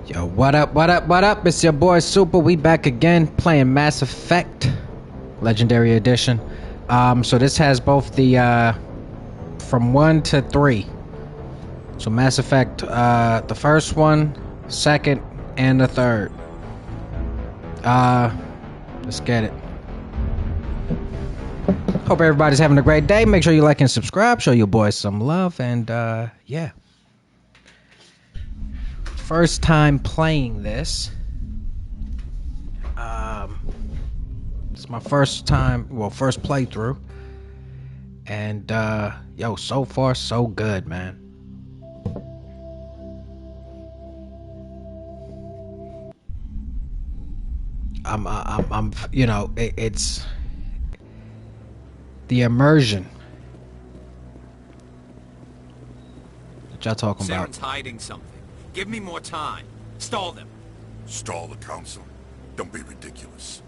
Yo, what up, what up, what up? It's your boy Super. We back again playing Mass Effect Legendary Edition. So this has both the from 1 to 3. So Mass Effect, the first one, second, and the third. Let's get it. Hope everybody's having a great day. Make sure you like and subscribe. Show your boys some love, and yeah. First time playing this. It's my first time, well, first playthrough. And yo, so far so good, man. I'm you know, it's the immersion that y'all talking about. Saren's hiding something. Give me more time. Stall them. Stall the Council? Don't be ridiculous.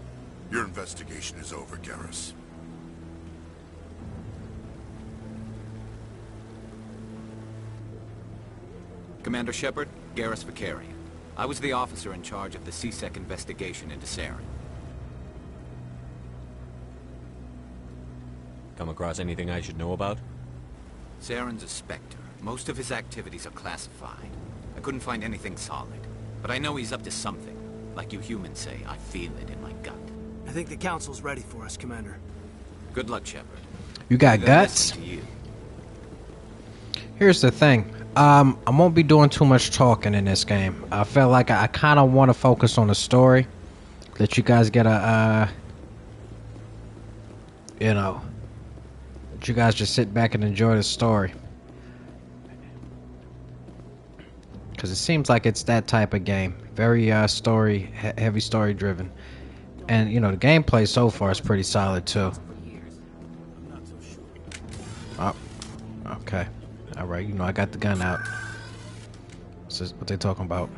Your investigation is over, Garrus. Commander Shepard, Garrus Vakarian. I was the officer in charge of the C-Sec investigation into Saren. Come across anything I should know about? Saren's a Spectre. Most of his activities are classified. I couldn't find anything solid. But I know he's up to something. Like you humans say, I feel it in my gut. I think the Council's ready for us, Commander. Good luck, Shepard. You got guts? Here's the thing. I won't be doing too much talking in this game. I feel like I kind of want to focus on the story. Let you guys get a, you know, let you guys just sit back and enjoy the story. Because it seems like it's that type of game. Very heavy story driven. And, you know, the gameplay so far is pretty solid, too. Oh, okay. Alright, you know, I got the gun out. This is what they talking about.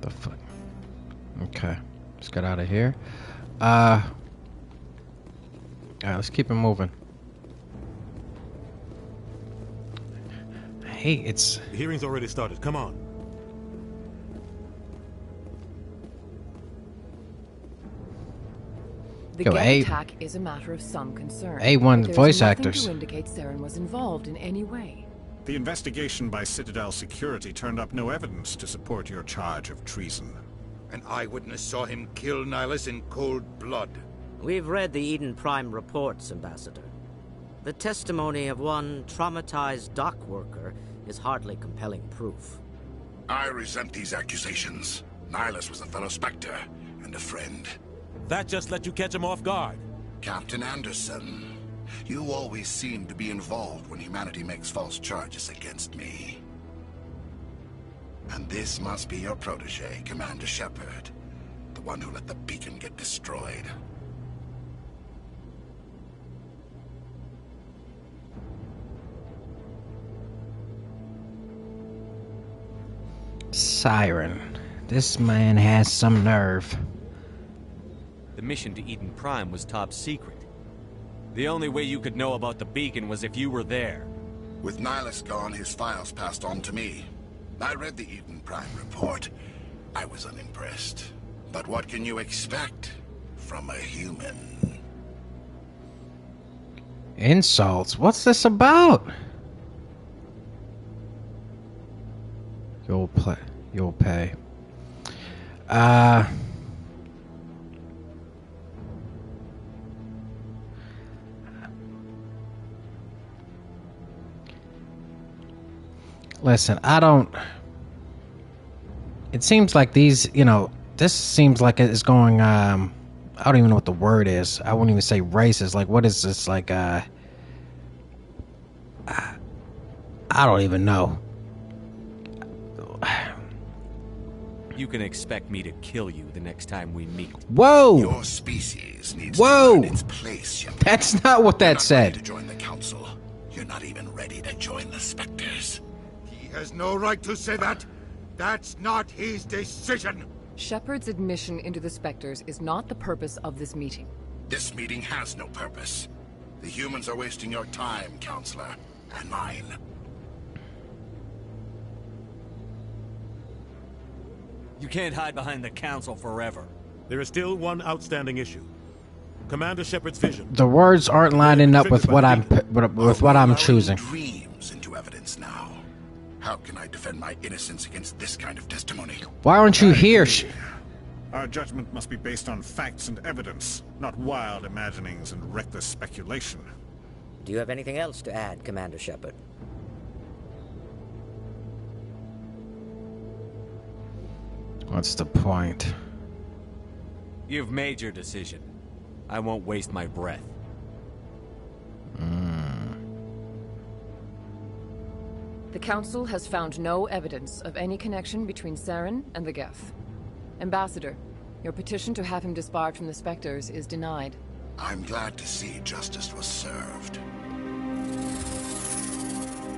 The fuck? Okay. Let's get out of here. Alright, let's keep it moving. Hey, it's... The hearing's already started. Come on. The Yo, Geth attack is a matter of some concern. A1 voice actors. To indicate Saren was involved in any way. The investigation by Citadel Security turned up no evidence to support your charge of treason. An eyewitness saw him kill Nihilus in cold blood. We've read the Eden Prime reports, Ambassador. The testimony of one traumatized dock worker is hardly compelling proof. I resent these accusations. Nihilus was a fellow Spectre and a friend. That just let you catch him off guard. Captain Anderson, you always seem to be involved when humanity makes false charges against me. And this must be your protege, Commander Shepard. The one who let the beacon get destroyed. Saren. This man has some nerve. The mission to Eden Prime was top secret. The only way you could know about the beacon was if you were there. With Nihilus gone, his files passed on to me. I read the Eden Prime report. I was unimpressed. But what can you expect from a human? Insults? What's this about? You'll pay. Listen, it seems like these, you know, this seems like it's going, I don't even know what the word is. I wouldn't even say racist. Like, what is this? Like, I don't even know. You can expect me to kill you the next time we meet. Whoa! Your species needs to find its place, Shepard. That's not what that said. You're not ready to join the Council. You're not even ready to join the Spectres. He has no right to say that. That's not his decision. Shepard's admission into the Spectres is not the purpose of this meeting. This meeting has no purpose. The humans are wasting your time, Counselor. and mine. You can't hide behind the Council forever. There is still one outstanding issue. Commander Shepard's vision. The words aren't lining up with what I'm choosing. Dreams into evidence now. How can I defend my innocence against this kind of testimony? Why aren't you here? Our judgment must be based on facts and evidence, not wild imaginings and reckless speculation. Do you have anything else to add, Commander Shepard? What's the point? You've made your decision. I won't waste my breath. The Council has found no evidence of any connection between Saren and the Geth. Ambassador, your petition to have him disbarred from the Spectres is denied. I'm glad to see justice was served.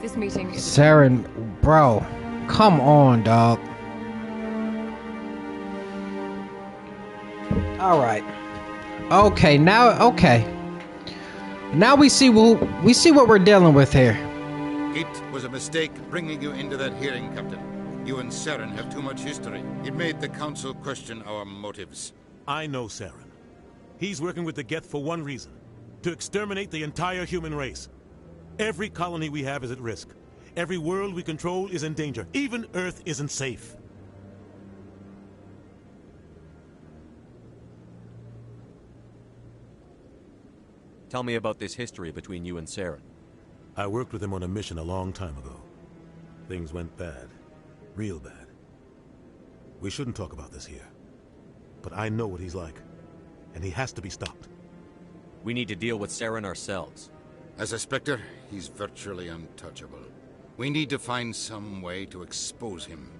This meeting is... Saren, bro, come on, dog. All right. Okay, now we see what we're dealing with here. It was a mistake bringing you into that hearing, Captain. You and Saren have too much history. It made the Council question our motives. I know Saren. He's working with the Geth for one reason. To exterminate the entire human race. Every colony we have is at risk. Every world we control is in danger. Even Earth isn't safe. Tell me about this history between you and Saren. I worked with him on a mission a long time ago. Things went bad. Real bad. We shouldn't talk about this here. But I know what he's like. And he has to be stopped. We need to deal with Saren ourselves. As a Spectre, he's virtually untouchable. We need to find some way to expose him.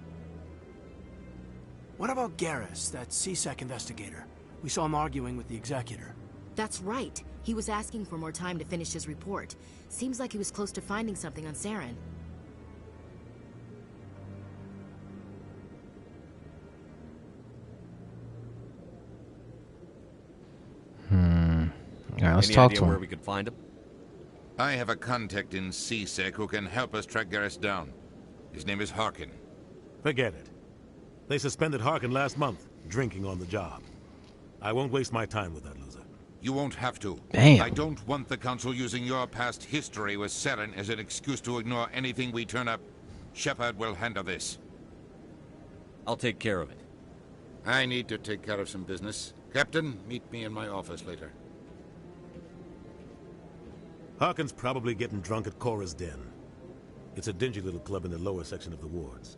What about Garrus, that C-Sec investigator? We saw him arguing with the Executor. That's right. He was asking for more time to finish his report. Seems like he was close to finding something on Saren. Yeah, let's Any talk idea to him. where we could find him? I have a contact in C-Sec who can help us track Garrus down. His name is Harkin. Forget it. They suspended Harkin last month, drinking on the job. I won't waste my time with that loser. You won't have to. Damn. I don't want the Council using your past history with Saren as an excuse to ignore anything we turn up. Shepard will handle this. I'll take care of it. I need to take care of some business. Captain, meet me in my office later. Harkin's probably getting drunk at Cora's Den. It's a dingy little club in the lower section of the wards.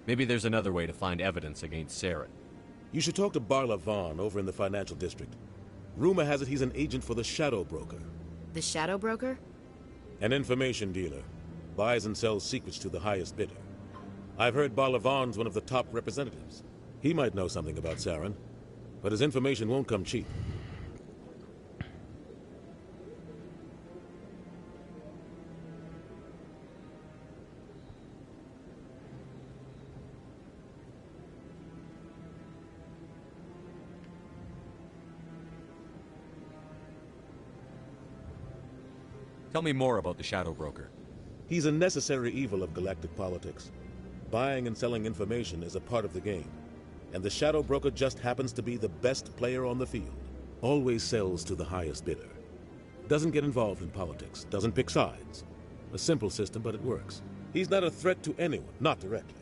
Maybe there's another way to find evidence against Saren. You should talk to Barla Vaughn over in the financial district. Rumor has it he's an agent for the Shadow Broker. The Shadow Broker? An information dealer. Buys and sells secrets to the highest bidder. I've heard Barla Vaughn's one of the top representatives. He might know something about Saren, but his information won't come cheap. Tell me more about the Shadow Broker. He's a necessary evil of galactic politics. Buying and selling information is a part of the game. And the Shadow Broker just happens to be the best player on the field. Always sells to the highest bidder. Doesn't get involved in politics. Doesn't pick sides. A simple system, but it works. He's not a threat to anyone, not directly.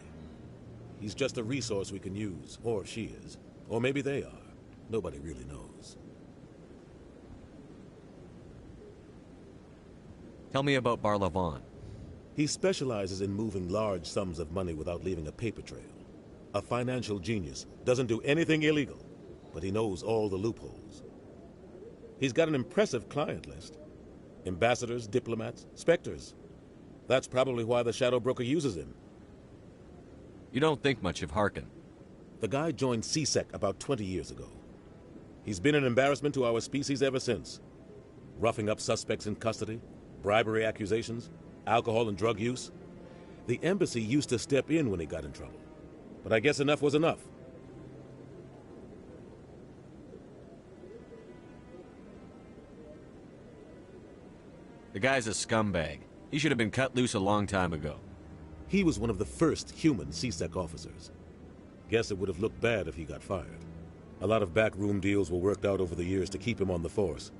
He's just a resource we can use, or she is. Or maybe they are. Nobody really knows. Tell me about Barla Vaughn. He specializes in moving large sums of money without leaving a paper trail. A financial genius. Doesn't do anything illegal, but he knows all the loopholes. He's got an impressive client list. Ambassadors, diplomats, Spectres. That's probably why the Shadow Broker uses him. You don't think much of Harkin. The guy joined C-Sec about 20 years ago. He's been an embarrassment to our species ever since. Roughing up suspects in custody, bribery accusations, alcohol and drug use. The embassy used to step in when he got in trouble. But I guess enough was enough. The guy's a scumbag. He should have been cut loose a long time ago. He was one of the first human C-Sec officers. Guess it would have looked bad if he got fired. A lot of backroom deals were worked out over the years to keep him on the force.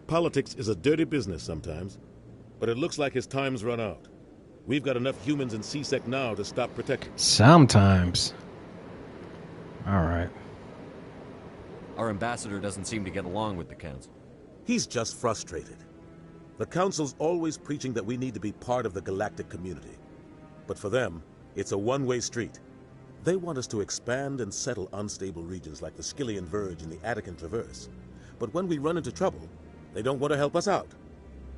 Politics is a dirty business sometimes, but it looks like his time's run out. We've got enough humans in C-Sec now to stop protecting. Sometimes. All right. Our ambassador doesn't seem to get along with the council. He's just frustrated. The council's always preaching that we need to be part of the galactic community. But for them, it's a one-way street. They want us to expand and settle unstable regions like the Skyllian Verge and the Attican Traverse. But when we run into trouble, they don't want to help us out.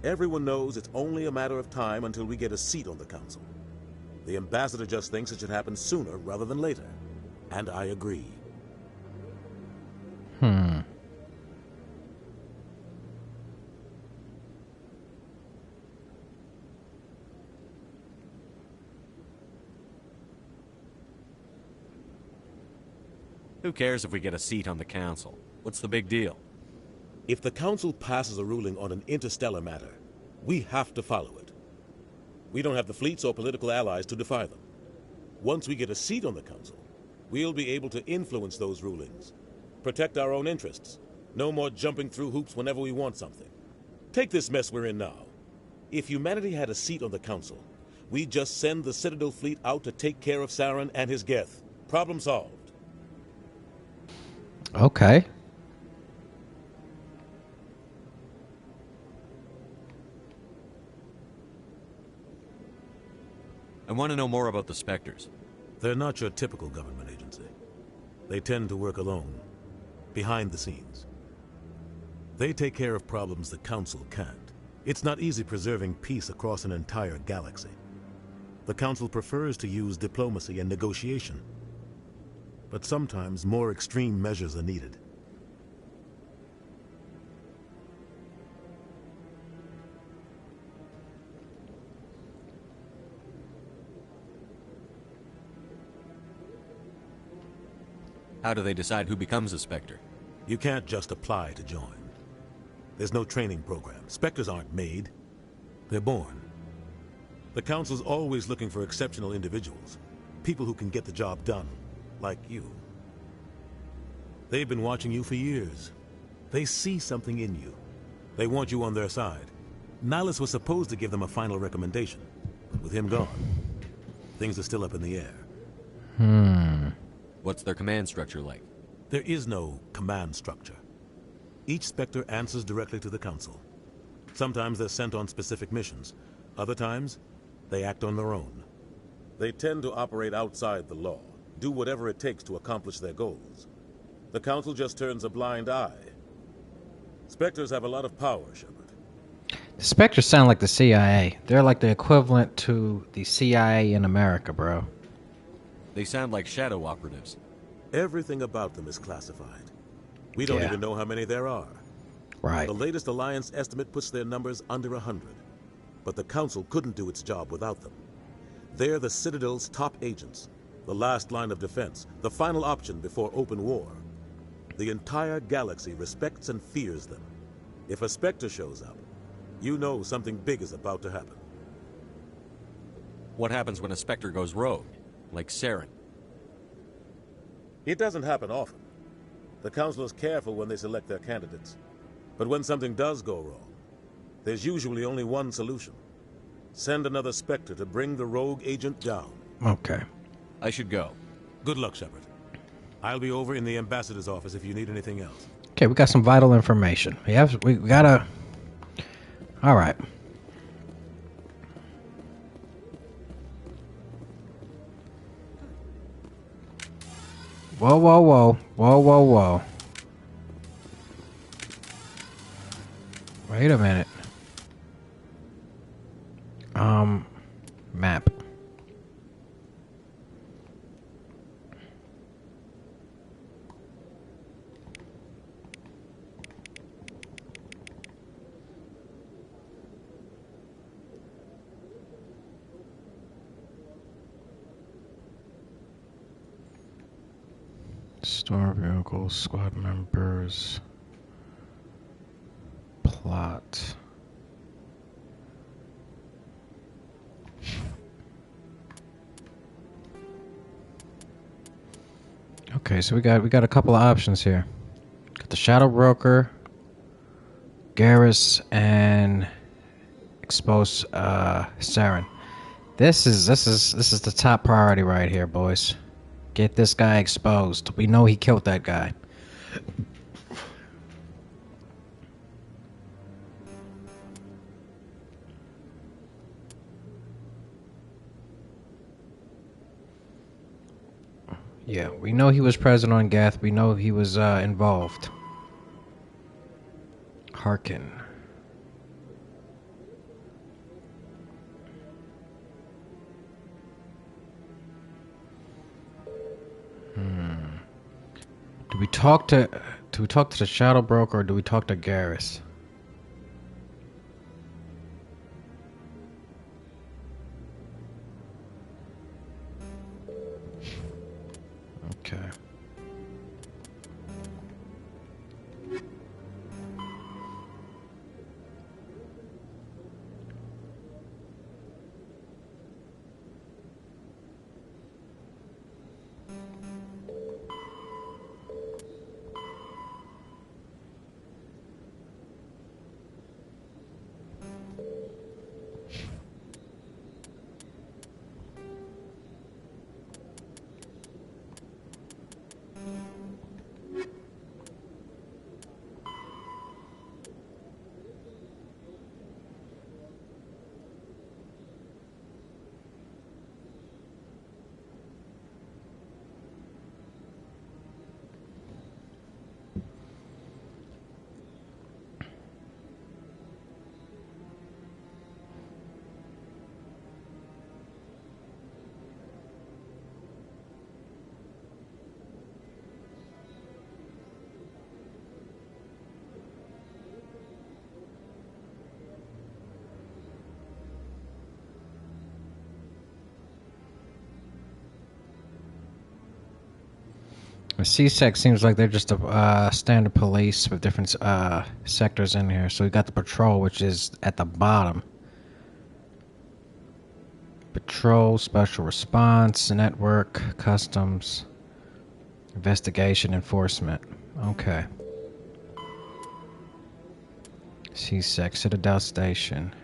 Everyone knows it's only a matter of time until we get a seat on the council. The ambassador just thinks it should happen sooner rather than later. And I agree. Who cares if we get a seat on the council? What's the big deal? If the council passes a ruling on an interstellar matter, we have to follow it. We don't have the fleets or political allies to defy them. Once we get a seat on the council, we'll be able to influence those rulings, protect our own interests. No more jumping through hoops whenever we want something. Take this mess we're in now. If humanity had a seat on the council, we'd just send the Citadel fleet out to take care of Saren and his Geth. Problem solved. Okay. I want to know more about the Spectres. They're not your typical government agency. They tend to work alone, behind the scenes. They take care of problems the Council can't. It's not easy preserving peace across an entire galaxy. The Council prefers to use diplomacy and negotiation. But sometimes more extreme measures are needed. How do they decide who becomes a Spectre? You can't just apply to join. There's no training program. Spectres aren't made. They're born. The Council's always looking for exceptional individuals. People who can get the job done. Like you. They've been watching you for years. They see something in you. They want you on their side. Nihilus was supposed to give them a final recommendation. But with him gone, things are still up in the air. What's their command structure like? There is no command structure. Each Spectre answers directly to the Council. Sometimes they're sent on specific missions. Other times, they act on their own. They tend to operate outside the law, do whatever it takes to accomplish their goals. The Council just turns a blind eye. Spectres have a lot of power, Shepard. The Spectres sound like the CIA. They're like the equivalent to the CIA in America, bro. They sound like shadow operatives. Everything about them is classified. We don't even know how many there are. Right. The latest Alliance estimate puts their numbers under 100. But the Council couldn't do its job without them. They're the Citadel's top agents, the last line of defense, the final option before open war. The entire galaxy respects and fears them. If a Spectre shows up, you know something big is about to happen. What happens when a Spectre goes rogue? Like Saren? It doesn't happen often. The Council is careful when they select their candidates. But when something does go wrong, there's usually only one solution. Send another Spectre to bring the rogue agent down. Okay. I should go. Good luck, Shepard. I'll be over in the ambassador's office if you need anything else. Okay, we got some vital information. We gotta... All right. Whoa, whoa, whoa. Whoa, whoa, whoa. Wait a minute. Map. Store vehicles, squad members, plot. Okay, so we got a couple of options here. Got the Shadow Broker, Garrus, and expose Saren. This is the top priority right here, boys. Get this guy exposed. We know he killed that guy. Yeah, we know he was present on Geth. We know he was involved. Harkin. Do we talk to the Shadow Broker or do we talk to Garrus? Okay. The C-Sec seems like they're just a standard police with different sectors in here. So we got the patrol, which is at the bottom. Patrol, special response, network, customs, investigation, enforcement. Okay. C-Sec, Citadel Station.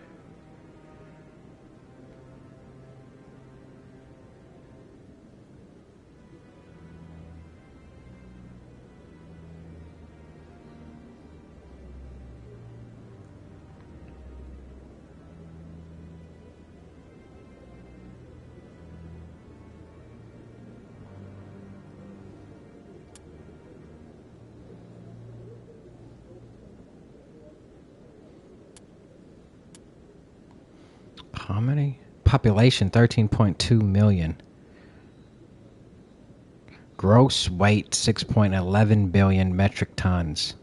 How many? Population 13.2 million. Gross weight 6.11 billion metric tons.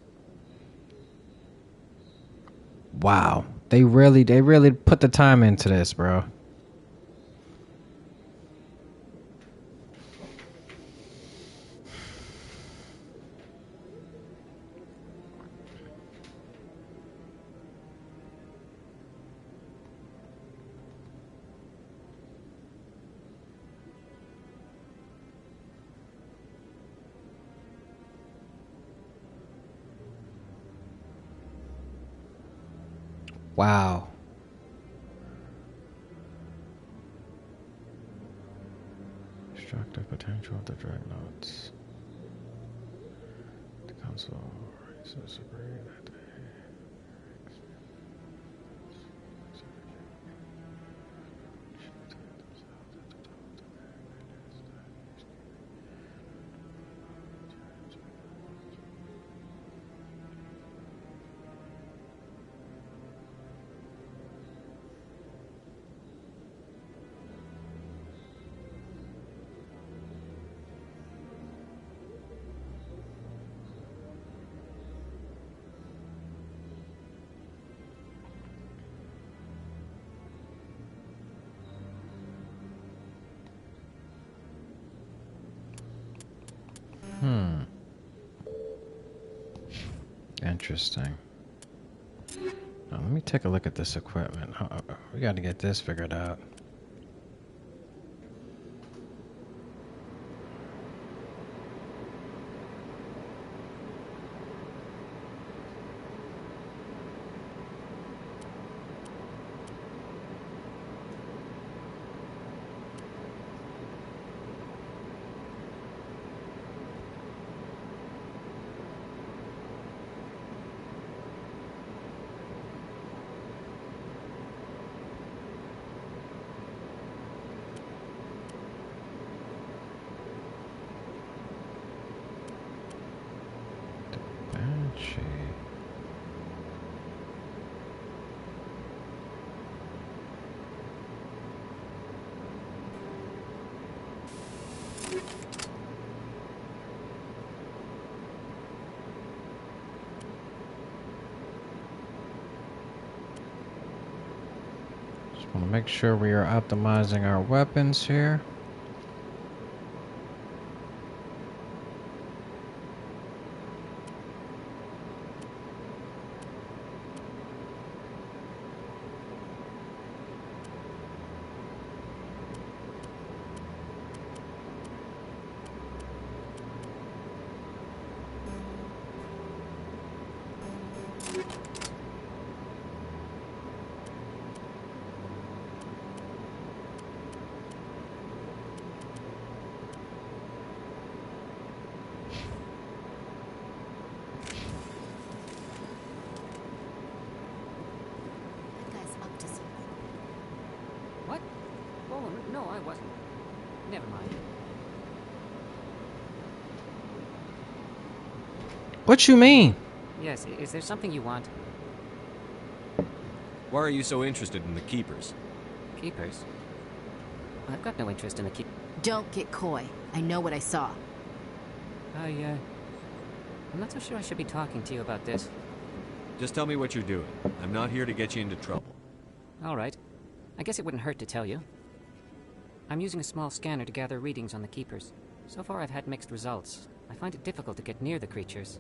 Wow. They really put the time into this, bro. Wow. Destructive potential of the dreadnoughts. The council raises agree that they Interesting. Now, let me take a look at this equipment. We got to get this figured out. Gee. Just want to make sure we are optimizing our weapons here. That guy's up to something. What? Oh, no, I wasn't. Never mind. What you mean? Yes, is there something you want? Why are you so interested in the Keepers? Keepers? I've got no interest in the Don't get coy. I know what I saw. I'm not so sure I should be talking to you about this. Just tell me what you're doing. I'm not here to get you into trouble. All right. I guess it wouldn't hurt to tell you. I'm using a small scanner to gather readings on the Keepers. So far I've had mixed results. I find it difficult to get near the creatures.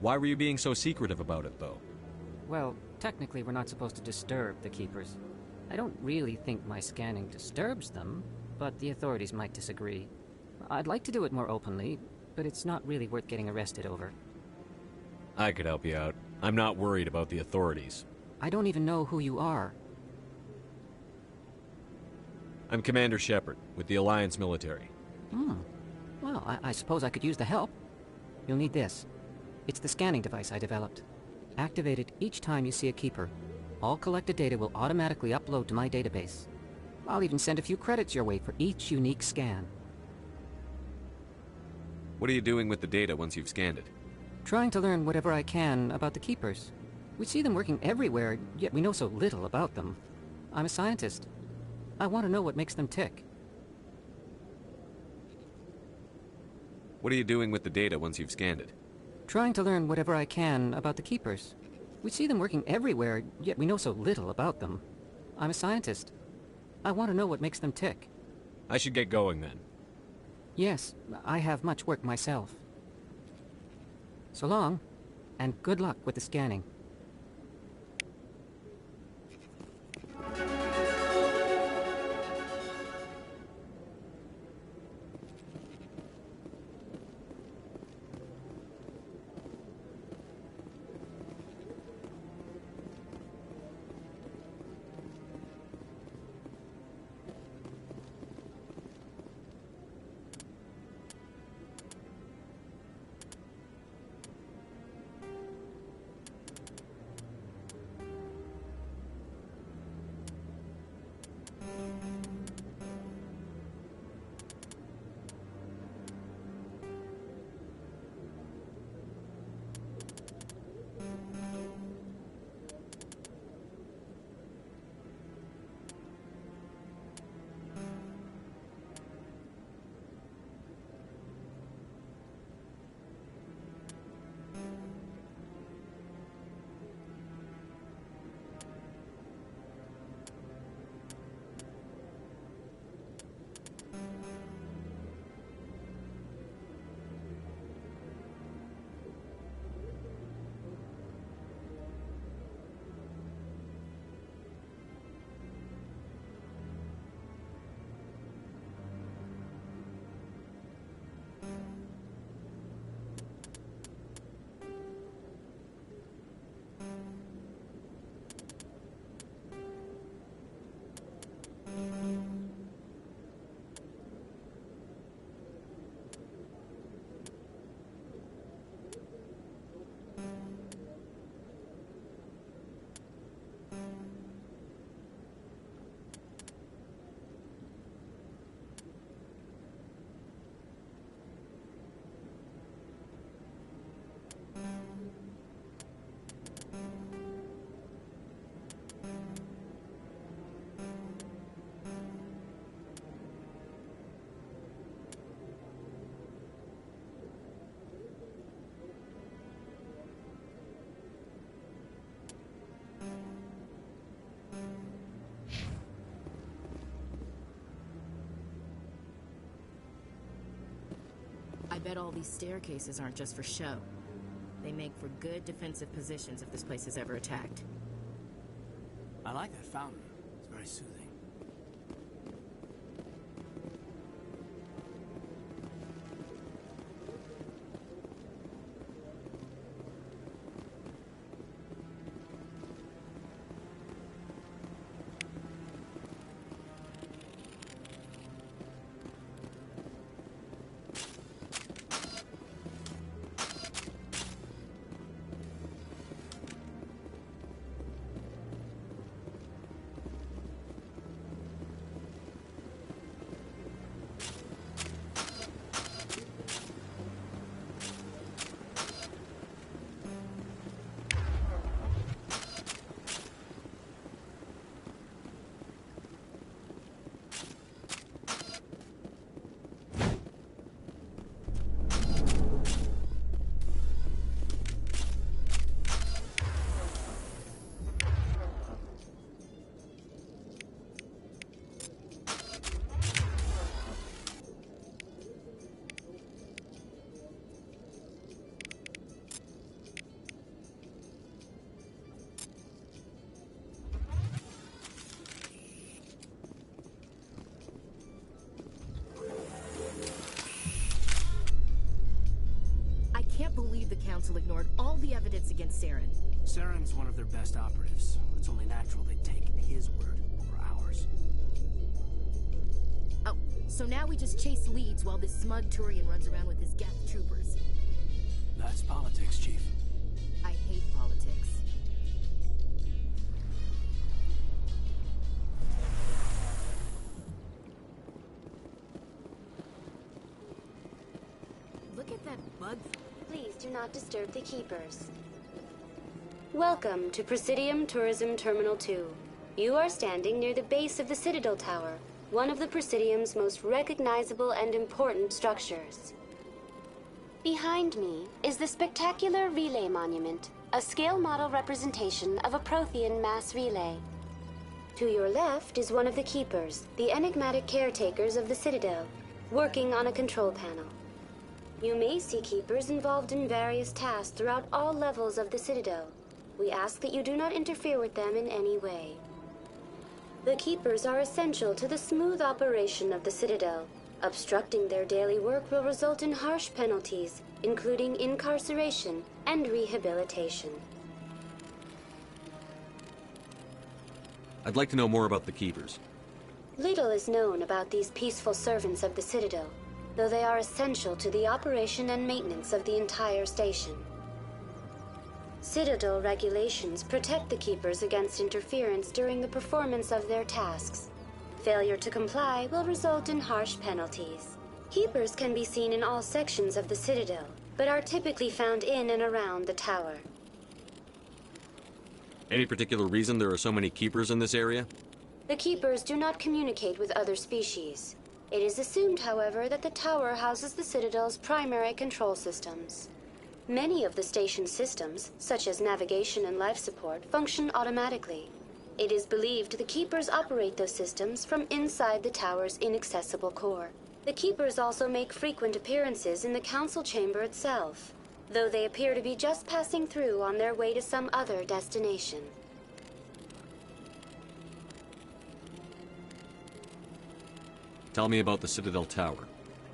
Why were you being so secretive about it, though? Well, technically we're not supposed to disturb the Keepers. I don't really think my scanning disturbs them, but the authorities might disagree. I'd like to do it more openly, but it's not really worth getting arrested over. I could help you out. I'm not worried about the authorities. I don't even know who you are. I'm Commander Shepard, with the Alliance military. Well, I suppose I could use the help. You'll need this. It's the scanning device I developed. Activate it each time you see a Keeper. All collected data will automatically upload to my database. I'll even send a few credits your way for each unique scan. What are you doing with the data once you've scanned it? Trying to learn whatever I can about the Keepers. We see them working everywhere, yet we know so little about them. I'm a scientist. I want to know what makes them tick. What are you doing with the data once you've scanned it? Trying to learn whatever I can about the Keepers. We see them working everywhere, yet we know so little about them. I'm a scientist. I want to know what makes them tick. I should get going then. Yes, I have much work myself. So long, and good luck with the scanning. bet all these staircases aren't just for show. They make for good defensive positions if this place is ever attacked. I like that fountain. It's very soothing. Believe the Council ignored all the evidence against Saren. Saren's one of their best operatives. It's only natural they'd take his word over ours. Oh, so now we just chase leads while this smug Turian runs around with his Geth troopers. That's politics, Chief. I hate politics. Look at that bug. Please do not disturb the Keepers. Welcome to Presidium Tourism Terminal 2. You are standing near the base of the Citadel Tower, one of the Presidium's most recognizable and important structures. Behind me is the spectacular Relay Monument, a scale model representation of a Prothean mass relay. To your left is one of the Keepers, the enigmatic caretakers of the Citadel, working on a control panel. You may see Keepers involved in various tasks throughout all levels of the Citadel. We ask that you do not interfere with them in any way. The Keepers are essential to the smooth operation of the Citadel. Obstructing their daily work will result in harsh penalties, including incarceration and rehabilitation. I'd like to know more about the Keepers. Little is known about these peaceful servants of the Citadel, though they are essential to the operation and maintenance of the entire station. Citadel regulations protect the Keepers against interference during the performance of their tasks. Failure to comply will result in harsh penalties. Keepers can be seen in all sections of the Citadel, but are typically found in and around the tower. Any particular reason there are so many Keepers in this area? The Keepers do not communicate with other species. It is assumed, however, that the tower houses the Citadel's primary control systems. Many of the station's systems, such as navigation and life support, function automatically. It is believed the Keepers operate those systems from inside the tower's inaccessible core. The Keepers also make frequent appearances in the Council chamber itself, though they appear to be just passing through on their way to some other destination. Tell me about the Citadel Tower.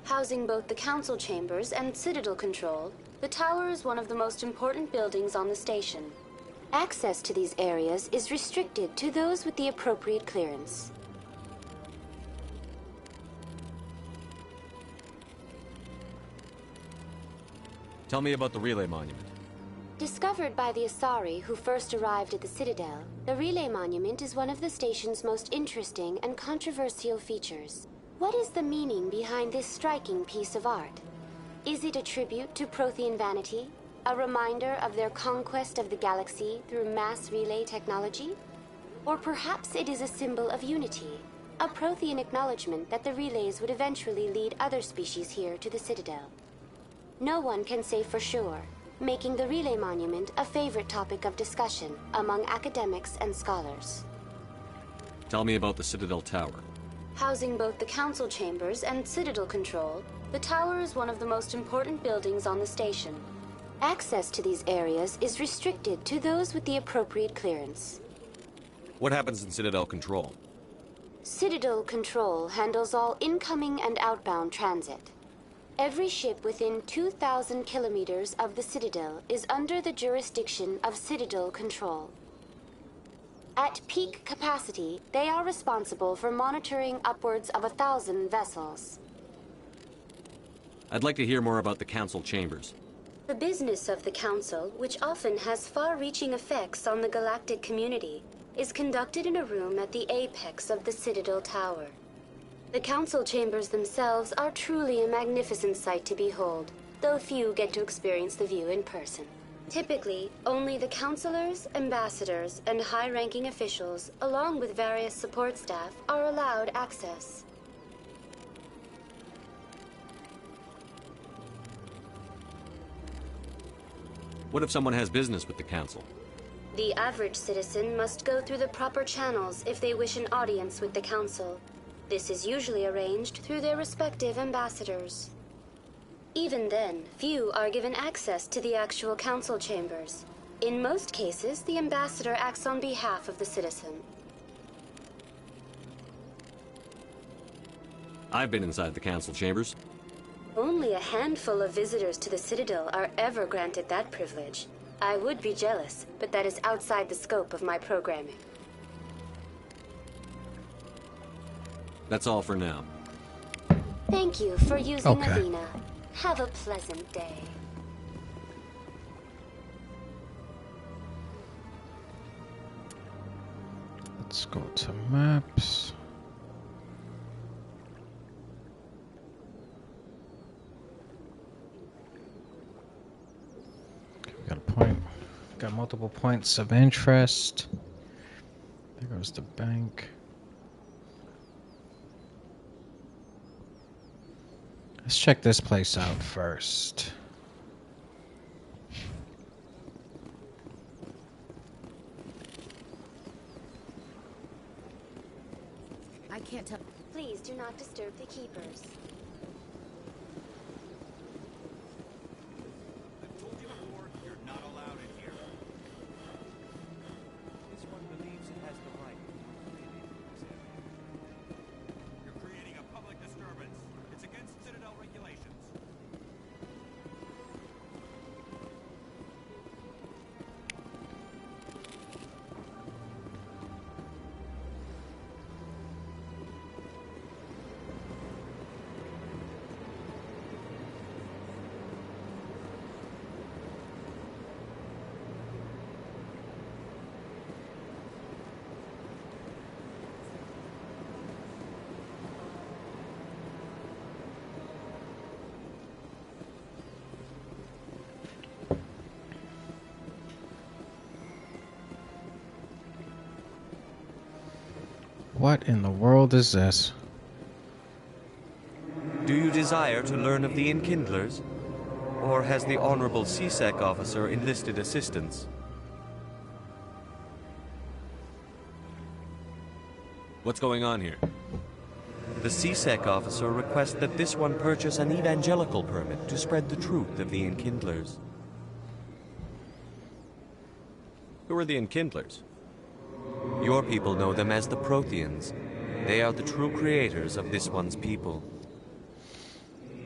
Housing both the Council chambers and Citadel control, the tower is one of the most important buildings on the station. Access to these areas is restricted to those with the appropriate clearance. Tell me about the Relay Monument. Discovered by the Asari who first arrived at the Citadel, the Relay Monument is one of the station's most interesting and controversial features. What is the meaning behind this striking piece of art? Is it a tribute to Prothean vanity? A reminder of their conquest of the galaxy through mass relay technology? Or perhaps it is a symbol of unity, a Prothean acknowledgement that the relays would eventually lead other species here to the Citadel. No one can say for sure, making the Relay Monument a favorite topic of discussion among academics and scholars. Tell me about the Citadel Tower. Housing both the council chambers and Citadel Control, the tower is one of the most important buildings on the station. Access to these areas is restricted to those with the appropriate clearance. What happens in Citadel Control? Citadel Control handles all incoming and outbound transit. Every ship within 2,000 kilometers of the Citadel is under the jurisdiction of Citadel Control. At peak capacity, they are responsible for monitoring upwards of 1,000 vessels. I'd like to hear more about the council chambers. The business of the Council, which often has far-reaching effects on the galactic community, is conducted in a room at the apex of the Citadel Tower. The Council chambers themselves are truly a magnificent sight to behold, though few get to experience the view in person. Typically, only the councilors, ambassadors, and high-ranking officials, along with various support staff, are allowed access. What if someone has business with the council? The average citizen must go through the proper channels if they wish an audience with the council. This is usually arranged through their respective ambassadors. Even then, few are given access to the actual council chambers. In most cases, the ambassador acts on behalf of the citizen. I've been inside the council chambers. Only a handful of visitors to the Citadel are ever granted that privilege. I would be jealous, but that is outside the scope of my programming. That's all for now. Thank you for using Okay. Alina. Have a pleasant day. Let's go to maps. Okay, we got a point. Got multiple points of interest. There goes the bank. Let's check this place out first. I can't tell. Please do not disturb the keepers. I've told you before, you're not allowed in here. This one believes it has the right. You're creating a public disturbance. It's against Citadel regulations. What in the world is this? Do you desire to learn of the Enkindlers? Or has the Honorable CSEC officer enlisted assistance? What's going on here? The CSEC officer requests that this one purchase an evangelical permit to spread the truth of the Enkindlers. Who are the Enkindlers? Your people know them as the Protheans. They are the true creators of this one's people.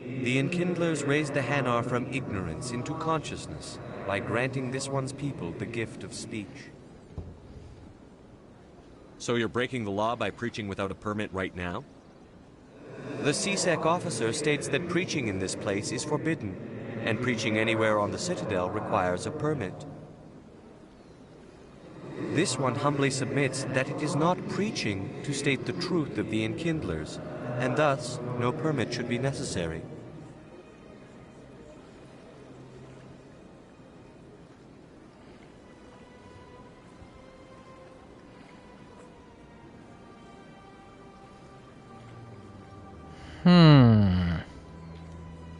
The Enkindlers raised the Hanar from ignorance into consciousness by granting this one's people the gift of speech. So you're breaking the law by preaching without a permit right now? The CSEC officer states that preaching in this place is forbidden, and preaching anywhere on the Citadel requires a permit. This one humbly submits that it is not preaching to state the truth of the Enkindlers, and thus no permit should be necessary.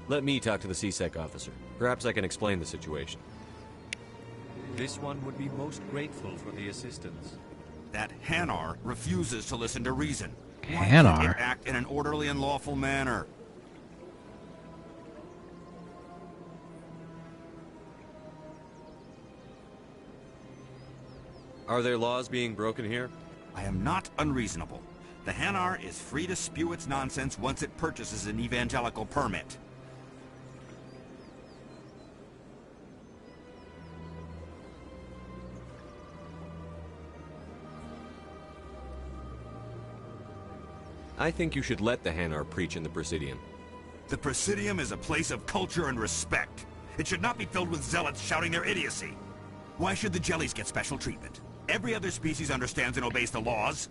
Let me talk to the CSEC officer. Perhaps I can explain the situation. This one would be most grateful for the assistance. That Hanar refuses to listen to reason. Why can't Hanar. it act in an orderly and lawful manner? Are there laws being broken here? I am not unreasonable. The Hanar is free to spew its nonsense once it purchases an evangelical permit. I think you should let the Hanar preach in the Presidium. The Presidium is a place of culture and respect. It should not be filled with zealots shouting their idiocy. Why should the jellies get special treatment? Every other species understands and obeys the laws.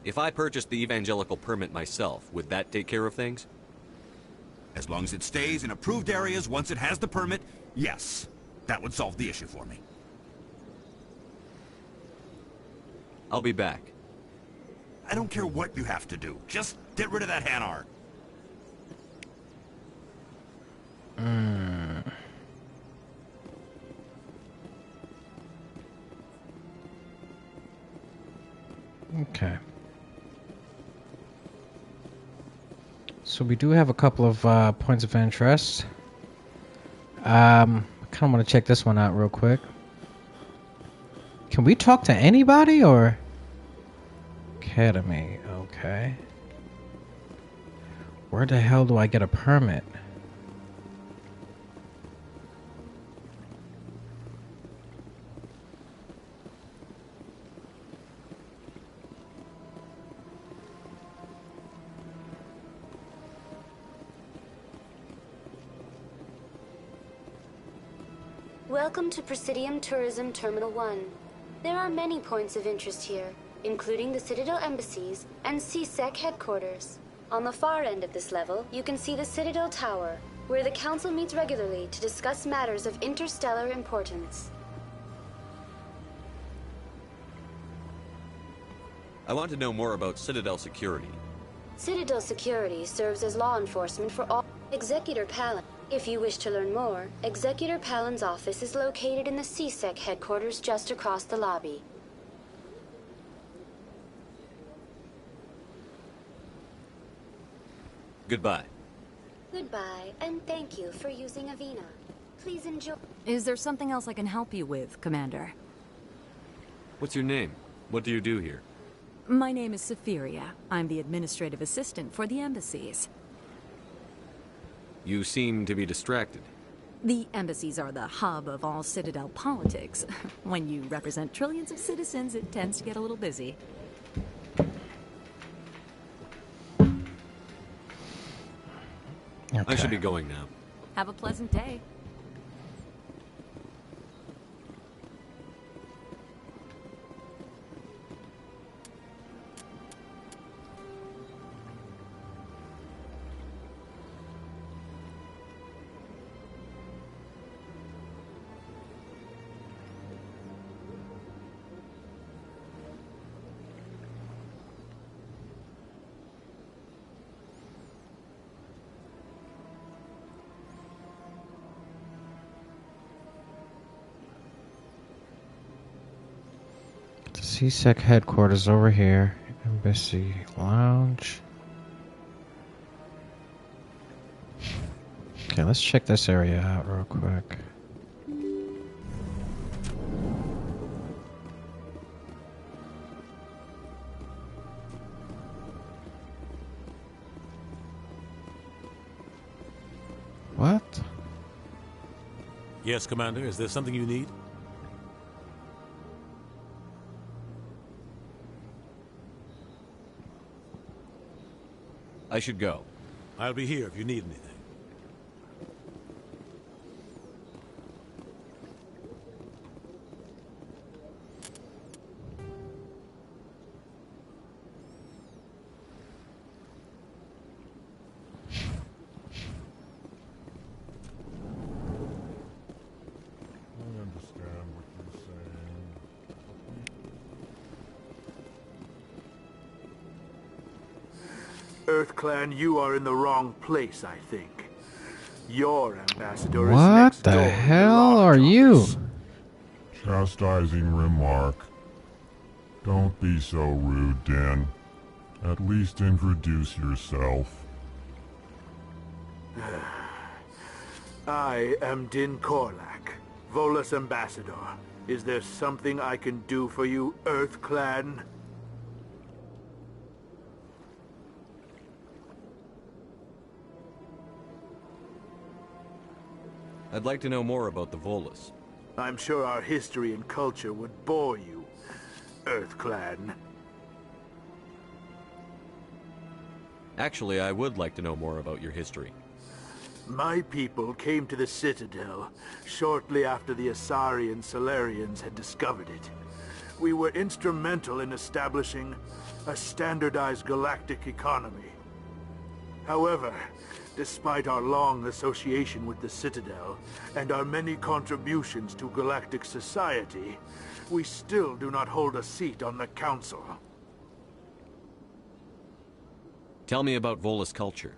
If I purchased the evangelical permit myself, would that take care of things? As long as it stays in approved areas once it has the permit, yes. That would solve the issue for me. I'll be back. I don't care what you have to do. Just get rid of that Hanar. Okay. So we do have a couple of points of interest. I kind of want to check this one out real quick. Can we talk to anybody or? Academy, okay. Where the hell do I get a permit? Welcome to Presidium Tourism Terminal 1. There are many points of interest here, including the Citadel embassies and CSEC headquarters. On the far end of this level, you can see the Citadel Tower, where the Council meets regularly to discuss matters of interstellar importance. I want to know more about Citadel security. Citadel Security serves as law enforcement for all. Executor Palin. If you wish to learn more, Executor Palin's office is located in the CSEC headquarters just across the lobby. Goodbye. Goodbye, and thank you for using Avina. Please enjoy. Is there something else I can help you with, Commander? What's your name? What do you do here? My name is Safiria. I'm the administrative assistant for the embassies. You seem to be distracted. The embassies are the hub of all Citadel politics. When you represent trillions of citizens, it tends to get a little busy. Okay. I should be going now. Have a pleasant day. CSEC headquarters over here. Embassy Lounge. Okay, let's check this area out real quick. What? Yes, Commander. Is there something you need? I should go. I'll be here if you need anything. EarthClan, you are in the wrong place, I think. Your ambassador is What next the door. hell are you? Chastising remark. Don't be so rude, Din. At least introduce yourself. I am Din Korlak, Volus Ambassador. Is there something I can do for you, Earth Clan? I'd like to know more about the Volus. I'm sure our history and culture would bore you, Earth Clan. Actually, I would like to know more about your history. My people came to the Citadel shortly after the Asari Salarians had discovered it. We were instrumental in establishing a standardized galactic economy. However, despite our long association with the Citadel and our many contributions to galactic society, we still do not hold a seat on the Council. Tell me about Volus culture.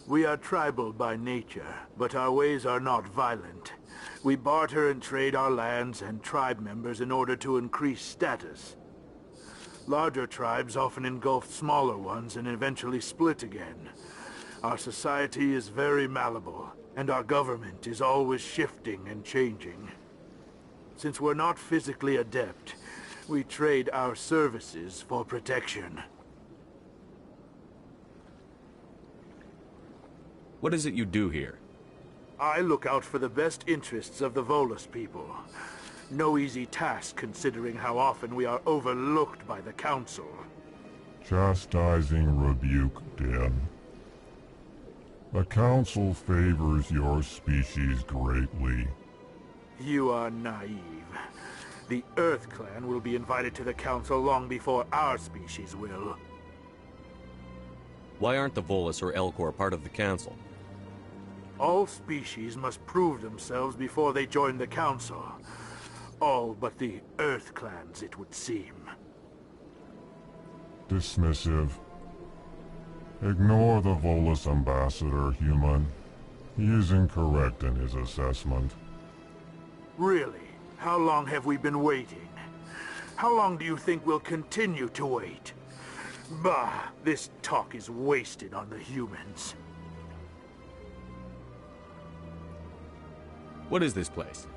We are tribal by nature, but our ways are not violent. We barter and trade our lands and tribe members in order to increase status. Larger tribes often engulf smaller ones and eventually split again. Our society is very malleable, and our government is always shifting and changing. Since we're not physically adept, we trade our services for protection. What is it you do here? I look out for the best interests of the Volus people. No easy task considering how often we are overlooked by the Council. Chastising rebuke, Din. The Council favors your species greatly. You are naive. The Earth Clan will be invited to the Council long before our species will. Why aren't the Volus or Elcor part of the Council? All species must prove themselves before they join the Council. All but the Earth Clans, it would seem. Dismissive. Ignore the Volus Ambassador, human. He is incorrect in his assessment. Really? How long have we been waiting? How long do you think we'll continue to wait? Bah, this talk is wasted on the humans. What is this place?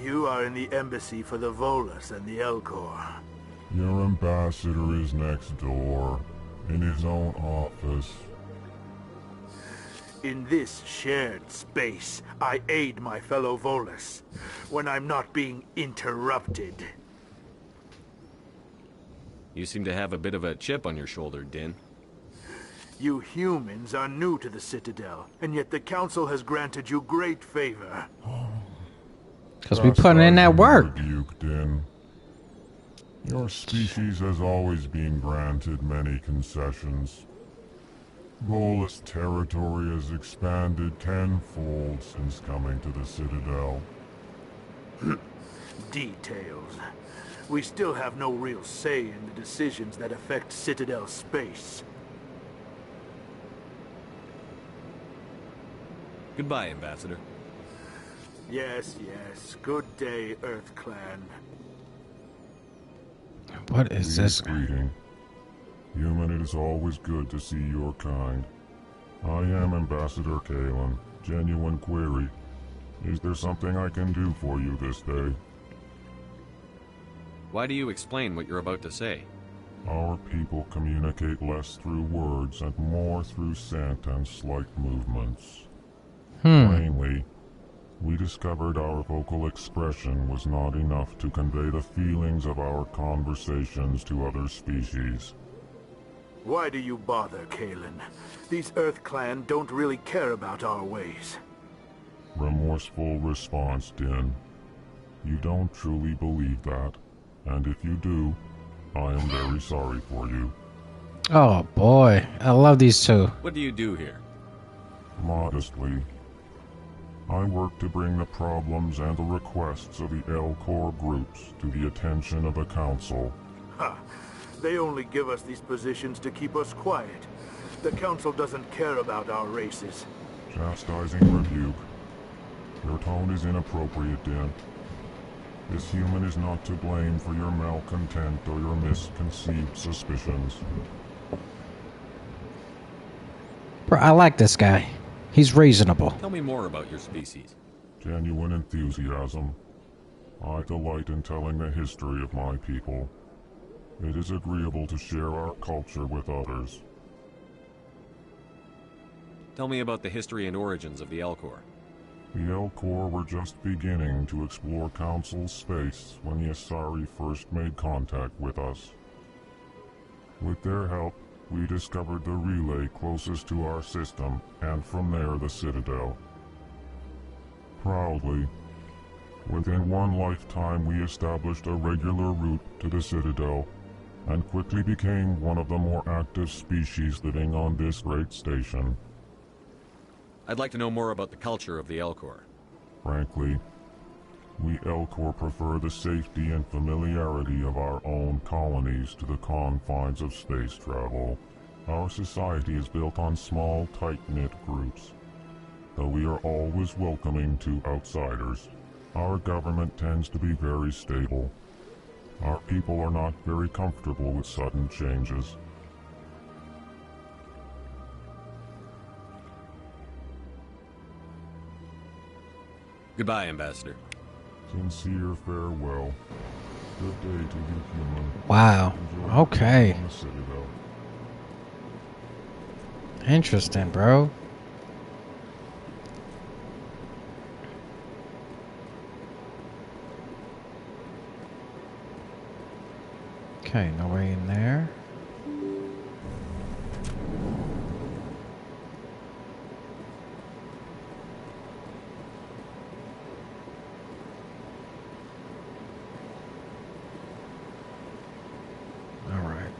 You are in the embassy for the Volus and the Elcor. Your ambassador is next door, in his own office. In this shared space, I aid my fellow Volus, when I'm not being interrupted. You seem to have a bit of a chip on your shoulder, Din. You humans are new to the Citadel, and yet the Council has granted you great favor. Because we put in that work. Rebuke, Din. Your species has always been granted many concessions. Volus territory has expanded tenfold since coming to the Citadel. Details. We still have no real say in the decisions that affect Citadel space. Goodbye, Ambassador. Yes, yes. Good day, Earth Clan. What is this? Greeting. Human, it is always good to see your kind. I am Ambassador Kalen. Genuine query. Is there something I can do for you this day? Why do you explain what you're about to say? Our people communicate less through words and more through scent and slight movements. Plainly, we discovered our vocal expression was not enough to convey the feelings of our conversations to other species. Why do you bother, Kalen? These Earth Clan don't really care about our ways. Remorseful response, Din. You don't truly believe that, and if you do, I am very sorry for you. Oh boy, I love these two. What do you do here? Modestly, I work to bring the problems and the requests of the Elcor groups to the attention of the Council. Ha! They only give us these positions to keep us quiet. The Council doesn't care about our races. Chastising rebuke. Your tone is inappropriate, Din. This human is not to blame for your malcontent or your misconceived suspicions. Bro, I like this guy. He's reasonable. Tell me more about your species. Genuine enthusiasm. I delight in telling the history of my people. It is agreeable to share our culture with others. Tell me about the history and origins of the Elcor. The Elcor were just beginning to explore Council space when the Asari first made contact with us. With their help, we discovered the relay closest to our system, and from there the Citadel. Proudly, within one lifetime we established a regular route to the Citadel, and quickly became one of the more active species living on this great station. I'd like to know more about the culture of the Elcor. Frankly, we Elcor prefer the safety and familiarity of our own colonies to the confines of space travel. Our society is built on small, tight-knit groups. Though we are always welcoming to outsiders, our government tends to be very stable. Our people are not very comfortable with sudden changes. Goodbye, Ambassador. Sincere farewell. Good day to you, human. Wow. Enjoy Okay. on the Citadel. Interesting, bro. Okay, no way in there. Alright.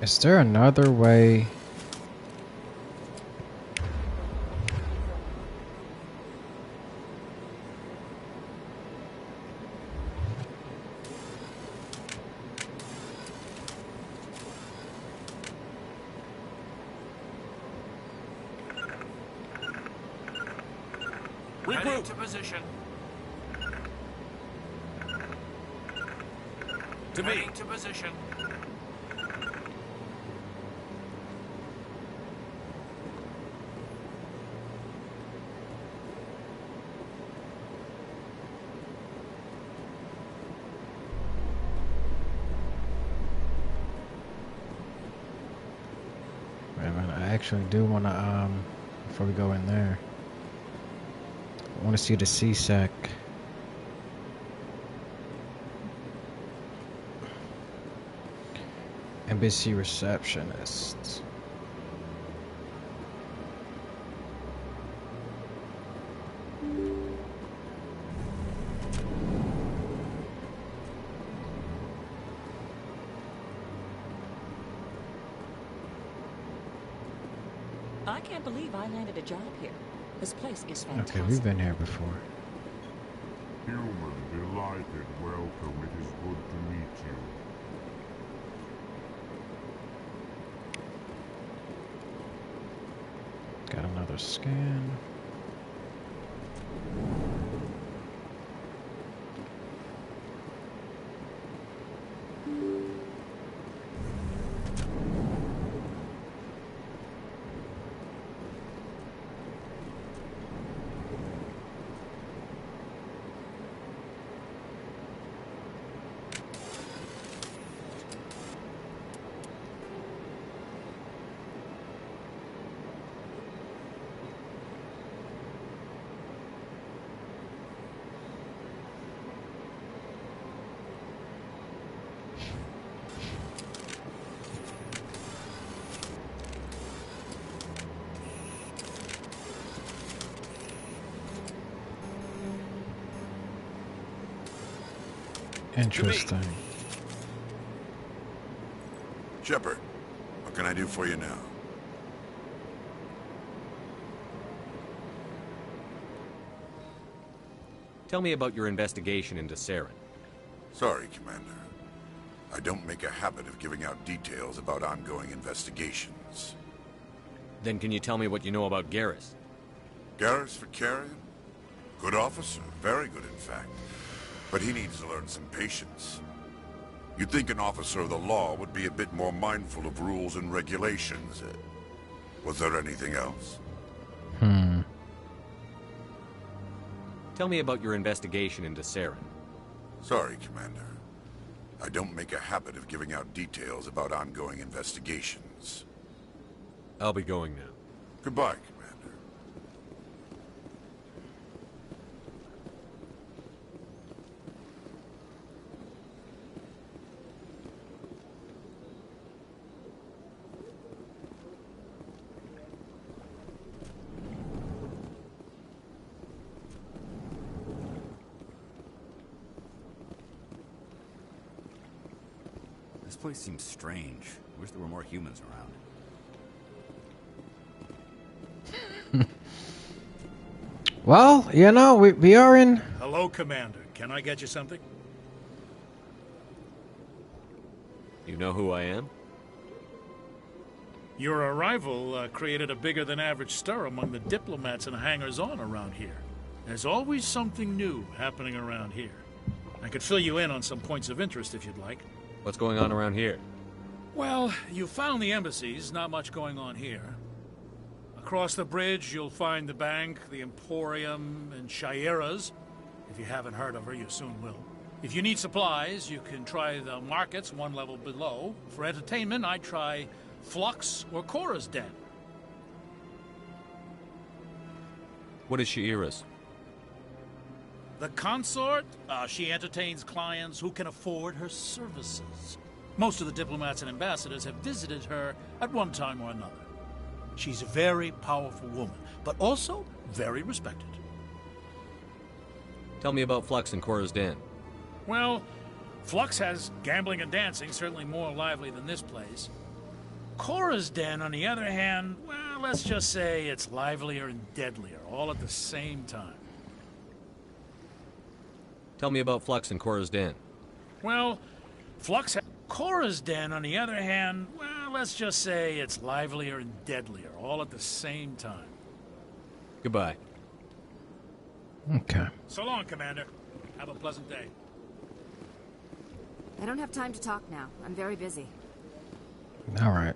Is there another way? Ready to position. To me. To position. Wait a minute, I actually do want to, before we go in there, I want to see the CSEC. Embassy receptionists. I can't believe I landed a job here. This place is fantastic. Okay, we've been here before. Human, delighted, welcome. It is good to meet you. Got another scan. Interesting. Shepard, what can I do for you now? Tell me about your investigation into Saren. Sorry, Commander. I don't make a habit of giving out details about ongoing investigations. Then can you tell me what you know about Garrus? Garrus Vakarian? Good officer. Very good, in fact. But he needs to learn some patience. You'd think an officer of the law would be a bit more mindful of rules and regulations. Was there anything else? Tell me about your investigation into Saren. Sorry, Commander. I don't make a habit of giving out details about ongoing investigations. I'll be going now. Goodbye, Commander. This place seems strange. Wish there were more humans around. Well, you know, we are in... Hello, Commander. Can I get you something? You know who I am? Your arrival created a bigger-than-average stir among the diplomats and hangers-on around here. There's always something new happening around here. I could fill you in on some points of interest if you'd like. What's going on around here? Well, you found the embassies. Not much going on here. Across the bridge, you'll find the bank, the Emporium, and Shayera's. If you haven't heard of her, you soon will. If you need supplies, you can try the markets one level below. For entertainment, I'd try Flux or Cora's Den. What is Shayera's? The consort, she entertains clients who can afford her services. Most of the diplomats and ambassadors have visited her at one time or another. She's a very powerful woman, but also very respected. Tell me about Flux and Cora's Den. Well, Flux has gambling and dancing, certainly more lively than this place. Cora's Den, on the other hand, well, let's just say it's livelier and deadlier, all at the same time. Tell me about Flux and Cora's Den. Well, Cora's Den, on the other hand, well, let's just say it's livelier and deadlier, all at the same time. Goodbye. Okay. So long, Commander. Have a pleasant day. I don't have time to talk now. I'm very busy. All right.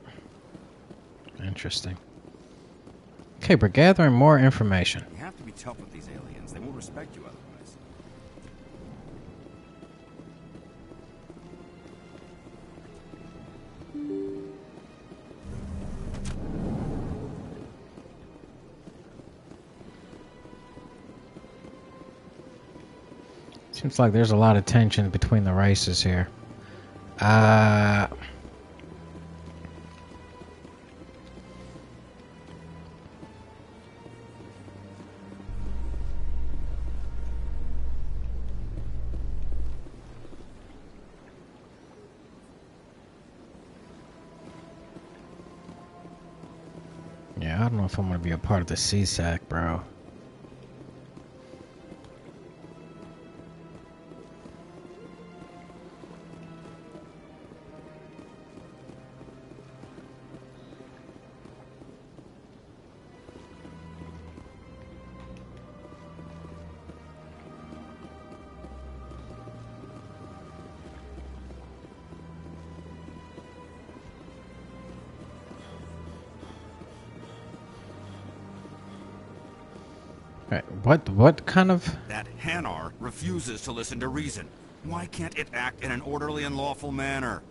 Interesting. Okay, we're gathering more information. You have to be tough with these aliens. They won't respect you otherwise. Seems like there's a lot of tension between the races here. Yeah, I don't know if I'm gonna be a part of the CSAC, bro. What kind of... That Hanar refuses to listen to reason. Why can't it act in an orderly and lawful manner?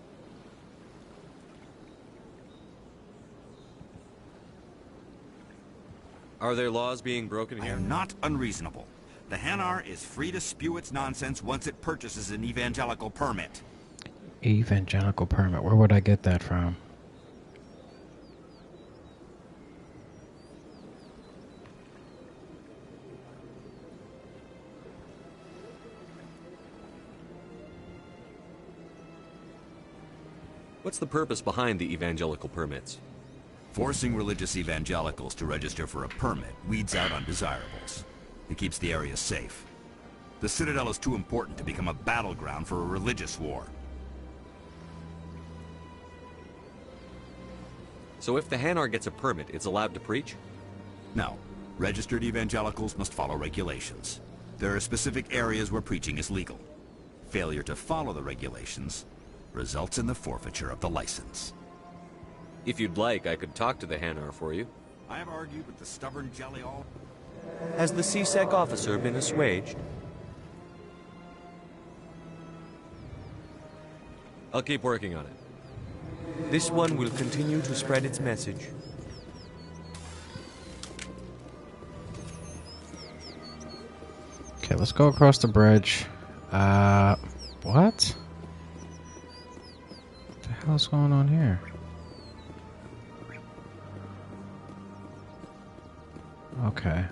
Are there laws being broken here? I am not unreasonable. The Hanar is free to spew its nonsense once it purchases an evangelical permit. Evangelical permit? Where would I get that from? What's the purpose behind the evangelical permits? Forcing religious evangelicals to register for a permit weeds out undesirables. It keeps the area safe. The Citadel is too important to become a battleground for a religious war. So if the Hanar gets a permit, it's allowed to preach? No. Registered evangelicals must follow regulations. There are specific areas where preaching is legal. Failure to follow the regulations results in the forfeiture of the license. If you'd like, I could talk to the Hanar for you. I have argued with the stubborn jelly all... Has the C-Sec officer been assuaged? I'll keep working on it. This one will continue to spread its message. Okay, let's go across the bridge. What? What the hell's going on here? Okay.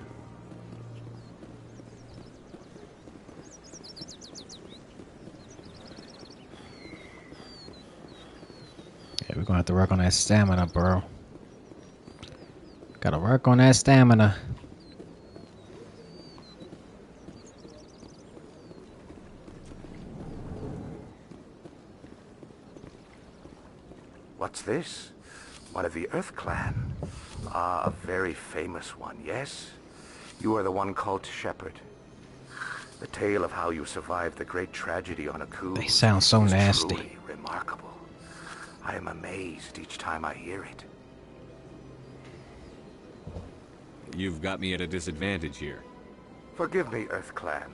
Yeah, we're gonna have to work on that stamina, bro. Gotta work on that stamina. What's this? One of the Earth Clan. Ah, a very famous one, yes? You are the one called Shepard. The tale of how you survived the great tragedy on Aku. They sound so nasty. Truly remarkable. I am amazed each time I hear it. You've got me at a disadvantage here. Forgive me, Earth Clan.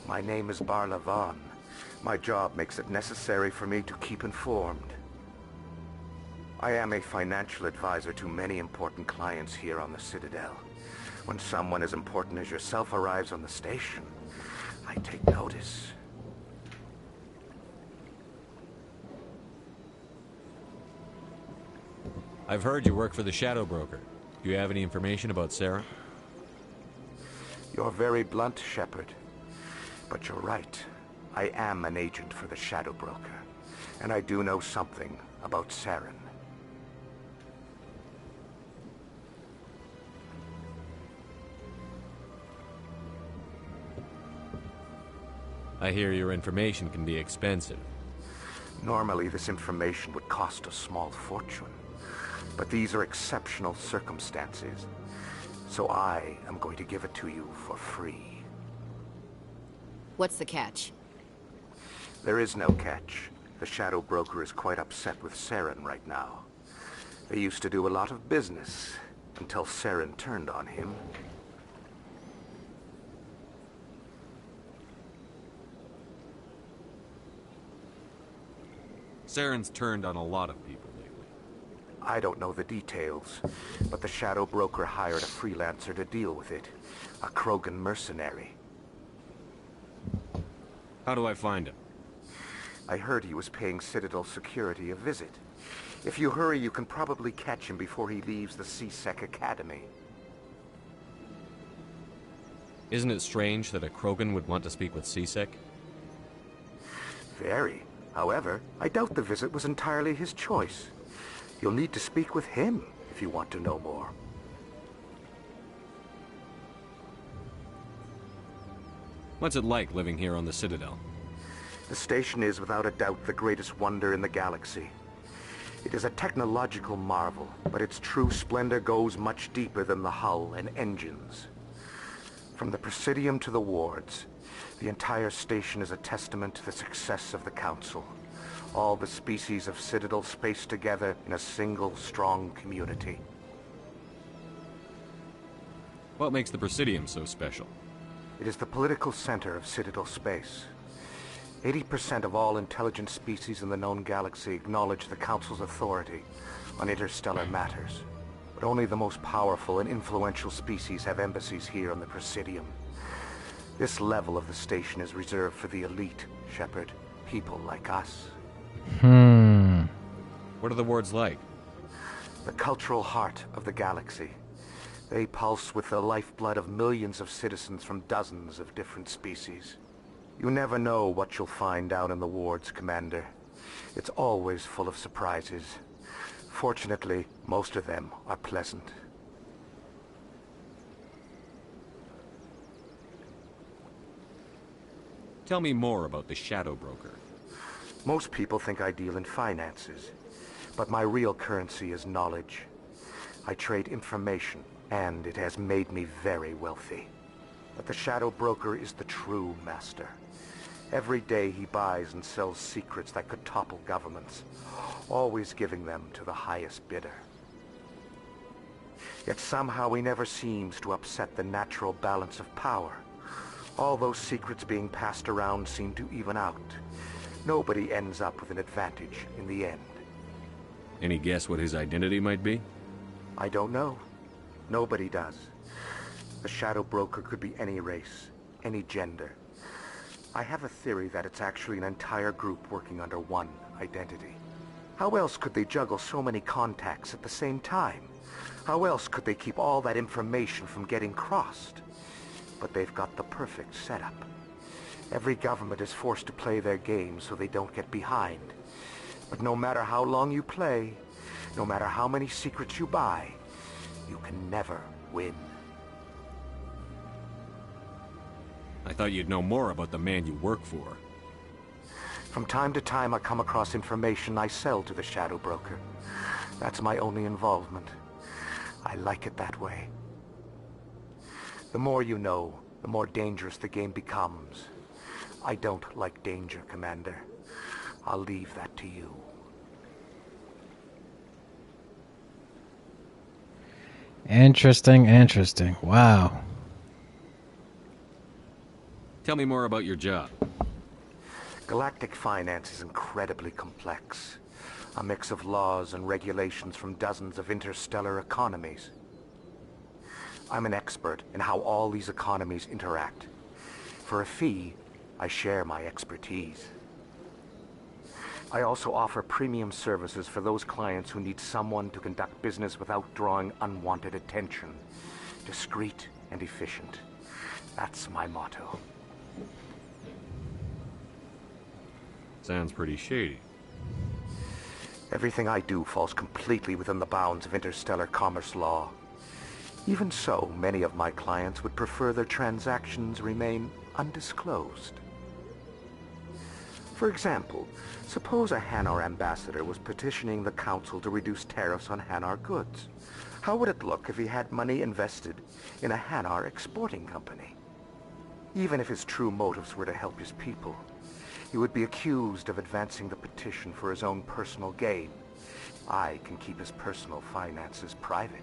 My name is Barla Vaughn. My job makes it necessary for me to keep informed. I am a financial advisor to many important clients here on the Citadel. When someone as important as yourself arrives on the station, I take notice. I've heard you work for the Shadow Broker. Do you have any information about Saren? You're very blunt, Shepard. But you're right. I am an agent for the Shadow Broker. And I do know something about Saren. I hear your information can be expensive. Normally, this information would cost a small fortune. But these are exceptional circumstances. So I am going to give it to you for free. What's the catch? There is no catch. The Shadow Broker is quite upset with Saren right now. They used to do a lot of business until Saren turned on him. Saren's turned on a lot of people lately. I don't know the details, but the Shadow Broker hired a freelancer to deal with it. A Krogan mercenary. How do I find him? I heard he was paying Citadel security a visit. If you hurry, you can probably catch him before he leaves the C-Sec Academy. Isn't it strange that a Krogan would want to speak with C-Sec? Very. However, I doubt the visit was entirely his choice. You'll need to speak with him if you want to know more. What's it like living here on the Citadel? The station is without a doubt the greatest wonder in the galaxy. It is a technological marvel, but its true splendor goes much deeper than the hull and engines. From the Presidium to the wards, the entire station is a testament to the success of the Council. All the species of Citadel spaced together in a single, strong community. What makes the Presidium so special? It is the political center of Citadel space. 80% of all intelligent species in the known galaxy acknowledge the Council's authority on interstellar matters. But only the most powerful and influential species have embassies here on the Presidium. This level of the station is reserved for the elite, Shepard. People like us. What are the wards like? The cultural heart of the galaxy. They pulse with the lifeblood of millions of citizens from dozens of different species. You never know what you'll find down in the wards, Commander. It's always full of surprises. Fortunately, most of them are pleasant. Tell me more about the Shadow Broker. Most people think I deal in finances, but my real currency is knowledge. I trade information, and it has made me very wealthy. But the Shadow Broker is the true master. Every day he buys and sells secrets that could topple governments, always giving them to the highest bidder. Yet somehow he never seems to upset the natural balance of power. All those secrets being passed around seem to even out. Nobody ends up with an advantage in the end. Any guess what his identity might be? I don't know. Nobody does. The Shadow Broker could be any race, any gender. I have a theory that it's actually an entire group working under one identity. How else could they juggle so many contacts at the same time? How else could they keep all that information from getting crossed? But they've got the perfect setup. Every government is forced to play their game so they don't get behind. But no matter how long you play, no matter how many secrets you buy, you can never win. I thought you'd know more about the man you work for. From time to time I come across information I sell to the Shadow Broker. That's my only involvement. I like it that way. The more you know, the more dangerous the game becomes. I don't like danger, Commander. I'll leave that to you. Interesting, interesting. Wow. Tell me more about your job. Galactic finance is incredibly complex. A mix of laws and regulations from dozens of interstellar economies. I'm an expert in how all these economies interact. For a fee, I share my expertise. I also offer premium services for those clients who need someone to conduct business without drawing unwanted attention. Discreet and efficient. That's my motto. Sounds pretty shady. Everything I do falls completely within the bounds of interstellar commerce law. Even so, many of my clients would prefer their transactions remain undisclosed. For example, suppose a Hanar ambassador was petitioning the Council to reduce tariffs on Hanar goods. How would it look if he had money invested in a Hanar exporting company? Even if his true motives were to help his people, he would be accused of advancing the petition for his own personal gain. I can keep his personal finances private.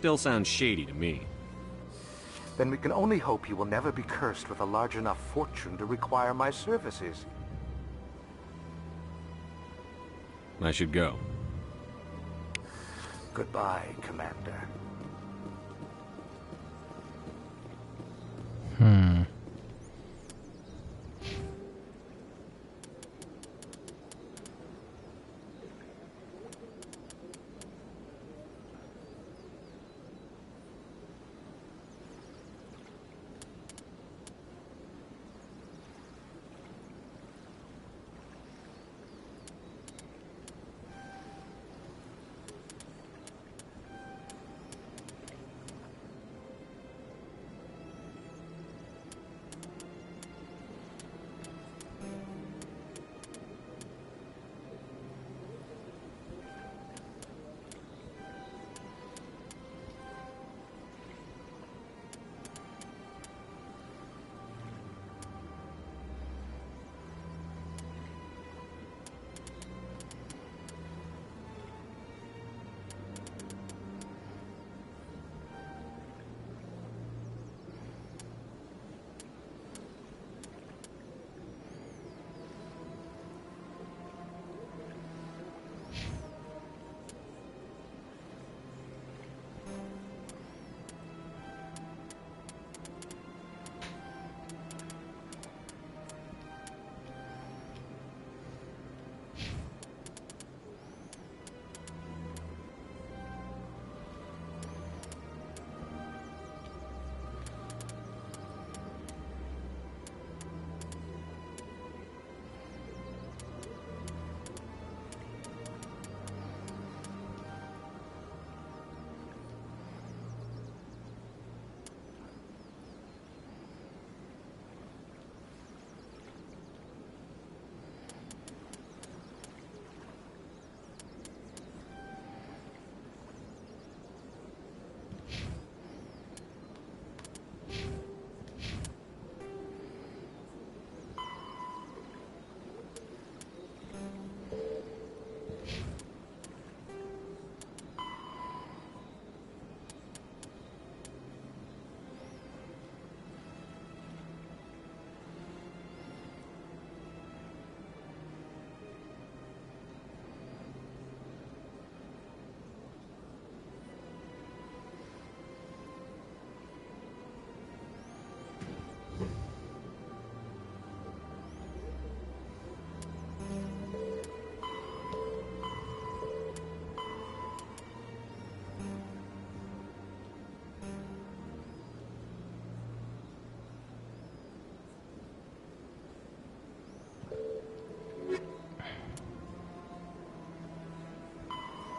Still sounds shady to me. Then we can only hope you will never be cursed with a large enough fortune to require my services. I should go. Goodbye, Commander.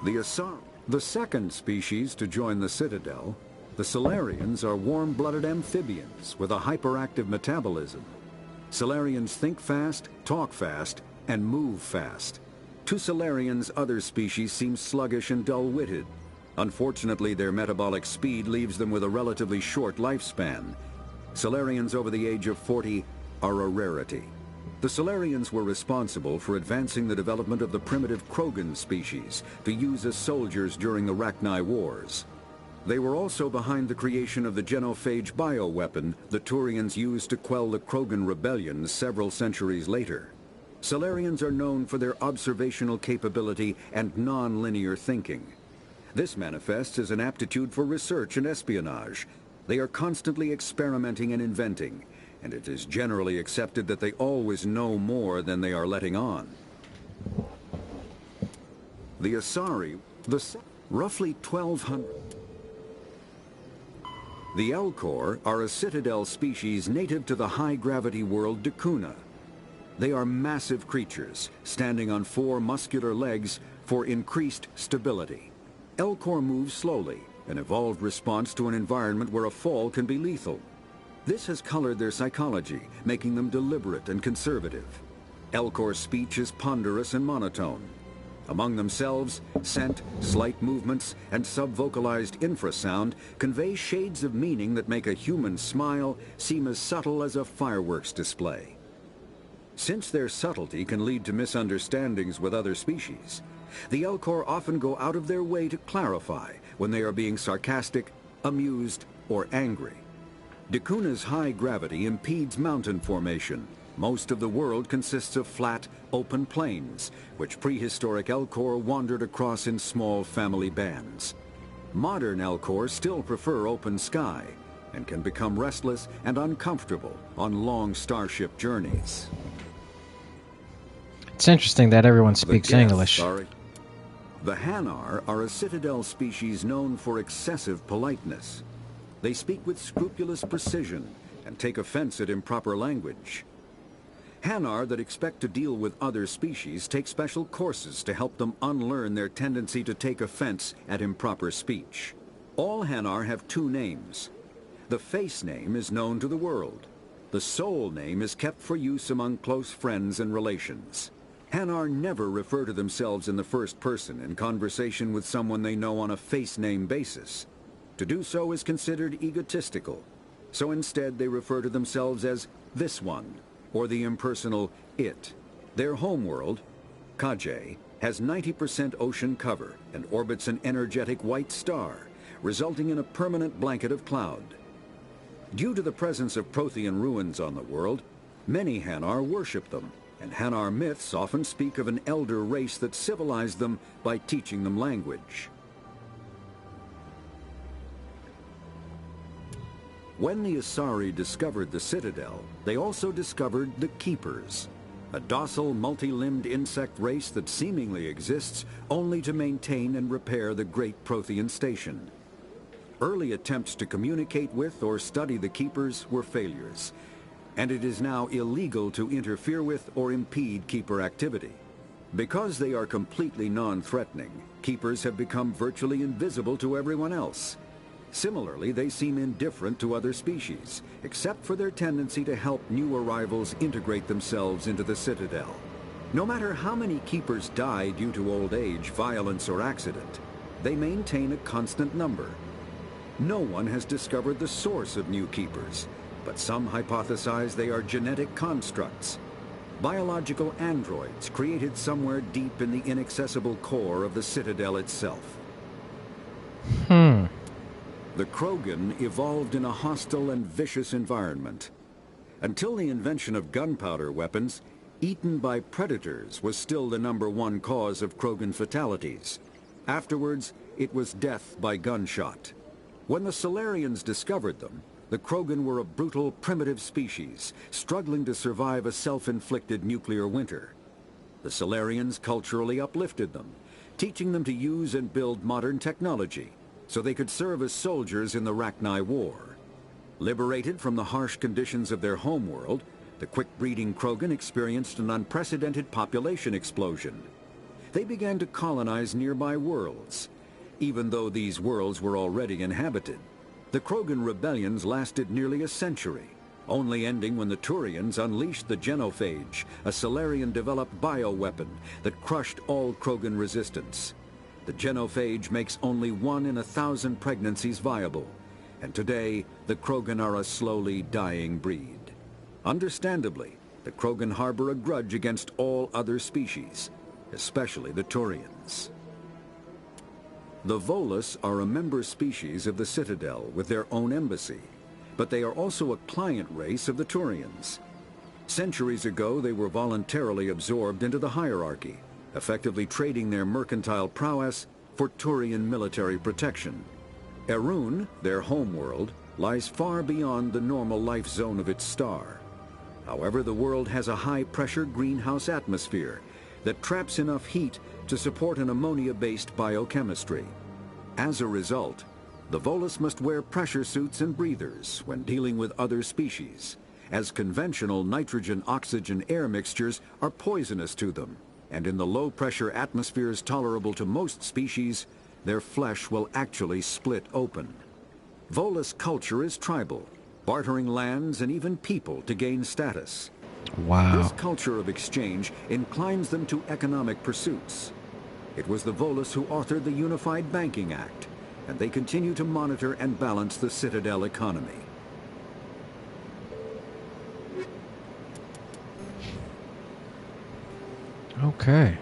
The Asari, the second species to join the Citadel, the Salarians are warm-blooded amphibians with a hyperactive metabolism. Salarians think fast, talk fast, and move fast. To Salarians, other species seem sluggish and dull-witted. Unfortunately, their metabolic speed leaves them with a relatively short lifespan. Salarians over the age of 40 are a rarity. The Salarians were responsible for advancing the development of the primitive Krogan species to use as soldiers during the Rachni Wars. They were also behind the creation of the genophage bioweapon the Turians used to quell the Krogan rebellions several centuries later. Salarians are known for their observational capability and non-linear thinking. This manifests as an aptitude for research and espionage. They are constantly experimenting and inventing, and it is generally accepted that they always know more than they are letting on. The Asari, roughly 1,200. The Elcor are a Citadel species native to the high-gravity world Dakuna. They are massive creatures, standing on 4 muscular legs for increased stability. Elcor move slowly, an evolved response to an environment where a fall can be lethal. This has colored their psychology, making them deliberate and conservative. Elcor's speech is ponderous and monotone. Among themselves, scent, slight movements, and sub-vocalized infrasound convey shades of meaning that make a human smile seem as subtle as a fireworks display. Since their subtlety can lead to misunderstandings with other species, the Elcor often go out of their way to clarify when they are being sarcastic, amused, or angry. Dakuna's high gravity impedes mountain formation. Most of the world consists of flat, open plains, which prehistoric Elcor wandered across in small family bands. Modern Elcor still prefer open sky, and can become restless and uncomfortable on long starship journeys. It's interesting that everyone speaks English. The Hanar are a Citadel species known for excessive politeness. They speak with scrupulous precision and take offense at improper language. Hanar that expect to deal with other species take special courses to help them unlearn their tendency to take offense at improper speech. All Hanar have 2 names. The face name is known to the world. The soul name is kept for use among close friends and relations. Hanar never refer to themselves in the first person in conversation with someone they know on a face name basis. To do so is considered egotistical, so instead they refer to themselves as this one, or the impersonal it. Their homeworld, Kaje, has 90% ocean cover and orbits an energetic white star, resulting in a permanent blanket of cloud. Due to the presence of Prothean ruins on the world, many Hanar worship them, and Hanar myths often speak of an elder race that civilized them by teaching them language. When the Asari discovered the Citadel, they also discovered the Keepers, a docile, multi-limbed insect race that seemingly exists only to maintain and repair the Great Prothean Station. Early attempts to communicate with or study the Keepers were failures, and it is now illegal to interfere with or impede Keeper activity. Because they are completely non-threatening, Keepers have become virtually invisible to everyone else. Similarly, they seem indifferent to other species, except for their tendency to help new arrivals integrate themselves into the Citadel. No matter how many Keepers die due to old age, violence, or accident, they maintain a constant number. No one has discovered the source of new Keepers, but some hypothesize they are genetic constructs, biological androids created somewhere deep in the inaccessible core of the Citadel itself. The Krogan evolved in a hostile and vicious environment. Until the invention of gunpowder weapons, eaten by predators was still the #1 cause of Krogan fatalities. Afterwards, it was death by gunshot. When the Salarians discovered them, the Krogan were a brutal, primitive species, struggling to survive a self-inflicted nuclear winter. The Salarians culturally uplifted them, teaching them to use and build modern technology, so they could serve as soldiers in the Rachni War. Liberated from the harsh conditions of their homeworld, the quick-breeding Krogan experienced an unprecedented population explosion. they began to colonize nearby worlds. Even though these worlds were already inhabited, the Krogan rebellions lasted nearly a century, only ending when the Turians unleashed the Genophage, a Salarian-developed bioweapon that crushed all Krogan resistance. The Genophage makes only 1 in 1,000 pregnancies viable, and today the Krogan are a slowly dying breed. Understandably, the Krogan harbor a grudge against all other species, especially the Turians. The Volus are a member species of the Citadel with their own embassy, but they are also a client race of the Turians. Centuries ago, they were voluntarily absorbed into the hierarchy, effectively trading their mercantile prowess for Turian military protection. Erun, their homeworld, lies far beyond the normal life zone of its star. However, the world has a high-pressure greenhouse atmosphere that traps enough heat to support an ammonia-based biochemistry. As a result, the Volus must wear pressure suits and breathers when dealing with other species, as conventional nitrogen-oxygen air mixtures are poisonous to them, and in the low-pressure atmospheres tolerable to most species, their flesh will actually split open. Volus culture is tribal, bartering lands and even people to gain status. Wow. This culture of exchange inclines them to economic pursuits. It was the Volus who authored the Unified Banking Act, and they continue to monitor and balance the Citadel economy. Okay.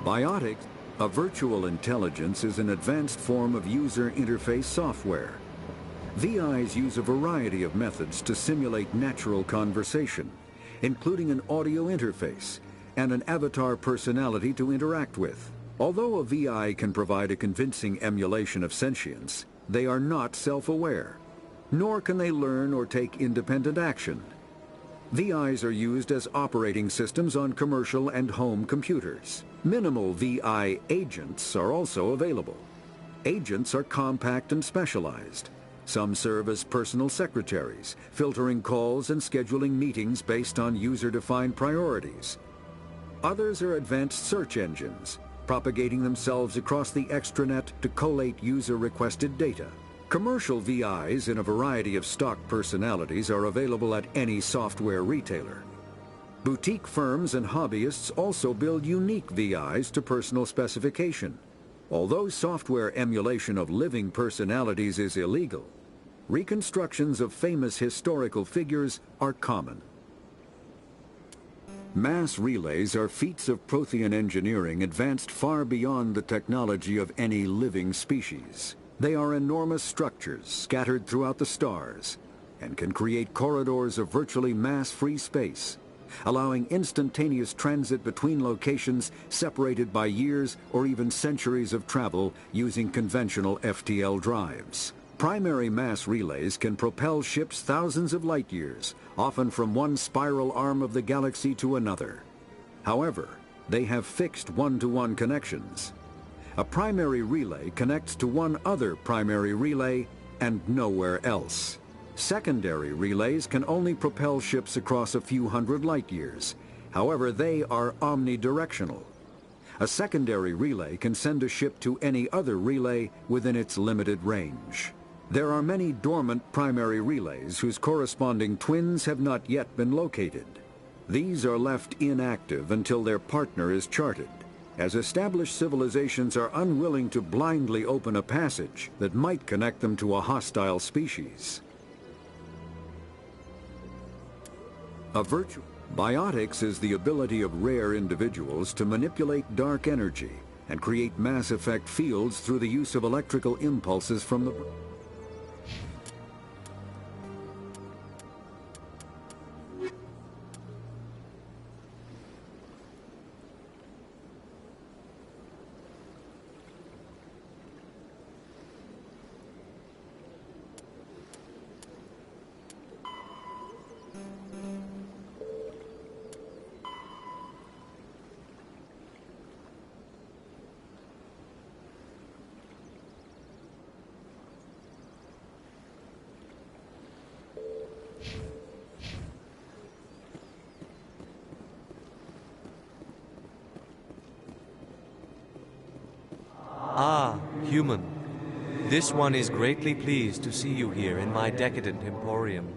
Biotics, a virtual intelligence, is an advanced form of user interface software. VIs use a variety of methods to simulate natural conversation, including an audio interface and an avatar personality to interact with. Although a VI can provide a convincing emulation of sentience, they are not self-aware, nor can they learn or take independent action. VIs are used as operating systems on commercial and home computers. Minimal VI agents are also available. Agents are compact and specialized. Some serve as personal secretaries, filtering calls and scheduling meetings based on user-defined priorities. Others are advanced search engines, propagating themselves across the extranet to collate user-requested data. Commercial VIs in a variety of stock personalities are available at any software retailer. Boutique firms and hobbyists also build unique VIs to personal specification. Although software emulation of living personalities is illegal, reconstructions of famous historical figures are common. Mass relays are feats of Prothean engineering advanced far beyond the technology of any living species. They are enormous structures scattered throughout the stars and can create corridors of virtually mass-free space, allowing instantaneous transit between locations separated by years or even centuries of travel using conventional FTL drives. Primary mass relays can propel ships thousands of light years, often from one spiral arm of the galaxy to another. However, they have fixed one-to-one connections. A primary relay connects to one other primary relay and nowhere else. Secondary relays can only propel ships across a few hundred light years. However, they are omnidirectional. A secondary relay can send a ship to any other relay within its limited range. There are many dormant primary relays whose corresponding twins have not yet been located. These are left inactive until their partner is charted, as established civilizations are unwilling to blindly open a passage that might connect them to a hostile species. Biotics is the ability of rare individuals to manipulate dark energy and create mass effect fields through the use of electrical impulses from the... This one is greatly pleased to see you here in my decadent emporium.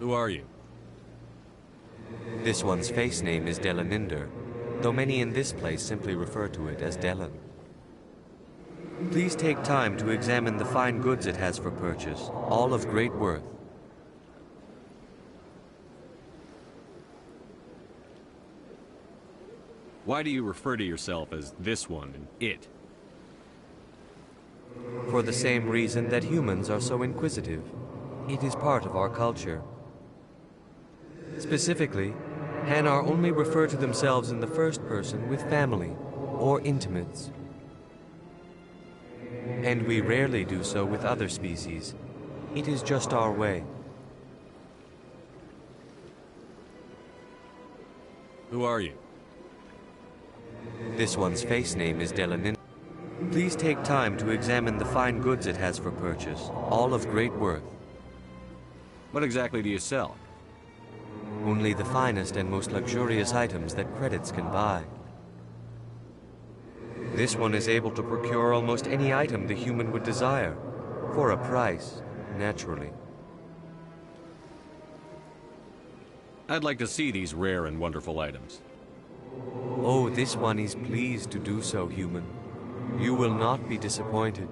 Who are you? This one's face name is Delaninder, though many in this place simply refer to it as Delan. Please take time to examine the fine goods it has for purchase, all of great worth. Why do you refer to yourself as this one and it? For the same reason that humans are so inquisitive. It is part of our culture. Specifically, Hanar only refer to themselves in the first person with family or intimates. And we rarely do so with other species. It is just our way. Who are you? This one's face name is Delanin. Please take time to examine the fine goods it has for purchase, all of great worth. What exactly do you sell? Only the finest and most luxurious items that credits can buy. This one is able to procure almost any item the human would desire, for a price, naturally. I'd like to see these rare and wonderful items. Oh, this one is pleased to do so, human. You will not be disappointed.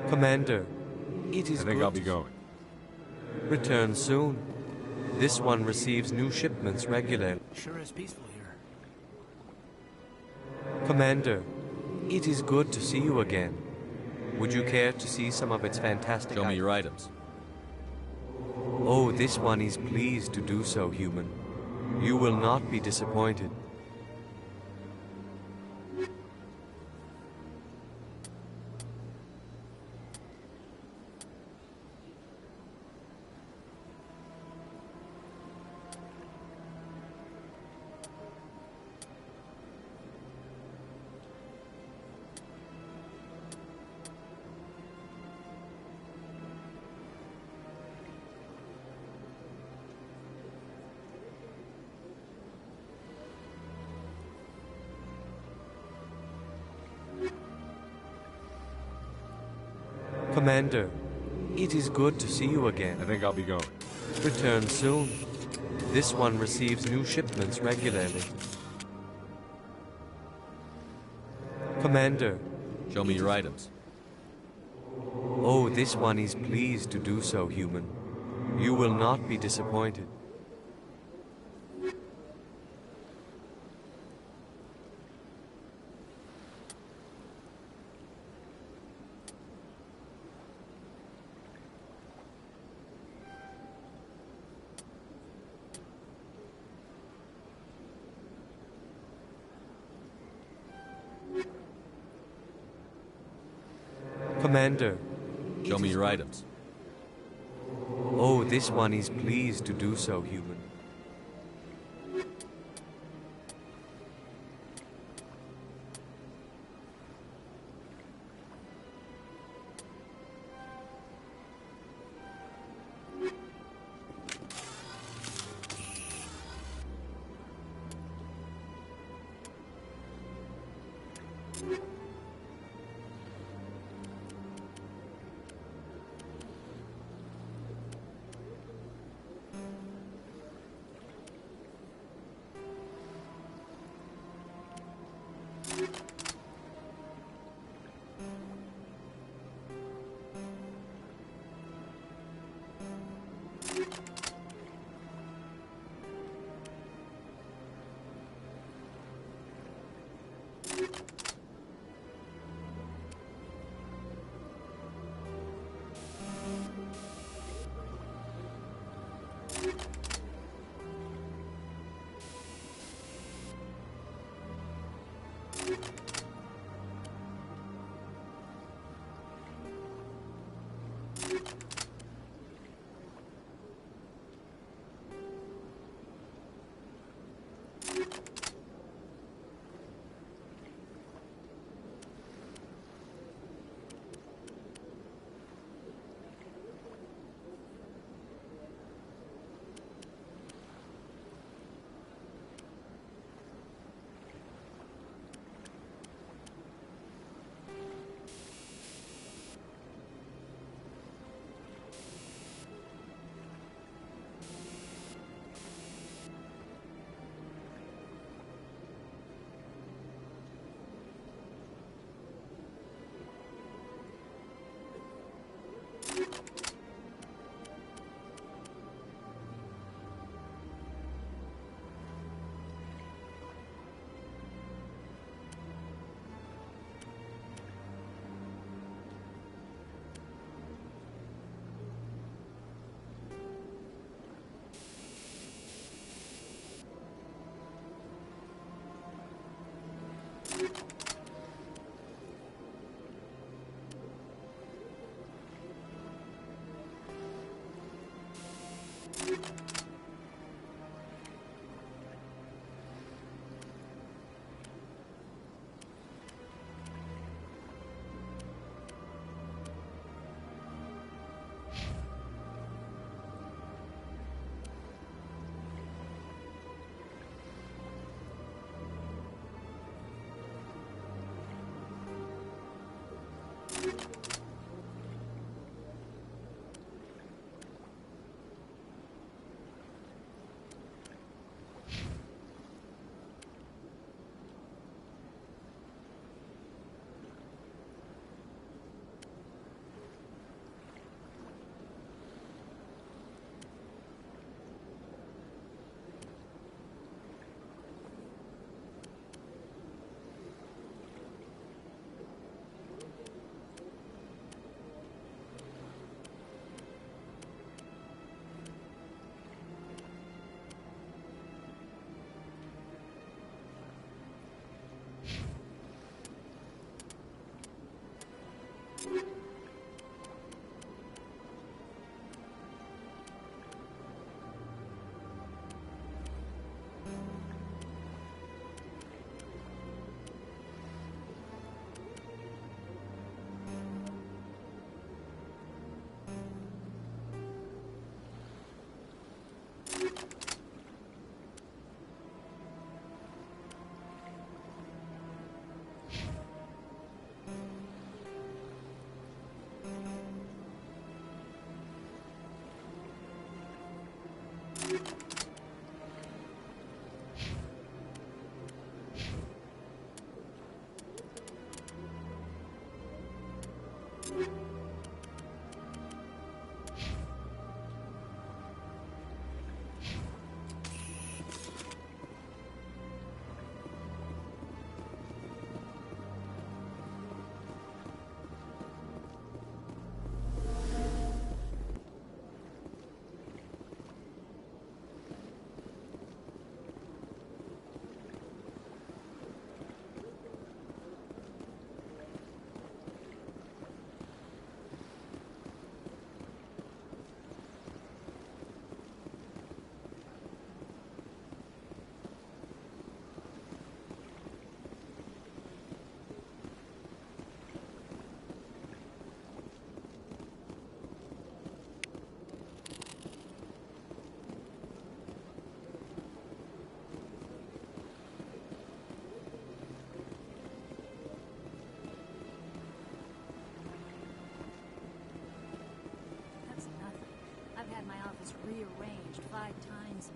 Commander, it is I think good I'll be going. Return soon. This one receives new shipments regularly. Sure is peaceful here. Commander, it is good to see you again. Would you care to see some of its fantastic Show me your items. Oh, this one is pleased to do so, human. You will not be disappointed. Commander, it is good to see you again. I think I'll be going. Return soon. This one receives new shipments regularly. Commander, show me your items. Oh, this one is pleased to do so, human. You will not be disappointed. Commander. Show me your items. Oh, this one is pleased to do so, human. rearranged 5 times.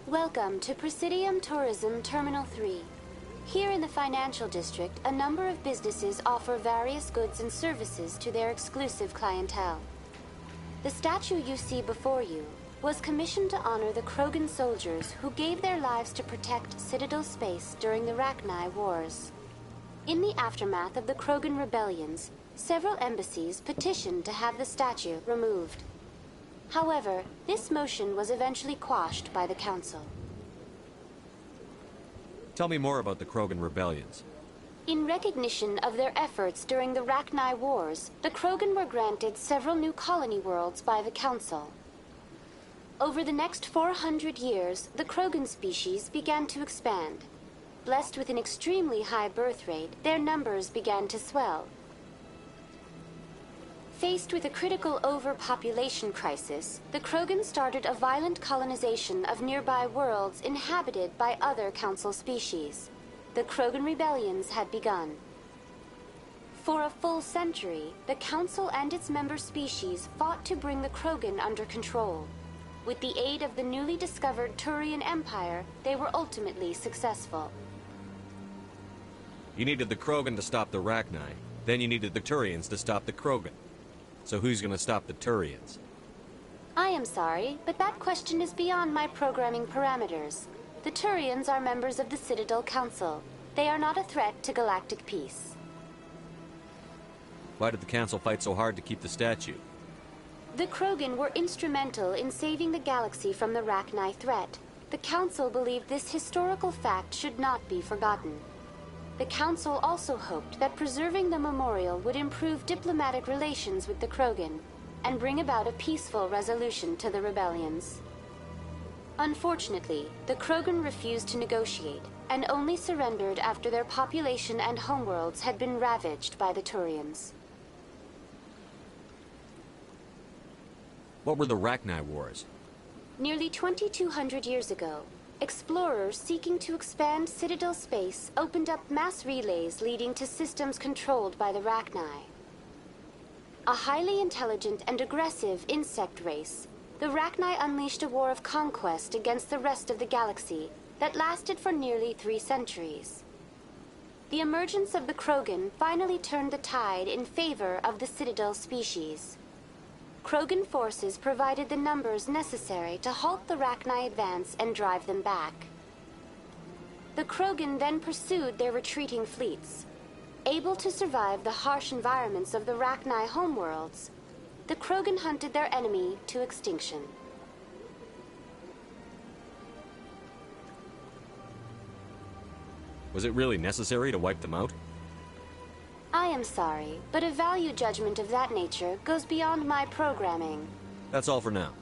Welcome to Presidium Tourism Terminal 3. Here in the financial district, a number of businesses offer various goods and services to their exclusive clientele. The statue you see before you was commissioned to honor the Krogan soldiers who gave their lives to protect Citadel space during the Rachni Wars. In the aftermath of the Krogan rebellions, several embassies petitioned to have the statue removed. However, this motion was eventually quashed by the Council. Tell me more about the Krogan rebellions. In recognition of their efforts during the Rachni Wars, the Krogan were granted several new colony worlds by the Council. Over the next 400 years, the Krogan species began to expand. Blessed with an extremely high birth rate, their numbers began to swell. Faced with a critical overpopulation crisis, the Krogan started a violent colonization of nearby worlds inhabited by other Council species. The Krogan rebellions had begun. For a full century, the Council and its member species fought to bring the Krogan under control. With the aid of the newly discovered Turian Empire, they were ultimately successful. You needed the Krogan to stop the Rachni, then you needed the Turians to stop the Krogan. So who's gonna stop the Turians? I am sorry, but that question is beyond my programming parameters. The Turians are members of the Citadel Council. They are not a threat to galactic peace. Why did the Council fight so hard to keep the statue? The Krogan were instrumental in saving the galaxy from the Rachni threat. The Council believed this historical fact should not be forgotten. The Council also hoped that preserving the memorial would improve diplomatic relations with the Krogan and bring about a peaceful resolution to the rebellions. Unfortunately, the Krogan refused to negotiate and only surrendered after their population and homeworlds had been ravaged by the Turians. What were the Rachni Wars? Nearly 2,200 years ago, explorers seeking to expand Citadel space opened up mass relays leading to systems controlled by the Rachni. A highly intelligent and aggressive insect race, the Rachni unleashed a war of conquest against the rest of the galaxy that lasted for nearly 3 centuries. The emergence of the Krogan finally turned the tide in favor of the Citadel species. Krogan forces provided the numbers necessary to halt the Rachni advance and drive them back. The Krogan then pursued their retreating fleets. Able to survive the harsh environments of the Rachni homeworlds, the Krogan hunted their enemy to extinction. Was it really necessary to wipe them out? I am sorry, but a value judgment of that nature goes beyond my programming. That's all for now.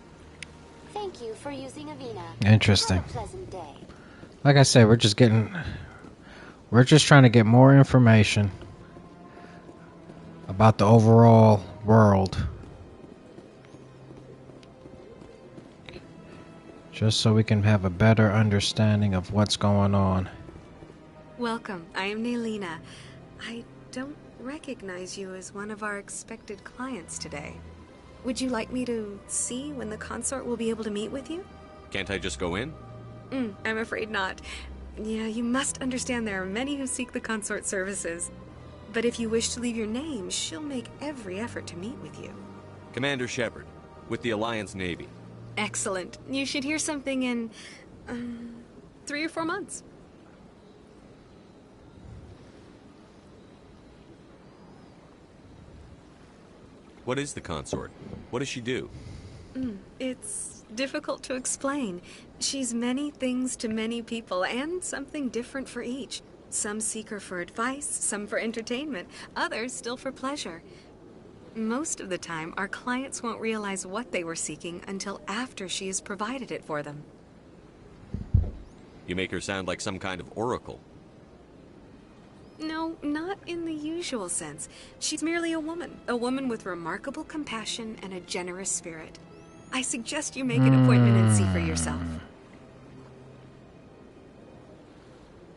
Thank you for using Avina. Interesting. Have a pleasant day. Like I said, we're just trying to get more information about the overall world. Just so we can have a better understanding of what's going on. Welcome. I am Nelina. I don't recognize you as one of our expected clients today. Would you like me to see when the consort will be able to meet with you? Can't I just go in? I'm afraid not. Yeah, you must understand there are many who seek the consort services. But if you wish to leave your name, she'll make every effort to meet with you. Commander Shepard, with the Alliance Navy. Excellent. You should hear something in 3 or 4 months. What is the consort? What does she do? It's difficult to explain. She's many things to many people, and something different for each. Some seek her for advice, some for entertainment, others still for pleasure. Most of the time, our clients won't realize what they were seeking until after she has provided it for them. You make her sound like some kind of oracle. No, not in the usual sense. She's merely a woman with remarkable compassion and a generous spirit. I suggest you make an appointment and see for yourself.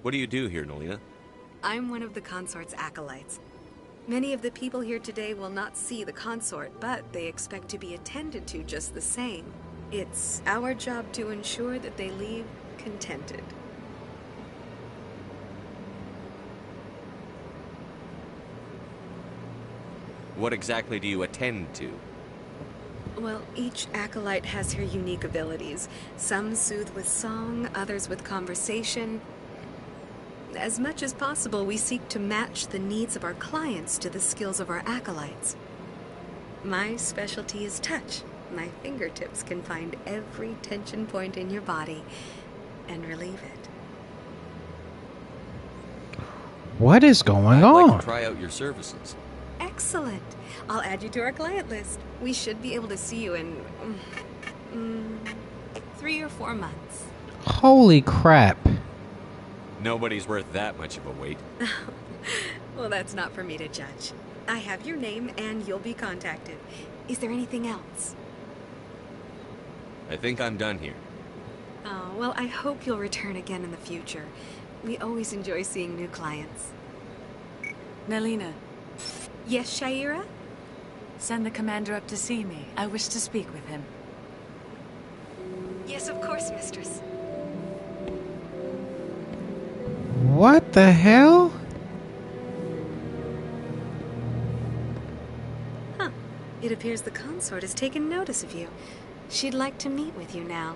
What do you do here, Nelina? I'm one of the consort's acolytes. Many of the people here today will not see the consort, but they expect to be attended to just the same. It's our job to ensure that they leave contented. What exactly do you attend to? Well, each acolyte has her unique abilities. Some soothe with song, others with conversation. As much as possible, we seek to match the needs of our clients to the skills of our acolytes. My specialty is touch. My fingertips can find every tension point in your body and relieve it. What is going I'd on? like to try out your services. Excellent. I'll add you to our client list. We should be able to see you in 3 or 4 months. Holy crap. Nobody's worth that much of a wait. Well, that's not for me to judge. I have your name and you'll be contacted. Is there anything else? I think I'm done here. Oh, well, I hope you'll return again in the future. We always enjoy seeing new clients. Nelina. Yes, Sha'ira? Send the commander up to see me. I wish to speak with him. Yes, of course, mistress. What the hell? Huh. It appears the consort has taken notice of you. She'd like to meet with you now.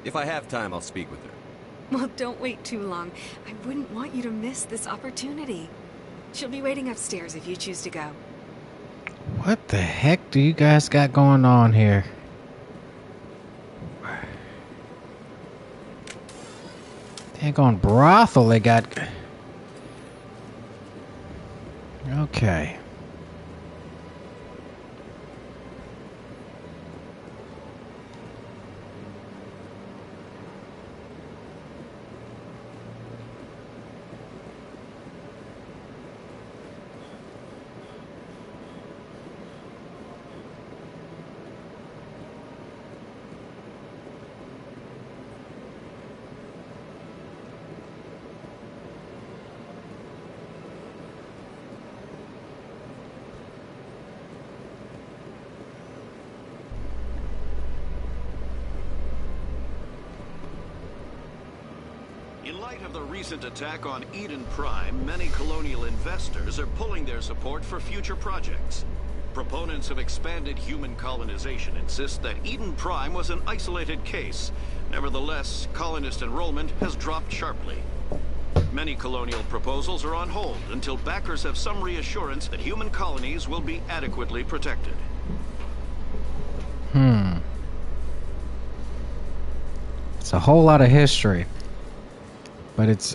If I have time, I'll speak with her. Well, don't wait too long. I wouldn't want you to miss this opportunity. She'll be waiting upstairs if you choose to go. What the heck do you guys got going on here? Daggone brothel they got. Okay. In light of the recent attack on Eden Prime, many colonial investors are pulling their support for future projects. Proponents of expanded human colonization insist that Eden Prime was an isolated case. Nevertheless, colonist enrollment has dropped sharply. Many colonial proposals are on hold until backers have some reassurance that human colonies will be adequately protected. It's a whole lot of history. But it's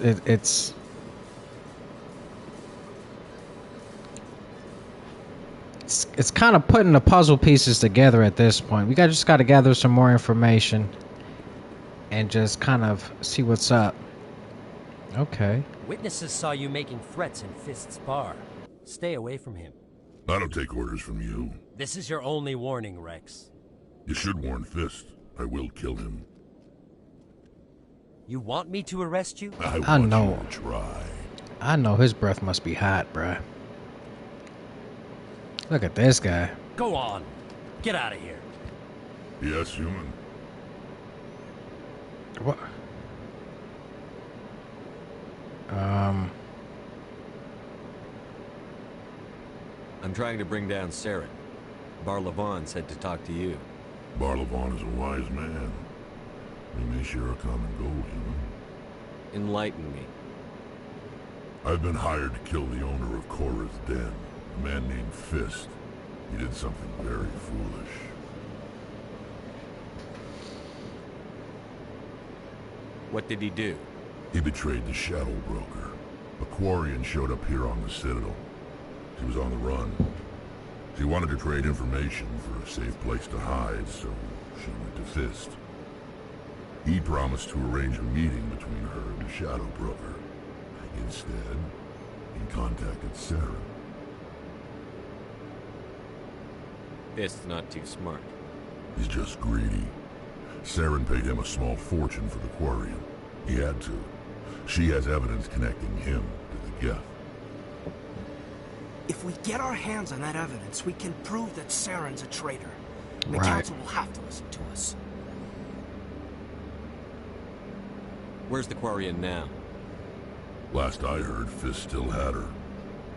kind of putting the puzzle pieces together at this point. We just got to gather some more information and just kind of see what's up. Okay. Witnesses saw you making threats in Fist's bar. Stay away from him. I don't take orders from you. This is your only warning, Rex. You should warn Fist. I will kill him. You want me to arrest you? I know. You to try. I know his breath must be hot, bruh. Look at this guy. Go on. Get out of here. Yes, human. What? I'm trying to bring down Saren. Barlavon said to talk to you. Barlavon is a wise man. We may share a common goal, human. Enlighten me. I've been hired to kill the owner of Korra's Den, a man named Fist. He did something very foolish. What did he do? He betrayed the Shadow Broker. A Quarian showed up here on the Citadel. She was on the run. She wanted to trade information for a safe place to hide, so she went to Fist. He promised to arrange a meeting between her and the Shadow Broker. Instead, he contacted Saren. Fist's not too smart. He's just greedy. Saren paid him a small fortune for the Quarian. He had to. She has evidence connecting him to the Geth. If we get our hands on that evidence, we can prove that Saren's a traitor. The Right. Council will have to listen to us. Where's the Quarian now? Last I heard, Fist still had her.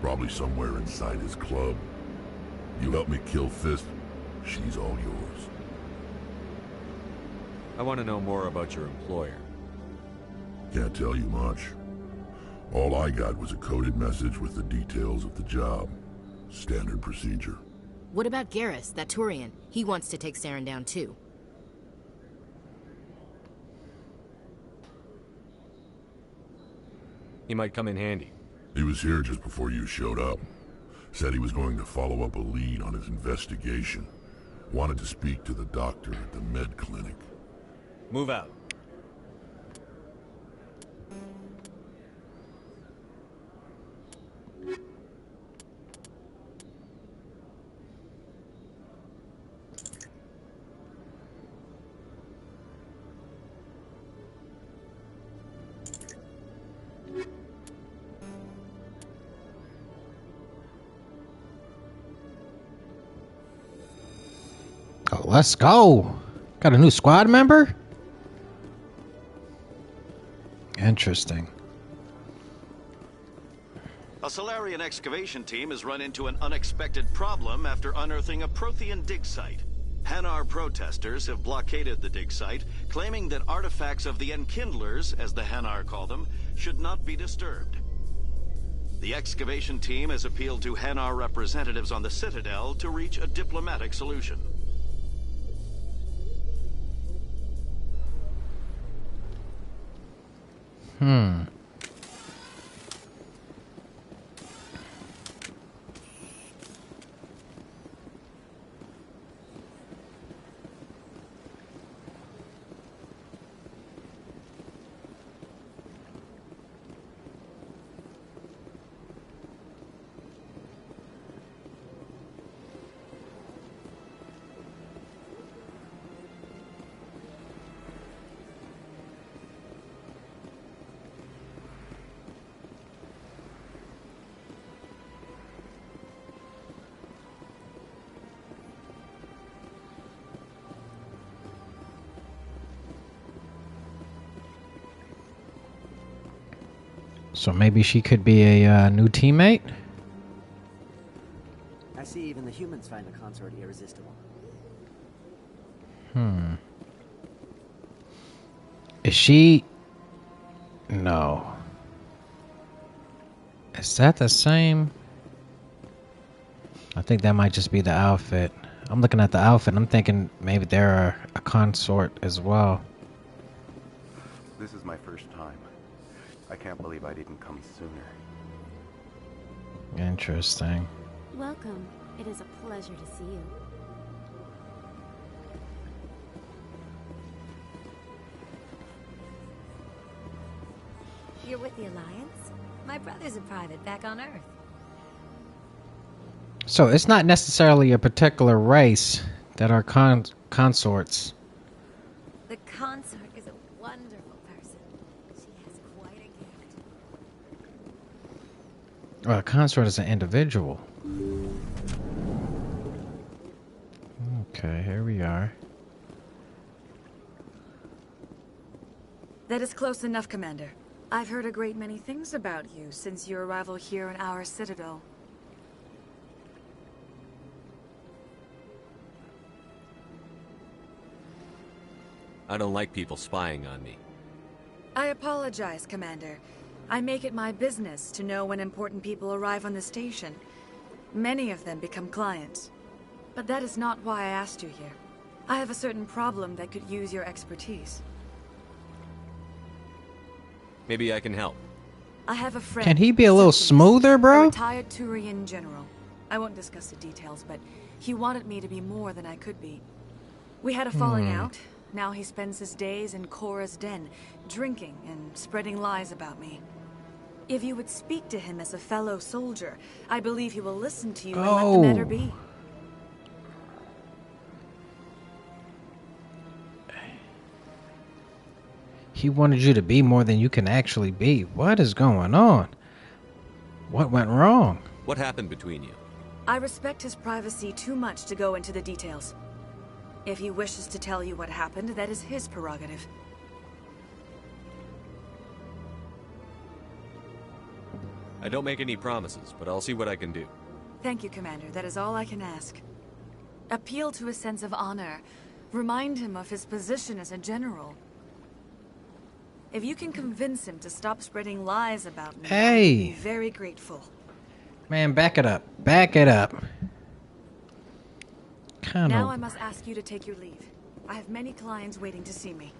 Probably somewhere inside his club. You help me kill Fist, she's all yours. I want to know more about your employer. Can't tell you much. All I got was a coded message with the details of the job. Standard procedure. What about Garrus, that Turian? He wants to take Saren down too. He might come in handy. He was here just before you showed up. Said he was going to follow up a lead on his investigation. Wanted to speak to the doctor at the med clinic. Move out. Oh, let's go. Got a new squad member? Interesting. A Solarian excavation team has run into an unexpected problem after unearthing a Prothean dig site. Hanar protesters have blockaded the dig site, claiming that artifacts of the Enkindlers, as the Hanar call them, should not be disturbed. The excavation team has appealed to Hanar representatives on the Citadel to reach a diplomatic solution. So maybe she could be a new teammate? I see even the humans find the consort irresistible. Is she... No. Is that the same? I think that might just be the outfit. I'm looking at the outfit and I'm thinking maybe they're a consort as well. This is my first time. I can't believe I didn't come sooner. Interesting. Welcome. It is a pleasure to see you. You're with the Alliance? My brother's a private back on Earth. So it's not necessarily a particular race that are consorts. The consort is a wonderful person. She has quite a gift. Well, a consort is an individual. Okay, here we are. That is close enough, Commander. I've heard a great many things about you since your arrival here in our Citadel. I don't like people spying on me. I apologize, Commander. I make it my business to know when important people arrive on the station. Many of them become clients. But that is not why I asked you here. I have a certain problem that could use your expertise. Maybe I can help. I have a friend. Can he be a little smoother, A bro? retired Turian general. I won't discuss the details, but he wanted me to be more than I could be. We had a falling out. Now he spends his days in Korra's den, drinking and spreading lies about me. If you would speak to him as a fellow soldier, I believe he will listen to you and let the matter be. He wanted you to be more than you can actually be. What is going on? What went wrong? What happened between you? I respect his privacy too much to go into the details. If he wishes to tell you what happened, that is his prerogative. I don't make any promises, but I'll see what I can do. Thank you, Commander. That is all I can ask. Appeal to his sense of honor. Remind him of his position as a general. If you can convince him to stop spreading lies about me, I will be very grateful. Man, back it up. Back it up. Now I must ask you to take your leave. I have many clients waiting to see me.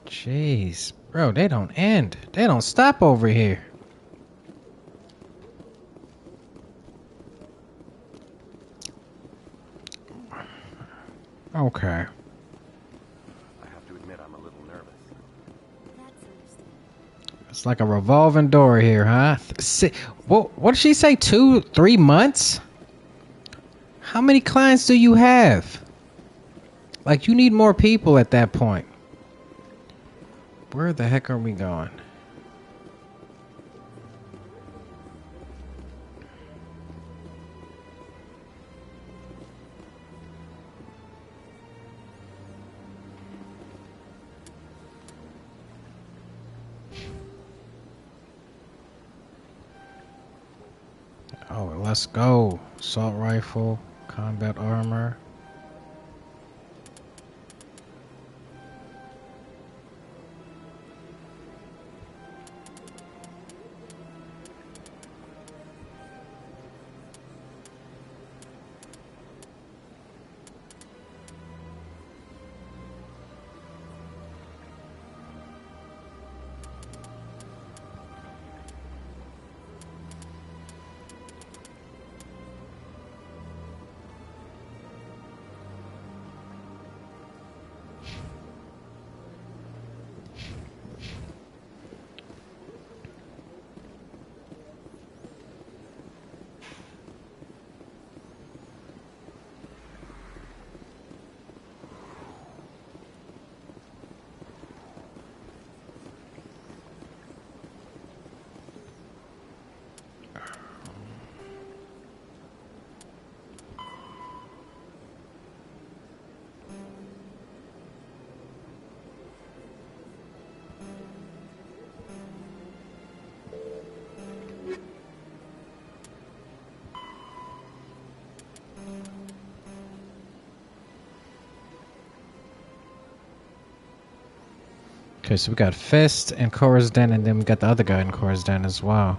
Jeez. Bro, they don't end. They don't stop over here. Okay. I have to admit I'm a little nervous. It's like a revolving door here, huh? What did she say? 2-3 months? How many clients do you have? Like, you need more people at that point. Where the heck are we going? Oh, let's go. Assault rifle, combat armor. Okay, so we got Fist in Korra's Den, and then we got the other guy in Korra's Den as well.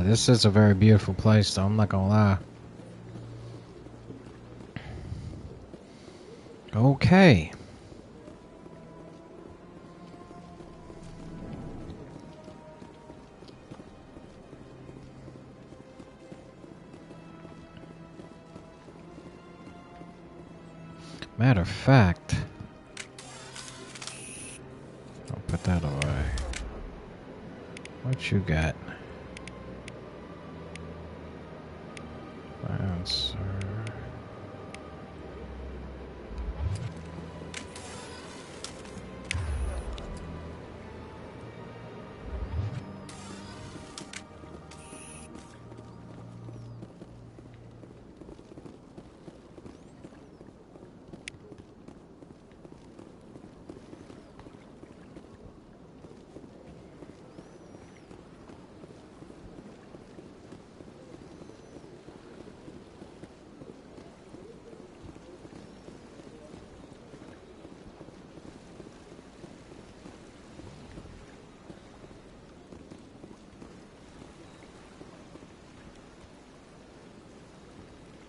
This is a very beautiful place, though. I'm not gonna lie. Okay. Matter of fact, I'll put that away. What you got? Answer.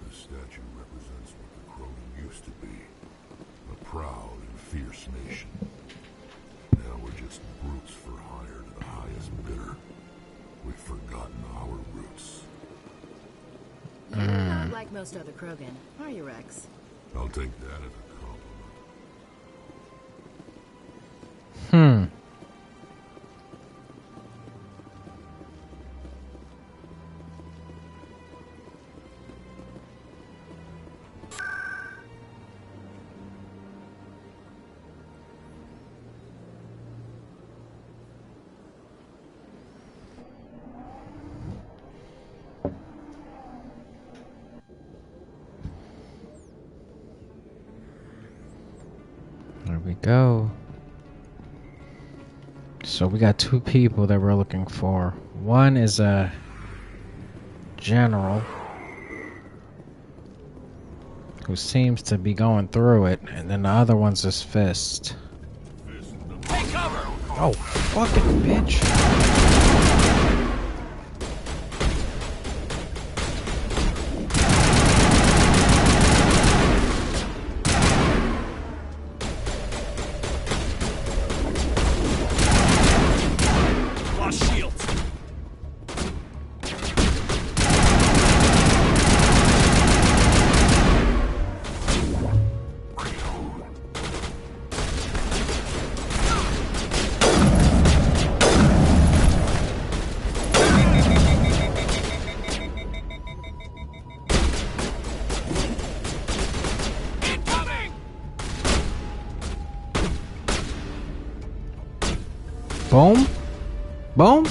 The statue represents what the Krogan used to be. A proud and fierce nation. Now we're just brutes for hire to the highest bidder. We've forgotten our roots. You're not like most other Krogan, are you, Rex? I'll take that as a compliment. There we go. So we got two people that we're looking for. One is a general who seems to be going through it, and then the other one's his fist. Take cover! Oh, fucking bitch. Boom. Boom.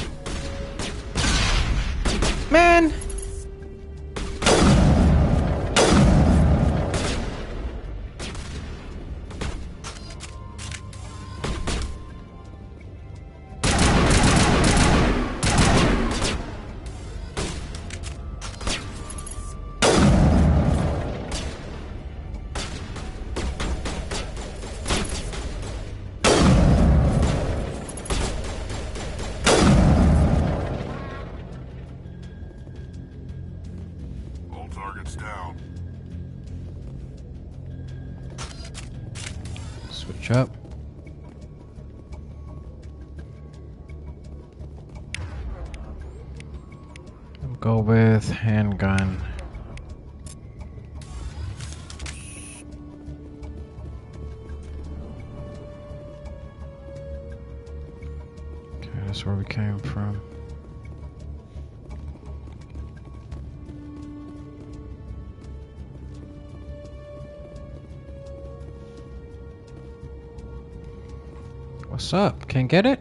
Man. Targets down. Switch up. I'll go with handgun. Okay, that's where we came from. What's up? Can't get it?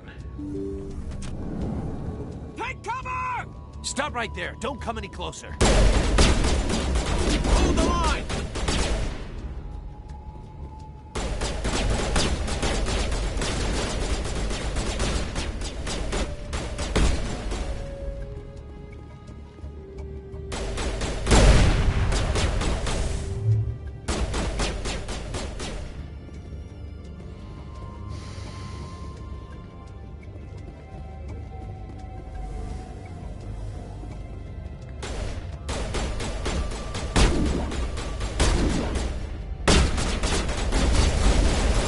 Take cover! Stop right there. Don't come any closer. Hold the line!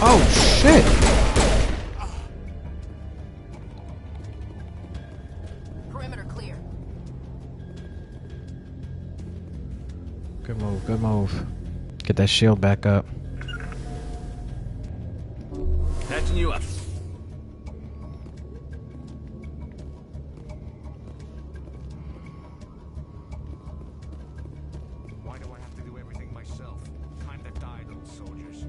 Oh, shit! Perimeter clear. Good move, good move. Get that shield back up. Patching you up. Why do I have to do everything myself? Time to die, little soldiers.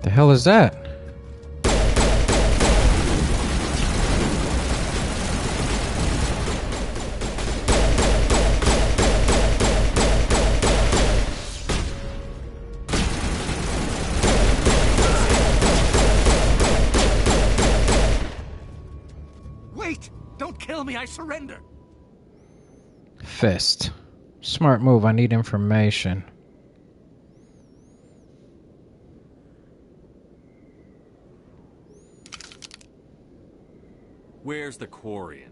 The hell is that? Wait! Don't kill me, I surrender! Fist. Smart move, I need information. Where's the Quarian?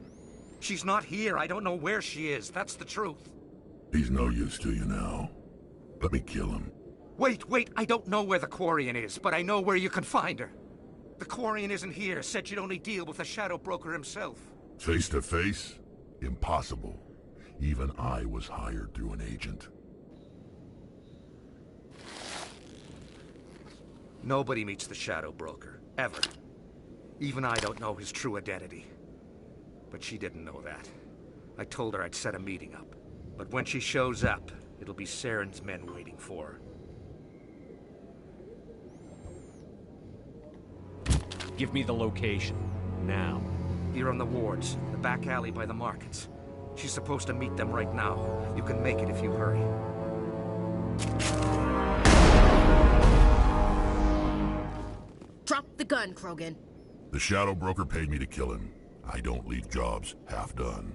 She's not here. I don't know where she is. That's the truth. He's no use to you now. Let me kill him. Wait. I don't know where the Quarian is, but I know where you can find her. The Quarian isn't here. Said she'd only deal with the Shadow Broker himself. Face to face? Impossible. Even I was hired through an agent. Nobody meets the Shadow Broker. Ever. Even I don't know his true identity. But she didn't know that. I told her I'd set a meeting up. But when she shows up, it'll be Saren's men waiting for her. Give me the location. Now. Here on the wards, the back alley by the markets. She's supposed to meet them right now. You can make it if you hurry. Drop the gun, Krogan. The Shadow Broker paid me to kill him. I don't leave jobs half done.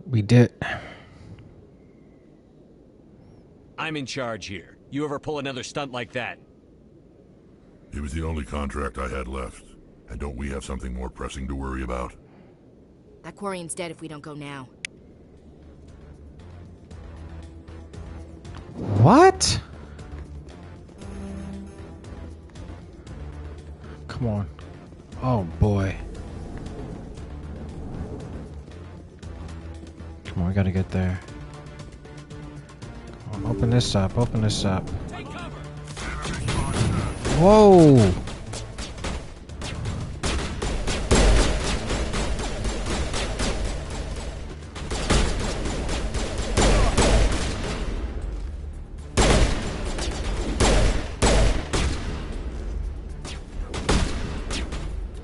We did. I'm in charge here. You ever pull another stunt like that? It was the only contract I had left. And don't we have something more pressing to worry about? That Quarian's dead if we don't go now. What? Come on. Oh boy. Come on, we gotta get there. Come on, open this up, open this up. Whoa!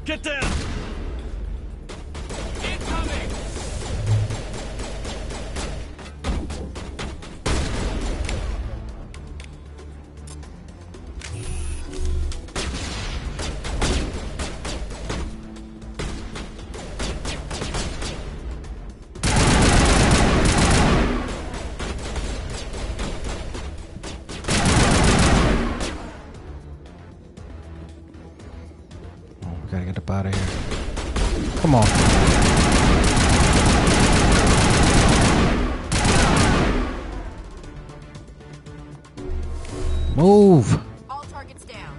Get down! Incoming! Gotta get up out of here. Come on. Move. All targets down.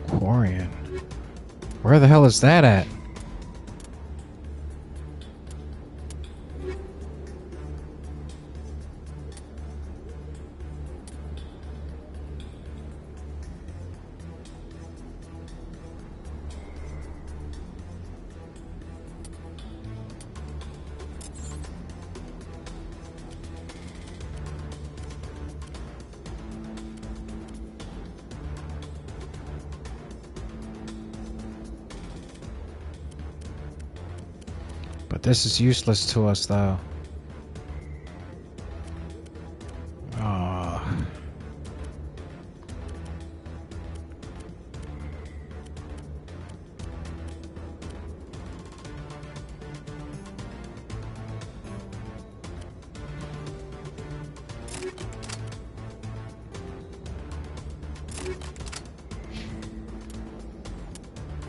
Quarian. Where the hell is that at? But this is useless to us, though. Oh.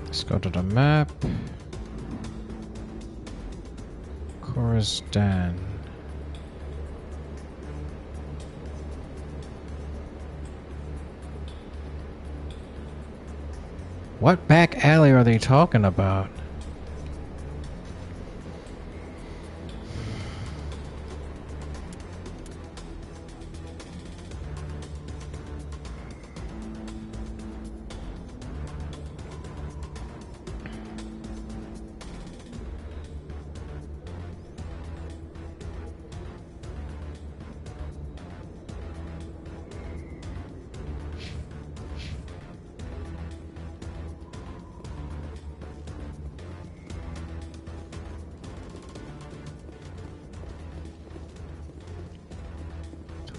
Let's go to the map. Chora's Den. What back alley are they talking about?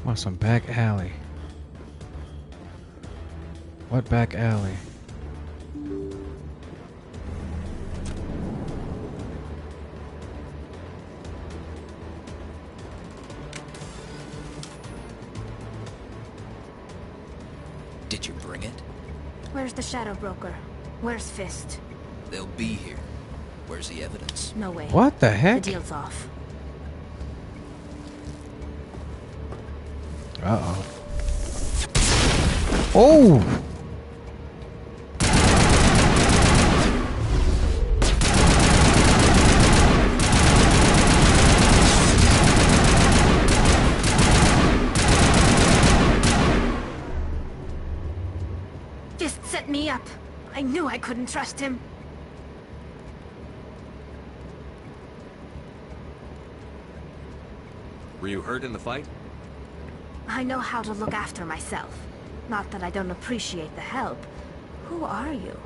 Want some back alley? What back alley? Did you bring it? Where's the Shadow Broker? Where's Fist? They'll be here. Where's the evidence? No way. What the heck? The deal's off. Uh-oh. Oh! Fist set me up. I knew I couldn't trust him. Were you hurt in the fight? I know how to look after myself. Not that I don't appreciate the help. Who are you?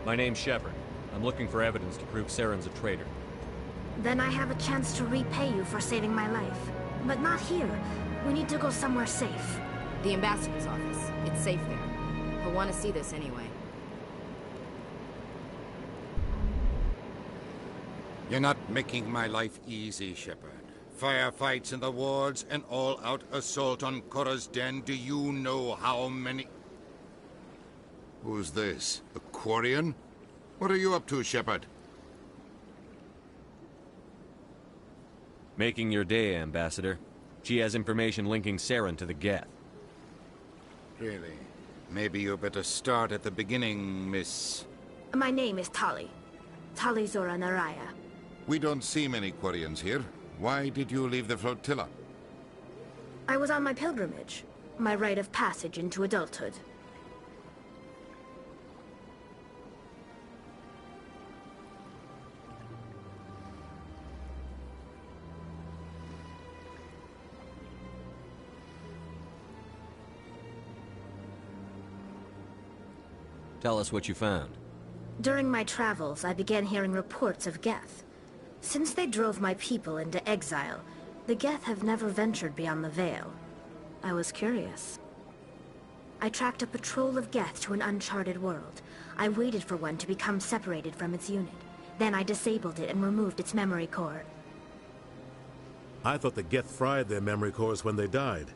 My name's Shepard. I'm looking for evidence to prove Saren's a traitor. Then I have a chance to repay you for saving my life. But not here. We need to go somewhere safe. The ambassador's office. It's safe there. He'll want to see this anyway. You're not making my life easy, Shepard. Firefights in the wards, an all-out assault on Chora's Den. Do you know how many... Who's this? A Quarian? What are you up to, Shepard? Making your day, Ambassador. She has information linking Saren to the Geth. Really? Maybe you better start at the beginning, Miss... My name is Tali. Tali Zora Naraya. We don't see many Quarians here. Why did you leave the flotilla? I was on my pilgrimage. My rite of passage into adulthood. Tell us what you found. During my travels, I began hearing reports of Geth. Since they drove my people into exile, the Geth have never ventured beyond the Veil. I was curious. I tracked a patrol of Geth to an uncharted world. I waited for one to become separated from its unit. Then I disabled it and removed its memory core. I thought the Geth fried their memory cores when they died.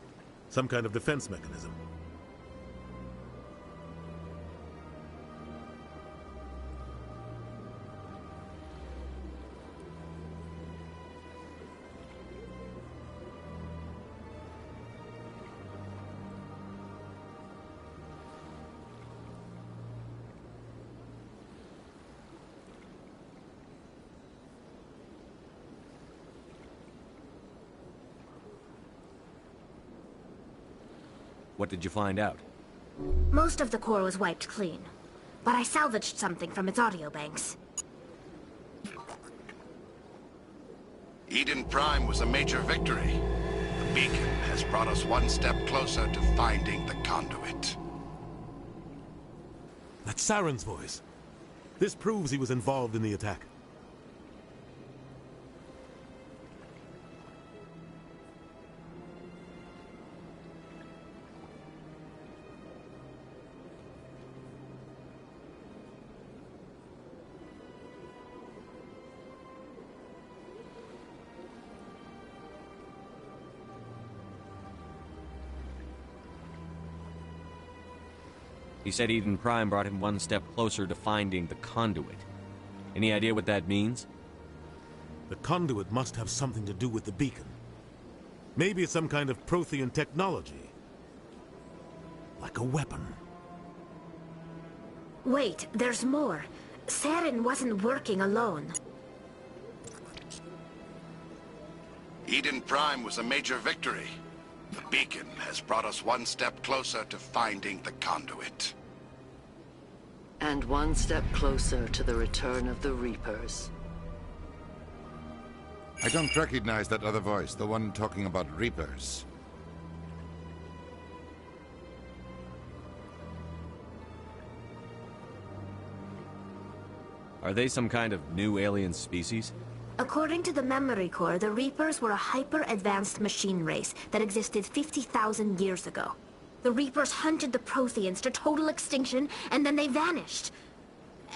Some kind of defense mechanism. What did you find out? Most of the core was wiped clean, but I salvaged something from its audio banks. Eden Prime was a major victory. beacon has brought us one step closer to finding the conduit. That's Saren's voice. This proves he was involved in the attack. He said Eden Prime brought him one step closer to finding the conduit. Any idea what that means? The conduit must have something to do with the beacon. Maybe it's some kind of Prothean technology. Like a weapon. Wait, there's more. Saren wasn't working alone. Eden Prime was a major victory. The beacon has brought us one step closer to finding the conduit. And one step closer to the return of the Reapers. I don't recognize that other voice, the one talking about Reapers. Are they some kind of new alien species? According to the Memory Core, the Reapers were a hyper-advanced machine race that existed 50,000 years ago. The Reapers hunted the Protheans to total extinction, and then they vanished.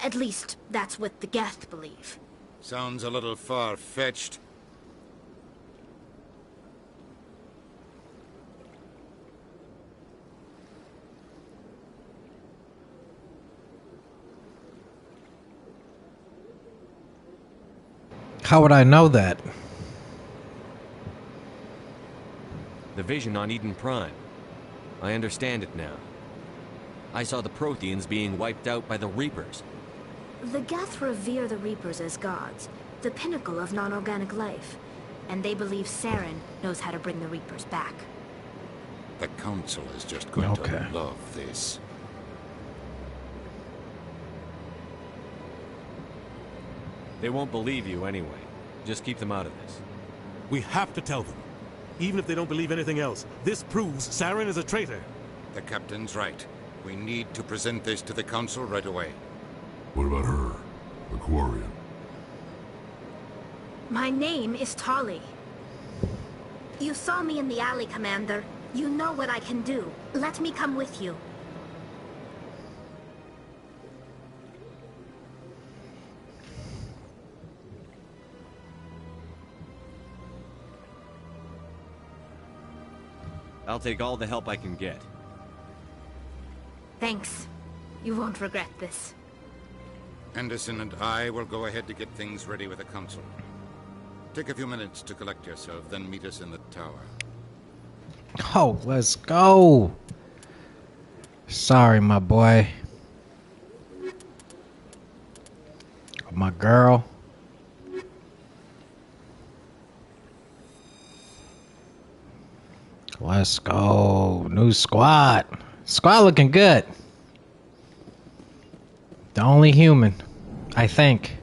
At least, that's what the Geth believe. Sounds a little far-fetched. How would I know that? The vision on Eden Prime. I understand it now. I saw the Protheans being wiped out by the Reapers. The Geth revere the Reapers as gods, the pinnacle of non-organic life. And they believe Saren knows how to bring the Reapers back. The Council is just going to love this. They won't believe you anyway. Just keep them out of this. We have to tell them. Even if they don't believe anything else, this proves Saren is a traitor. The Captain's right. We need to present this to the Council right away. What about her? The Quarian? My name is Tali. You saw me in the alley, Commander. You know what I can do. Let me come with you. I'll take all the help I can get. Thanks. You won't regret this. Anderson and I will go ahead to get things ready with the Council. Take a few minutes to collect yourself, then meet us in the tower. Oh, let's go. Sorry, my boy. My girl. Let's go. New squad. Squad looking good. The only human, I think.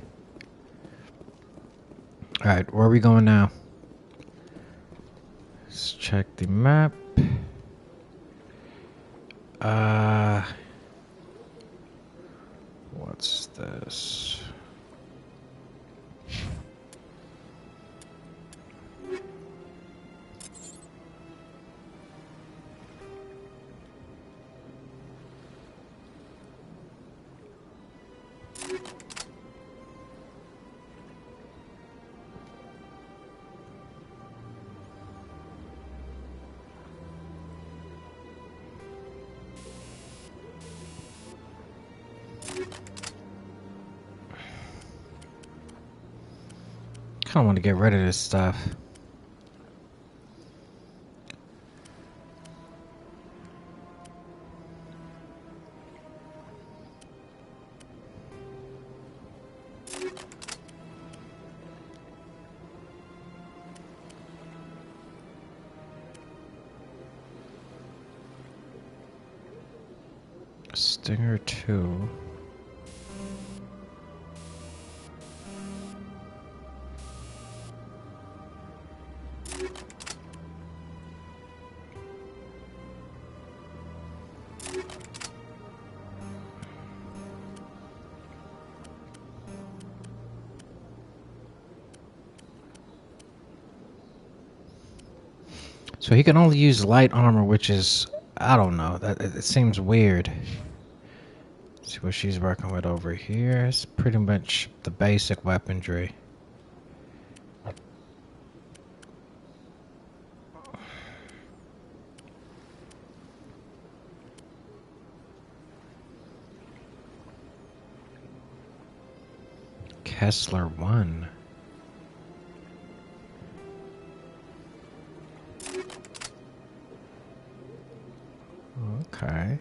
Alright, where are we going now? Let's check the map. What's this? I want to get rid of this stuff. Stinger 2. So he can only use light armor, which is, I don't know, that it seems weird. Let's see what she's working with over here. It's pretty much the basic weaponry. Kessler 1. Okay.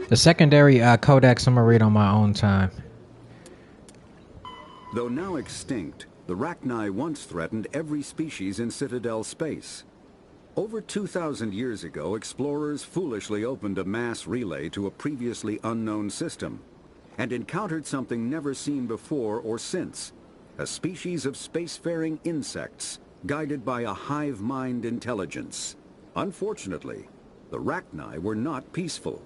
The secondary codex I'm gonna read on my own time. Though now extinct, the Rachni once threatened every species in Citadel space. Over 2,000 years ago, explorers foolishly opened a mass relay to a previously unknown system and encountered something never seen before or since, a species of spacefaring insects guided by a hive mind intelligence. Unfortunately, the Rachni were not peaceful,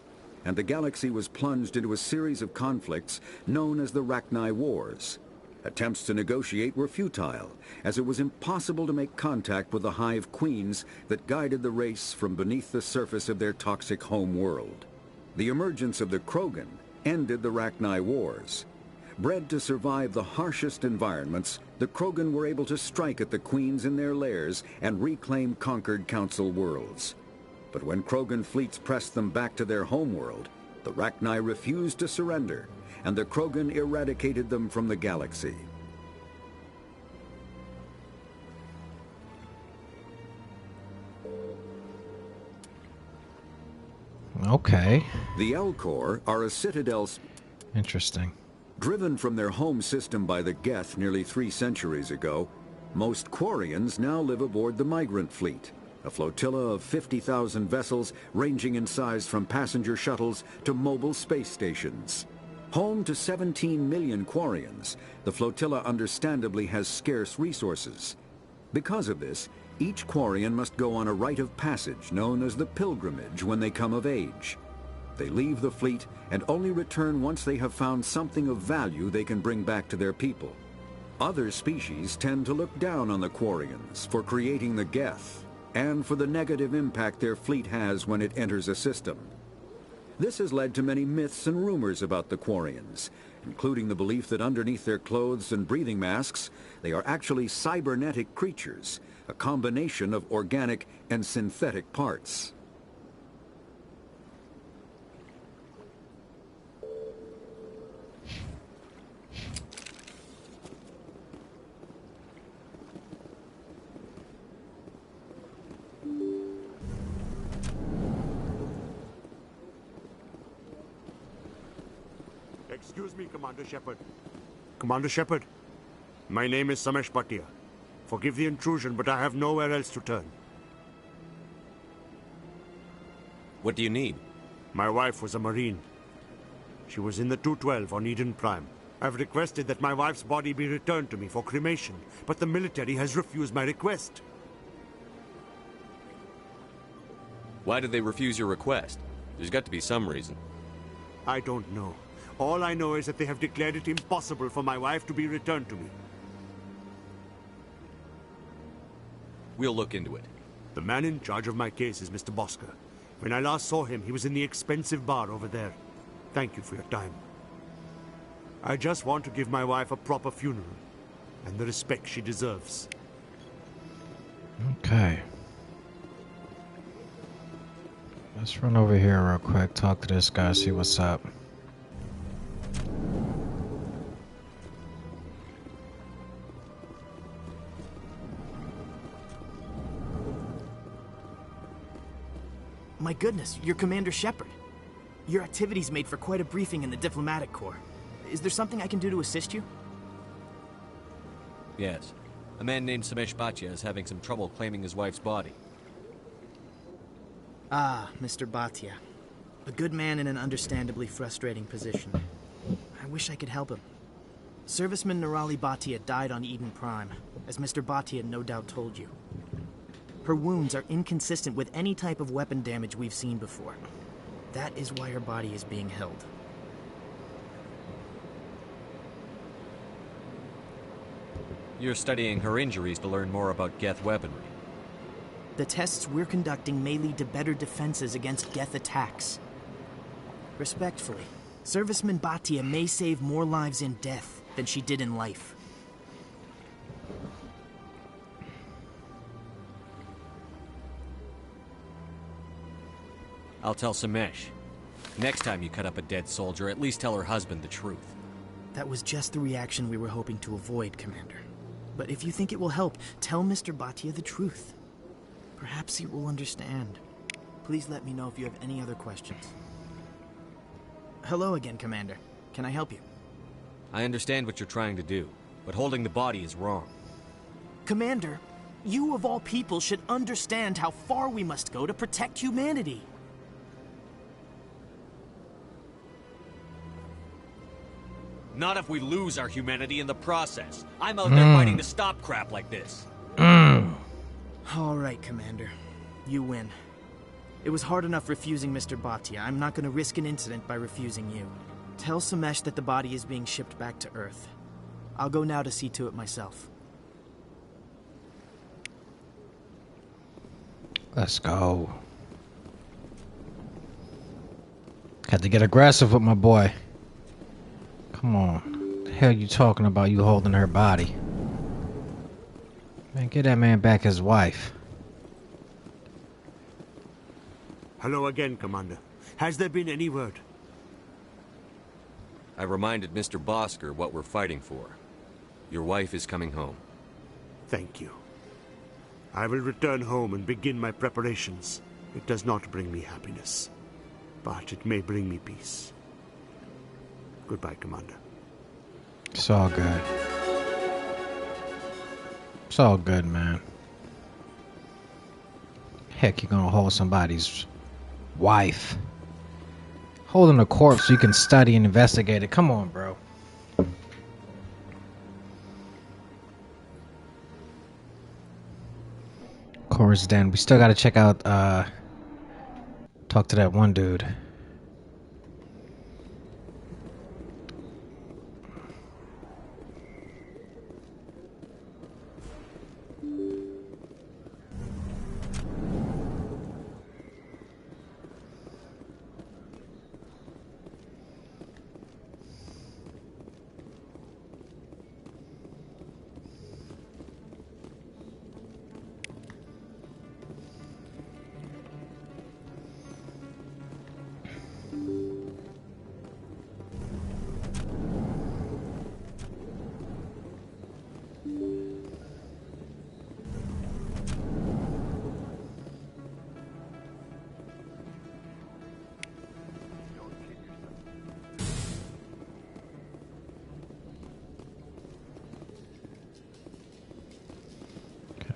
and the galaxy was plunged into a series of conflicts known as the Rachni Wars. Attempts to negotiate were futile, as it was impossible to make contact with the Hive Queens that guided the race from beneath the surface of their toxic home world. The emergence of the Krogan ended the Rachni Wars. Bred to survive the harshest environments, the Krogan were able to strike at the Queens in their lairs and reclaim conquered Council worlds. But when Krogan fleets pressed them back to their homeworld, the Rachni refused to surrender, and the Krogan eradicated them from the galaxy. Okay. The Elcor are a Citadel... Interesting. Driven from their home system by the Geth nearly 3 centuries ago, most Quarians now live aboard the Migrant Fleet, a flotilla of 50,000 vessels ranging in size from passenger shuttles to mobile space stations. Home to 17 million Quarians, the flotilla understandably has scarce resources. Because of this, each Quarian must go on a rite of passage known as the Pilgrimage when they come of age. They leave the fleet and only return once they have found something of value they can bring back to their people. Other species tend to look down on the Quarians for creating the Geth, and for the negative impact their fleet has when it enters a system. This has led to many myths and rumors about the Quarians, including the belief that underneath their clothes and breathing masks, they are actually cybernetic creatures, a combination of organic and synthetic parts. Excuse me, Commander Shepard. Commander Shepard, my name is Samesh Bhatia. Forgive the intrusion, but I have nowhere else to turn. What do you need? My wife was a Marine. She was in the 212 on Eden Prime. I've requested that my wife's body be returned to me for cremation, but the military has refused my request. Why did they refuse your request? There's got to be some reason. I don't know. All I know is that they have declared it impossible for my wife to be returned to me. We'll look into it. The man in charge of my case is Mr. Bosker. When I last saw him, he was in the expensive bar over there. Thank you for your time. I just want to give my wife a proper funeral, and the respect she deserves. Okay. Let's run over here real quick, talk to this guy, see what's up. My goodness, you're Commander Shepard. Your activities made for quite a briefing in the Diplomatic Corps. Is there something I can do to assist you? Yes. A man named Samesh Bhatia is having some trouble claiming his wife's body. Ah, Mr. Bhatia. A good man in an understandably frustrating position. I wish I could help him. Serviceman Nirali Bhatia died on Eden Prime, as Mr. Bhatia no doubt told you. Her wounds are inconsistent with any type of weapon damage we've seen before. That is why her body is being held. You're studying her injuries to learn more about Geth weaponry. The tests we're conducting may lead to better defenses against Geth attacks. Respectfully, Serviceman Bhatia may save more lives in death than she did in life. I'll tell Samesh. Next time you cut up a dead soldier, at least tell her husband the truth. That was just the reaction we were hoping to avoid, Commander. But if you think it will help, tell Mr. Bhatia the truth. Perhaps he will understand. Please let me know if you have any other questions. Hello again, Commander. Can I help you? I understand what you're trying to do, but holding the body is wrong. Commander, you of all people should understand how far we must go to protect humanity. Not if we lose our humanity in the process. I'm out there fighting to stop crap like this. All right, Commander. You win. It was hard enough refusing Mr. Bhatia. I'm not going to risk an incident by refusing you. Tell Samesh that the body is being shipped back to Earth. I'll go now to see to it myself. Let's go. Had to get aggressive with my boy. Come on. The hell you talking about, you holding her body? Man, get that man back his wife. Hello again, Commander. Has there been any word? I reminded Mr. Bosker what we're fighting for. Your wife is coming home. Thank you. I will return home and begin my preparations. It does not bring me happiness, but it may bring me peace. Goodbye, Commander. It's all good. It's all good, man. Heck, you're gonna hold somebody's wife. Holding a corpse so you can study and investigate it. Come on, bro. Cora's Den. We still gotta check out, talk to that one dude.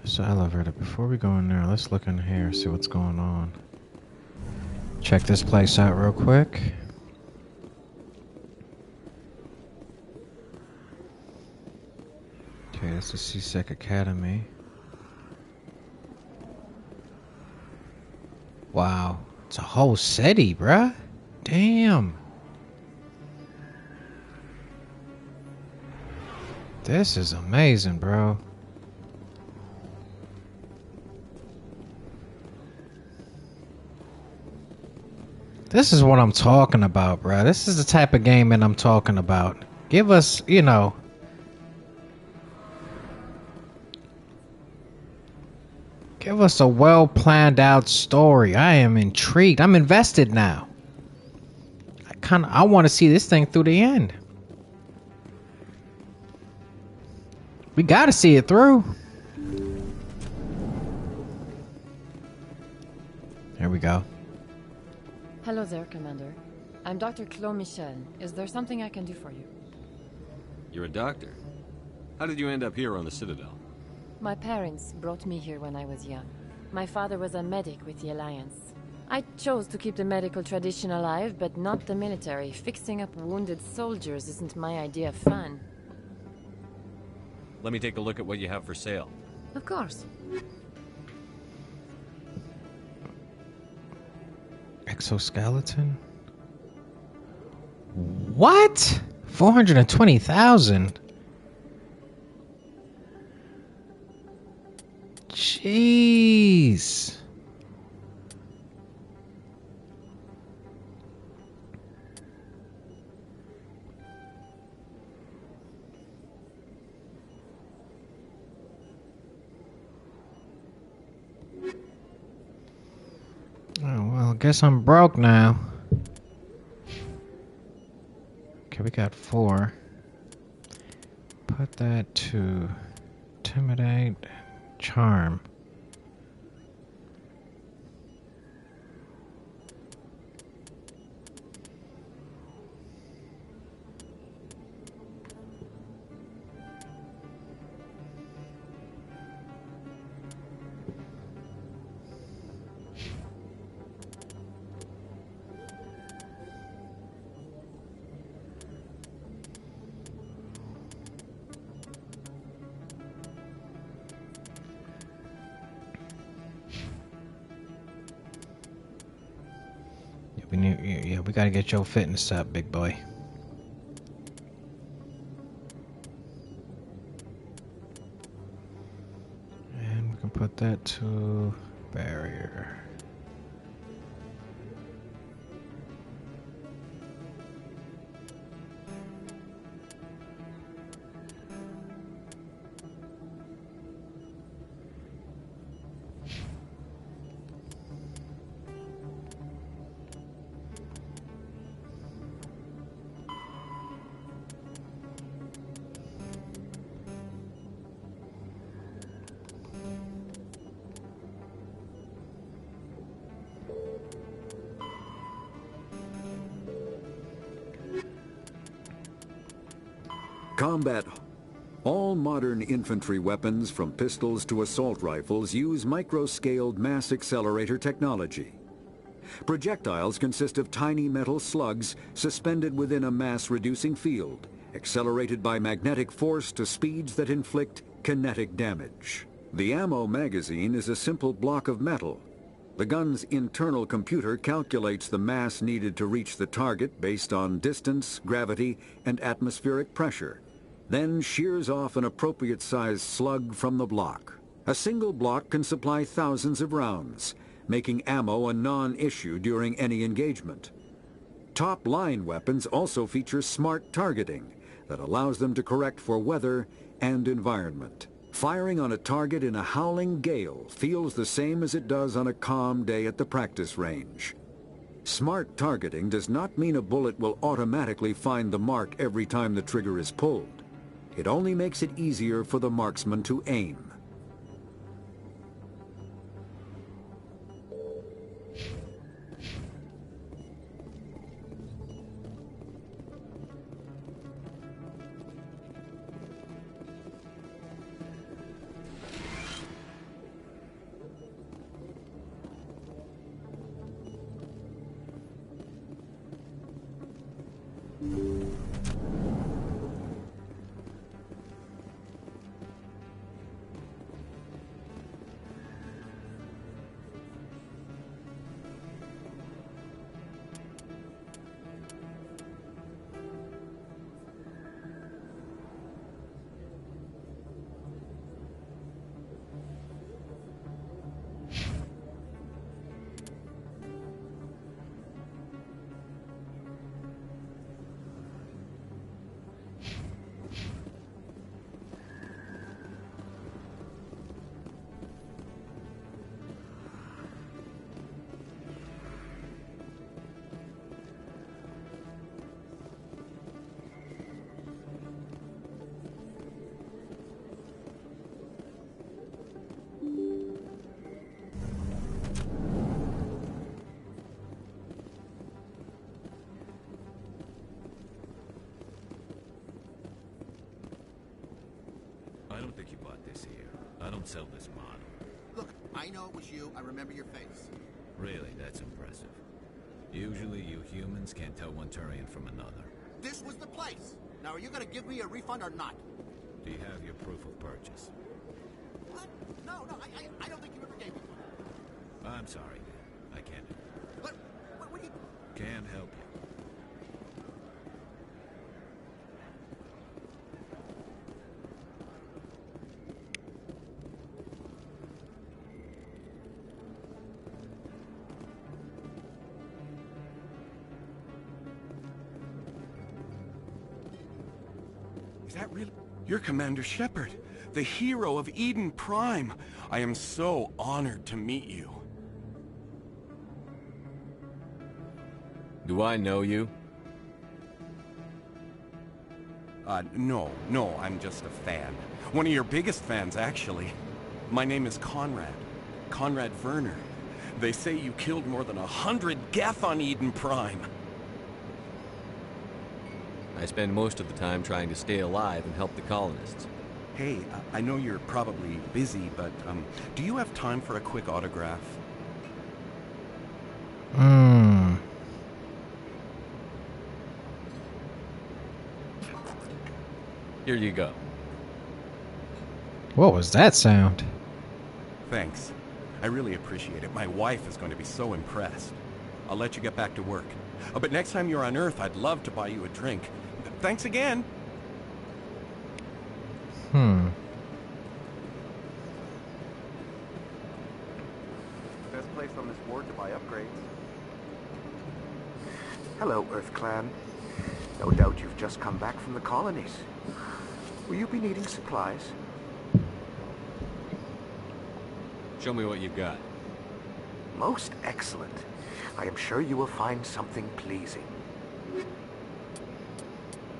So elevator. Before we go in there, let's look in here, see what's going on. Check this place out real quick. Okay, that's the C-Sec Academy. Wow, it's a whole city, bruh. Damn. This is amazing, bro. This is what I'm talking about, bro. This is the type of game that I'm talking about. Give us, you know... Give us a well-planned out story. I am intrigued. I'm invested now. I want to see this thing through the end. We gotta see it through. There we go. Hello there, Commander. I'm Dr. Claude Michel. Is there something I can do for you? You're a doctor. How did you end up here on the Citadel? My parents brought me here when I was young. My father was a medic with the Alliance. I chose to keep the medical tradition alive, but not the military. Fixing up wounded soldiers isn't my idea of fun. Let me take a look at what you have for sale. Of course. Exoskeleton? What? 420,000? Jeez. Oh, well, I guess I'm broke now. Okay, we got 4. Put that to intimidate, charm. We gotta get your fitness up, big boy. And we can put that to barrier. Combat. All modern infantry weapons, from pistols to assault rifles, use micro-scaled mass accelerator technology. Projectiles consist of tiny metal slugs suspended within a mass-reducing field, accelerated by magnetic force to speeds that inflict kinetic damage. The ammo magazine is a simple block of metal. The gun's internal computer calculates the mass needed to reach the target based on distance, gravity, and atmospheric pressure, then shears off an appropriate-sized slug from the block. A single block can supply thousands of rounds, making ammo a non-issue during any engagement. Top-line weapons also feature smart targeting that allows them to correct for weather and environment. Firing on a target in a howling gale feels the same as it does on a calm day at the practice range. Smart targeting does not mean a bullet will automatically find the mark every time the trigger is pulled. It only makes it easier for the marksman to aim. I don't think you bought this here. I don't sell this model. Look, I know it was you. I remember your face. Really, that's impressive. Usually you humans can't tell one Turian from another. This was the place. Now, are you going to give me a refund or not? Do you have your proof of purchase? What? No, I don't think you ever gave me one. I'm sorry, man. I can't. What are you... Can't help you. Is that really? You're Commander Shepard, the hero of Eden Prime. I am so honored to meet you. Do I know you? No, I'm just a fan. One of your biggest fans, actually. My name is Conrad. Conrad Werner. They say you killed more than 100 Geth on Eden Prime. I spend most of the time trying to stay alive and help the colonists. Hey, I know you're probably busy, but do you have time for a quick autograph? Here you go. What was that sound? Thanks. I really appreciate it. My wife is going to be so impressed. I'll let you get back to work. But next time you're on Earth, I'd love to buy you a drink. Thanks again. Best place on this board to buy upgrades. Hello, Earth Clan. No doubt you've just come back from the colonies. Will you be needing supplies? Show me what you've got. Most excellent. I am sure you will find something pleasing.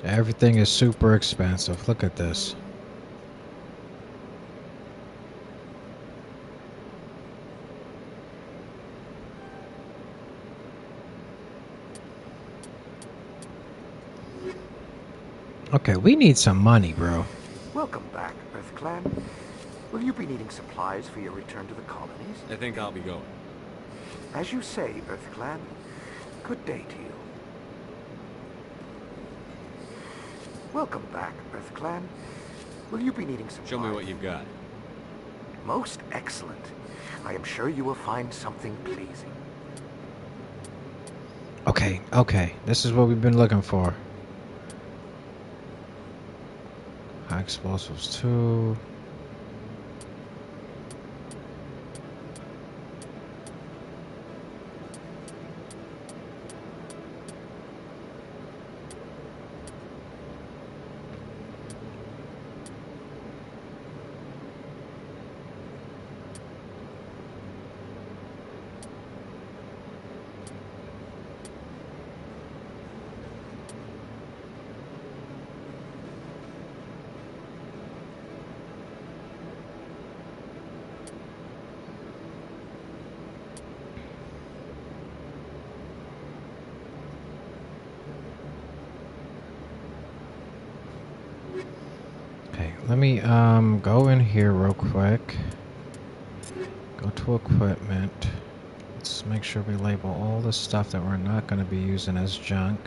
Everything is super expensive. Look at this. Okay, we need some money, bro. Welcome back, Earth Clan. Will you be needing supplies for your return to the colonies? I think I'll be going. As you say, EarthClan. Good day to you. Welcome back, EarthClan. Will you be needing some Show me what you've got. Most excellent. I am sure you will find something pleasing. Okay, okay. This is what we've been looking for. High explosives too. Let me go in here real quick. Go to equipment. Let's make sure we label all the stuff that we're not going to be using as junk.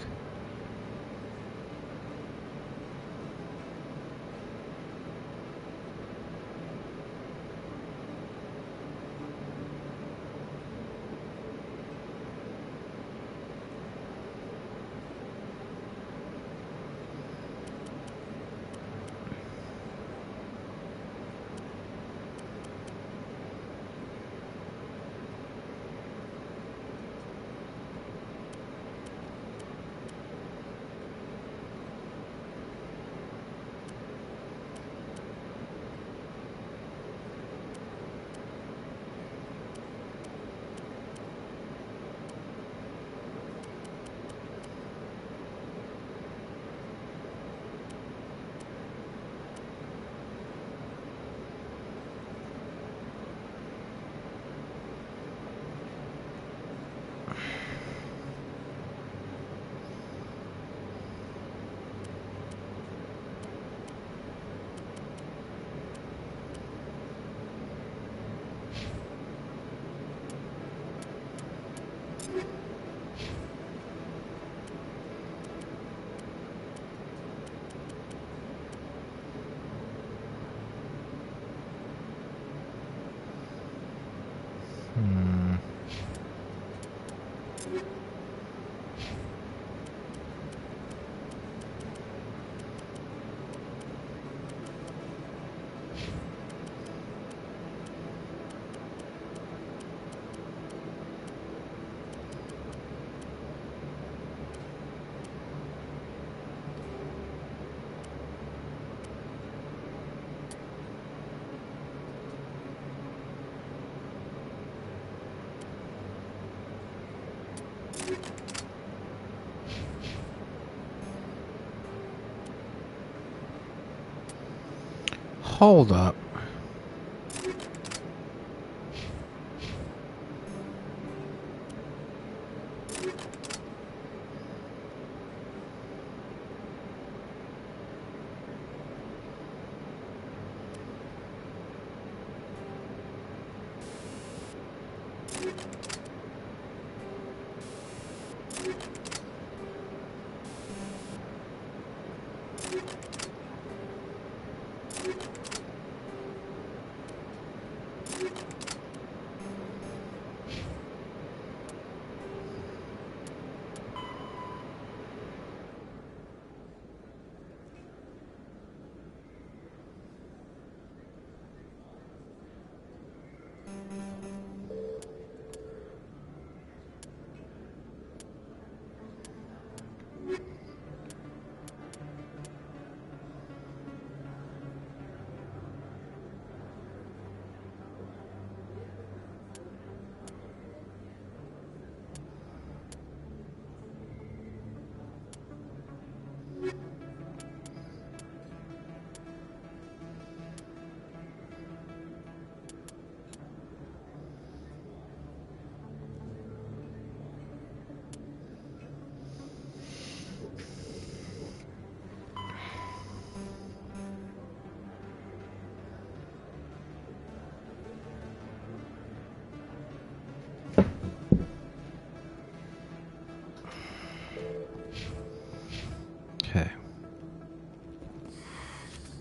Hold up.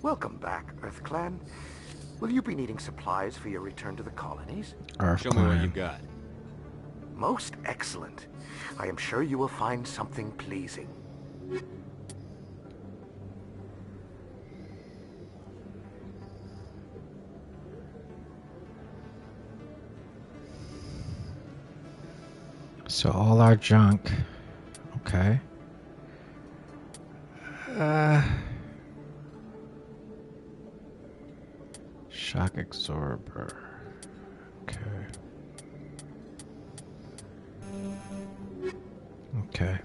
Welcome back, Earth Clan. Will you be needing supplies for your return to the colonies? Show me what you've got. Most excellent. I am sure you will find something pleasing. So all our junk. Okay. Shock absorber. Okay. Okay.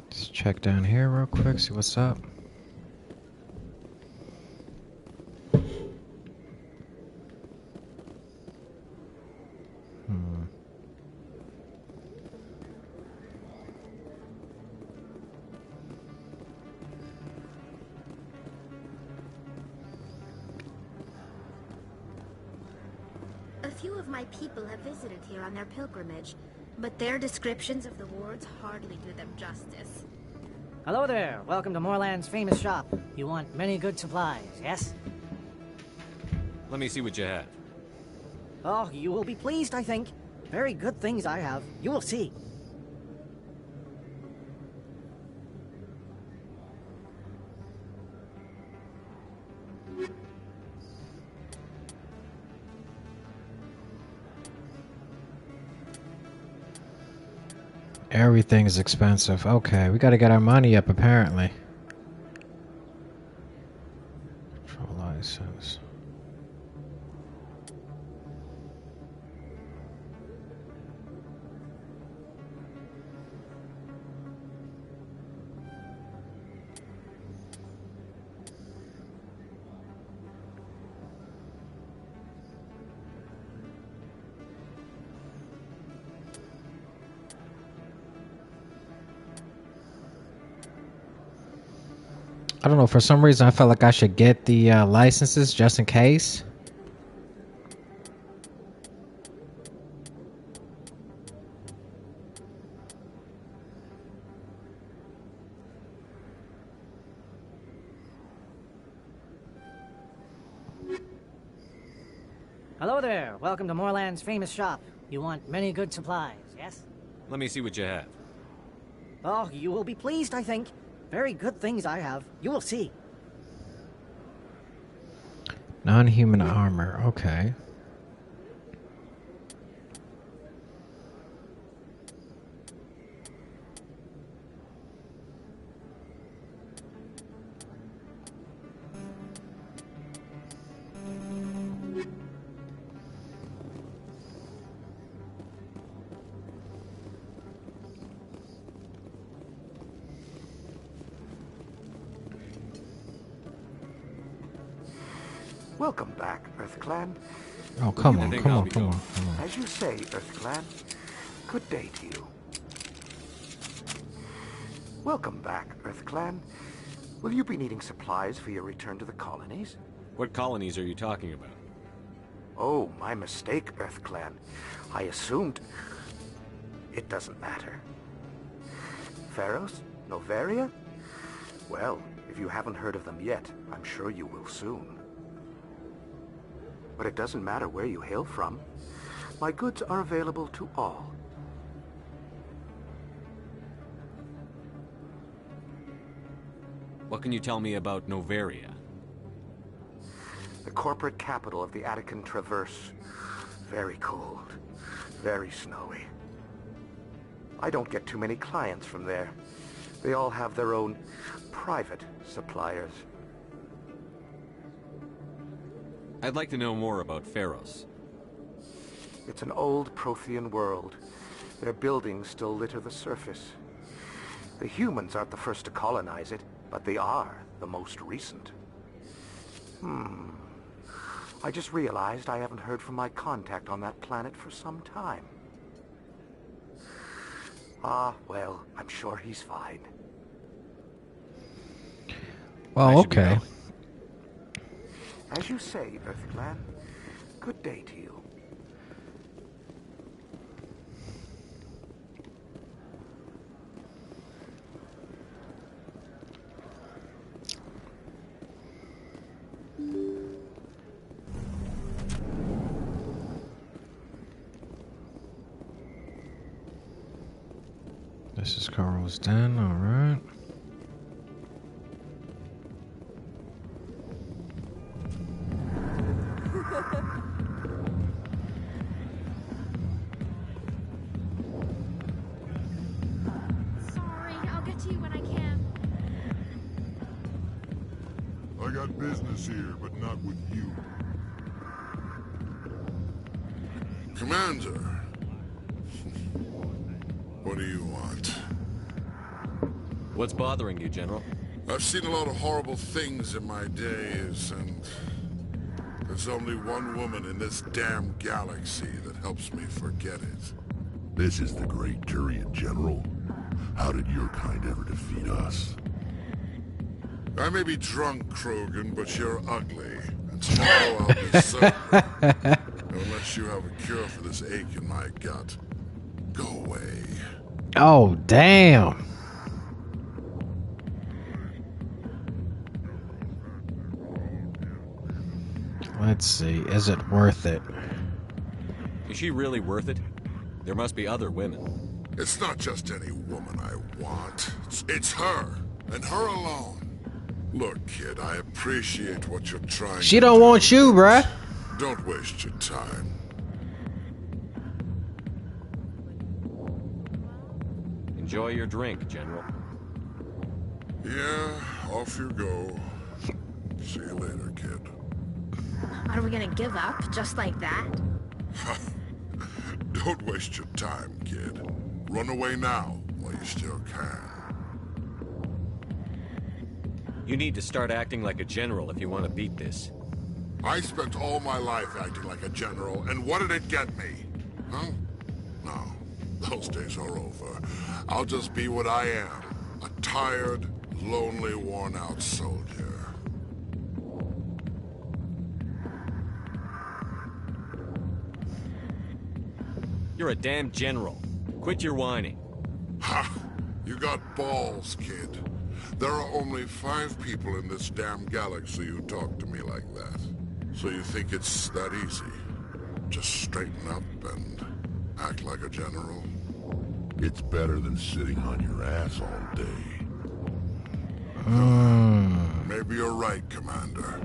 Let's check down here real quick, see what's up. A few of my people have visited here on their pilgrimage, but their descriptions of the wards hardly do them justice. Hello there. Welcome to Moorland's famous shop. You want many good supplies, yes? Let me see what you have. Oh, you will be pleased, I think. Very good things I have. You will see. Everything is expensive. Okay, we gotta get our money up apparently. Control license. I don't know, for some reason I felt like I should get the licenses just in case. Hello there. Welcome to Moorland's famous shop. You want many good supplies, yes? Let me see what you have. Oh, you will be pleased, I think. Very good things I have. You will see. Non-human armor. Okay. Welcome back, Earth Clan. Oh, come on, come on, come on, come on. As you say, Earth Clan, good day to you. Welcome back, Earth Clan. Will you be needing supplies for your return to the colonies? What colonies are you talking about? Oh, my mistake, Earth Clan. I assumed... It doesn't matter. Pharos? Noveria? Well, if you haven't heard of them yet, I'm sure you will soon. But it doesn't matter where you hail from. My goods are available to all. What can you tell me about Noveria? The corporate capital of the Attican Traverse. Very cold. Very snowy. I don't get too many clients from there. They all have their own private suppliers. I'd like to know more about Pharos. It's an old Prothean world. Their buildings still litter the surface. The humans aren't the first to colonize it, but they are the most recent. I just realized I haven't heard from my contact on that planet for some time. Ah, well, I'm sure he's fine. Well, okay. As you say, Earthclan. Good day to you. This is Carl's den, alright. Sorry, I'll get to you when I can. I got business here, but not with you. Commander. What do you want? What's bothering you, General? I've seen a lot of horrible things in my days, and there's only one woman in this damn galaxy that helps me forget it. This is the great Turian General. How did your kind ever defeat us? I may be drunk, Krogan, but you're ugly. And tomorrow I'll be sober. Unless you have a cure for this ache in my gut. Go away. Oh, damn. Let's see. Is it worth it? Is she really worth it? There must be other women. It's not just any woman I want. It's her, and her alone. Look, kid, I appreciate what you're trying She to don't do. want you, bruh. Don't waste your time. Enjoy your drink, General. Yeah, off you go. See you later, kid. Are we gonna give up just like that? Don't waste your time, kid. Run away now, while you still can. You need to start acting like a general if you want to beat this. I spent all my life acting like a general, and what did it get me? Huh? No, those days are over. I'll just be what I am. A tired, lonely, worn-out soldier. You're a damn general. Quit your whining. Ha! You got balls, kid. There are only 5 people in this damn galaxy who talk to me like that. So you think it's that easy? Just straighten up and act like a general? It's better than sitting on your ass all day. Maybe you're right, Commander.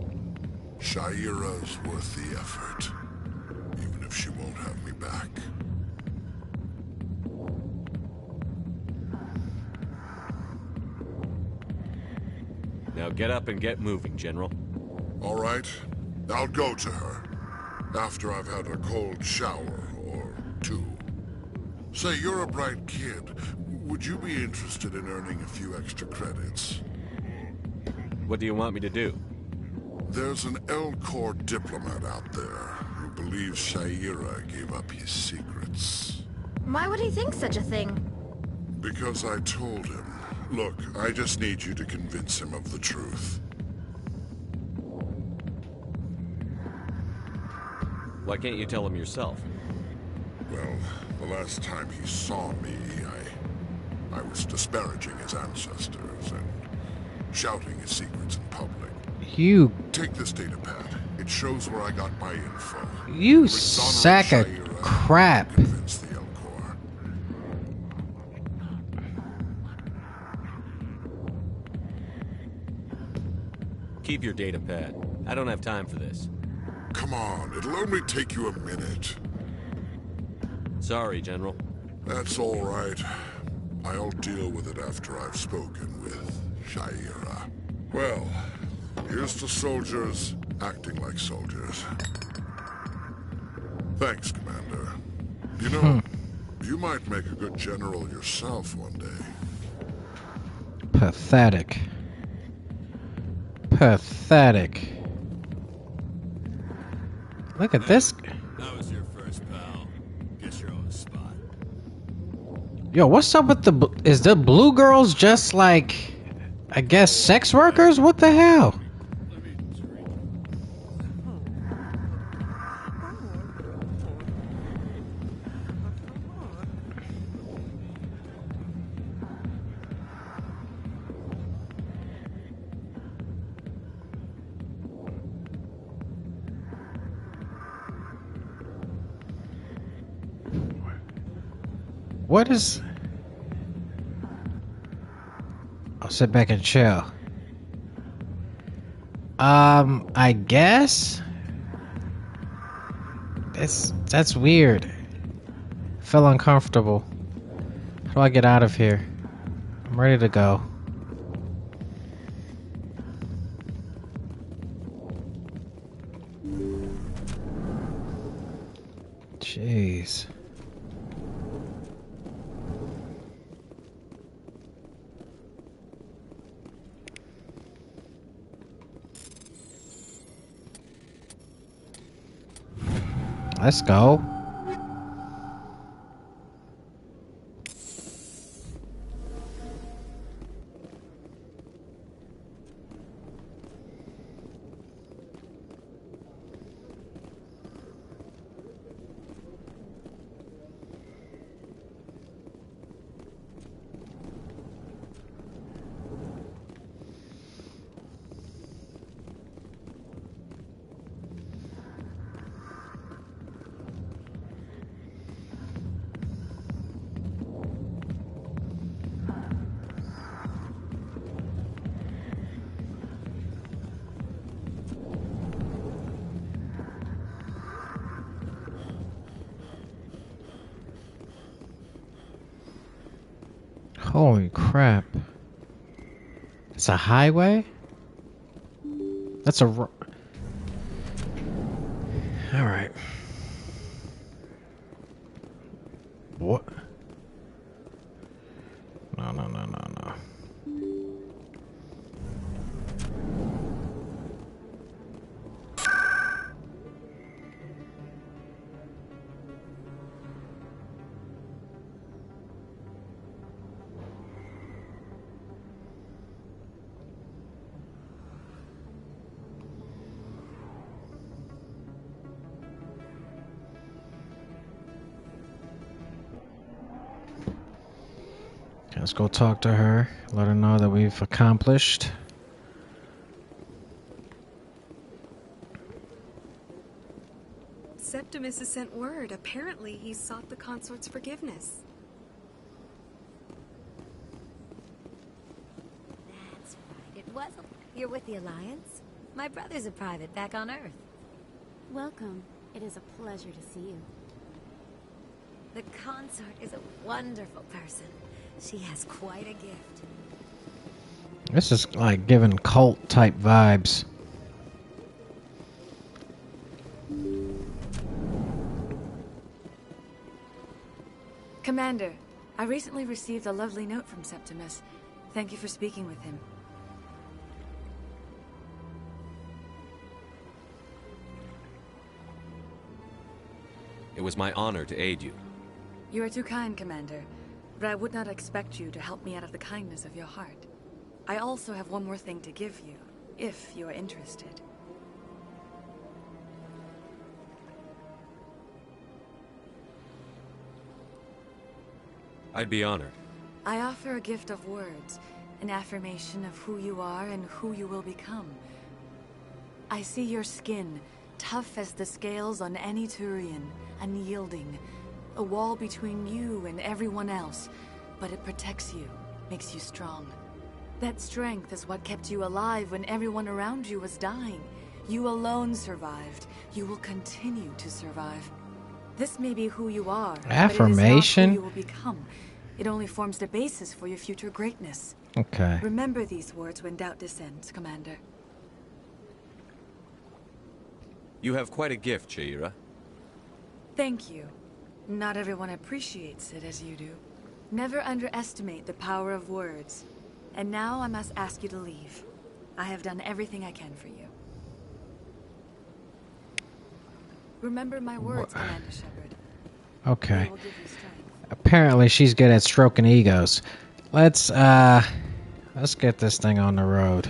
Sha'ira's worth the effort. Even if she won't have me back. Now get up and get moving, General. All right. I'll go to her. After I've had a cold shower or 2. Say, you're a bright kid. Would you be interested in earning a few extra credits? What do you want me to do? There's an L-Corps diplomat out there who believes Sha'ira gave up his secrets. Why would he think such a thing? Because I told him. Look, I just need you to convince him of the truth. Why can't you tell him yourself? Well, the last time he saw me, I was disparaging his ancestors and shouting his secrets in public. You... Take this data pad. It shows where I got my info. You sack of crap. Convince the L-Corps. Keep your data pad. I don't have time for this. Come on, it'll only take you a minute. Sorry, General. That's all right. I'll deal with it after I've spoken with Sha'ira. Well, here's to soldiers acting like soldiers. Thanks, Commander. You know, you might make a good general yourself one day. Pathetic. Pathetic. Look at this. That was your first, pal. Get your own spot. Yo, what's up with is the blue girls just like, I guess, sex workers? What the hell? What is... I'll sit back and chill. I guess? That's weird. Feel uncomfortable. How do I get out of here? I'm ready to go. Jeez. Let's go. Holy crap. It's a highway? That's a... Alright. What? No. Let's go talk to her. Let her know that we've accomplished. Septimus has sent word. Apparently, he sought the consort's forgiveness. That's right. It was. You're with the Alliance? My brother's a private back on Earth. Welcome. It is a pleasure to see you. The consort is a wonderful person. She has quite a gift. This is like giving cult type vibes. Commander, I recently received a lovely note from Septimus. Thank you for speaking with him. It was my honor to aid you. You are too kind, Commander. But I would not expect you to help me out of the kindness of your heart. I also have one more thing to give you, if you are interested. I'd be honored. I offer a gift of words, an affirmation of who you are and who you will become. I see your skin, tough as the scales on any Turian, unyielding. A wall between you and everyone else, but it protects you, makes you strong. That strength is what kept you alive when everyone around you was dying. You alone survived. You will continue to survive. This may be who you are, affirmation? but it is not who you will become. It only forms the basis for your future greatness. Okay. Remember these words when doubt descends, Commander. You have quite a gift, Sha'ira. Thank you. Not everyone appreciates it as you do. Never underestimate the power of words. And now I must ask you to leave. I have done everything I can for you. Remember my words, Commander Shepard. Okay. Apparently she's good at stroking egos. Let's get this thing on the road.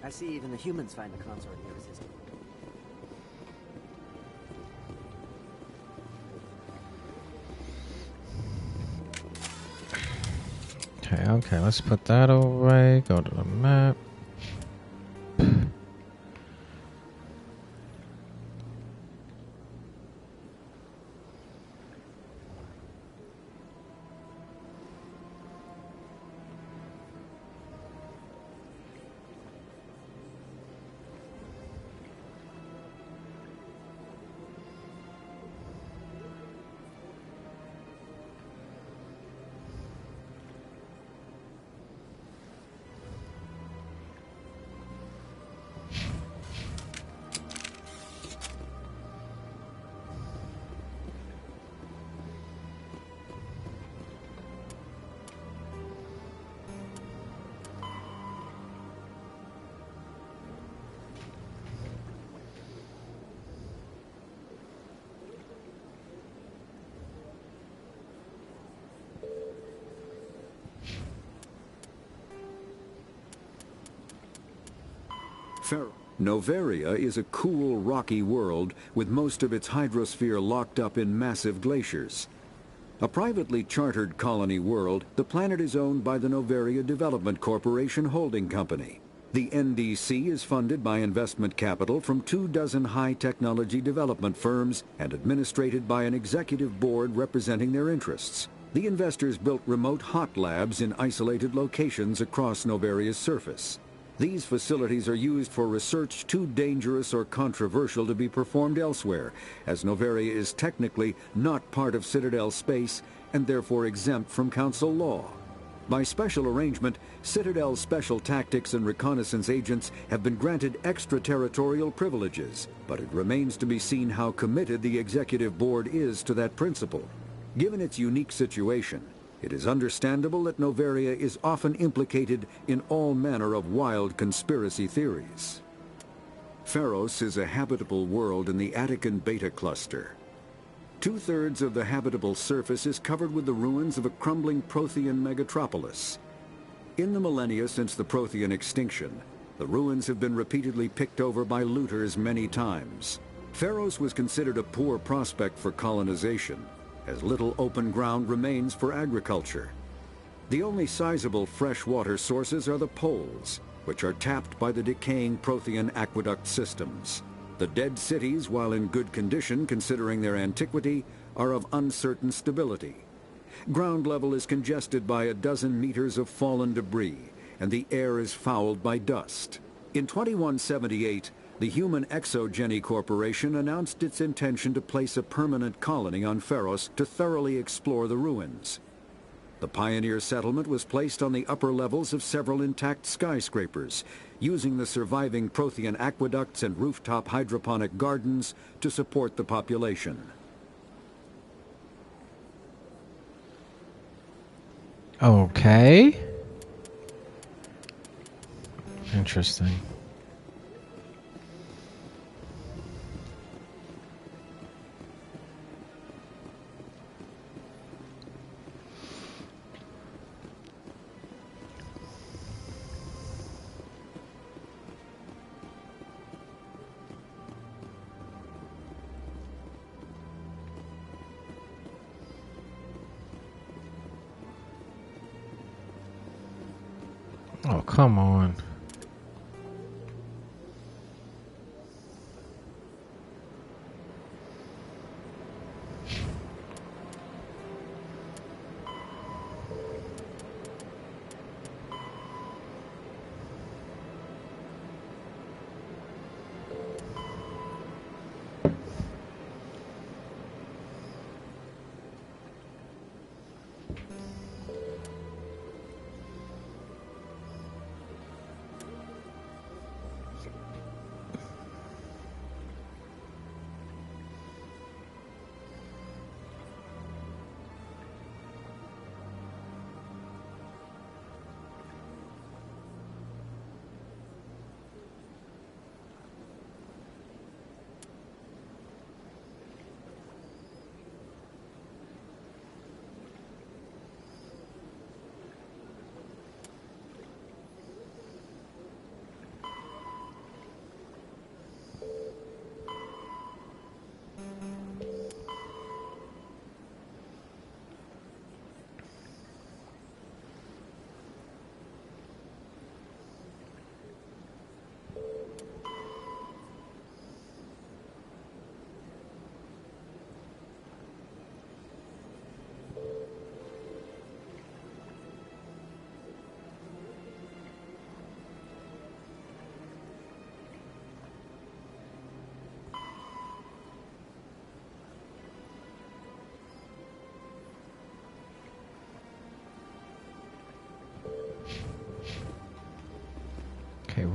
I see even the humans find the consort irresistible. Okay, let's put that away. Go to the map. Noveria is a cool, rocky world with most of its hydrosphere locked up in massive glaciers. A privately chartered colony world, the planet is owned by the Noveria Development Corporation Holding Company. The NDC is funded by investment capital from 24 high-technology development firms and administrated by an executive board representing their interests. The investors built remote hot labs in isolated locations across Noveria's surface. These facilities are used for research too dangerous or controversial to be performed elsewhere, as Noveria is technically not part of Citadel space and therefore exempt from Council law. By special arrangement, Citadel's special tactics and reconnaissance agents have been granted extraterritorial privileges, but it remains to be seen how committed the Executive Board is to that principle. Given its unique situation, it is understandable that Noveria is often implicated in all manner of wild conspiracy theories. Pharos is a habitable world in the Attican Beta Cluster. 2/3 of the habitable surface is covered with the ruins of a crumbling Prothean megatropolis. In the millennia since the Prothean extinction, the ruins have been repeatedly picked over by looters many times. Pharos was considered a poor prospect for colonization, as little open ground remains for agriculture. The only sizable freshwater sources are the poles, which are tapped by the decaying Prothean aqueduct systems. The dead cities, while in good condition considering their antiquity, are of uncertain stability. Ground level is congested by 12 meters of fallen debris, and the air is fouled by dust. In 2178, the Human Exogeny Corporation announced its intention to place a permanent colony on Pharos to thoroughly explore the ruins. The pioneer settlement was placed on the upper levels of several intact skyscrapers, using the surviving Prothean aqueducts and rooftop hydroponic gardens to support the population. Okay. Interesting. Oh, come on.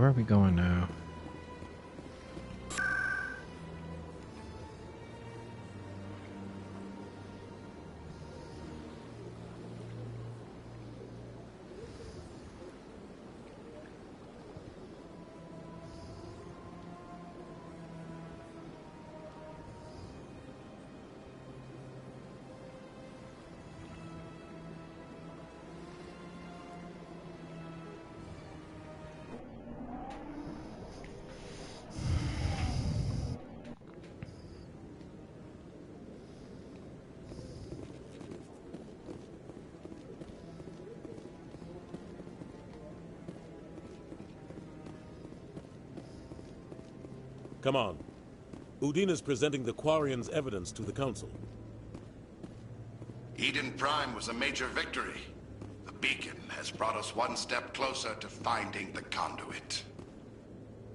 where are we going now? Come on. Udine is presenting the Quarians' evidence to the Council. Eden Prime was a major victory. The beacon has brought us one step closer to finding the conduit.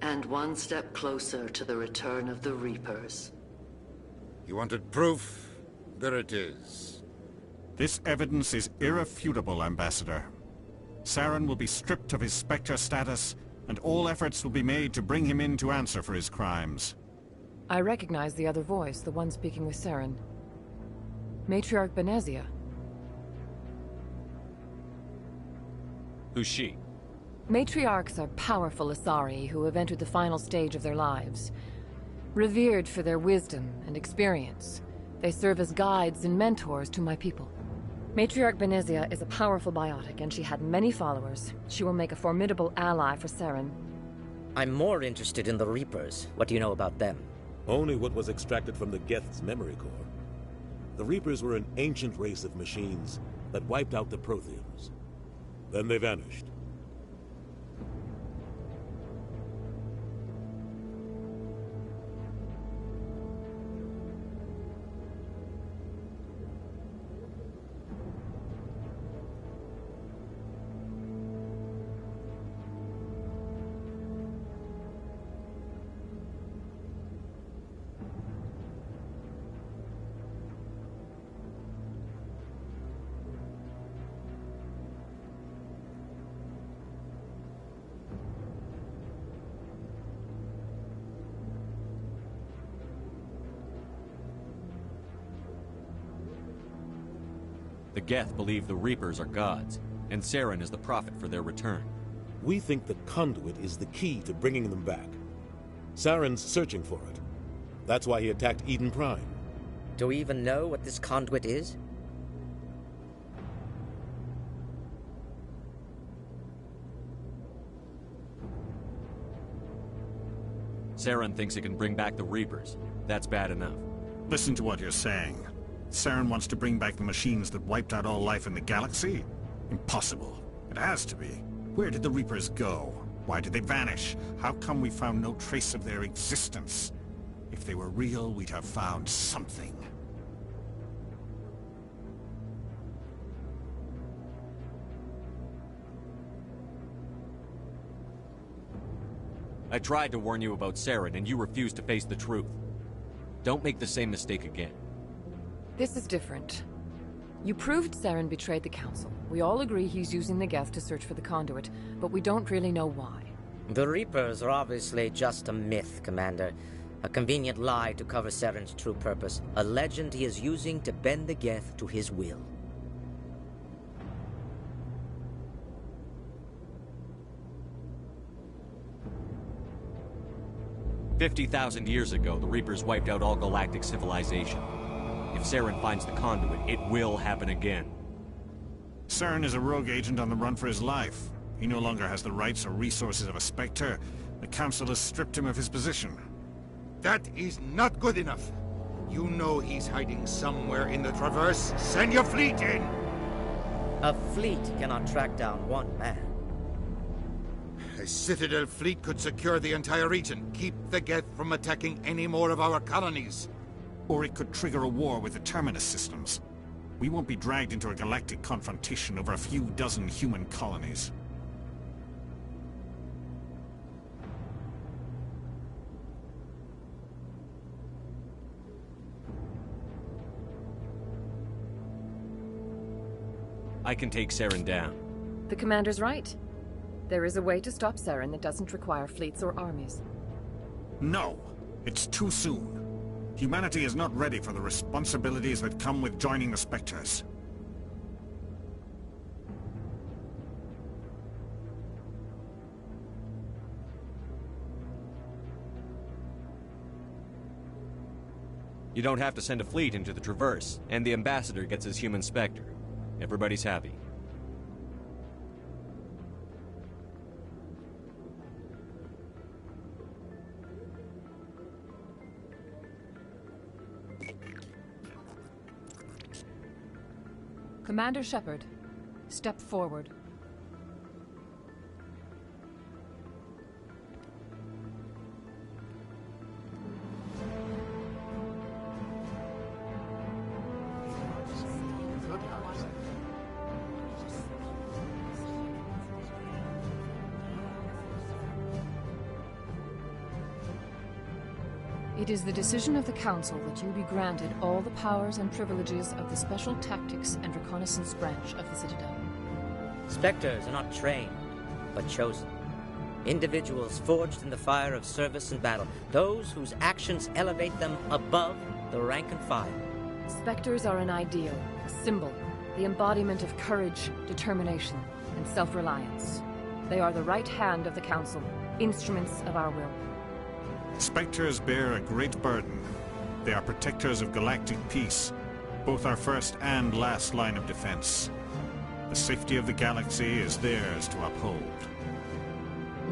And one step closer to the return of the Reapers. You wanted proof? There it is. This evidence is irrefutable, Ambassador. Saren will be stripped of his Spectre status, and all efforts will be made to bring him in to answer for his crimes. I recognize the other voice, the one speaking with Saren. Matriarch Benezia. Who's she? Matriarchs are powerful Asari who have entered the final stage of their lives. Revered for their wisdom and experience, they serve as guides and mentors to my people. Matriarch Benezia is a powerful biotic, and she had many followers. She will make a formidable ally for Saren. I'm more interested in the Reapers. What do you know about them? Only what was extracted from the Geth's memory core. The Reapers were an ancient race of machines that wiped out the Protheans. Then they vanished. The Geth believe the Reapers are gods, and Saren is the prophet for their return. We think the conduit is the key to bringing them back. Saren's searching for it. That's why he attacked Eden Prime. Do we even know what this conduit is? Saren thinks it can bring back the Reapers. That's bad enough. Listen to what you're saying. Saren wants to bring back the machines that wiped out all life in the galaxy? Impossible. It has to be. Where did the Reapers go? Why did they vanish? How come we found no trace of their existence? If they were real, we'd have found something. I tried to warn you about Saren, and you refused to face the truth. Don't make the same mistake again. This is different. You proved Saren betrayed the Council. We all agree he's using the Geth to search for the conduit, but we don't really know why. The Reapers are obviously just a myth, Commander. A convenient lie to cover Saren's true purpose. A legend he is using to bend the Geth to his will. "50,000 years ago, the Reapers wiped out all galactic civilization. If Saren finds the conduit, it will happen again." Saren is a rogue agent on the run for his life. He no longer has the rights or resources of a Spectre. The Council has stripped him of his position. That is not good enough. You know he's hiding somewhere in the Traverse. Send your fleet in! A fleet cannot track down one man. A Citadel fleet could secure the entire region, keep the Geth from attacking any more of our colonies. Or it could trigger a war with the Terminus systems. We won't be dragged into a galactic confrontation over a few dozen human colonies. I can take Saren down. The Commander's right. There is a way to stop Saren that doesn't require fleets or armies. No! It's too soon. Humanity is not ready for the responsibilities that come with joining the Spectres. You don't have to send a fleet into the Traverse, and the Ambassador gets his human Spectre. Everybody's happy. Commander Shepard, step forward. It is the decision of the Council that you be granted all the powers and privileges of the Special Tactics and Reconnaissance branch of the Citadel. Spectres are not trained, but chosen. Individuals forged in the fire of service and battle. Those whose actions elevate them above the rank and file. Spectres are an ideal, a symbol, the embodiment of courage, determination, and self-reliance. They are the right hand of the Council, instruments of our will. Spectres bear a great burden. They are protectors of galactic peace, both our first and last line of defense. The safety of the galaxy is theirs to uphold.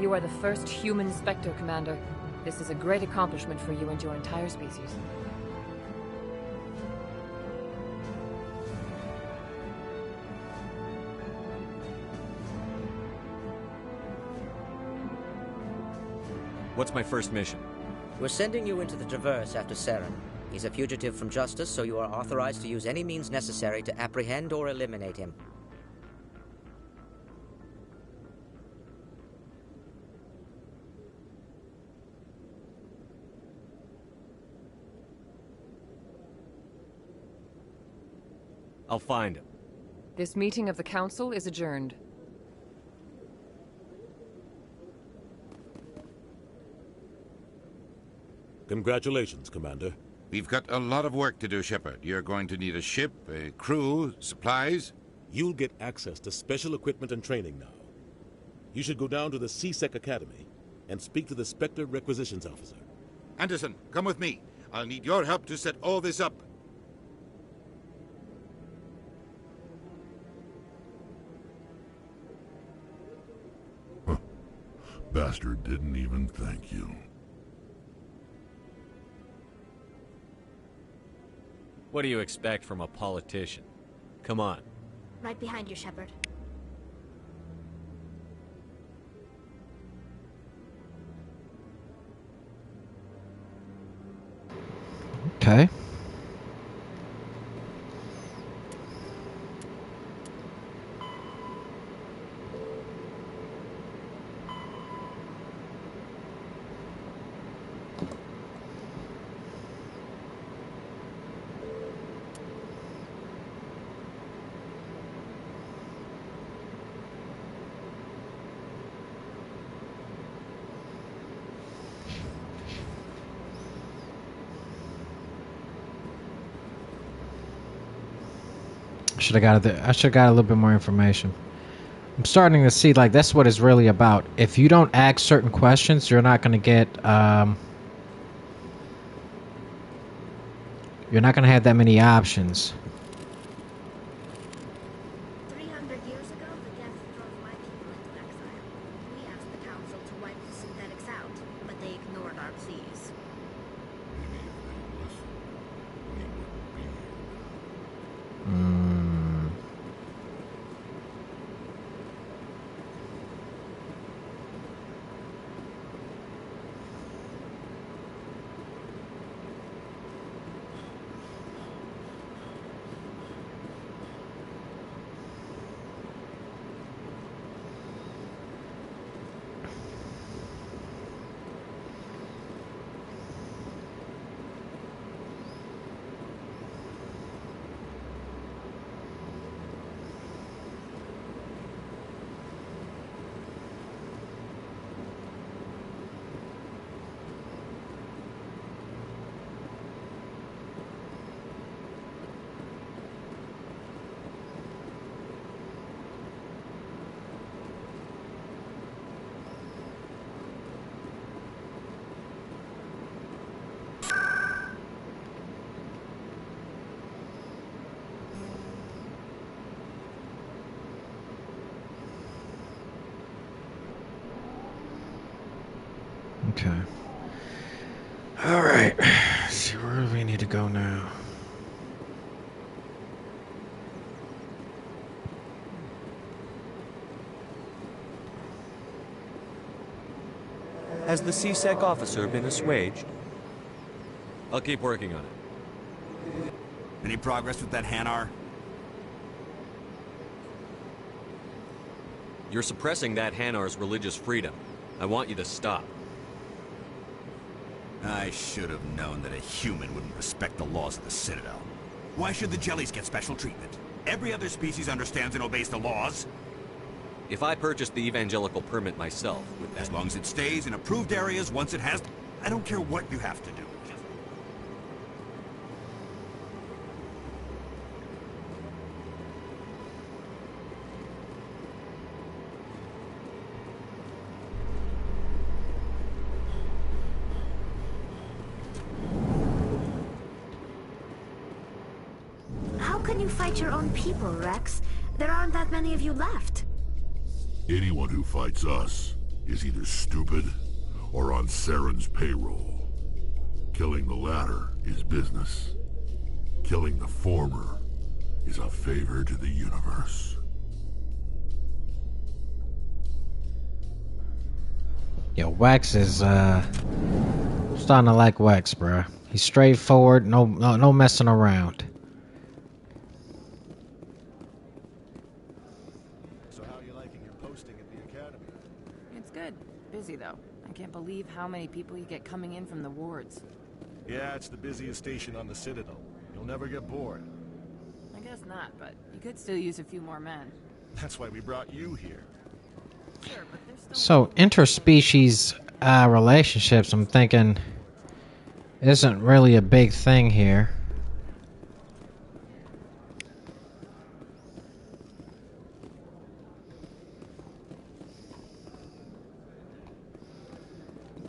You are the first human Spectre, Commander. This is a great accomplishment for you and your entire species. What's my first mission? We're sending you into the Traverse after Saren. He's a fugitive from justice, so you are authorized to use any means necessary to apprehend or eliminate him. I'll find him. This meeting of the Council is adjourned. Congratulations, Commander. We've got a lot of work to do, Shepard. You're going to need a ship, a crew, supplies. You'll get access to special equipment and training now. You should go down to the C-Sec Academy and speak to the Spectre Requisitions Officer. Anderson, come with me. I'll need your help to set all this up. Bastard didn't even thank you. What do you expect from a politician? Come on. Right behind you, Shepard. Okay. I should have got a little bit more information. I'm starting to see like that's what it's really about. If you don't ask certain questions, you're not going to get you're not going to have that many options. 300 years ago, the Geth drove my people into exile. We asked the Council to wipe the synthetics out, but they ignored our pleas. Okay. Alright. See, where do we need to go now? Has the CSEC officer been assuaged? I'll keep working on it. Any progress with that Hanar? You're suppressing that Hanar's religious freedom. I want you to stop. I should have known that a human wouldn't respect the laws of the Citadel. Why should the Jellies get special treatment? Every other species understands and obeys the laws. If I purchased the evangelical permit myself, would that... As long as it stays in approved areas once it has... I don't care what you have to do. How can you fight your own people, Rex? There aren't that many of you left. Anyone who fights us is either stupid or on Saren's payroll. Killing the latter is business. Killing the former is a favor to the universe. Yo, Wax is starting to like Wax, bruh. He's straightforward, no messing around. Busy though. I can't believe how many people you get coming in from the wards. Yeah, it's the busiest station on the Citadel. You'll never get bored. I guess not, but you could still use a few more men. That's why we brought you here. Sure, but there's still... So, interspecies relationships, I'm thinking, isn't really a big thing here.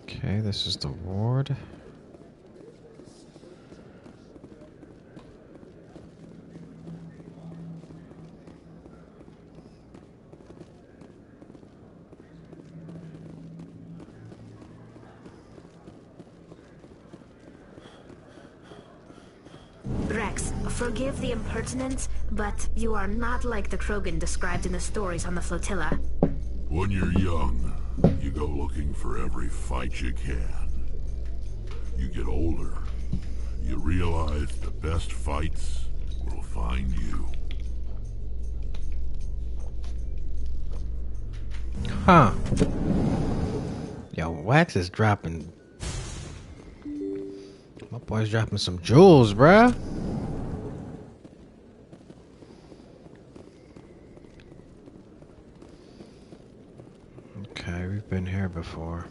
Okay, this is the ward. Rex, forgive the impertinence, but you are not like the Krogan described in the stories on the flotilla. When you're young, you go looking for every fight you can. You get older, you realize the best fights will find you. Huh. Yo, Wax is dropping... My boy's dropping some jewels, bruh. Okay, we've been here before.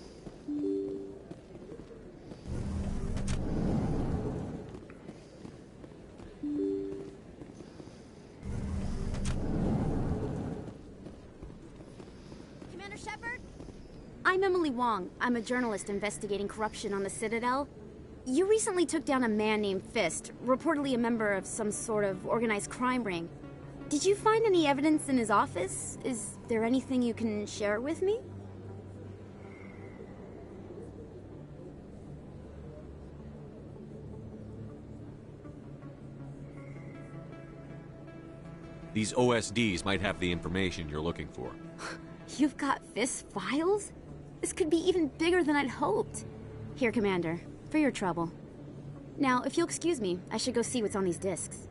Commander Shepard? I'm Emily Wong. I'm a journalist investigating corruption on the Citadel. You recently took down a man named Fist, reportedly a member of some sort of organized crime ring. Did you find any evidence in his office? Is there anything you can share with me? These OSDs might have the information you're looking for. You've got Fist's files? This could be even bigger than I'd hoped. Here, Commander, for your trouble. Now, if you'll excuse me, I should go see what's on these discs.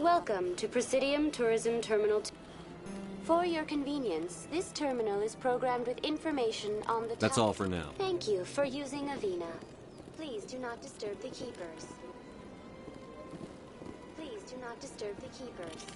Welcome to Presidium Tourism Terminal 2. For your convenience, this terminal is programmed with information on the That's all for now. Thank you for using Avina. Please do not disturb the keepers. Please do not disturb the keepers.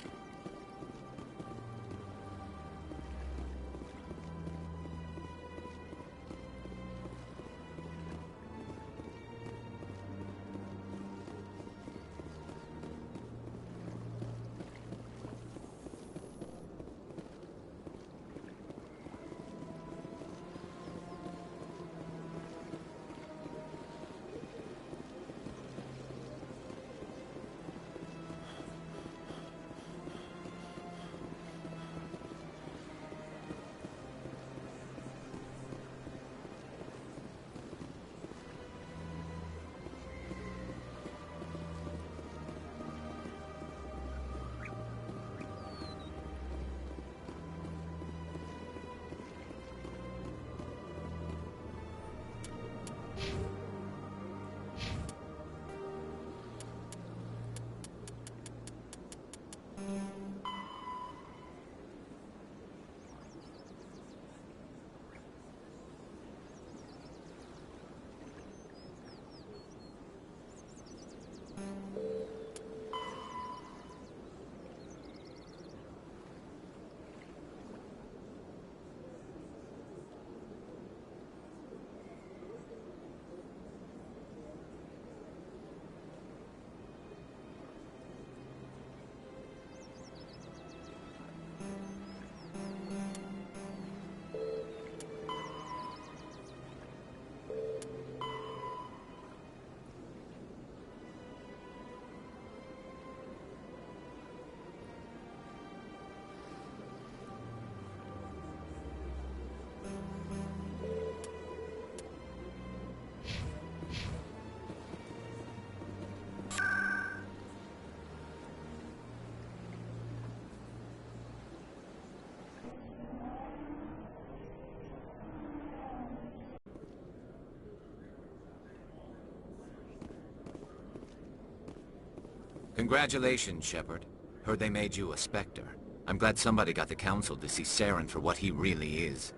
Congratulations, Shepard. Heard they made you a Spectre. I'm glad somebody got the Council to see Saren for what he really is.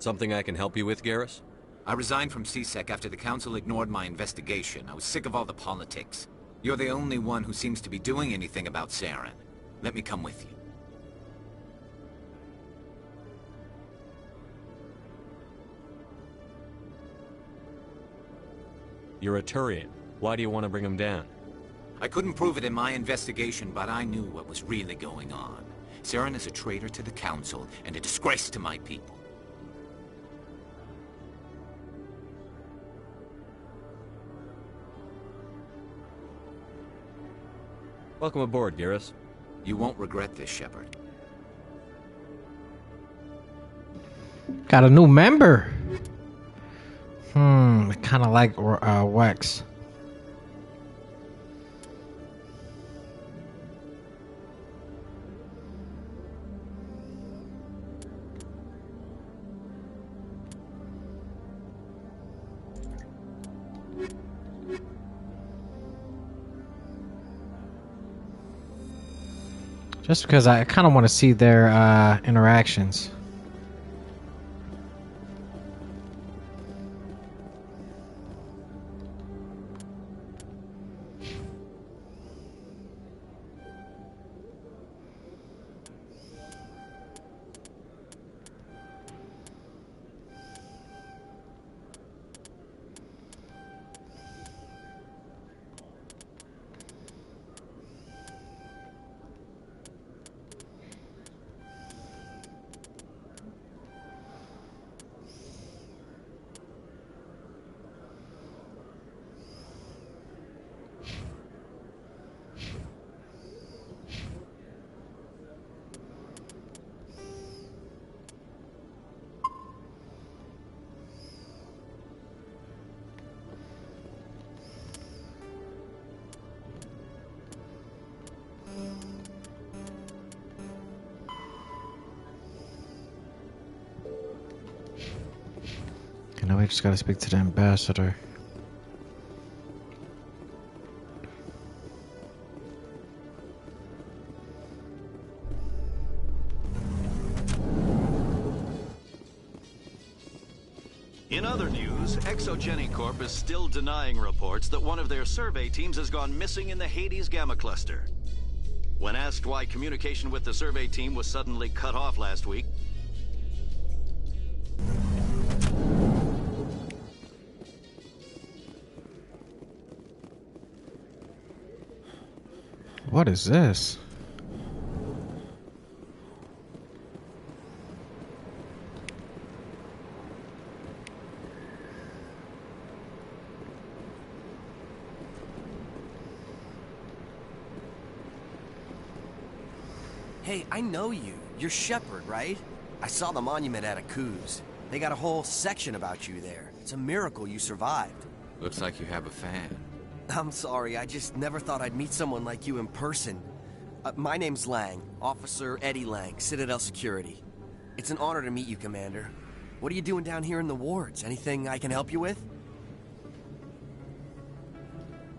Something I can help you with, Garrus? I resigned from C-Sec after the Council ignored my investigation. I was sick of all the politics. You're the only one who seems to be doing anything about Saren. Let me come with you. You're a Turian. Why do you want to bring him down? I couldn't prove it in my investigation, but I knew what was really going on. Saren is a traitor to the Council and a disgrace to my people. Welcome aboard, Garrus. You won't regret this, Shepard. Got a new member. Kind of like Wex. Just because I kind of want to see their interactions. Now we just gotta speak to the ambassador. In other news, Exogeny Corp is still denying reports that one of their survey teams has gone missing in the Hades Gamma Cluster. When asked why communication with the survey team was suddenly cut off last week, What is this? Hey, I know you. You're Shepard, right? I saw the monument at Akuz. They got a whole section about you there. It's a miracle you survived. Looks like you have a fan. I'm sorry, I just never thought I'd meet someone like you in person. My name's Lang, Officer Eddie Lang, Citadel Security. It's an honor to meet you, Commander. What are you doing down here in the wards? Anything I can help you with?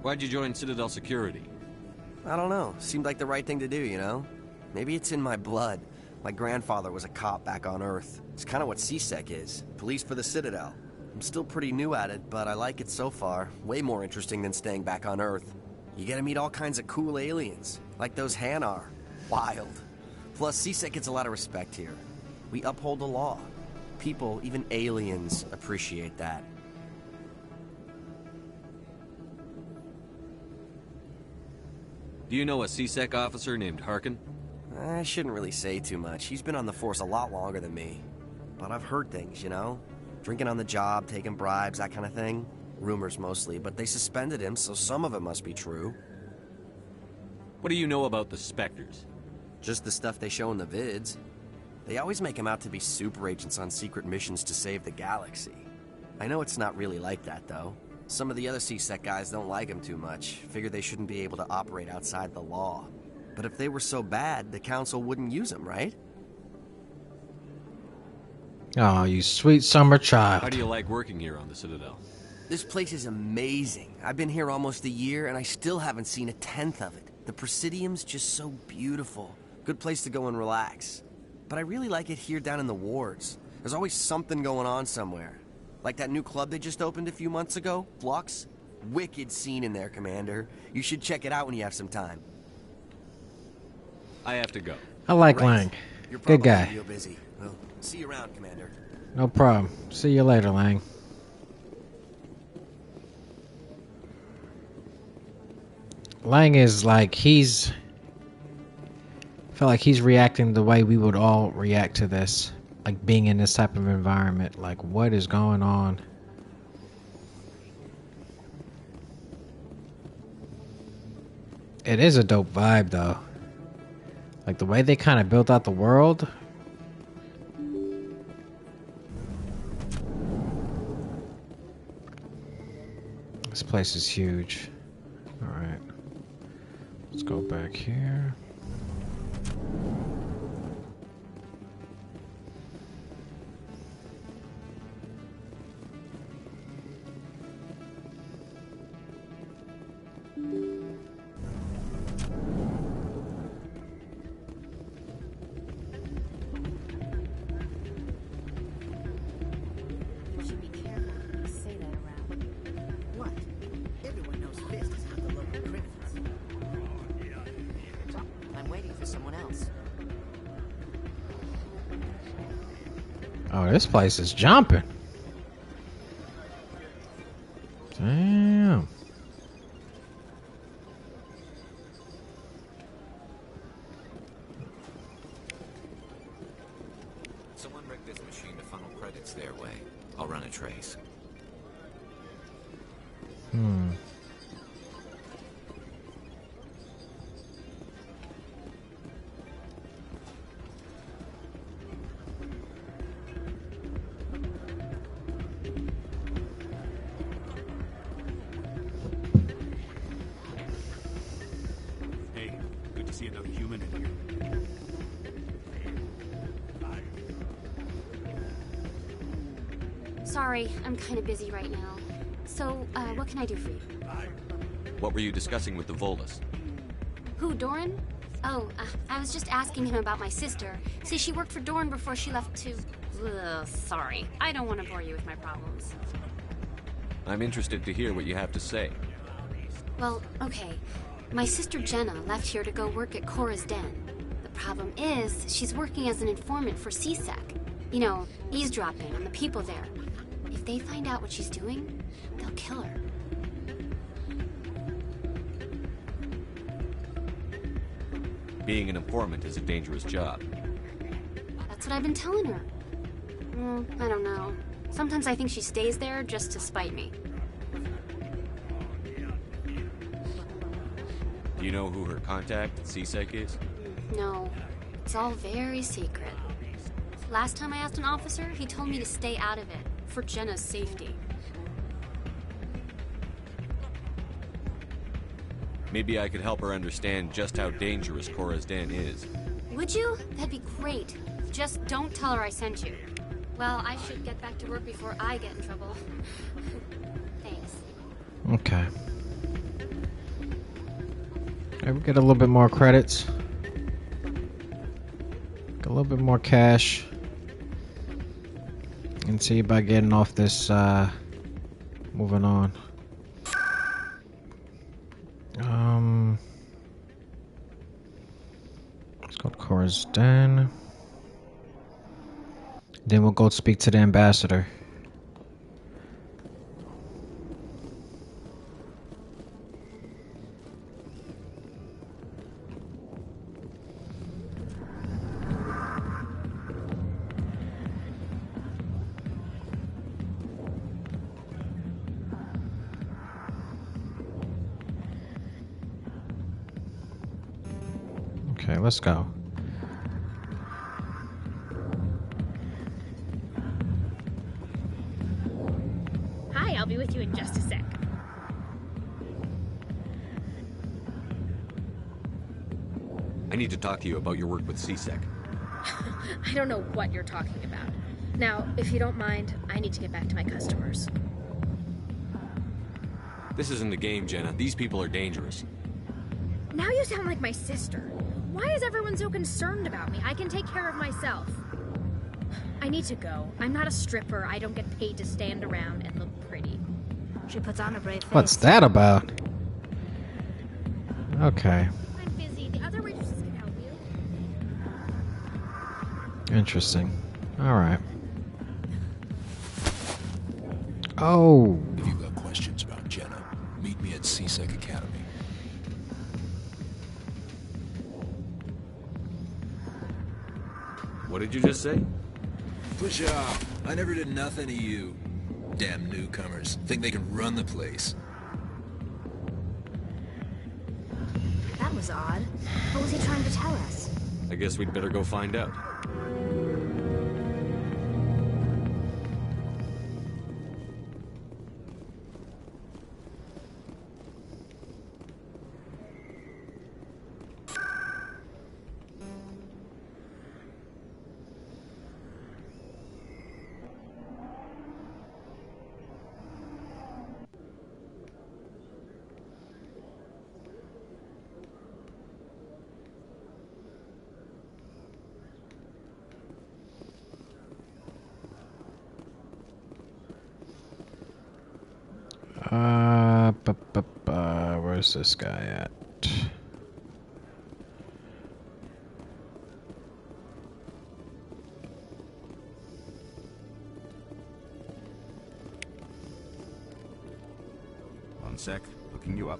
Why'd you join Citadel Security? I don't know. Seemed like the right thing to do, you know? Maybe it's in my blood. My grandfather was a cop back on Earth. It's kind of what CSEC is. Police for the Citadel. I'm still pretty new at it, but I like it so far. Way more interesting than staying back on Earth. You get to meet all kinds of cool aliens, like those Hanar. Wild. Plus, CSEC gets a lot of respect here. We uphold the law. People, even aliens, appreciate that. Do you know a CSEC officer named Harkin? I shouldn't really say too much. He's been on the force a lot longer than me. But I've heard things, you know? Drinking on the job, taking bribes, that kind of thing. Rumors mostly, but they suspended him, so some of it must be true. What do you know about the Spectres? Just the stuff they show in the vids. They always make him out to be super agents on secret missions to save the galaxy. I know it's not really like that, though. Some of the other CSEC guys don't like him too much, figure they shouldn't be able to operate outside the law. But if they were so bad, the Council wouldn't use him, right? Oh, you sweet summer child. How do you like working here on the Citadel? This place is amazing. I've been here almost a year, and I still haven't seen a tenth of it. The Presidium's just so beautiful. Good place to go and relax. But I really like it here down in the wards. There's always something going on somewhere. Like that new club they just opened a few months ago, Flux. Wicked scene in there, Commander. You should check it out when you have some time. I have to go. I like Lang. You're Good probably guy. real busy. Well, see you around, Commander. No problem. See you later, Lang. Lang is like, I feel like he's reacting the way we would all react to this. Like being in this type of environment. Like, what is going on? It is a dope vibe, though. Like, the way they kind of built out the world. This place is huge. Alright. Let's go back here. Oh, this place is jumping. Damn. Someone rigged this machine to funnel credits their way. I'll run a trace. See another human in here. Sorry, I'm kind of busy right now. So, what can I do for you? What were you discussing with the Volus? Who, Doran? Oh, I was just asking him about my sister. See, she worked for Doran before she left to Ugh, sorry. I don't want to bore you with my problems. I'm interested to hear what you have to say. Well, okay. My sister Jenna left here to go work at Cora's Den. The problem is, she's working as an informant for CSEC. You know, eavesdropping on the people there. If they find out what she's doing, they'll kill her. Being an informant is a dangerous job. That's what I've been telling her. I don't know. Sometimes I think she stays there just to spite me. Do you know who her contact at CSEC is? No, it's all very secret. Last time I asked an officer, he told me to stay out of it, for Jenna's safety. Maybe I could help her understand just how dangerous Cora's Den is. Would you? That'd be great. Just don't tell her I sent you. Well, I should get back to work before I get in trouble. Thanks. Okay. Okay, we get a little bit more credits. Get a little bit more cash. And see about getting off this, moving on. Let's go to Cora's Den. Then we'll go speak to the ambassador. Okay, let's go. Hi, I'll be with you in just a sec. I need to talk to you about your work with CSEC. I don't know what you're talking about. Now, if you don't mind, I need to get back to my customers. This isn't a game, Jenna. These people are dangerous. Now you sound like my sister. Why is everyone so concerned about me? I can take care of myself. I need to go. I'm not a stripper. I don't get paid to stand around and look pretty. She puts on a brave face. What's that about? Okay. I'm busy. The other waitresses can help you. Interesting. Alright. Oh. If you've got questions about Jenna, meet me at CSEC Academy. What did you just say? Push off. I never did nothing to you. Damn newcomers. Think they can run the place. That was odd. What was he trying to tell us? I guess we'd better go find out. Where's this guy at? One sec, looking you up.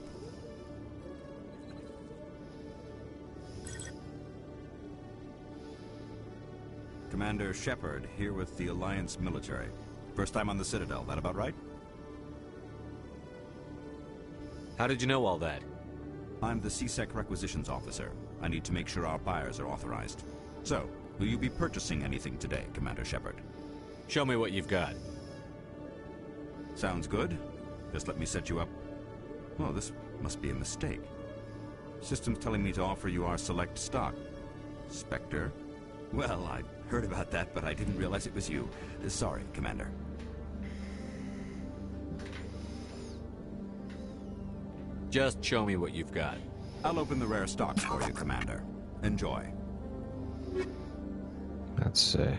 Commander Shepard, here with the Alliance military. First time on the Citadel, that about right? How did you know all that? I'm the CSEC requisitions officer. I need to make sure our buyers are authorized. So, will you be purchasing anything today, Commander Shepard? Show me what you've got. Sounds good. Just let me set you up. Well, this must be a mistake. System's telling me to offer you our select stock. Spectre? Well, I heard about that, but I didn't realize it was you. Sorry, Commander. Just show me what you've got. I'll open the rare stocks for you, Commander. Enjoy. Let's see.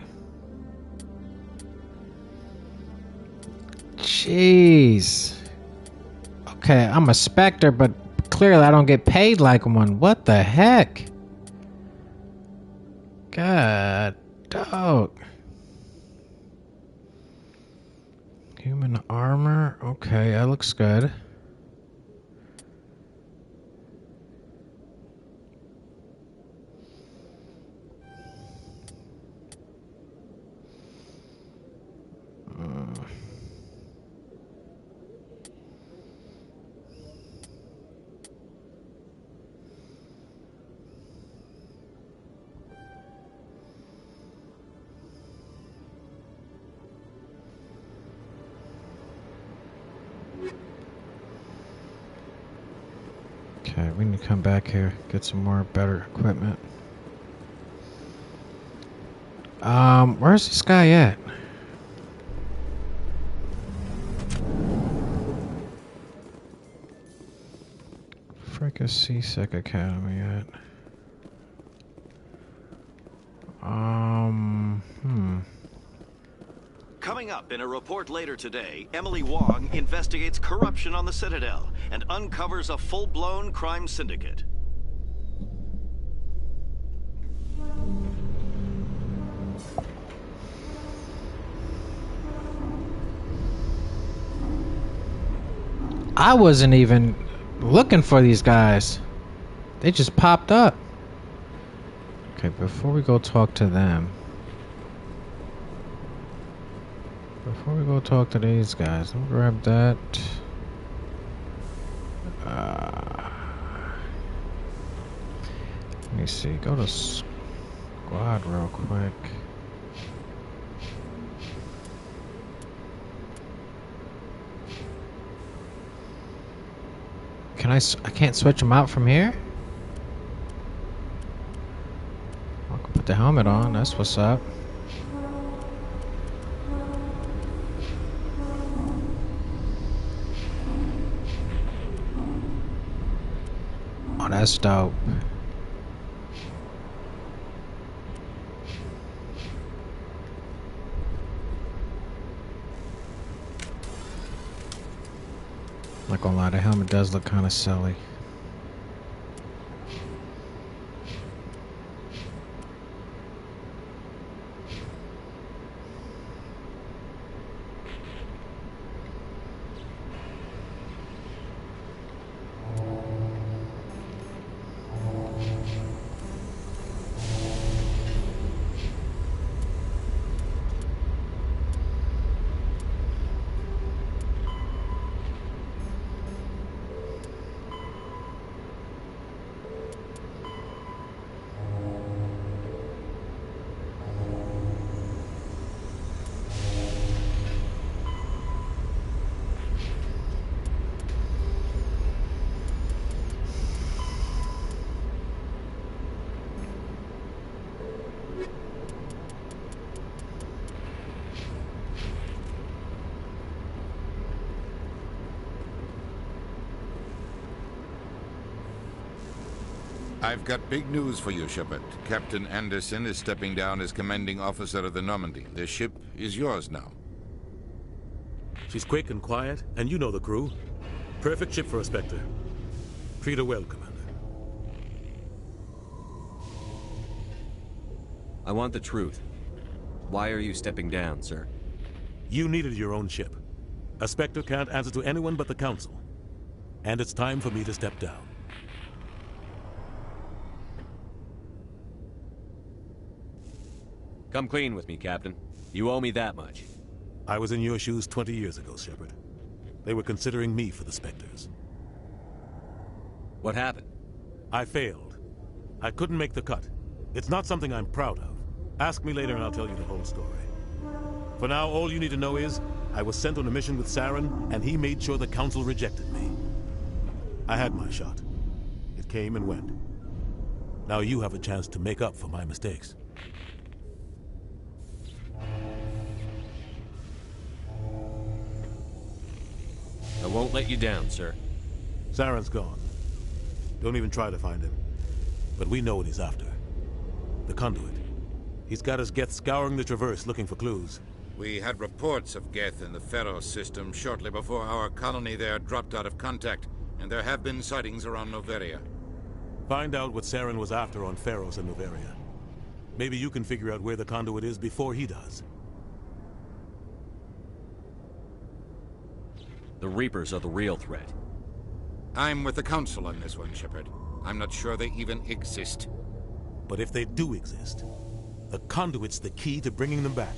Jeez. Okay, I'm a Spectre, but clearly I don't get paid like one. What the heck? God, dog. Human armor. Okay, that looks good. Okay, we need to come back here, get some more better equipment. Where's this guy at? Fricka C-Sec Academy at? Coming up in a report later today, Emily Wong investigates corruption on the Citadel and uncovers a full-blown crime syndicate. I wasn't even looking for these guys. They just popped up. Okay, before we go talk to them. Before we go talk to these guys, let me grab that. Let me see. Go to squad real quick. Can I can't switch them out from here? I can put the helmet on. That's what's up. Oh, that's dope. Not gonna lie, the helmet does look kind of silly. I've got big news for you, Shepard. Captain Anderson is stepping down as commanding officer of the Normandy. The ship is yours now. She's quick and quiet, and you know the crew. Perfect ship for a Spectre. Treat her well, Commander. I want the truth. Why are you stepping down, sir? You needed your own ship. A Spectre can't answer to anyone but the Council. And it's time for me to step down. Come clean with me, Captain. You owe me that much. I was in your shoes 20 years ago, Shepard. They were considering me for the Spectres. What happened? I failed. I couldn't make the cut. It's not something I'm proud of. Ask me later and I'll tell you the whole story. For now, all you need to know is, I was sent on a mission with Saren, and he made sure the Council rejected me. I had my shot. It came and went. Now you have a chance to make up for my mistakes. I won't let you down, sir. Saren's gone. Don't even try to find him. But we know what he's after. The Conduit. He's got us Geth scouring the Traverse looking for clues. We had reports of Geth in the Pharos system shortly before our colony there dropped out of contact, and there have been sightings around Noveria. Find out what Saren was after on Pharos and Noveria. Maybe you can figure out where the conduit is before he does. The Reapers are the real threat. I'm with the Council on this one, Shepard. I'm not sure they even exist. But if they do exist, the conduit's the key to bringing them back.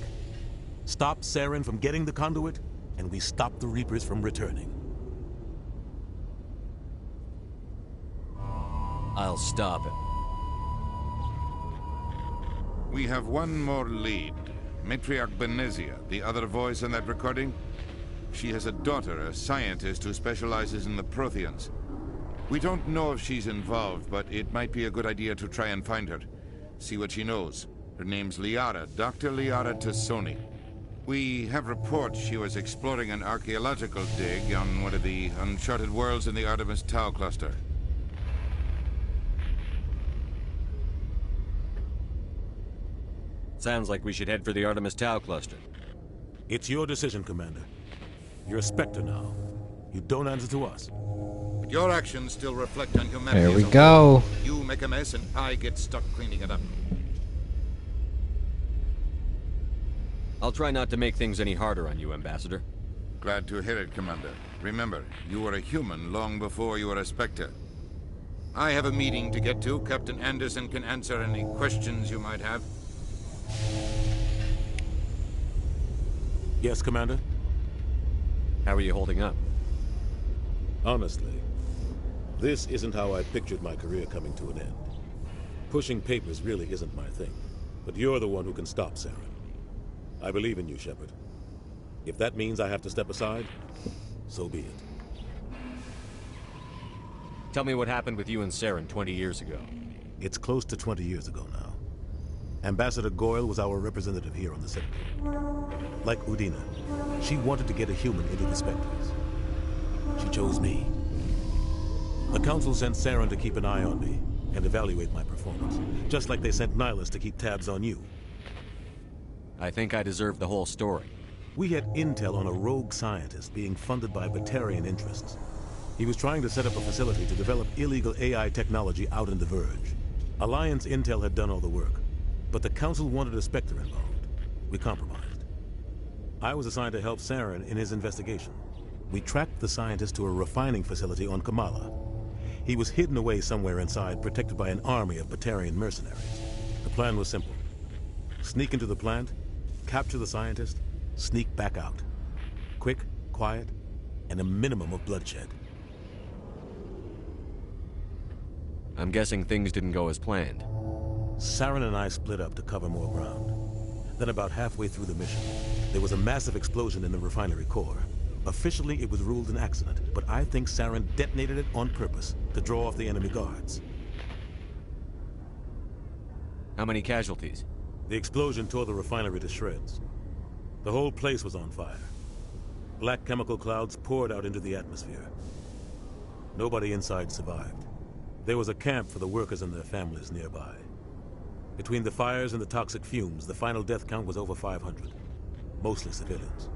Stop Saren from getting the conduit, and we stop the Reapers from returning. I'll stop him. We have one more lead. Matriarch Benezia, the other voice in that recording. She has a daughter, a scientist who specializes in the Protheans. We don't know if she's involved, but it might be a good idea to try and find her. See what she knows. Her name's Liara, Dr. Liara Tassoni. We have reports she was exploring an archaeological dig on one of the uncharted worlds in the Artemis Tau cluster. Sounds like we should head for the Artemis Tau cluster. It's your decision, Commander. You're a Spectre now. You don't answer to us. But your actions still reflect on humanity. There we as a go. whole. You make a mess and I get stuck cleaning it up. I'll try not to make things any harder on you, Ambassador. Glad to hear it, Commander. Remember, you were a human long before you were a Spectre. I have a meeting to get to. Captain Anderson can answer any questions you might have. Yes, Commander? How are you holding up? Honestly, this isn't how I pictured my career coming to an end. Pushing papers really isn't my thing, but you're the one who can stop Saren. I believe in you, Shepard. If that means I have to step aside, so be it. Tell me what happened with you and Saren 20 years ago. It's close to 20 years ago now. Ambassador Goyle was our representative here on the Citadel. Like Udina, she wanted to get a human into the Spectres. She chose me. The Council sent Saren to keep an eye on me and evaluate my performance, just like they sent Nihilus to keep tabs on you. I think I deserve the whole story. We had intel on a rogue scientist being funded by Batarian interests. He was trying to set up a facility to develop illegal AI technology out in the Verge. Alliance intel had done all the work, but the Council wanted a Spectre involved. We compromised. I was assigned to help Saren in his investigation. We tracked the scientist to a refining facility on Kamala. He was hidden away somewhere inside, protected by an army of Batarian mercenaries. The plan was simple. Sneak into the plant, capture the scientist, sneak back out. Quick, quiet, and a minimum of bloodshed. I'm guessing things didn't go as planned. Saren and I split up to cover more ground. Then about halfway through the mission, there was a massive explosion in the refinery core. Officially, it was ruled an accident, but I think Saren detonated it on purpose to draw off the enemy guards. How many casualties? The explosion tore the refinery to shreds. The whole place was on fire. Black chemical clouds poured out into the atmosphere. Nobody inside survived. There was a camp for the workers and their families nearby. Between the fires and the toxic fumes, the final death count was over 500. Mostly civilians.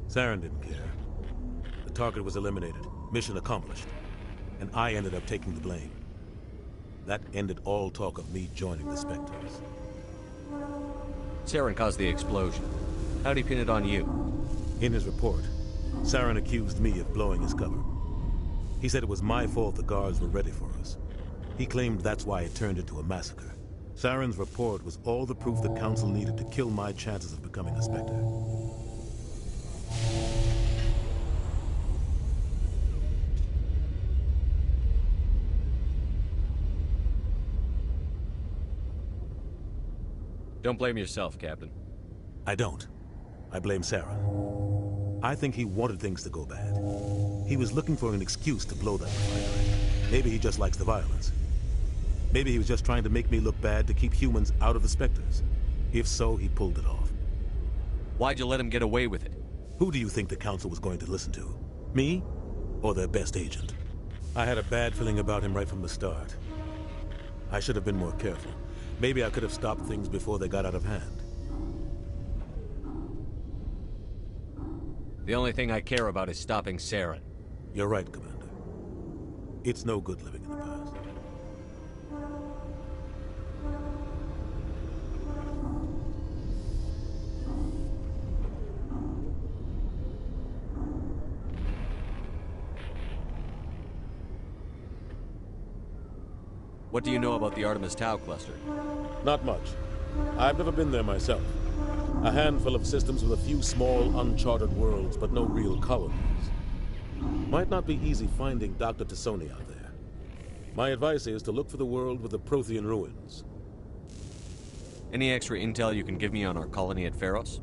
Saren didn't care. The target was eliminated, mission accomplished, and I ended up taking the blame. That ended all talk of me joining the Spectres. Saren caused the explosion. How'd he pin it on you? In his report, Saren accused me of blowing his cover. He said it was my fault the guards were ready for us. He claimed that's why it turned into a massacre. Saren's report was all the proof the Council needed to kill my chances of becoming a Spectre. Don't blame yourself, Captain. I don't. I blame Saren. I think he wanted things to go bad. He was looking for an excuse to blow that refinery. Maybe he just likes the violence. Maybe he was just trying to make me look bad to keep humans out of the Spectres. If so, he pulled it off. Why'd you let him get away with it? Who do you think the Council was going to listen to? Me? Or their best agent? I had a bad feeling about him right from the start. I should have been more careful. Maybe I could have stopped things before they got out of hand. The only thing I care about is stopping Saren. You're right, Commander. It's no good living in the past. What do you know about the Artemis Tau cluster? Not much. I've never been there myself. A handful of systems with a few small, uncharted worlds, but no real colonies. Might not be easy finding Dr. T'Soni out there. My advice is to look for the world with the Prothean ruins. Any extra intel you can give me on our colony at Pharos?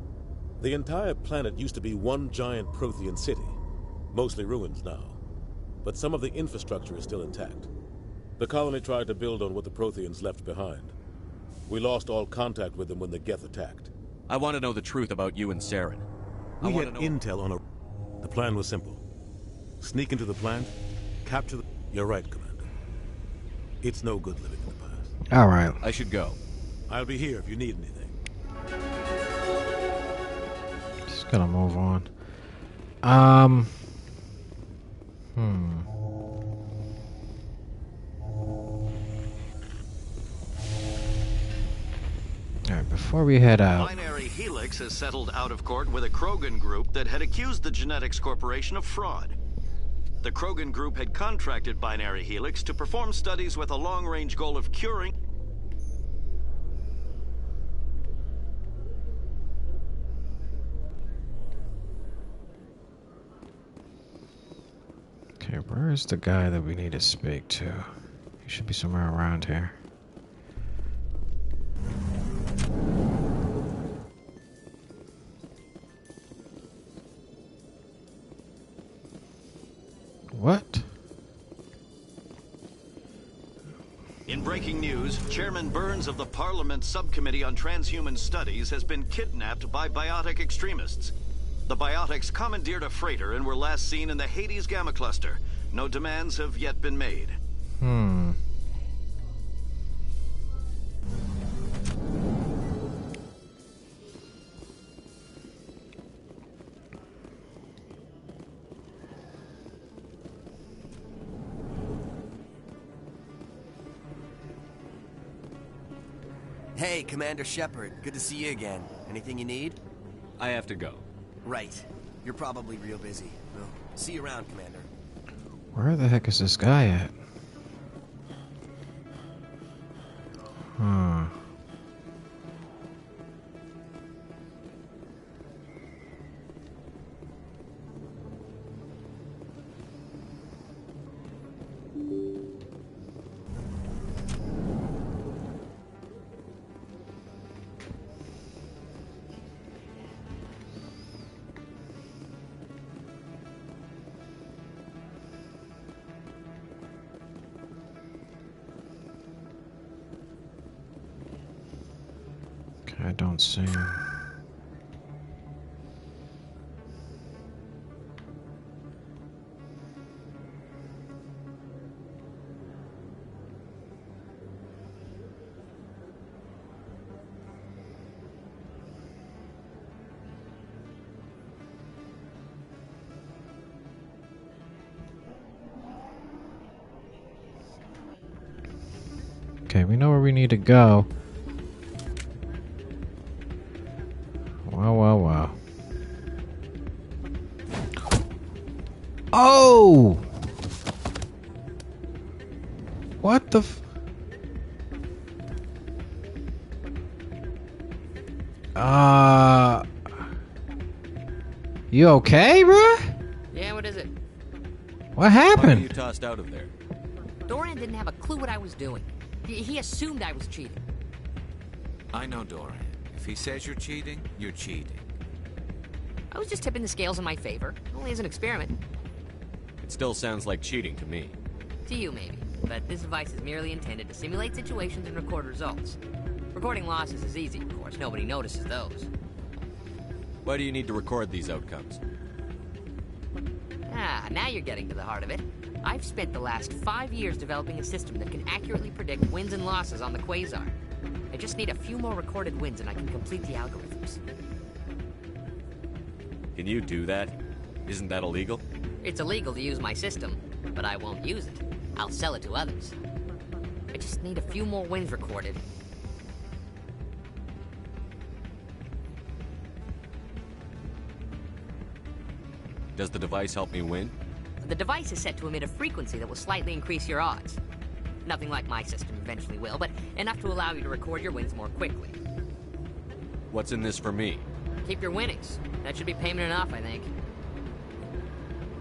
The entire planet used to be one giant Prothean city. Mostly ruins now. But some of the infrastructure is still intact. The colony tried to build on what the Protheans left behind. We lost all contact with them when the Geth attacked. I want to know the truth about you and Saren. We had intel on The plan was simple. Sneak into the plant, capture the... You're right, Commander. It's no good living in the past. All right. I should go. I'll be here if you need anything. Just gonna move on. Alright, before we head out... Binary Helix has settled out of court with a Krogan group that had accused the Genetics Corporation of fraud. The Krogan group had contracted Binary Helix to perform studies with a long-range goal of curing... Okay, where is the guy that we need to speak to? He should be somewhere around here. What? In breaking news, Chairman Burns of the Parliament Subcommittee on Transhuman Studies has been kidnapped by biotic extremists. The biotics commandeered a freighter and were last seen in the Hades Gamma Cluster. No demands have yet been made. Hey, Commander Shepard. Good to see you again. Anything you need? I have to go. Right. You're probably real busy. Well, see you around, Commander. Where the heck is this guy at? I don't see him. Okay, we know where we need to go. Wow. Oh! What the f... You okay, bruh? Yeah, what is it? What Why were happened? you tossed out of there? Dorian didn't have a clue what I was doing. He assumed I was cheating. I know Dorian. If he says you're cheating, you're cheating. I was just tipping the scales in my favor. Only as an experiment. It still sounds like cheating to me. To you, maybe. But this device is merely intended to simulate situations and record results. Recording losses is easy, of course. Nobody notices those. Why do you need to record these outcomes? Ah, now you're getting to the heart of it. I've spent the last 5 years developing a system that can accurately predict wins and losses on the Quasar. I just need a few more recorded wins and I can complete the algorithms. Can you do that? Isn't that illegal? It's illegal to use my system, but I won't use it. I'll sell it to others. I just need a few more wins recorded. Does the device help me win? The device is set to emit a frequency that will slightly increase your odds. Nothing like my system eventually will, but enough to allow you to record your wins more quickly. What's in this for me? Keep your winnings. That should be payment enough, I think.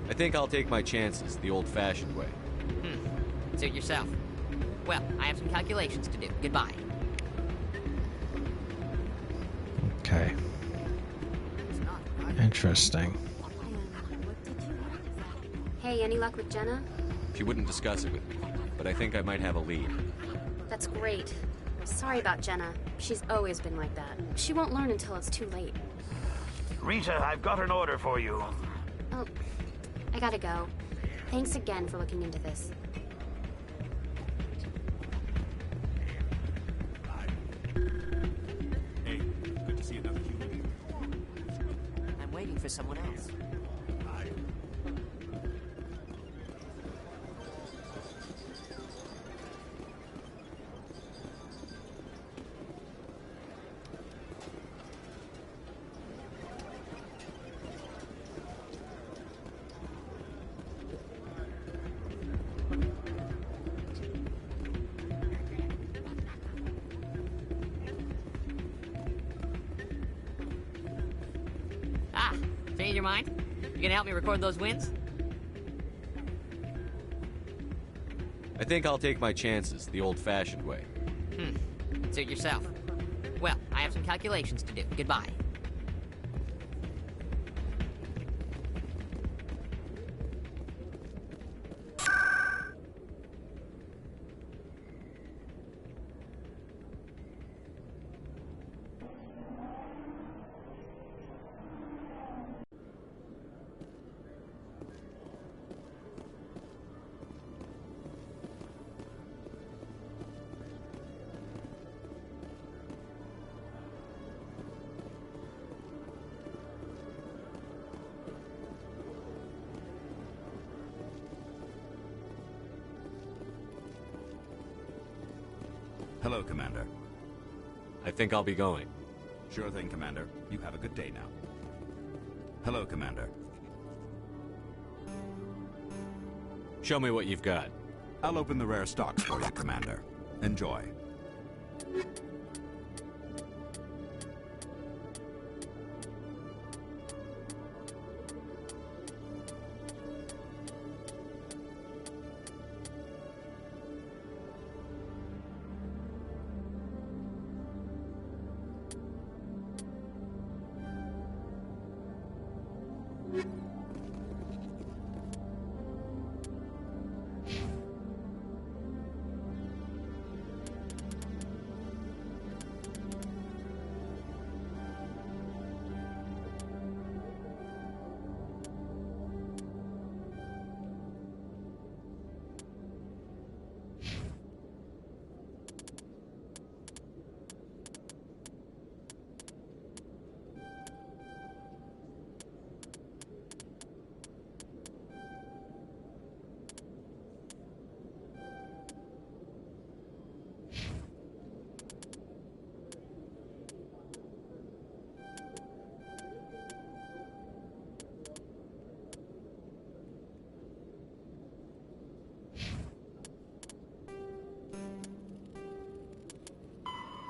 I think I'll take my chances the old-fashioned way. Suit yourself. Well, I have some calculations to do. Goodbye. Okay. Interesting. Hey, any luck with Jenna? She wouldn't discuss it with me, but I think I might have a lead. That's great. Sorry about Jenna. She's always been like that. She won't learn until it's too late. Rita, I've got an order for you. Oh, I gotta go. Thanks again for looking into this. Hey, good to see another human. I'm waiting for someone else. Change your mind? You gonna help me record those wins? I think I'll take my chances the old-fashioned way. Suit yourself. Well, I have some calculations to do. Goodbye. Hello, Commander. I think I'll be going. Sure thing, Commander. You have a good day now. Hello, Commander. Show me what you've got. I'll open the rare stocks for you, Commander. Enjoy.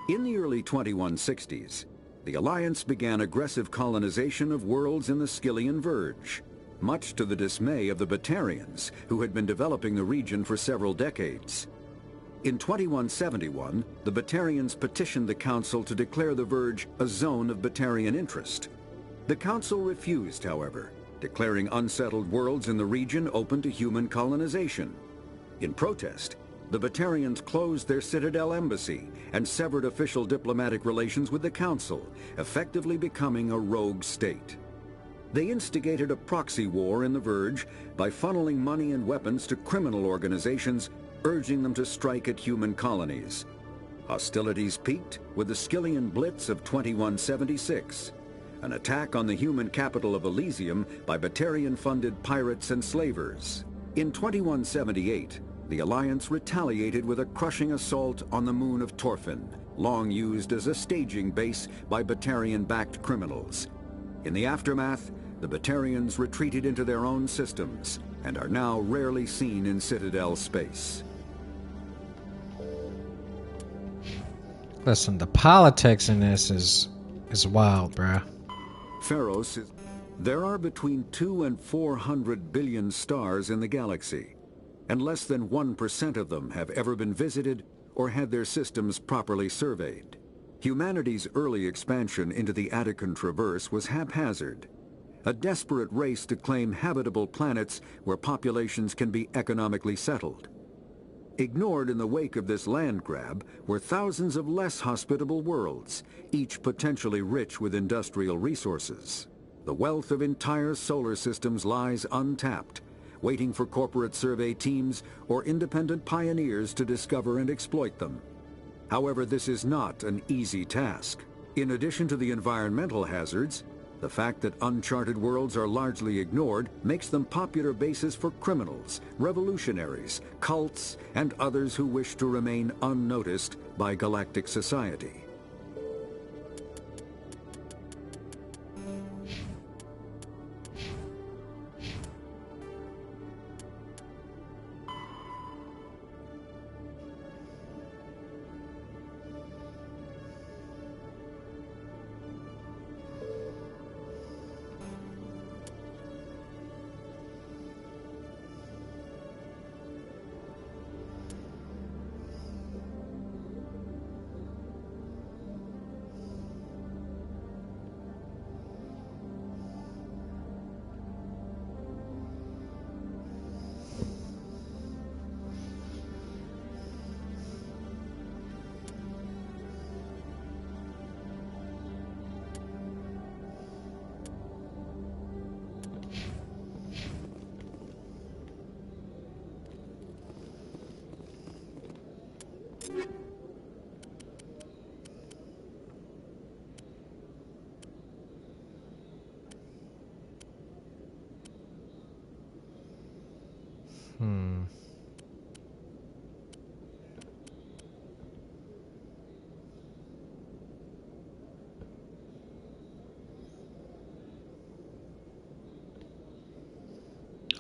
In the early 2160s, the Alliance began aggressive colonization of worlds in the Skyllian Verge, much to the dismay of the Batarians, who had been developing the region for several decades. In 2171, the Batarians petitioned the Council to declare the Verge a zone of Batarian interest. The Council refused, however, declaring unsettled worlds in the region open to human colonization. In protest, the Batarians closed their Citadel embassy and severed official diplomatic relations with the Council, effectively becoming a rogue state. They instigated a proxy war in the Verge by funneling money and weapons to criminal organizations, urging them to strike at human colonies. Hostilities peaked with the Skyllian Blitz of 2176. an attack on the human capital of Elysium by Batarian-funded pirates and slavers. In 2178, the Alliance retaliated with a crushing assault on the moon of Torfin, long used as a staging base by Batarian-backed criminals. In the aftermath, the Batarians retreated into their own systems and are now rarely seen in Citadel space. Listen, the politics in this is wild, bruh. Pharos is... There are between 200 and 400 billion stars in the galaxy, and less than 1% of them have ever been visited or had their systems properly surveyed. Humanity's early expansion into the Attican Traverse was haphazard, a desperate race to claim habitable planets where populations can be economically settled. Ignored in the wake of this land grab were thousands of less hospitable worlds, each potentially rich with industrial resources. The wealth of entire solar systems lies untapped, waiting for corporate survey teams or independent pioneers to discover and exploit them. However, this is not an easy task. In addition to the environmental hazards, the fact that uncharted worlds are largely ignored makes them popular bases for criminals, revolutionaries, cults, and others who wish to remain unnoticed by galactic society.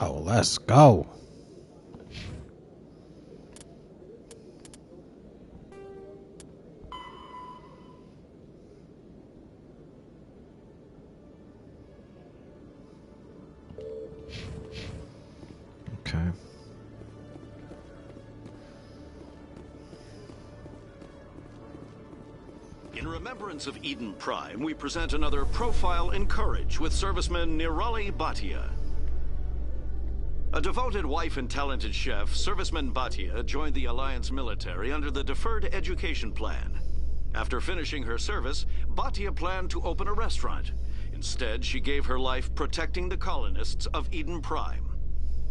Oh, let's go. Okay. In remembrance of Eden Prime, we present another Profile in Courage with serviceman Nirali Bhatia. A devoted wife and talented chef, Serviceman Bhatia joined the Alliance military under the Deferred Education Plan. After finishing her service, Bhatia planned to open a restaurant. Instead, she gave her life protecting the colonists of Eden Prime.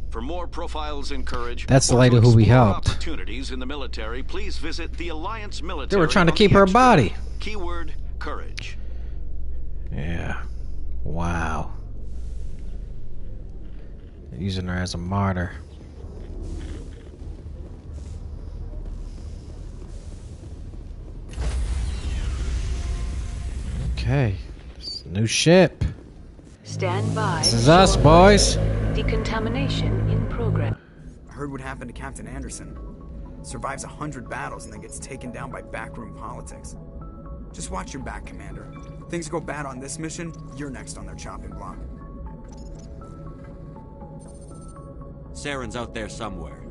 For more Profiles in Courage, that's the lady who we helped. Opportunities in the military, please visit the Alliance military. They were trying to keep her body. Keyword courage. Yeah. Wow. Using her as a martyr. Okay. New ship. Stand by. This is us, boys. Decontamination in progress. I heard what happened to Captain Anderson. Survives 100 battles and then gets taken down by backroom politics. Just watch your back, Commander. Things go bad on this mission, you're next on their chopping block. Saren's out there somewhere,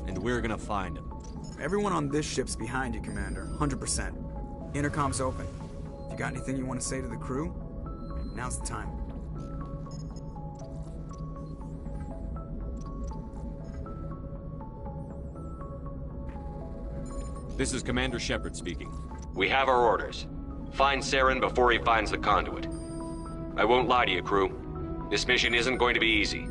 and we're gonna find him. Everyone on this ship's behind you, Commander. 100%. Intercom's open. If you got anything you want to say to the crew, now's the time. This is Commander Shepard speaking. We have our orders. Find Saren before he finds the conduit. I won't lie to you, crew. This mission isn't going to be easy.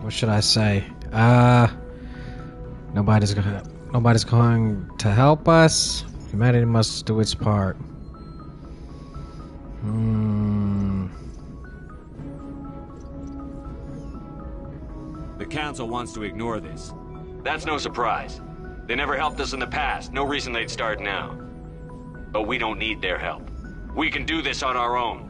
what should I say? Nobody's going to help us. Humanity must do its part. The Council wants to ignore this. That's no surprise. They never helped us in the past. No reason they'd start now. But we don't need their help. We can do this on our own.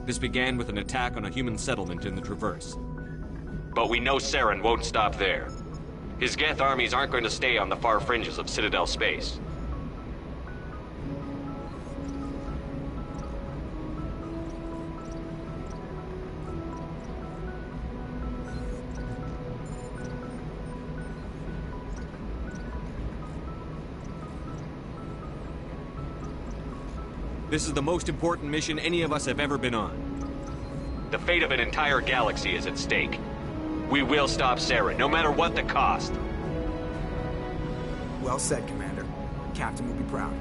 This began with an attack on a human settlement in the Traverse. But we know Saren won't stop there. His Geth armies aren't going to stay on the far fringes of Citadel space. This is the most important mission any of us have ever been on. The fate of an entire galaxy is at stake. We will stop Saren, no matter what the cost. Well said, Commander. Captain will be proud.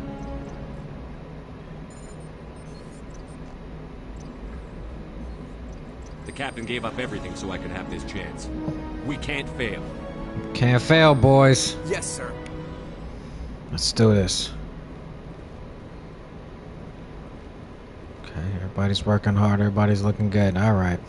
The Captain gave up everything so I could have this chance. We can't fail. Can't fail, boys. Yes, sir. Let's do this. Okay, everybody's working hard. Everybody's looking good. All right.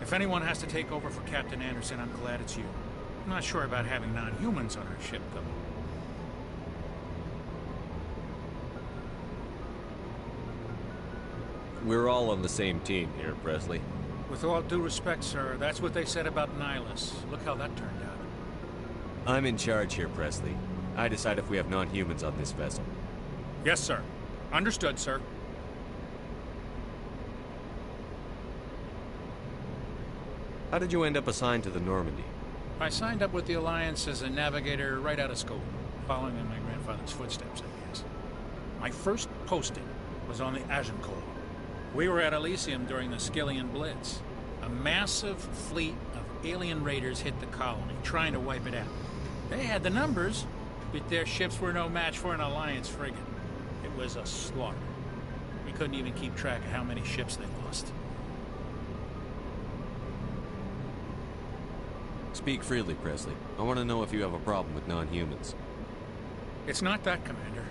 If anyone has to take over for Captain Anderson, I'm glad it's you. I'm not sure about having non-humans on our ship, though. We're all on the same team here, Presley. With all due respect, sir, that's what they said about Nihilus. Look how that turned out. I'm in charge here, Presley. I decide if we have non-humans on this vessel. Yes, sir. Understood, sir. How did you end up assigned to the Normandy? I signed up with the Alliance as a navigator right out of school, following in my grandfather's footsteps, I guess. My first posting was on the Agincourt. We were at Elysium during the Skillian Blitz. A massive fleet of alien raiders hit the colony, trying to wipe it out. They had the numbers, but their ships were no match for an Alliance frigate. It was a slaughter. We couldn't even keep track of how many ships they lost. Speak freely, Presley. I want to know if you have a problem with non-humans. It's not that, Commander.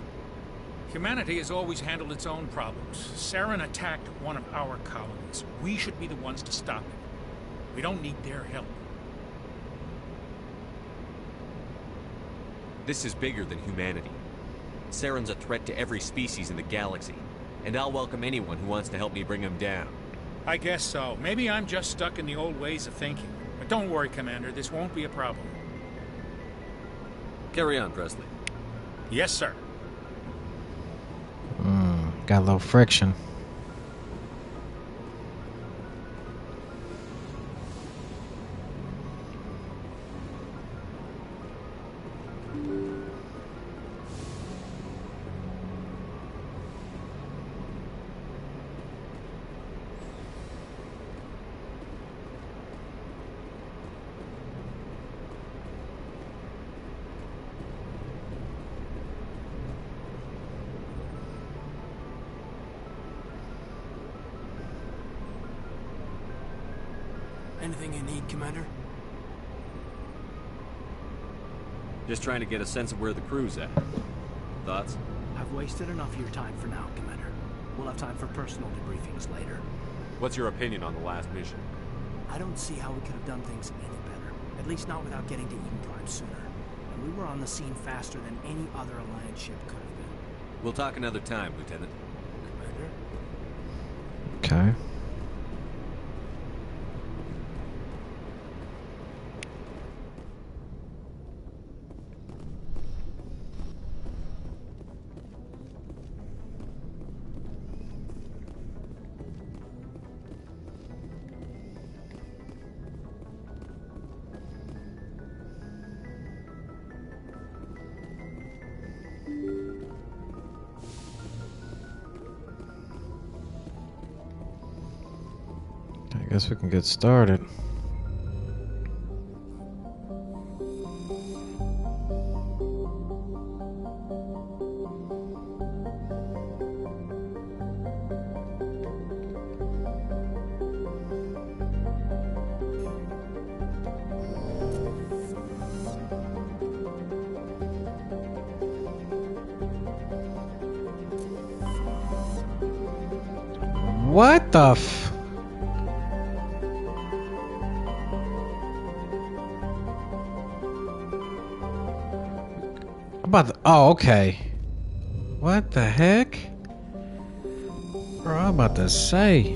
Humanity has always handled its own problems. Saren attacked one of our colonies. We should be the ones to stop it. We don't need their help. This is bigger than humanity. Saren's a threat to every species in the galaxy, and I'll welcome anyone who wants to help me bring him down. I guess so. Maybe I'm just stuck in the old ways of thinking. But don't worry, Commander. This won't be a problem. Carry on, Presley. Yes, sir. Got a little friction. Anything you need, Commander? Just trying to get a sense of where the crew's at. Thoughts? I've wasted enough of your time for now, Commander. We'll have time for personal debriefings later. What's your opinion on the last mission? I don't see how we could have done things any better. At least not without getting to Eden Prime sooner. And we were on the scene faster than any other Alliance ship could have been. We'll talk another time, Lieutenant. Commander? Okay. guess we can get started. What the f... About the... Oh, okay. What the heck? Bro, I'm about to say.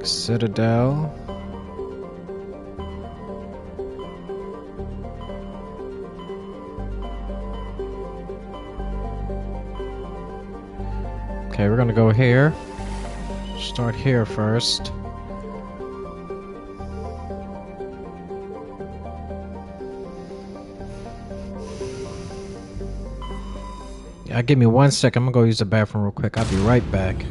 Citadel. Okay, we're gonna go here. Start here first. Yeah, give me 1 second. I'm gonna go use the bathroom real quick. I'll be right back.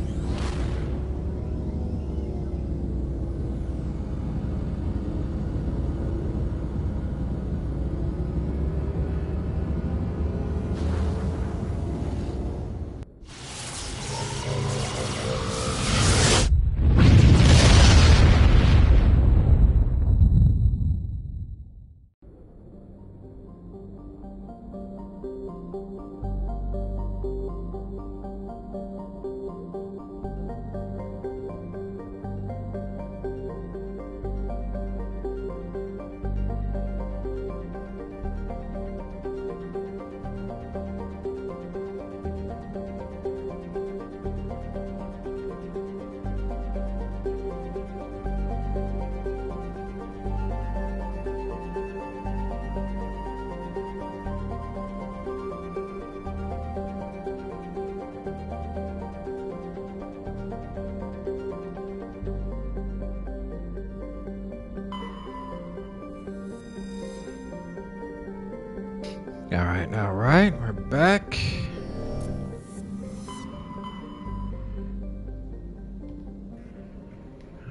Alright, we're back.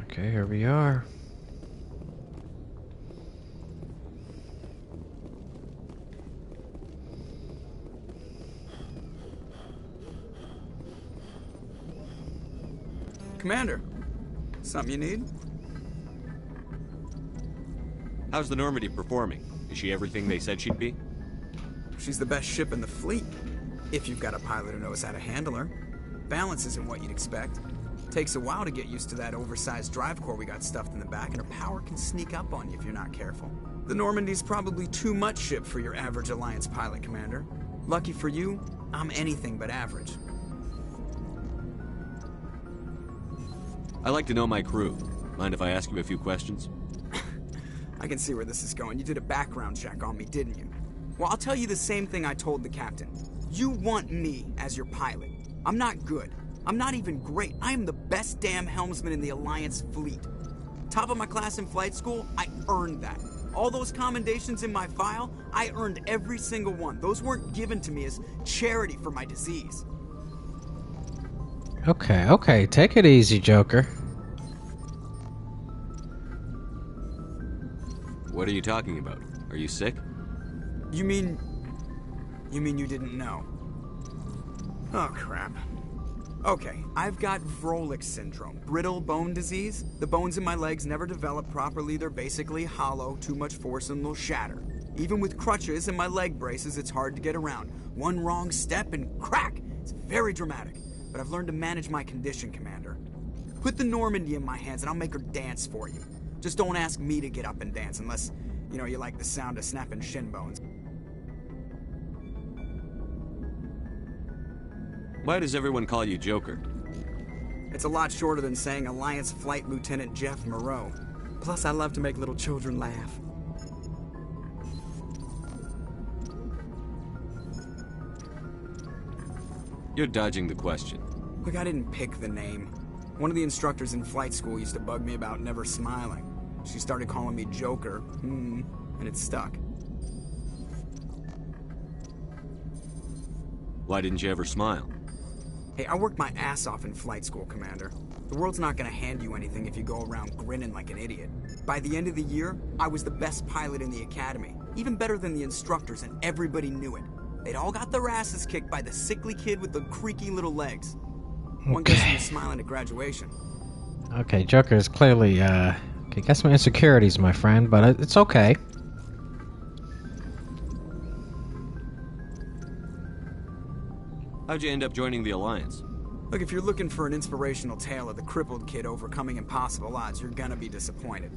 Okay, here we are. Commander, something you need? How's the Normandy performing? Is she everything they said she'd be? She's the best ship in the fleet, if you've got a pilot who knows how to handle her. Balance isn't what you'd expect. Takes a while to get used to that oversized drive core we got stuffed in the back, and her power can sneak up on you if you're not careful. The Normandy's probably too much ship for your average Alliance pilot, Commander. Lucky for you, I'm anything but average. I like to know my crew. Mind if I ask you a few questions? I can see where this is going. You did a background check on me, didn't you? Well, I'll tell you the same thing I told the captain. You want me as your pilot. I'm not good. I'm not even great. I am the best damn helmsman in the Alliance fleet. Top of my class in flight school, I earned that. All those commendations in my file, I earned every single one. Those weren't given to me as charity for my disease. Okay, take it easy, Joker. What are you talking about? Are you sick? You mean you didn't know? Oh, crap. Okay, I've got Vrolik syndrome, brittle bone disease. The bones in my legs never develop properly. They're basically hollow, too much force and they'll shatter. Even with crutches and my leg braces, it's hard to get around. One wrong step and crack! It's very dramatic. But I've learned to manage my condition, Commander. Put the Normandy in my hands and I'll make her dance for you. Just don't ask me to get up and dance unless, you like the sound of snapping shin bones. Why does everyone call you Joker? It's a lot shorter than saying Alliance Flight Lieutenant Jeff Moreau. Plus, I love to make little children laugh. You're dodging the question. Look, I didn't pick the name. One of the instructors in flight school used to bug me about never smiling. She started calling me Joker. and it's stuck. Why didn't you ever smile? Hey, I worked my ass off in flight school, Commander. The world's not gonna hand you anything if you go around grinning like an idiot. By the end of the year, I was the best pilot in the academy, even better than the instructors, and everybody knew it. They'd all got their asses kicked by the sickly kid with the creaky little legs. One guess he was smiling at graduation. Okay, Joker is clearly, got some insecurities, my friend, but it's okay. How'd you end up joining the Alliance? Look, if you're looking for an inspirational tale of the crippled kid overcoming impossible odds, you're gonna be disappointed.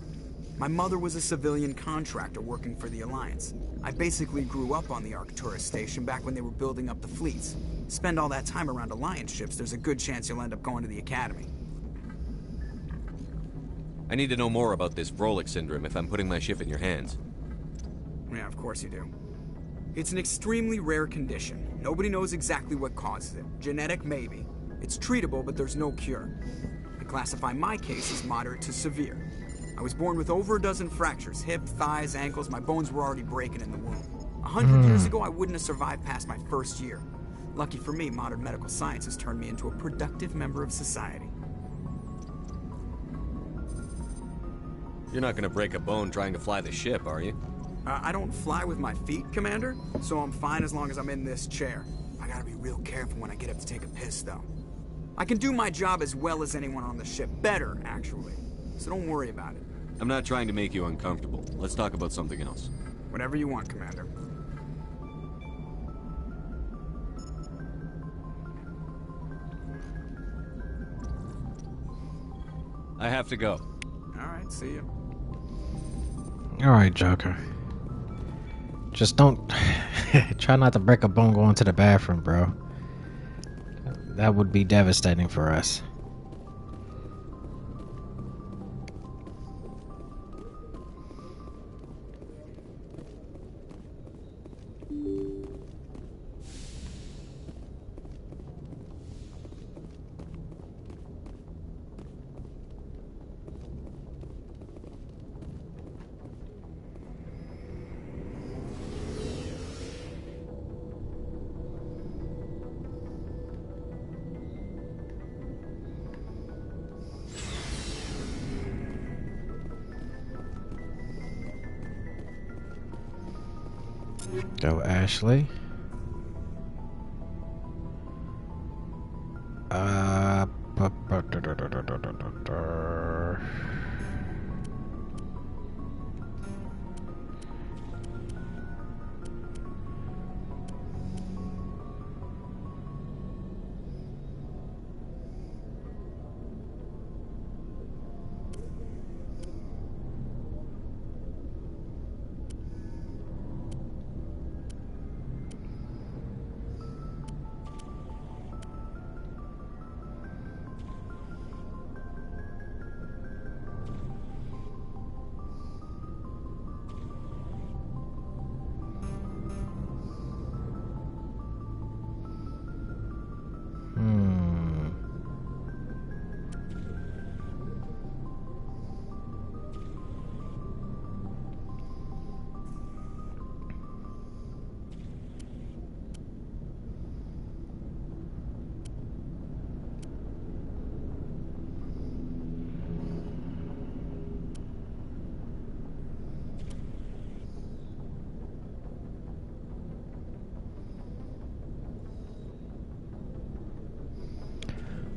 My mother was a civilian contractor working for the Alliance. I basically grew up on the Arcturus station back when they were building up the fleets. Spend all that time around Alliance ships, there's a good chance you'll end up going to the Academy. I need to know more about this Vrolik syndrome if I'm putting my ship in your hands. Yeah, of course you do. It's an extremely rare condition. Nobody knows exactly what causes it. Genetic, maybe. It's treatable, but there's no cure. I classify my case as moderate to severe. I was born with over a dozen fractures, hip, thighs, ankles. My bones were already breaking in the womb. 100 years ago, I wouldn't have survived past my first year. Lucky for me, modern medical science has turned me into a productive member of society. You're not gonna break a bone trying to fly the ship, are you? I don't fly with my feet, Commander, so I'm fine as long as I'm in this chair. I gotta be real careful when I get up to take a piss, though. I can do my job as well as anyone on the ship. Better, actually. So don't worry about it. I'm not trying to make you uncomfortable. Let's talk about something else. Whatever you want, Commander. I have to go. Alright, see you. Alright, Joker. Just don't... try not to break a bone going to the bathroom, bro. That would be devastating for us. Go, Ashley.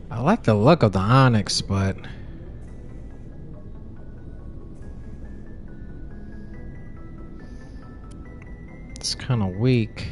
I like the look of the Onyx, but it's kind of weak.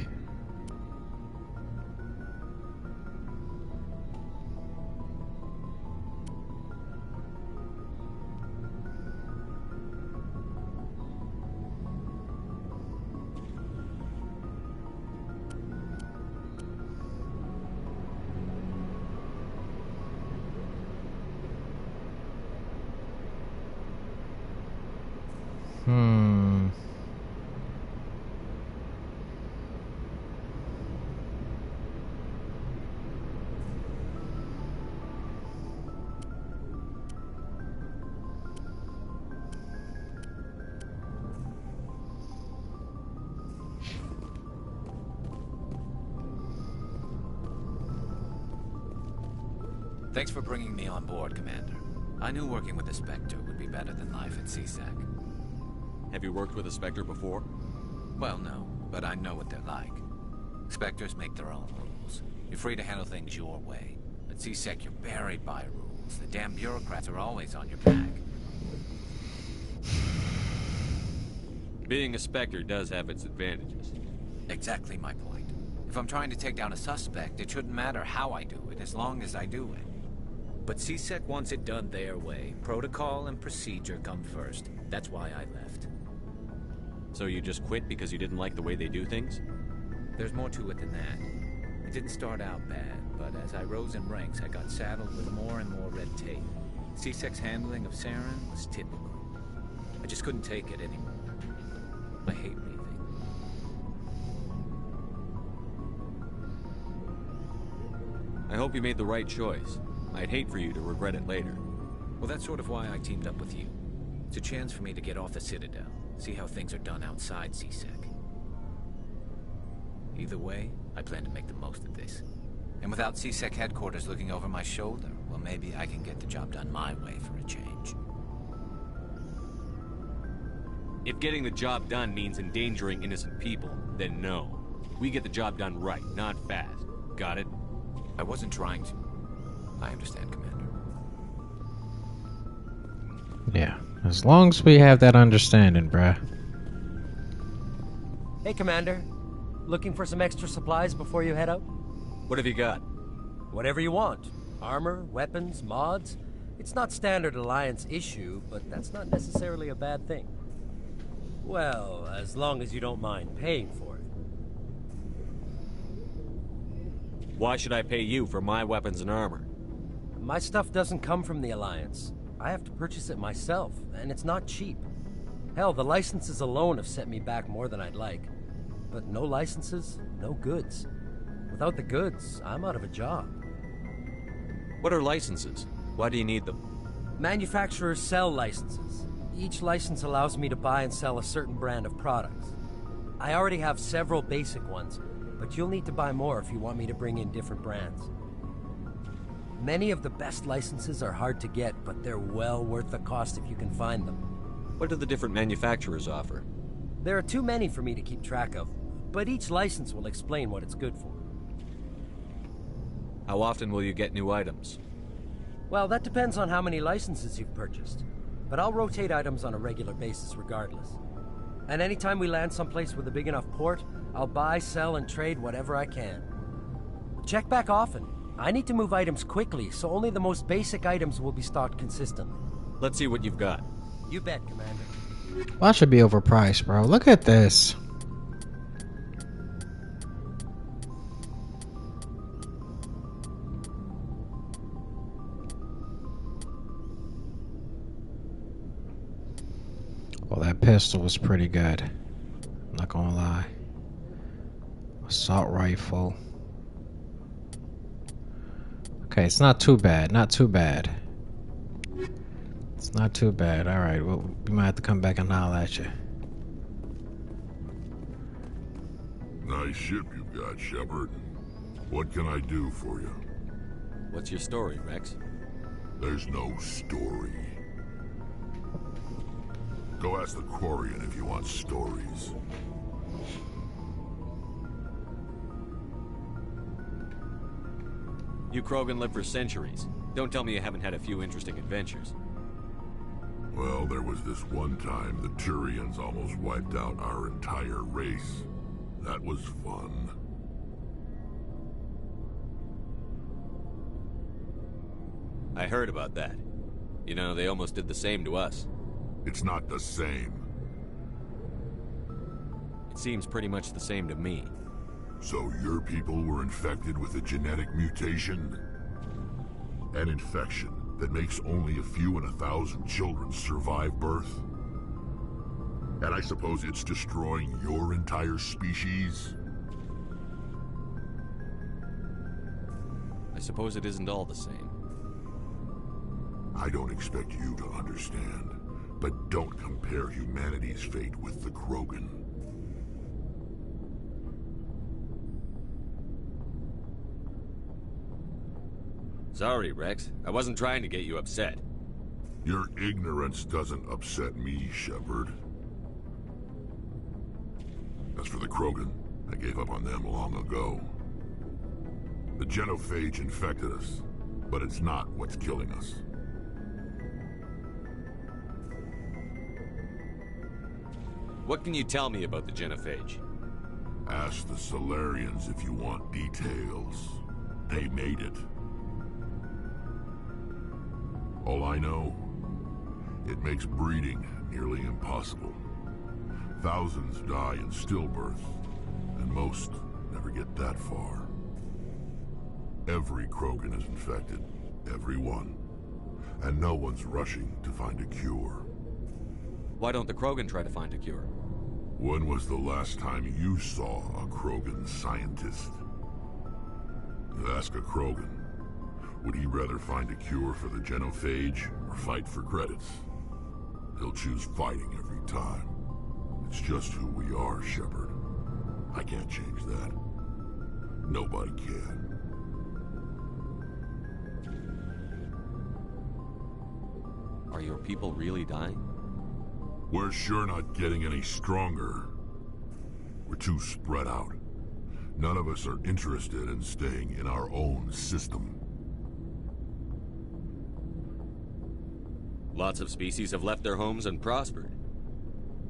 Thanks for bringing me on board, Commander. I knew working with the Spectre would be better than life at CSEC. Have you worked with a Spectre before? Well, no, but I know what they're like. Spectres make their own rules. You're free to handle things your way. At CSEC, you're buried by rules. The damn bureaucrats are always on your back. Being a Spectre does have its advantages. Exactly my point. If I'm trying to take down a suspect, it shouldn't matter how I do it, as long as I do it. But CSEC wants it done their way. Protocol and procedure come first. That's why I left. So you just quit because you didn't like the way they do things? There's more to it than that. It didn't start out bad, but as I rose in ranks, I got saddled with more and more red tape. CSEC's handling of Saren was typical. I just couldn't take it anymore. I hate leaving. I hope you made the right choice. I'd hate for you to regret it later. Well, that's sort of why I teamed up with you. It's a chance for me to get off the Citadel, see how things are done outside CSEC. Either way, I plan to make the most of this. And without CSEC headquarters looking over my shoulder, well, maybe I can get the job done my way for a change. If getting the job done means endangering innocent people, then no. We get the job done right, not fast. Got it? I wasn't trying to. I understand, Commander. Yeah, as long as we have that understanding, bruh. Hey, Commander. Looking for some extra supplies before you head out? What have you got? Whatever you want. Armor, weapons, mods. It's not standard Alliance issue, but that's not necessarily a bad thing. Well, as long as you don't mind paying for it. Why should I pay you for my weapons and armor? My stuff doesn't come from the Alliance. I have to purchase it myself, and it's not cheap. Hell, the licenses alone have set me back more than I'd like. But no licenses, no goods. Without the goods, I'm out of a job. What are licenses? Why do you need them? Manufacturers sell licenses. Each license allows me to buy and sell a certain brand of products. I already have several basic ones, but you'll need to buy more if you want me to bring in different brands. Many of the best licenses are hard to get, but they're well worth the cost if you can find them. What do the different manufacturers offer? There are too many for me to keep track of, but each license will explain what it's good for. How often will you get new items? Well, that depends on how many licenses you've purchased. But I'll rotate items on a regular basis regardless. And anytime we land someplace with a big enough port, I'll buy, sell, and trade whatever I can. Check back often. I need to move items quickly, so only the most basic items will be stocked consistently. Let's see what you've got. You bet, Commander. Well, that should be overpriced, bro. Look at this. Well, that pistol was pretty good. I'm not gonna lie. Assault rifle. Okay, it's not too bad. Not too bad. It's not too bad. Alright, well, we might have to come back and holler at you. Nice ship you've got, Shepard. What can I do for you? What's your story, Rex? There's no story. Go ask the Quarian if you want stories. You Krogan live for centuries. Don't tell me you haven't had a few interesting adventures. Well, there was this one time the Turians almost wiped out our entire race. That was fun. I heard about that. You know, they almost did the same to us. It's not the same. It seems pretty much the same to me. So your people were infected with a genetic mutation? An infection that makes only a few in 1,000 children survive birth? And I suppose it's destroying your entire species? I suppose it isn't all the same. I don't expect you to understand, but don't compare humanity's fate with the Krogan. Sorry, Rex. I wasn't trying to get you upset. Your ignorance doesn't upset me, Shepard. As for the Krogan, I gave up on them long ago. The genophage infected us, but it's not what's killing us. What can you tell me about the genophage? Ask the Solarians if you want details. They made it. All I know, it makes breeding nearly impossible. Thousands die in stillbirth, and most never get that far. Every Krogan is infected, every one. And no one's rushing to find a cure. Why don't the Krogan try to find a cure? When was the last time you saw a Krogan scientist? You ask a Krogan, would he rather find a cure for the genophage or fight for credits? He'll choose fighting every time. It's just who we are, Shepard. I can't change that. Nobody can. Are your people really dying? We're sure not getting any stronger. We're too spread out. None of us are interested in staying in our own system. Lots of species have left their homes and prospered.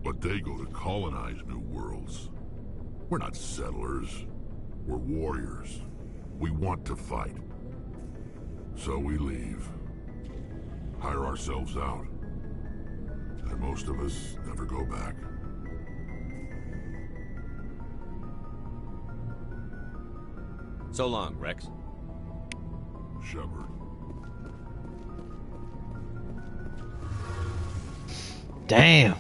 But they go to colonize new worlds. We're not settlers. We're warriors. We want to fight. So we leave. Hire ourselves out. And most of us never go back. So long, Rex. Shepard. Damn.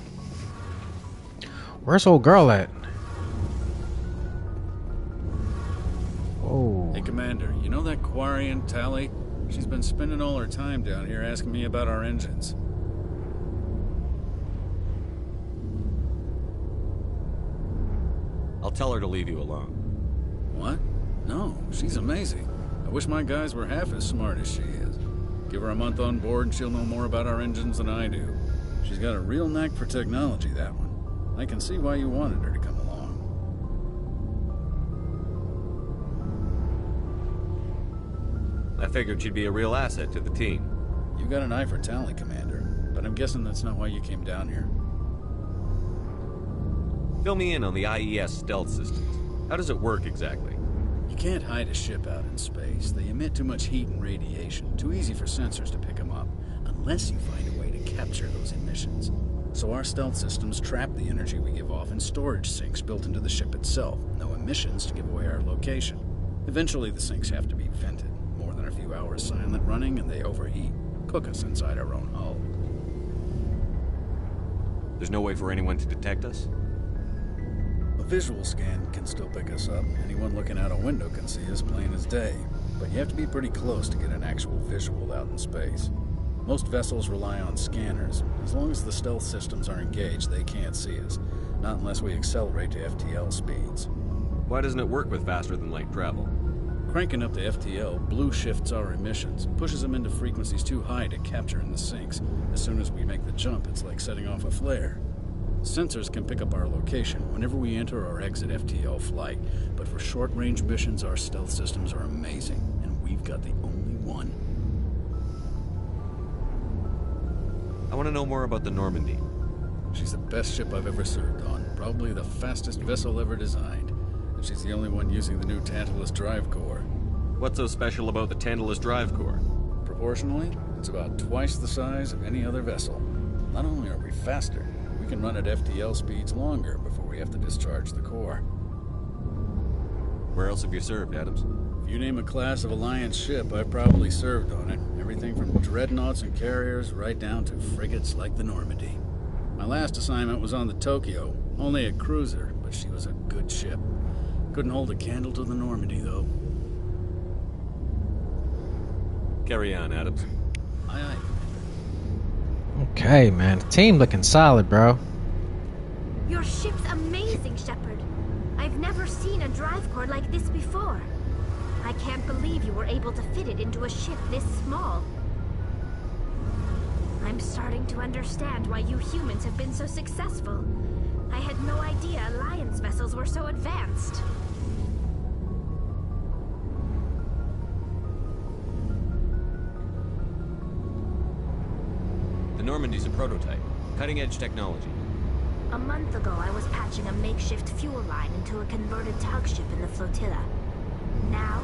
Where's old girl at? Oh. Hey, Commander, you know that Quarian, Tali? She's been spending all her time down here asking me about our engines. I'll tell her to leave you alone. What? No, she's amazing. I wish my guys were half as smart as she is. Give her a month on board and she'll know more about our engines than I do. She's got a real knack for technology, that one. I can see why you wanted her to come along. I figured she'd be a real asset to the team. You got an eye for talent, Commander, but I'm guessing that's not why you came down here. Fill me in on the IES stealth systems. How does it work exactly? You can't hide a ship out in space. They emit too much heat and radiation. Too easy for sensors to pick them up, unless you find a way to capture those emissions. So our stealth systems trap the energy we give off in storage sinks built into the ship itself. No emissions to give away our location. Eventually the sinks have to be vented. More than a few hours silent running and they overheat. Cook us inside our own hull. There's no way for anyone to detect us? A visual scan can still pick us up. Anyone looking out a window can see us plain as day. But you have to be pretty close to get an actual visual out in space. Most vessels rely on scanners. As long as the stealth systems are engaged, they can't see us. Not unless we accelerate to FTL speeds. Why doesn't it work with faster-than-light travel? Cranking up the FTL blue shifts our emissions, pushes them into frequencies too high to capture in the sinks. As soon as we make the jump, it's like setting off a flare. Sensors can pick up our location whenever we enter or exit FTL flight, but for short-range missions, our stealth systems are amazing, and we've got the only one. I want to know more about the Normandy. She's the best ship I've ever served on, probably the fastest vessel ever designed. And she's the only one using the new Tantalus drive core. What's so special about the Tantalus drive core? Proportionally, it's about twice the size of any other vessel. Not only are we faster, we can run at FTL speeds longer before we have to discharge the core. Where else have you served, Adams? If you name a class of Alliance ship, I've probably served on it. Everything from dreadnoughts and carriers right down to frigates like the Normandy. My last assignment was on the Tokyo, only a cruiser, but she was a good ship. Couldn't hold a candle to the Normandy, though. Carry on, Adams. Aye, aye. Okay, man. The team looking solid, bro. Your ship's amazing, Shepard. I've never seen a drive core like this before. I can't believe you were able to fit it into a ship this small. I'm starting to understand why you humans have been so successful. I had no idea Alliance vessels were so advanced. The Normandy's a prototype. Cutting-edge technology. A month ago, I was patching a makeshift fuel line into a converted tug ship in the flotilla. Now,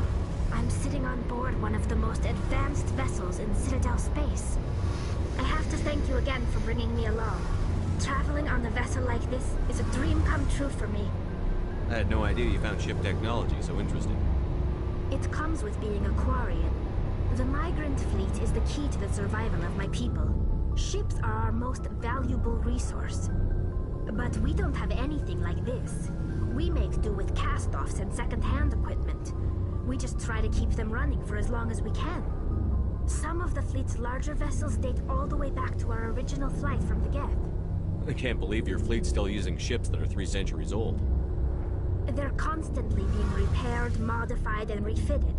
I'm sitting on board one of the most advanced vessels in Citadel space. I have to thank you again for bringing me along. Traveling on a vessel like this is a dream come true for me. I had no idea you found ship technology so interesting. It comes with being a Quarian. The migrant fleet is the key to the survival of my people. Ships are our most valuable resource. But we don't have anything like this. We make do with cast-offs and second-hand equipment. We just try to keep them running for as long as we can. Some of the fleet's larger vessels date all the way back to our original flight from the Geth. I can't believe your fleet's still using ships that are 3 centuries old. They're constantly being repaired, modified, and refitted.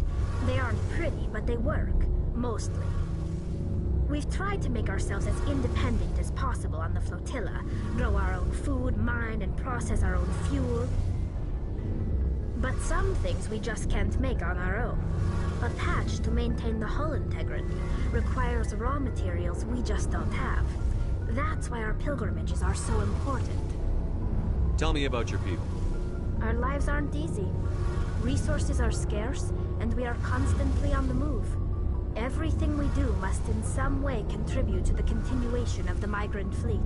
They aren't pretty, but they work. Mostly. We've tried to make ourselves as independent as possible on the flotilla, grow our own food, mine, and process our own fuel. But some things we just can't make on our own. A patch to maintain the hull integrity requires raw materials we just don't have. That's why our pilgrimages are so important. Tell me about your people. Our lives aren't easy. Resources are scarce, and we are constantly on the move. Everything we do must in some way contribute to the continuation of the migrant fleet.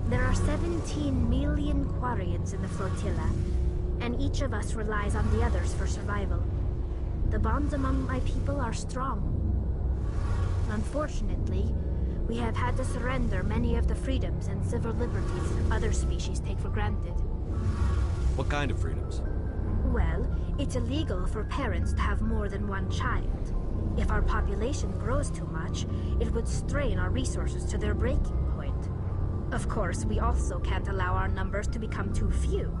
There are 17 million Quarians in the flotilla, and each of us relies on the others for survival. The bonds among my people are strong. Unfortunately, we have had to surrender many of the freedoms and civil liberties other species take for granted. What kind of freedoms? Well, it's illegal for parents to have more than one child. If our population grows too much, it would strain our resources to their breaking point. Of course, we also can't allow our numbers to become too few.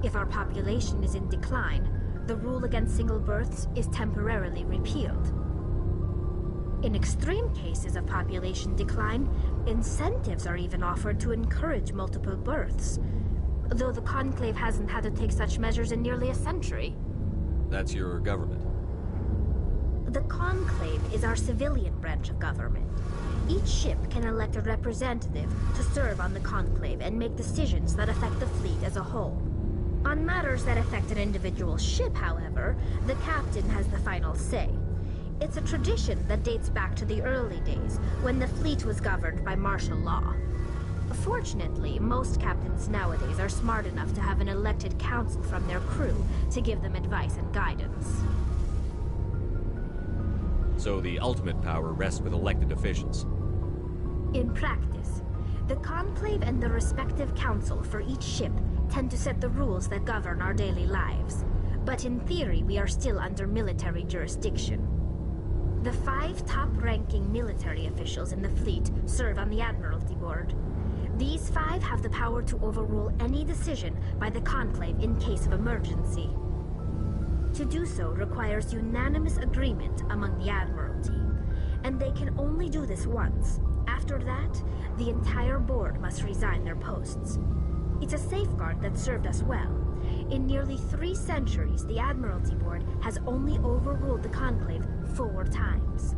If our population is in decline, the rule against single births is temporarily repealed. In extreme cases of population decline, incentives are even offered to encourage multiple births, though the Conclave hasn't had to take such measures in nearly a century. That's your government. The Conclave is our civilian branch of government. Each ship can elect a representative to serve on the Conclave and make decisions that affect the fleet as a whole. On matters that affect an individual ship, however, the captain has the final say. It's a tradition that dates back to the early days, when the fleet was governed by martial law. Fortunately, most captains nowadays are smart enough to have an elected council from their crew to give them advice and guidance. So the ultimate power rests with elected officials. In practice, the Conclave and the respective council for each ship tend to set the rules that govern our daily lives. But in theory, we are still under military jurisdiction. The 5 top-ranking military officials in the fleet serve on the Admiralty Board. These 5 have the power to overrule any decision by the Conclave in case of emergency. To do so requires unanimous agreement among the Admiralty, and they can only do this once. After that, the entire board must resign their posts. It's a safeguard that served us well. In nearly 3 centuries, the Admiralty Board has only overruled the Conclave 4 times.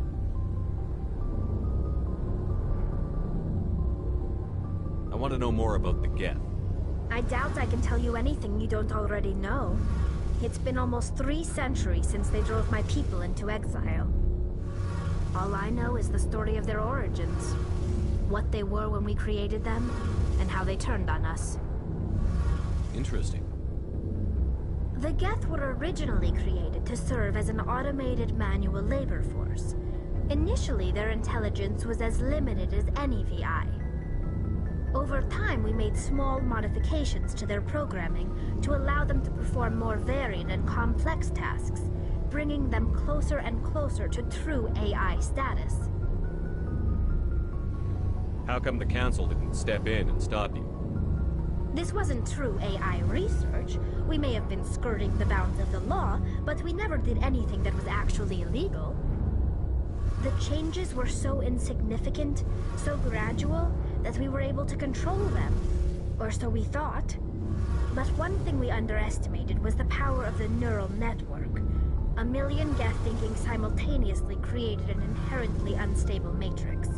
I want to know more about the Geth. I doubt I can tell you anything you don't already know. It's been almost 3 centuries since they drove my people into exile. All I know is the story of their origins. What they were when we created them, and how they turned on us. Interesting. The Geth were originally created to serve as an automated manual labor force. Initially, their intelligence was as limited as any VI. Over time, we made small modifications to their programming to allow them to perform more varied and complex tasks, bringing them closer and closer to true AI status. How come the Council didn't step in and stop you? This wasn't true AI research. We may have been skirting the bounds of the law, but we never did anything that was actually illegal. The changes were so insignificant, so gradual, that we were able to control them. Or so we thought. But one thing we underestimated was the power of the neural network. A million Geth thinking simultaneously created an inherently unstable matrix.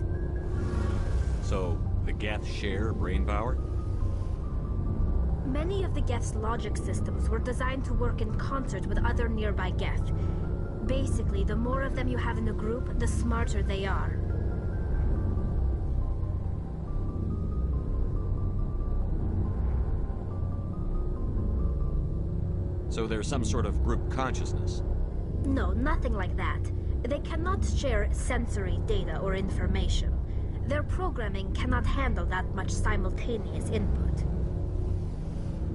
So, the Geth share brain power? Many of the Geth's logic systems were designed to work in concert with other nearby Geth. Basically, the more of them you have in the group, the smarter they are. So there's some sort of group consciousness? No, nothing like that. They cannot share sensory data or information. Their programming cannot handle that much simultaneous input.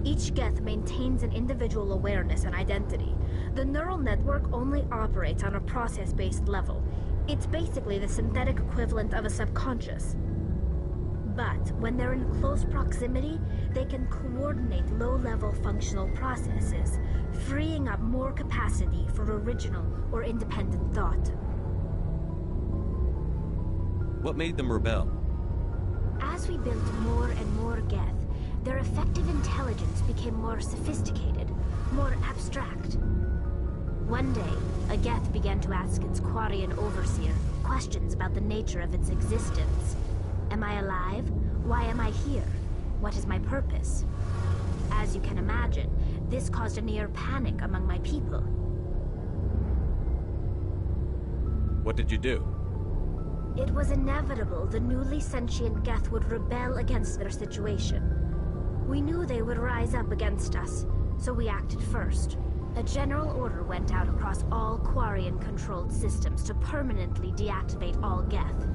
Each Geth maintains an individual awareness and identity. The neural network only operates on a process-based level. It's basically the synthetic equivalent of a subconscious. But when they're in close proximity, they can coordinate low-level functional processes, freeing up more capacity for original or independent thought. What made them rebel? As we built more and more Geth, their effective intelligence became more sophisticated, more abstract. One day, a Geth began to ask its Quarian overseer questions about the nature of its existence. Am I alive? Why am I here? What is my purpose? As you can imagine, this caused a near panic among my people. What did you do? It was inevitable the newly sentient Geth would rebel against their situation. We knew they would rise up against us, so we acted first. A general order went out across all Quarian-controlled systems to permanently deactivate all Geth.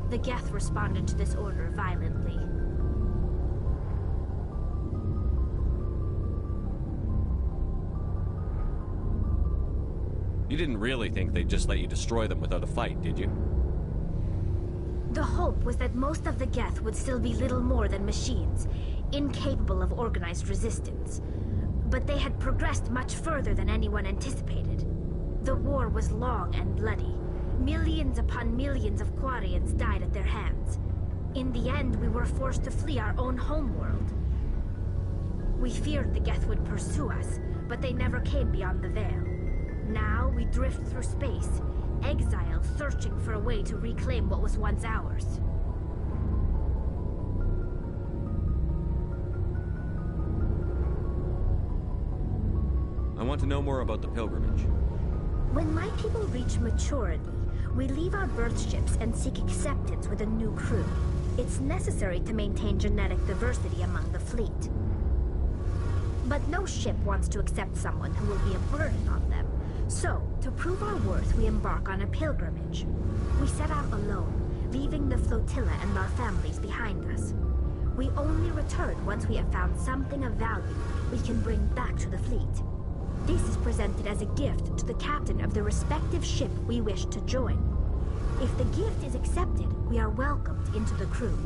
The Geth responded to this order violently. You didn't really think they'd just let you destroy them without a fight, did you? The hope was that most of the Geth would still be little more than machines, incapable of organized resistance. But they had progressed much further than anyone anticipated. The war was long and bloody. Millions upon millions of Quarians died at their hands. In the end, we were forced to flee our own homeworld. We feared the Geth would pursue us, but they never came beyond the Veil. Now we drift through space, exiled, searching for a way to reclaim what was once ours. I want to know more about the pilgrimage. When my people reach maturity, we leave our birth ships and seek acceptance with a new crew. It's necessary to maintain genetic diversity among the fleet. But no ship wants to accept someone who will be a burden on them. So, to prove our worth, we embark on a pilgrimage. We set out alone, leaving the flotilla and our families behind us. We only return once we have found something of value we can bring back to the fleet. This is presented as a gift to the captain of the respective ship we wish to join. If the gift is accepted, we are welcomed into the crew.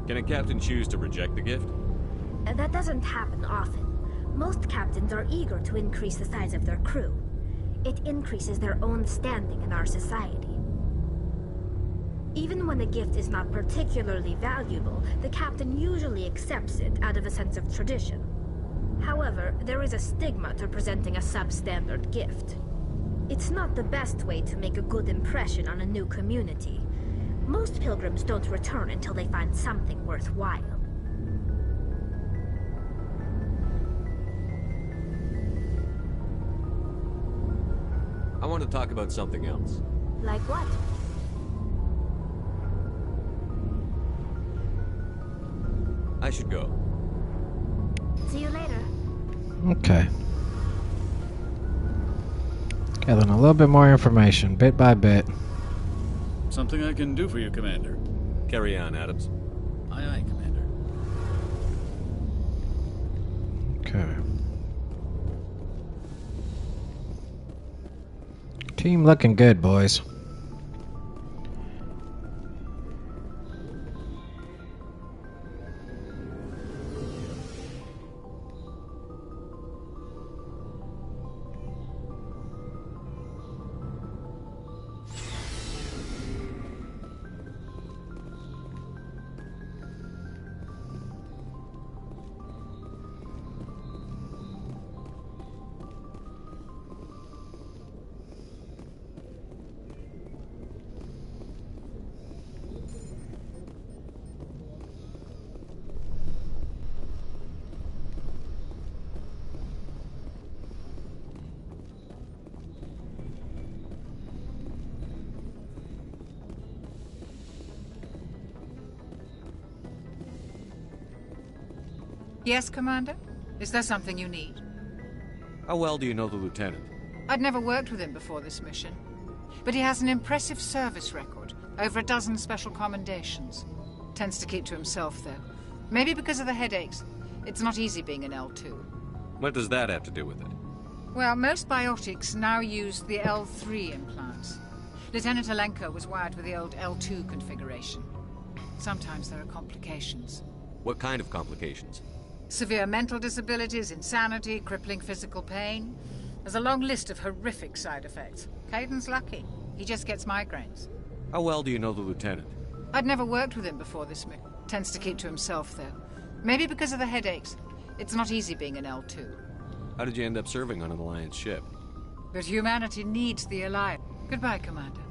Can a captain choose to reject the gift? That doesn't happen often. Most captains are eager to increase the size of their crew. It increases their own standing in our society. Even when a gift is not particularly valuable, the captain usually accepts it out of a sense of tradition. However, there is a stigma to presenting a substandard gift. It's not the best way to make a good impression on a new community. Most pilgrims don't return until they find something worthwhile. I want to talk about something else. Like what? I should go. See you later. Okay. Gathering a little bit more information, bit by bit. Something I can do for you, Commander. Carry on, Adams. Aye, aye, Commander. Okay. Team looking good, boys. Yes, Commander? Is there something you need? How well do you know the Lieutenant? I'd never worked with him before this mission. But he has an impressive service record. Over a dozen special commendations. Tends to keep to himself, though. Maybe because of the headaches. It's not easy being an L2. What does that have to do with it? Well, most biotics now use the L3 implants. Lieutenant Alenko was wired with the old L2 configuration. Sometimes there are complications. What kind of complications? Severe mental disabilities, insanity, crippling physical pain. There's a long list of horrific side effects. Caden's lucky. He just gets migraines. How well do you know the Lieutenant? I'd never worked with him before this mission. Tends to keep to himself, though. Maybe because of the headaches. It's not easy being an L2. How did you end up serving on an Alliance ship? But humanity needs the Alliance. Goodbye, Commander.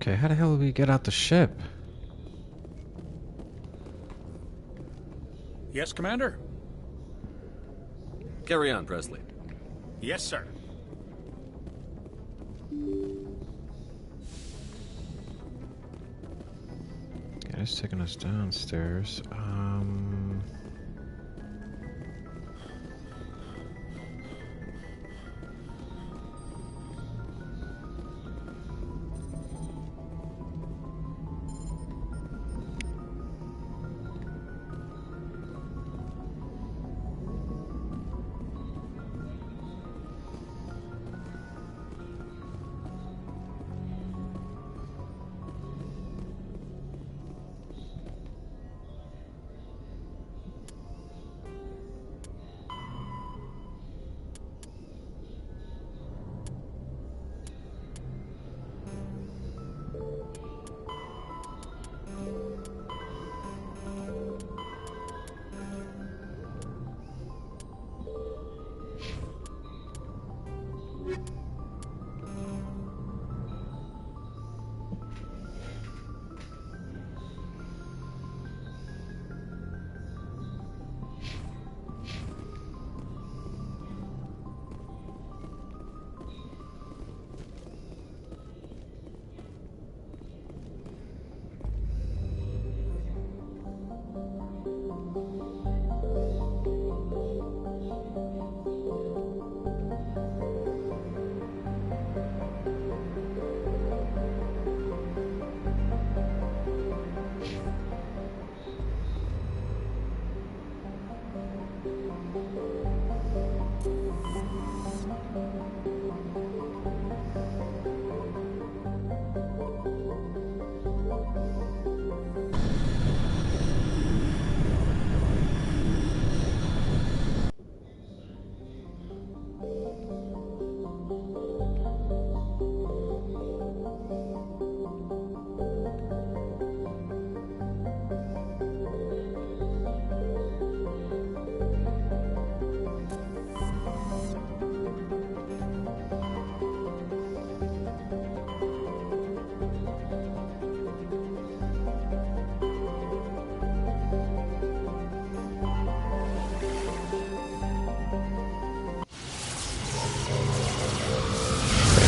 Okay, how the hell did we get out the ship? Yes, Commander? Carry on, Presley. Yes, sir. Okay, it's taking us downstairs.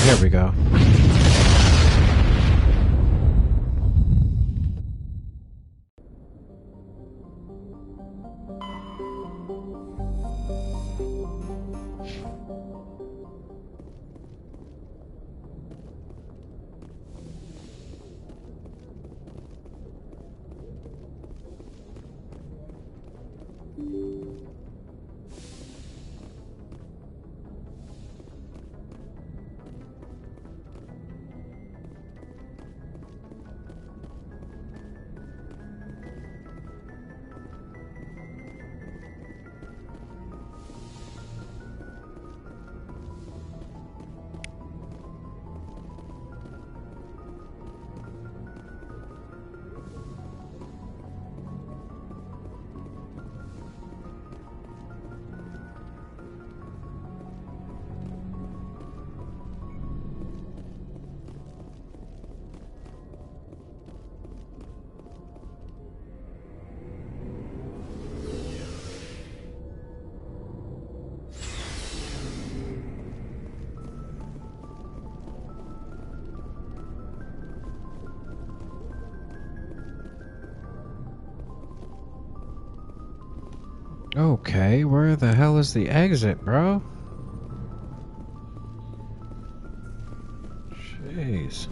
here we go. Okay, where the hell is the exit, bro? Jeez.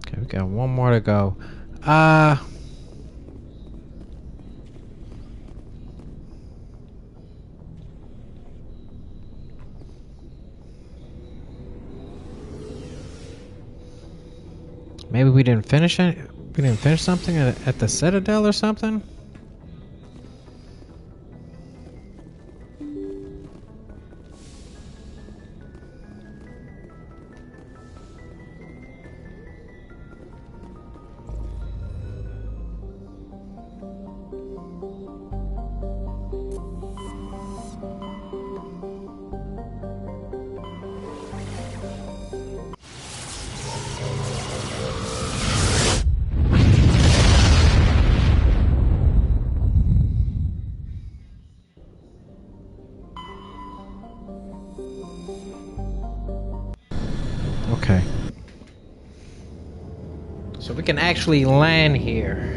Okay, we got one more to go. Maybe we didn't finish it. We didn't finish something at the Citadel or something. Okay. So we can actually land here.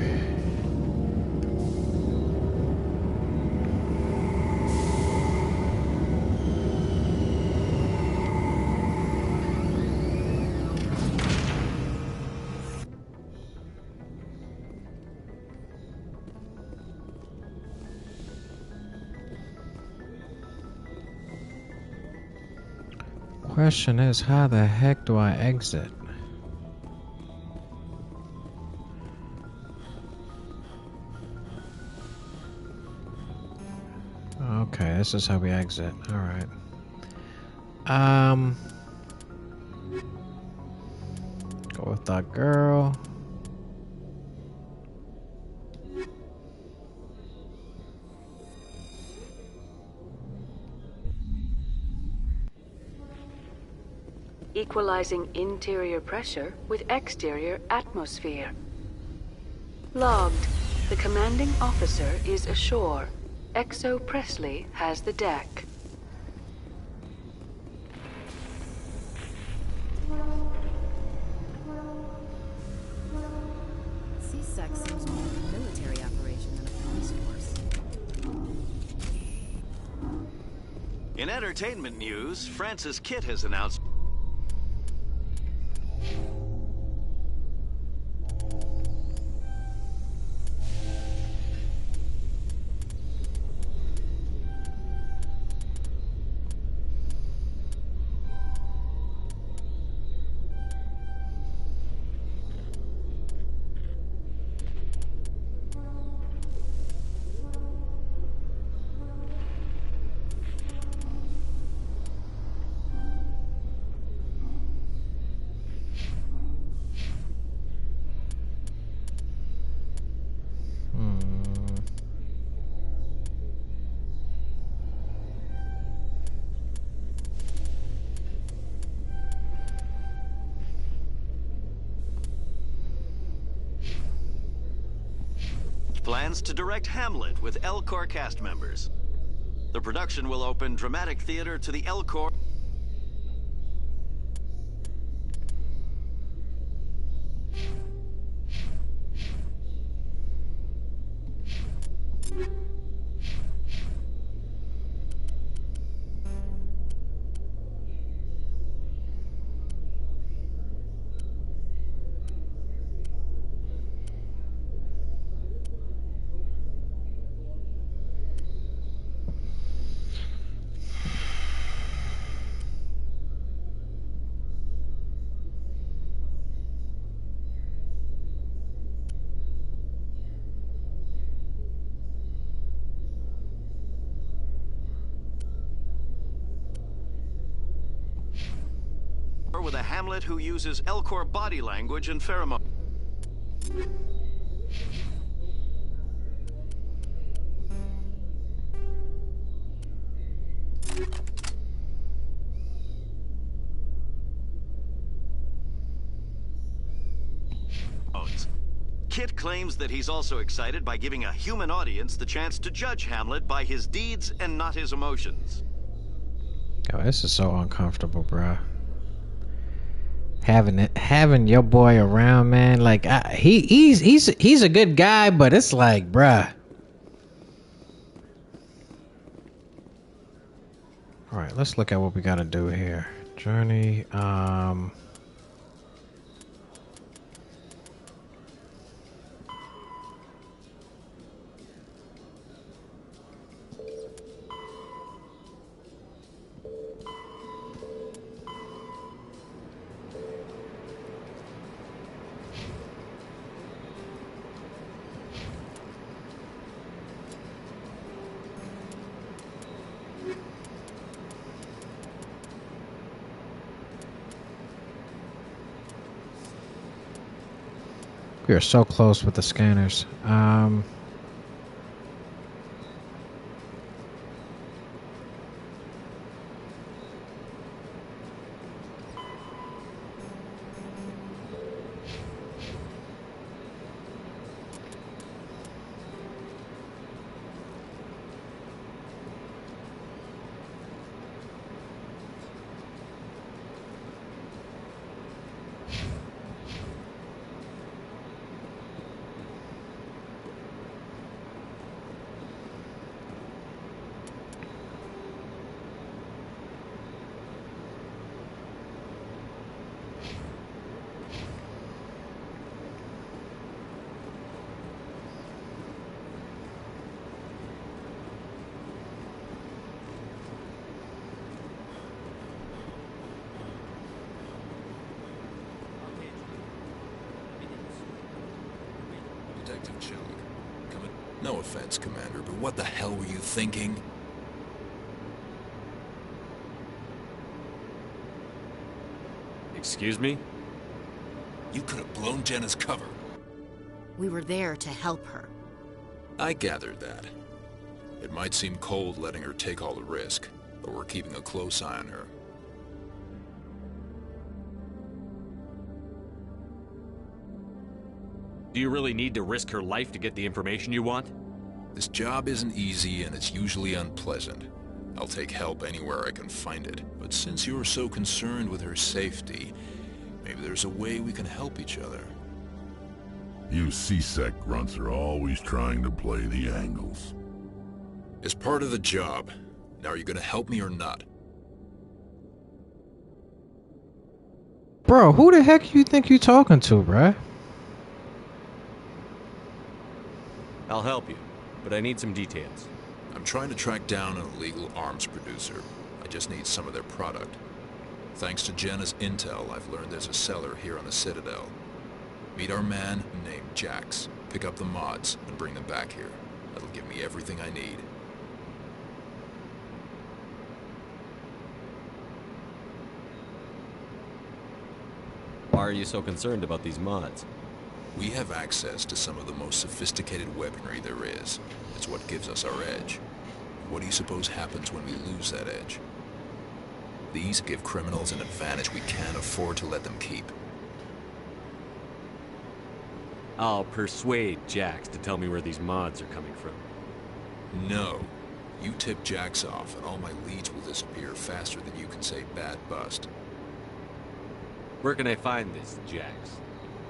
Question is, how the heck do I exit? Okay, this is how we exit. All right. Go with that girl. Equalizing interior pressure with exterior atmosphere. Logged. The commanding officer is ashore. Exo Presley has the deck. C-Sec seems more of a military operation than a police force. In entertainment news, Francis Kitt has announced plans to direct Hamlet with Elcor cast members. The production will open dramatic theater to the Elcor. with a Hamlet who uses Elcor body language and pheromone. Kitt claims that he's also excited by giving a human audience the chance to judge Hamlet by his deeds and not his emotions. Oh, this is so uncomfortable, bruh. Having your boy around, man, like he's a good guy, but it's like, bruh. All right, let's look at what we gotta do here. Journey, we are so close with the scanners. Detective Chung, coming. No offense, Commander, but what the hell were you thinking? Excuse me? You could have blown Jenna's cover. We were there to help her. I gathered that. It might seem cold letting her take all the risk, but we're keeping a close eye on her. Do you really need to risk her life to get the information you want? This job isn't easy and it's usually unpleasant. I'll take help anywhere I can find it. But since you're so concerned with her safety, maybe there's a way we can help each other. You C-Sec grunts are always trying to play the angles. It's part of the job. Now are you gonna help me or not? Bro, who the heck you think you talking to, bruh? I'll help you, but I need some details. I'm trying to track down an illegal arms producer. I just need some of their product. Thanks to Jenna's intel, I've learned there's a seller here on the Citadel. Meet our man named Jax. Pick up the mods and bring them back here. That'll give me everything I need. Why are you so concerned about these mods? We have access to some of the most sophisticated weaponry there is. It's what gives us our edge. What do you suppose happens when we lose that edge? These give criminals an advantage we can't afford to let them keep. I'll persuade Jax to tell me where these mods are coming from. No. You tip Jax off and all my leads will disappear faster than you can say bad bust. Where can I find this Jax?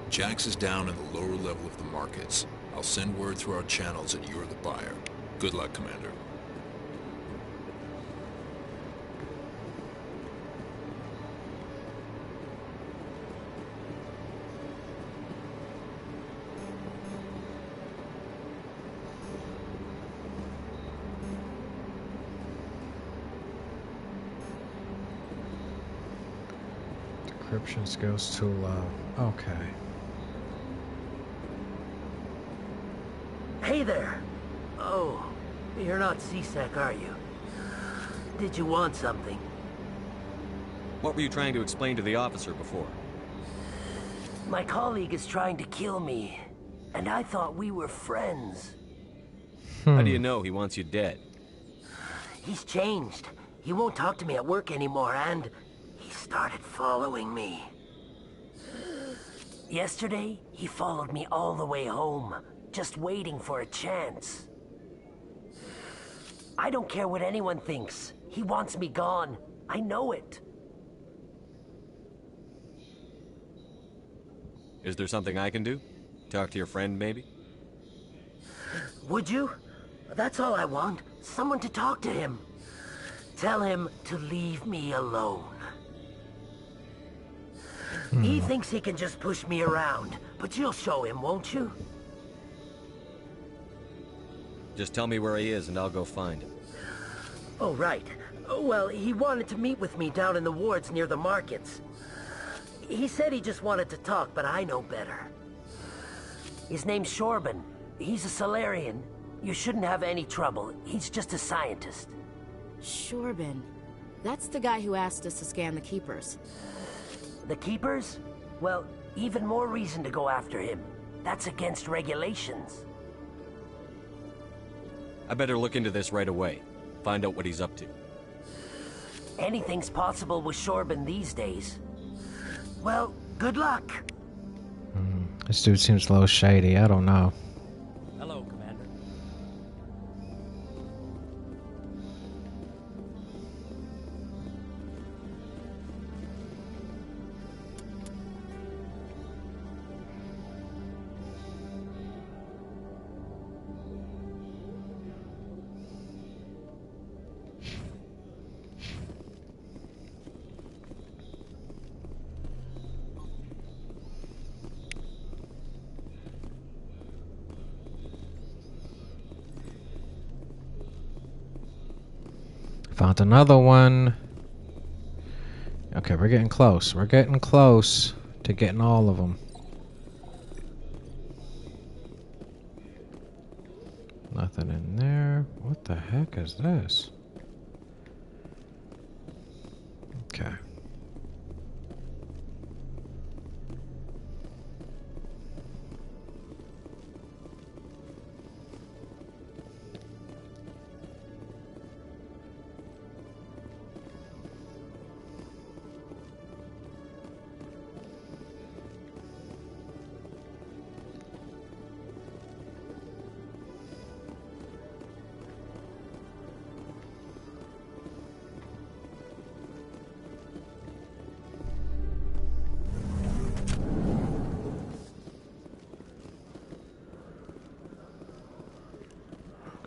Jax is down in the lower level of the markets. I'll send word through our channels that you're the buyer. Good luck, Commander. Decryption skills too low. Okay. Hey there! Oh, you're not C-Sec, are you? Did you want something? What were you trying to explain to the officer before? My colleague is trying to kill me, and I thought we were friends. How do you know he wants you dead? He's changed. He won't talk to me at work anymore, and he started following me. Yesterday, he followed me all the way home, just waiting for a chance. I don't care what anyone thinks. He wants me gone. I know it. Is there something I can do? Talk to your friend, maybe? Would you? That's all I want. Someone to talk to him. Tell him to leave me alone. He thinks he can just push me around, but you'll show him, won't you? Just tell me where he is and I'll go find him. Oh, right. Well, he wanted to meet with me down in the wards near the markets. He said he just wanted to talk, but I know better. His name's Shorban. He's a Salarian. You shouldn't have any trouble. He's just a scientist. Shorban. That's the guy who asked us to scan the Keepers. The Keepers? Well, even more reason to go after him. That's against regulations. I better look into this right away. Find out what he's up to. Anything's possible with Shorban these days. Well, good luck. This dude seems a little shady. I don't know. Hello, Commander. Found another one. Okay, we're getting close. We're getting close to getting all of them. Nothing in there. What the heck is this? Okay.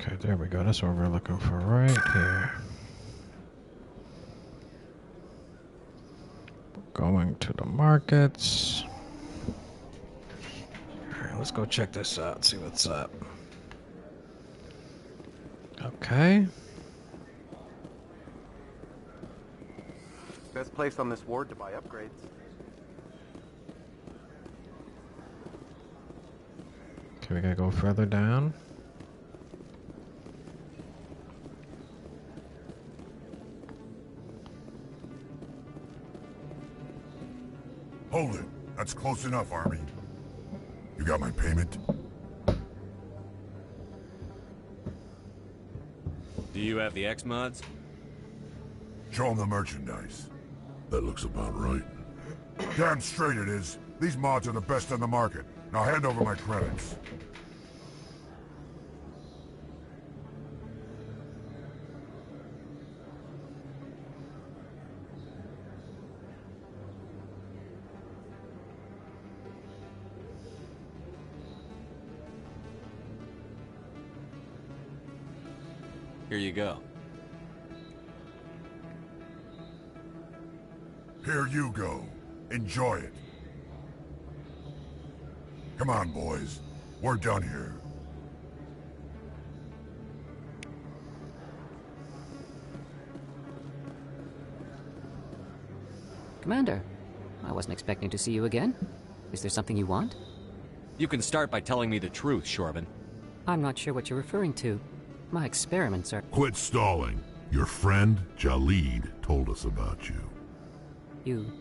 Okay, there we go. That's what we're looking for right here. Going to the markets. Alright, let's go check this out, see what's up. Okay. Best place on this ward to buy upgrades. Okay, we gotta go further down. Hold it. That's close enough, Army. You got my payment? Do you have the X-Mods? Show them the merchandise. That looks about right. Damn straight it is. These mods are the best on the market. Now hand over my credits. Here you go. Here you go. Enjoy it. Come on, boys. We're done here. Commander, I wasn't expecting to see you again. Is there something you want? You can start by telling me the truth, Shorban. I'm not sure what you're referring to. My experiments are... Quit stalling. Your friend, Jalid, told us about you. You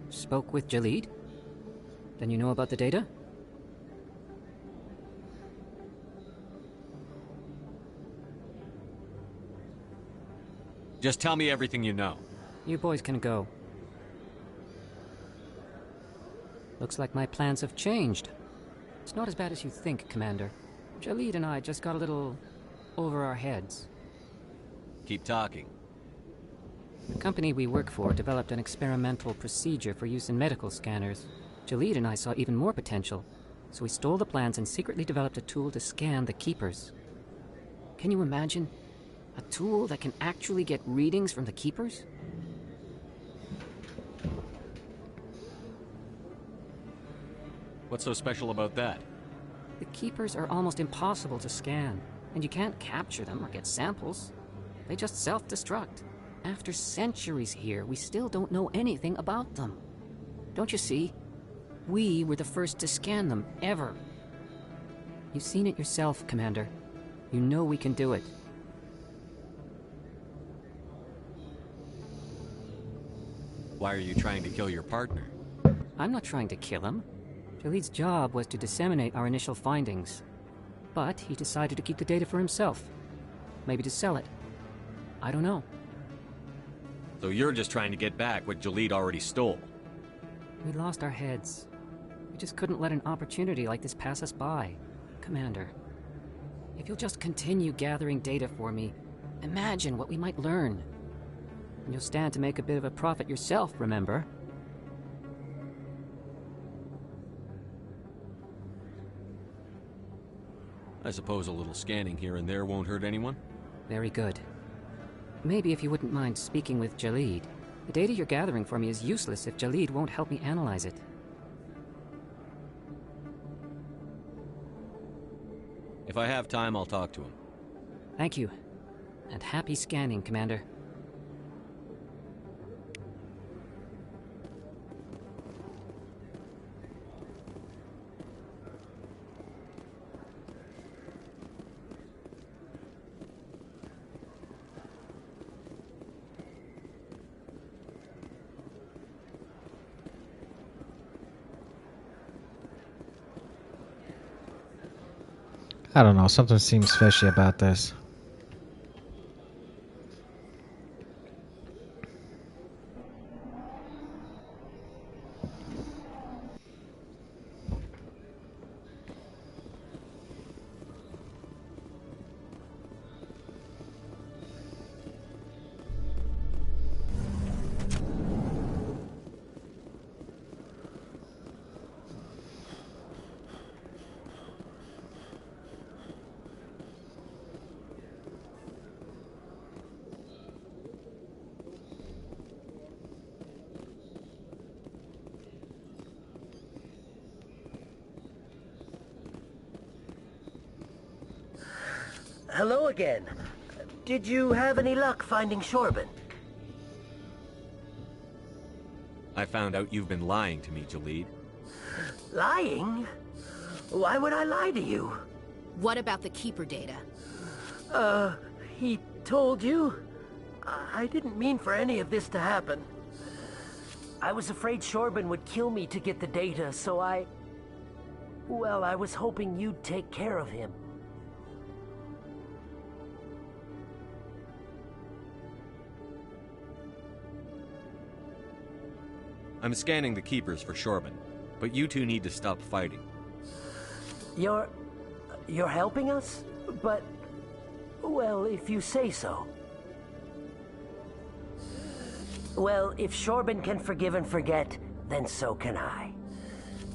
spoke with Jalid? Then you know about the data? Just tell me everything you know. You boys can go. Looks like my plans have changed. It's not as bad as you think, Commander. Jalid and I just got a little over our heads. Keep talking. The company we work for developed an experimental procedure for use in medical scanners. Jalid and I saw even more potential, so we stole the plans and secretly developed a tool to scan the Keepers. Can you imagine? A tool that can actually get readings from the Keepers? What's so special about that? The Keepers are almost impossible to scan, and you can't capture them or get samples. They just self-destruct. After centuries here, we still don't know anything about them. Don't you see? We were the first to scan them, ever. You've seen it yourself, Commander. You know we can do it. Why are you trying to kill your partner? I'm not trying to kill him. Jalid's job was to disseminate our initial findings. But he decided to keep the data for himself. Maybe to sell it. I don't know. So you're just trying to get back what Jalid already stole? We lost our heads. We just couldn't let an opportunity like this pass us by. Commander, if you'll just continue gathering data for me, imagine what we might learn. And you'll stand to make a bit of a profit yourself, remember? I suppose a little scanning here and there won't hurt anyone? Very good. Maybe if you wouldn't mind speaking with Jalid. The data you're gathering for me is useless if Jalid won't help me analyze it. If I have time, I'll talk to him. Thank you. And happy scanning, Commander. I don't know, something seems fishy about this. Hello again. Did you have any luck finding Shorben? I found out you've been lying to me, Jalid. Lying? Why would I lie to you? What about the Keeper data? He told you? I didn't mean for any of this to happen. I was afraid Shorben would kill me to get the data, so well, I was hoping you'd take care of him. I'm scanning the Keepers for Shorben, but you two need to stop fighting. You're helping us? But, well, if you say so. Well, if Shorben can forgive and forget, then so can I.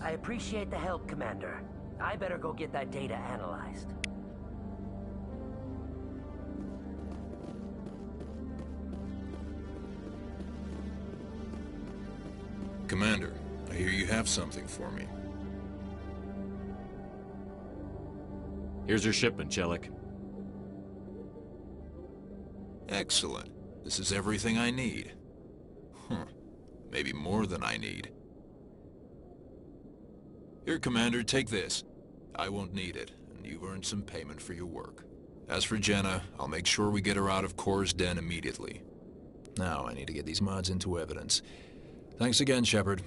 I appreciate the help, Commander. I better go get that data analyzed. Commander, I hear you have something for me. Here's your shipment, Chelik. Excellent. This is everything I need. Maybe more than I need. Here, Commander, take this. I won't need it, and you've earned some payment for your work. As for Jenna, I'll make sure we get her out of Kor's den immediately. Now, I need to get these mods into evidence. Thanks again, Shepard.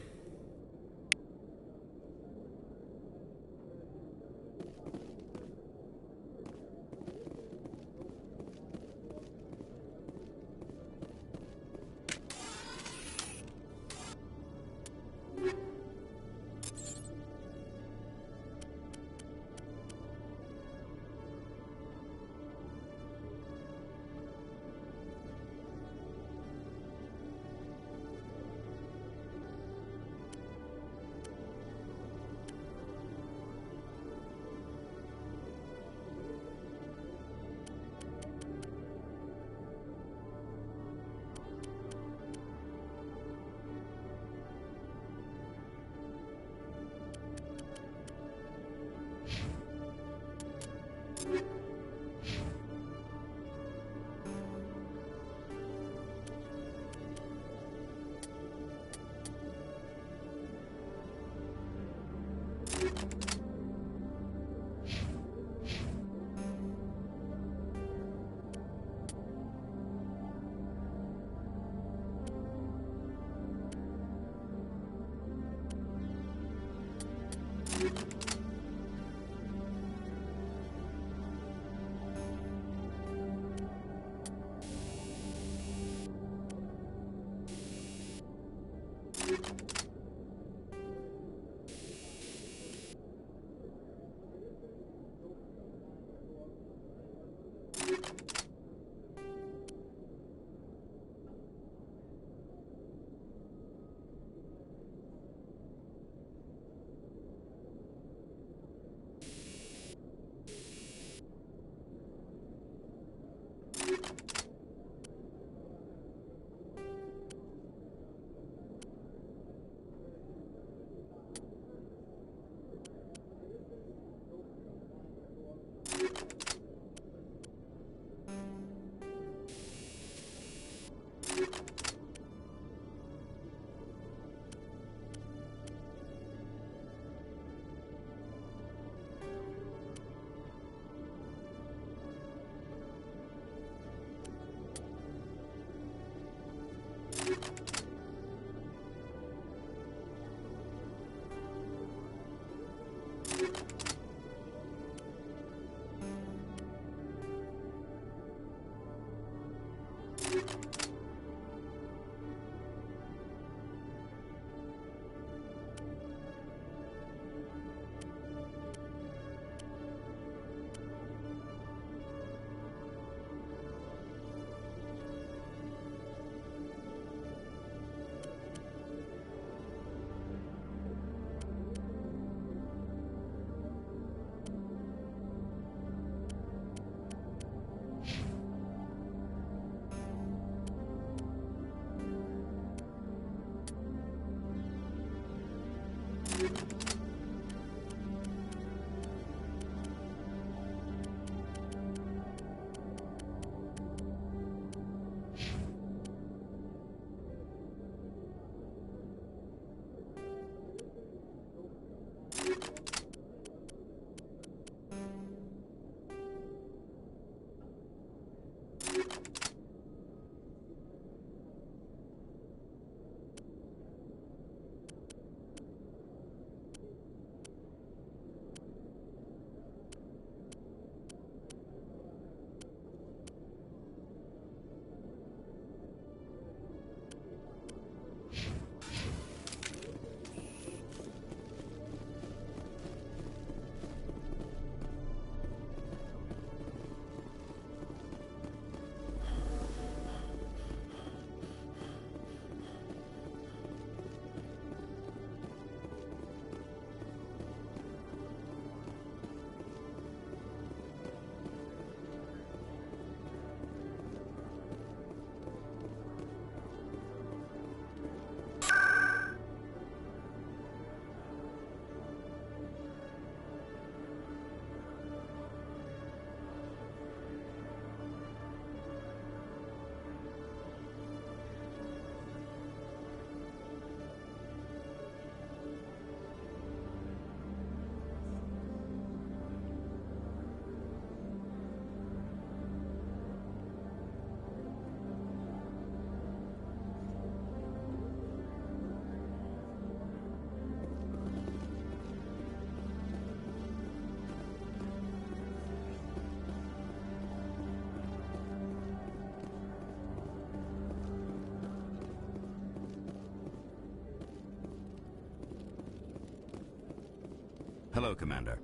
Hello, Commander.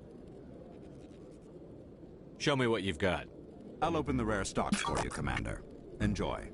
Show me what you've got. I'll open the rare stocks for you, Commander. Enjoy.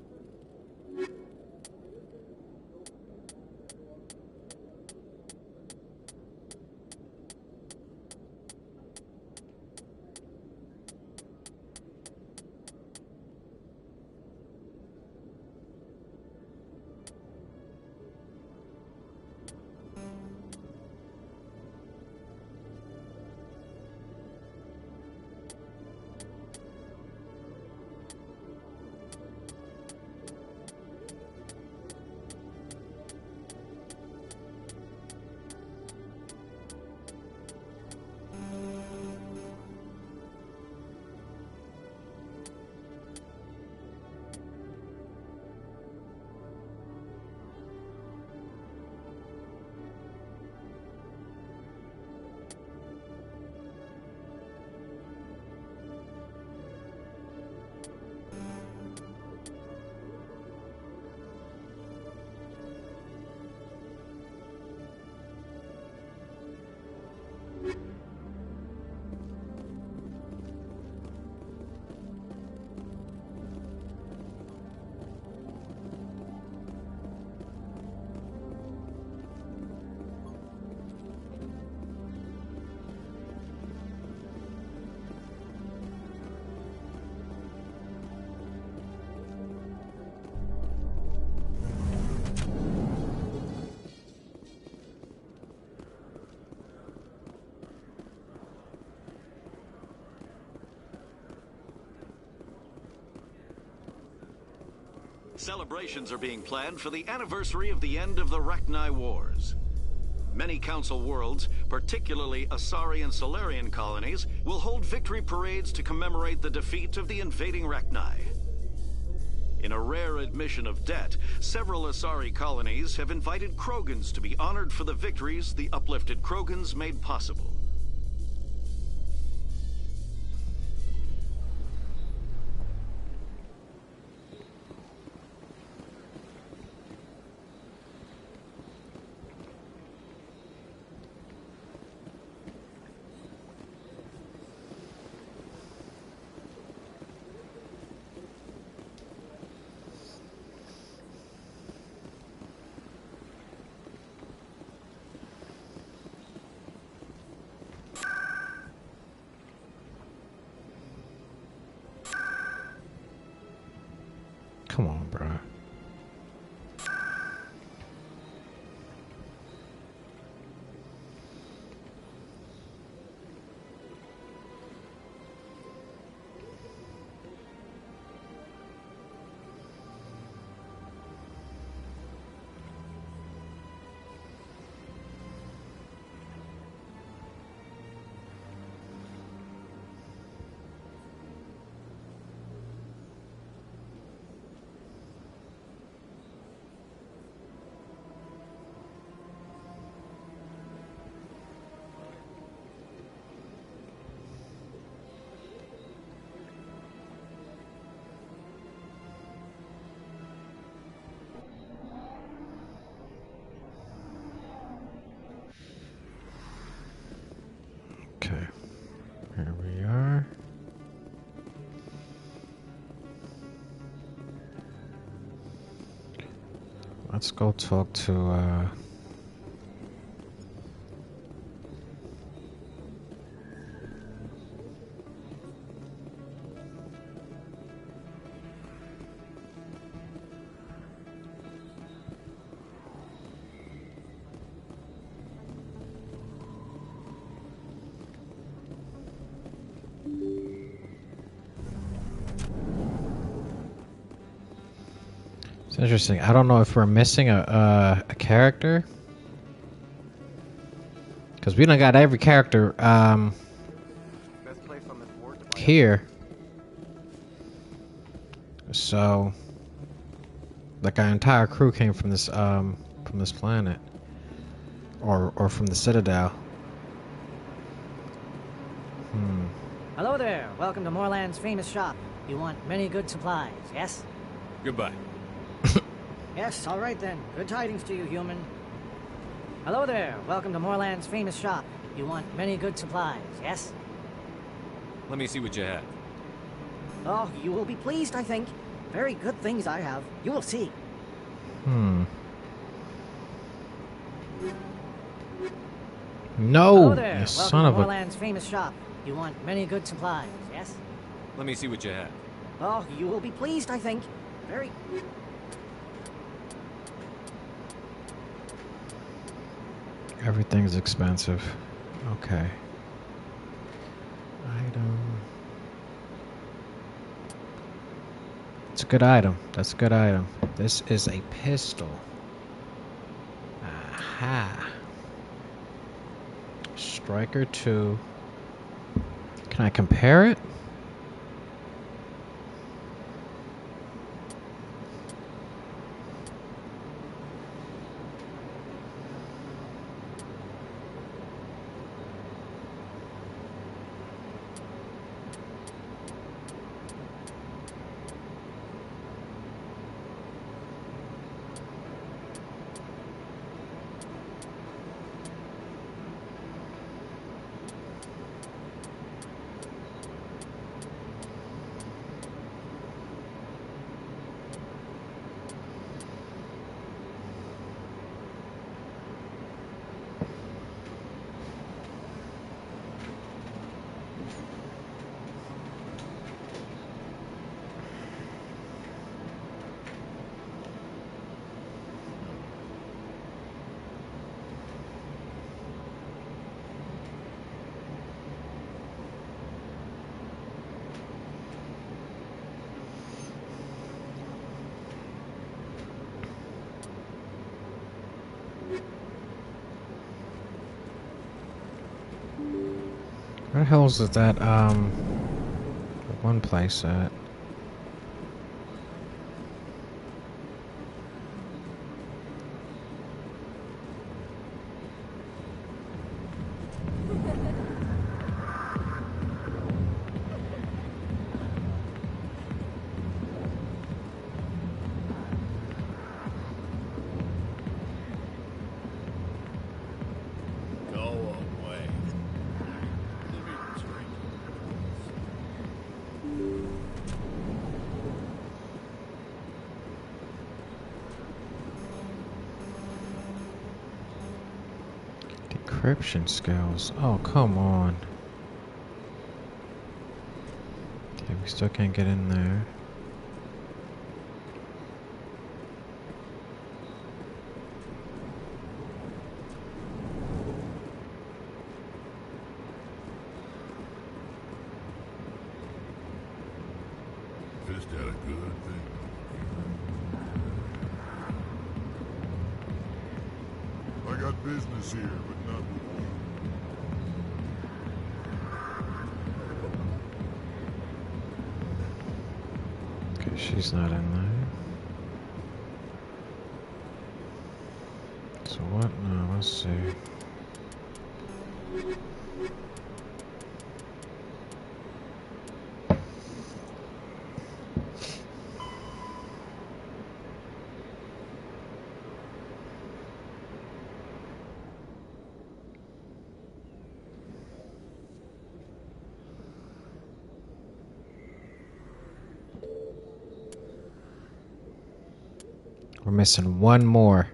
Celebrations are being planned for the anniversary of the end of the Rachni Wars. Many Council worlds, particularly Asari and Solarian colonies, will hold victory parades to commemorate the defeat of the invading Rachni. In a rare admission of debt, several Asari colonies have invited Krogans to be honored for the victories the uplifted Krogans made possible. Come on, bro. Okay, here we are. Let's go talk to It's interesting. I don't know if we're missing a character, because we done got every character here. So, like our entire crew came from this planet, or from the Citadel. Hello there. Welcome to Moorland's famous shop. You want many good supplies, yes? Goodbye. Yes, all right then. Good tidings to you, human. Hello there. Welcome to Moorland's famous shop. You want many good supplies, yes? Let me see what you have. Oh, you will be pleased, I think. Very good things I have. You will see. No, Hello there. you Welcome son to of a... Moorland's famous shop. You want many good supplies, yes? Let me see what you have. Oh, you will be pleased, I think. Very... Everything's expensive. Okay. Item. It's a good item. That's a good item. This is a pistol. Aha. Striker 2. Can I compare it? Where the hell is that, one place at? Decryption skills. Oh, come on. Okay, we still can't get in there. Fist had a good thing. I got business here, but not with you. Okay, she's not in there. So what now? Let's see. We're missing one more.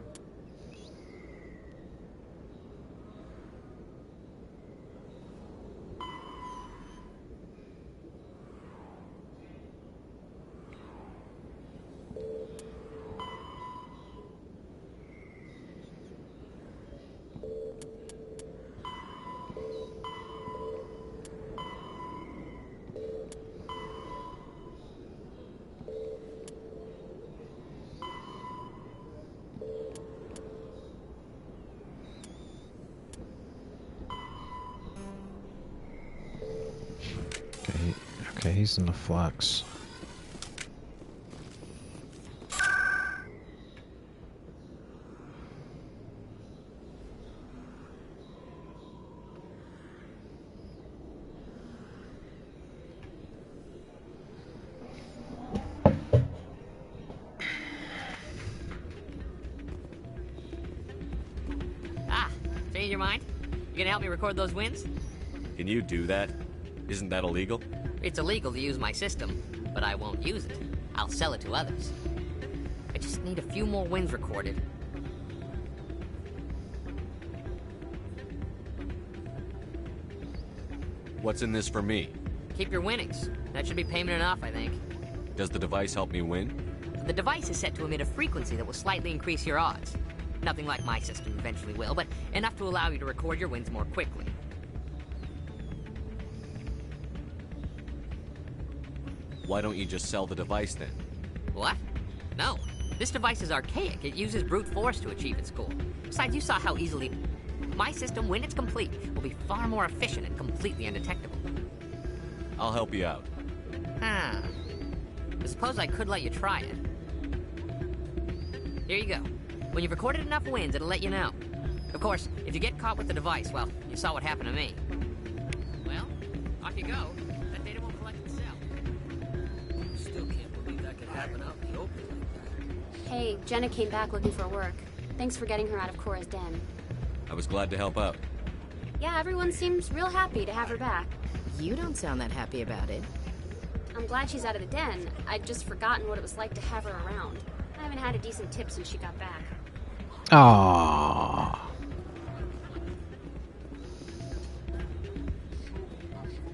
Okay, he's in the flux. Ah, change your mind? You gonna help me record those wins? Can you do that? Isn't that illegal? It's illegal to use my system, but I won't use it. I'll sell it to others. I just need a few more wins recorded. What's in this for me? Keep your winnings. That should be payment enough, I think. Does the device help me win? The device is set to emit a frequency that will slightly increase your odds. Nothing like my system eventually will, but enough to allow you to record your wins more quickly. Why don't you just sell the device then? What? No. This device is archaic. It uses brute force to achieve its goal. Besides, you saw how easily... My system, when it's complete, will be far more efficient and completely undetectable. I'll help you out. I suppose I could let you try it. Here you go. When you've recorded enough wins, it'll let you know. Of course, if you get caught with the device, well, you saw what happened to me. Well, off you go. That data won't collect itself. Still can't believe that could happen out in the open like that. Hey, Jenna came back looking for work. Thanks for getting her out of Cora's den. I was glad to help out. Yeah, everyone seems real happy to have her back. You don't sound that happy about it. I'm glad she's out of the den. I'd just forgotten what it was like to have her around. I haven't had a decent tip since she got back. Aww.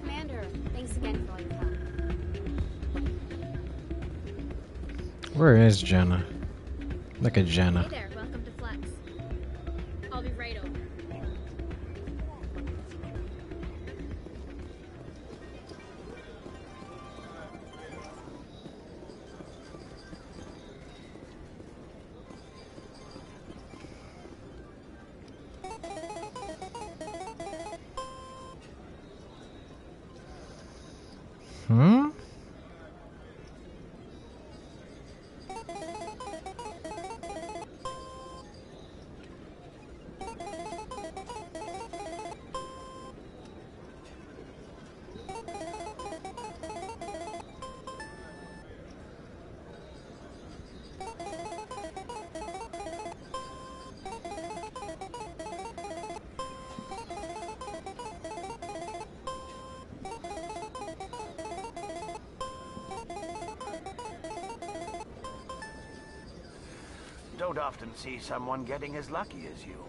Commander, thanks again for all your help. Where is Jenna? Look at Jenna. Hey there, welcome to Flex. I'll be right over. Hmm? Don't often see someone getting as lucky as you.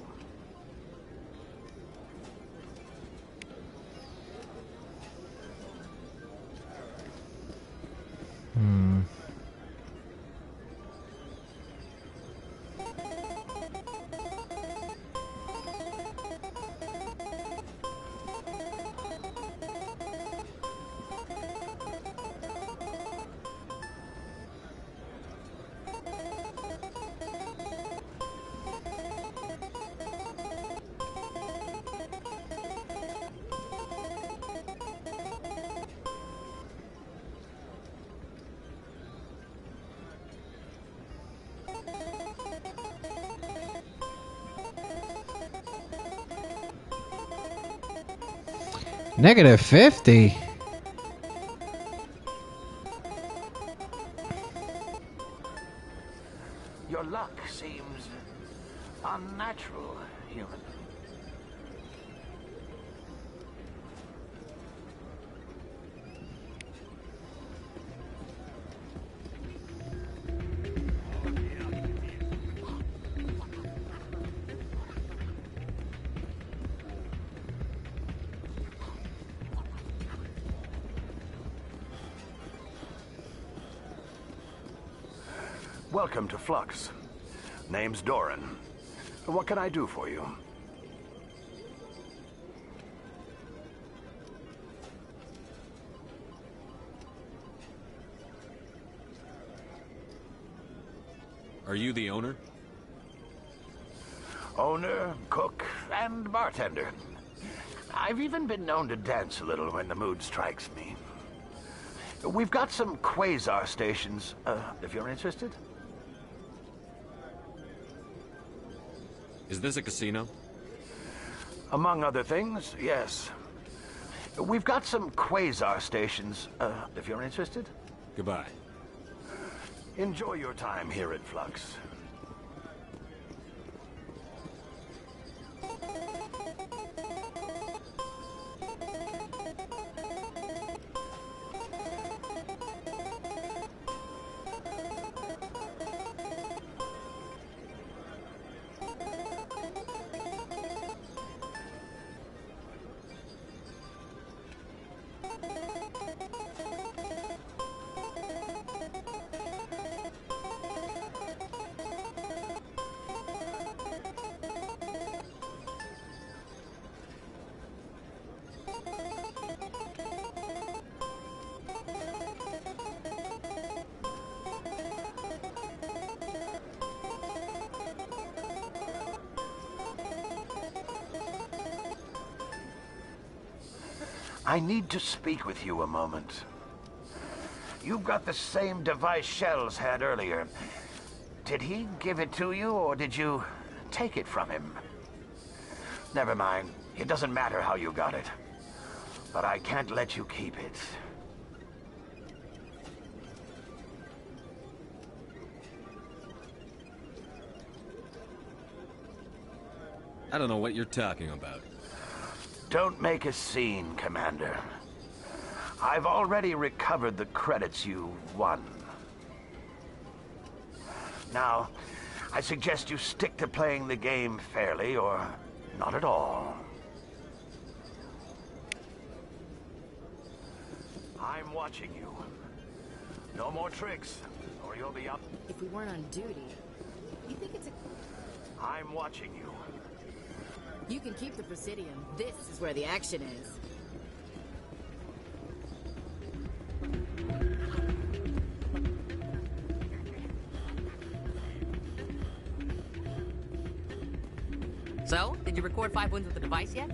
-50. Your luck seems unnatural, human. Welcome to Flux. Name's Doran. What can I do for you? Are you the owner? Owner, cook, and bartender. I've even been known to dance a little when the mood strikes me. We've got some quasar stations, if you're interested. Is this a casino? Among other things, yes. We've got some quasar stations, if you're interested. Goodbye. Enjoy your time here at Flux. I need to speak with you a moment. You've got the same device Shells had earlier. Did he give it to you, or did you take it from him? Never mind. It doesn't matter how you got it. But I can't let you keep it. I don't know what you're talking about. Don't make a scene, Commander. I've already recovered the credits you won. Now, I suggest you stick to playing the game fairly, or not at all. I'm watching you. No more tricks, or you'll be up. If we weren't on duty, you think it's a... I'm watching you. You can keep the Presidium. This is where the action is. So, did you record 5 wins with the device yet?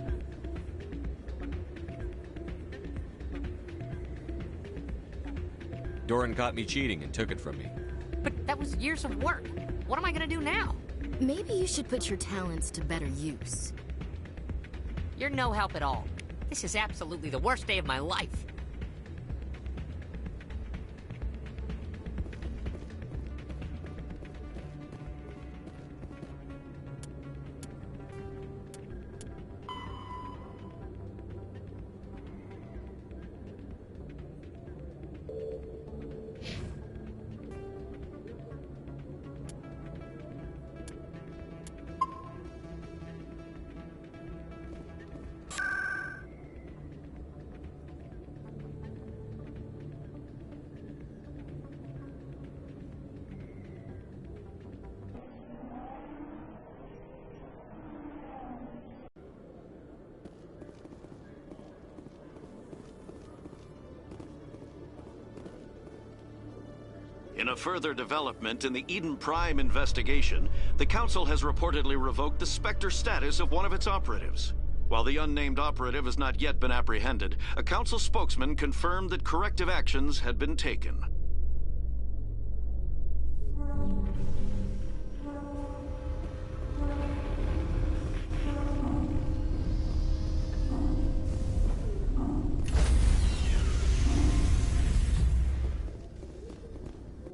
Doran caught me cheating and took it from me. But that was years of work. What am I gonna do now? Maybe you should put your talents to better use. You're no help at all. This is absolutely the worst day of my life. In a further development in the Eden Prime investigation, the Council has reportedly revoked the Spectre status of one of its operatives. While the unnamed operative has not yet been apprehended, a Council spokesman confirmed that corrective actions had been taken.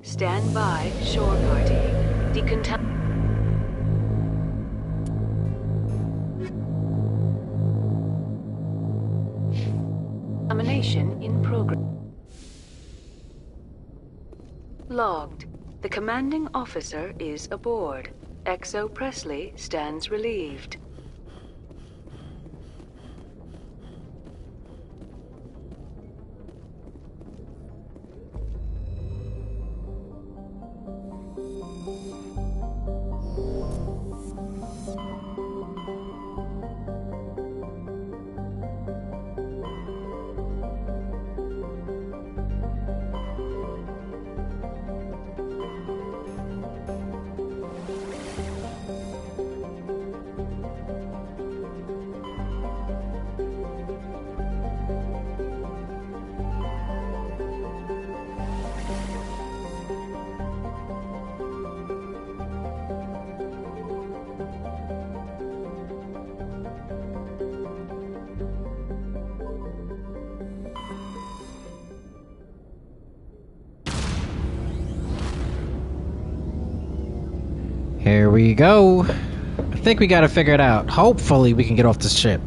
Stand by, shore party. Decontamination in progress. Logged. The commanding officer is aboard. XO Presley stands relieved. Here we go. I think we gotta figure it out. Hopefully we can get off this ship.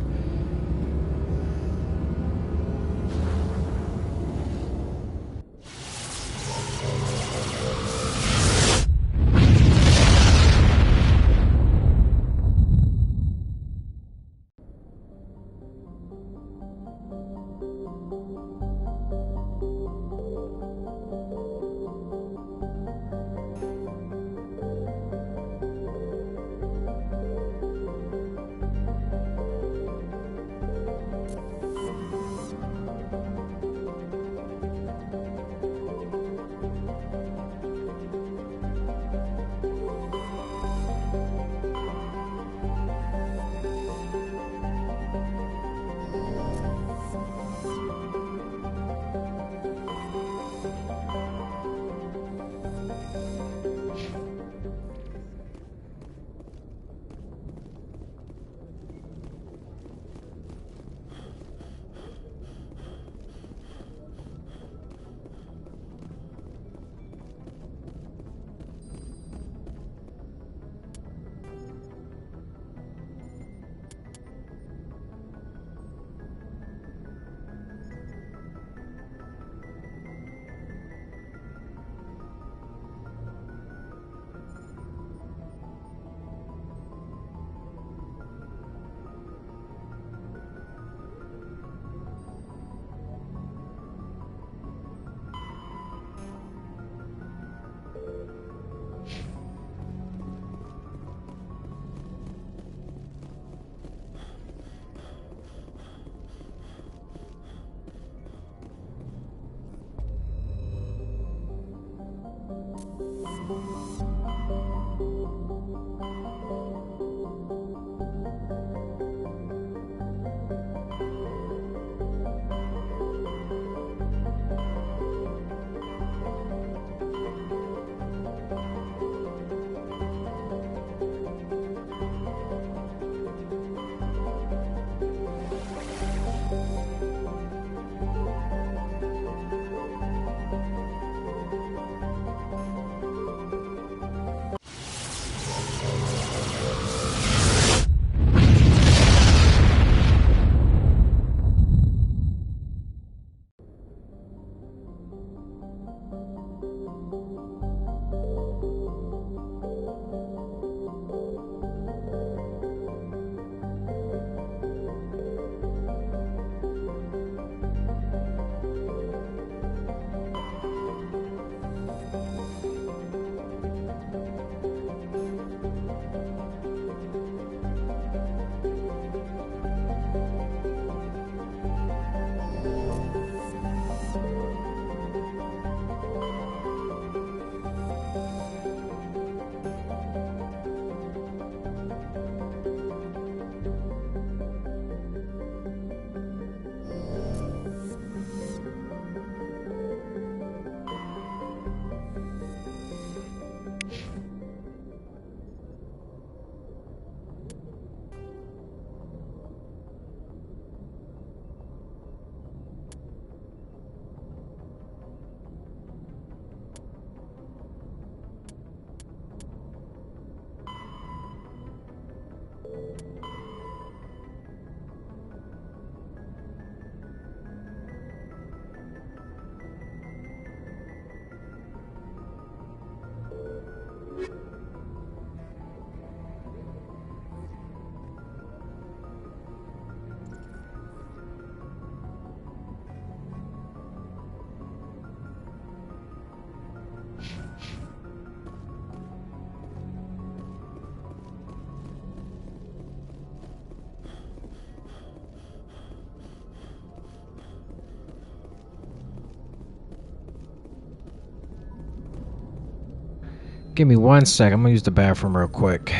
Give me 1 sec. I'm gonna use the bathroom real quick.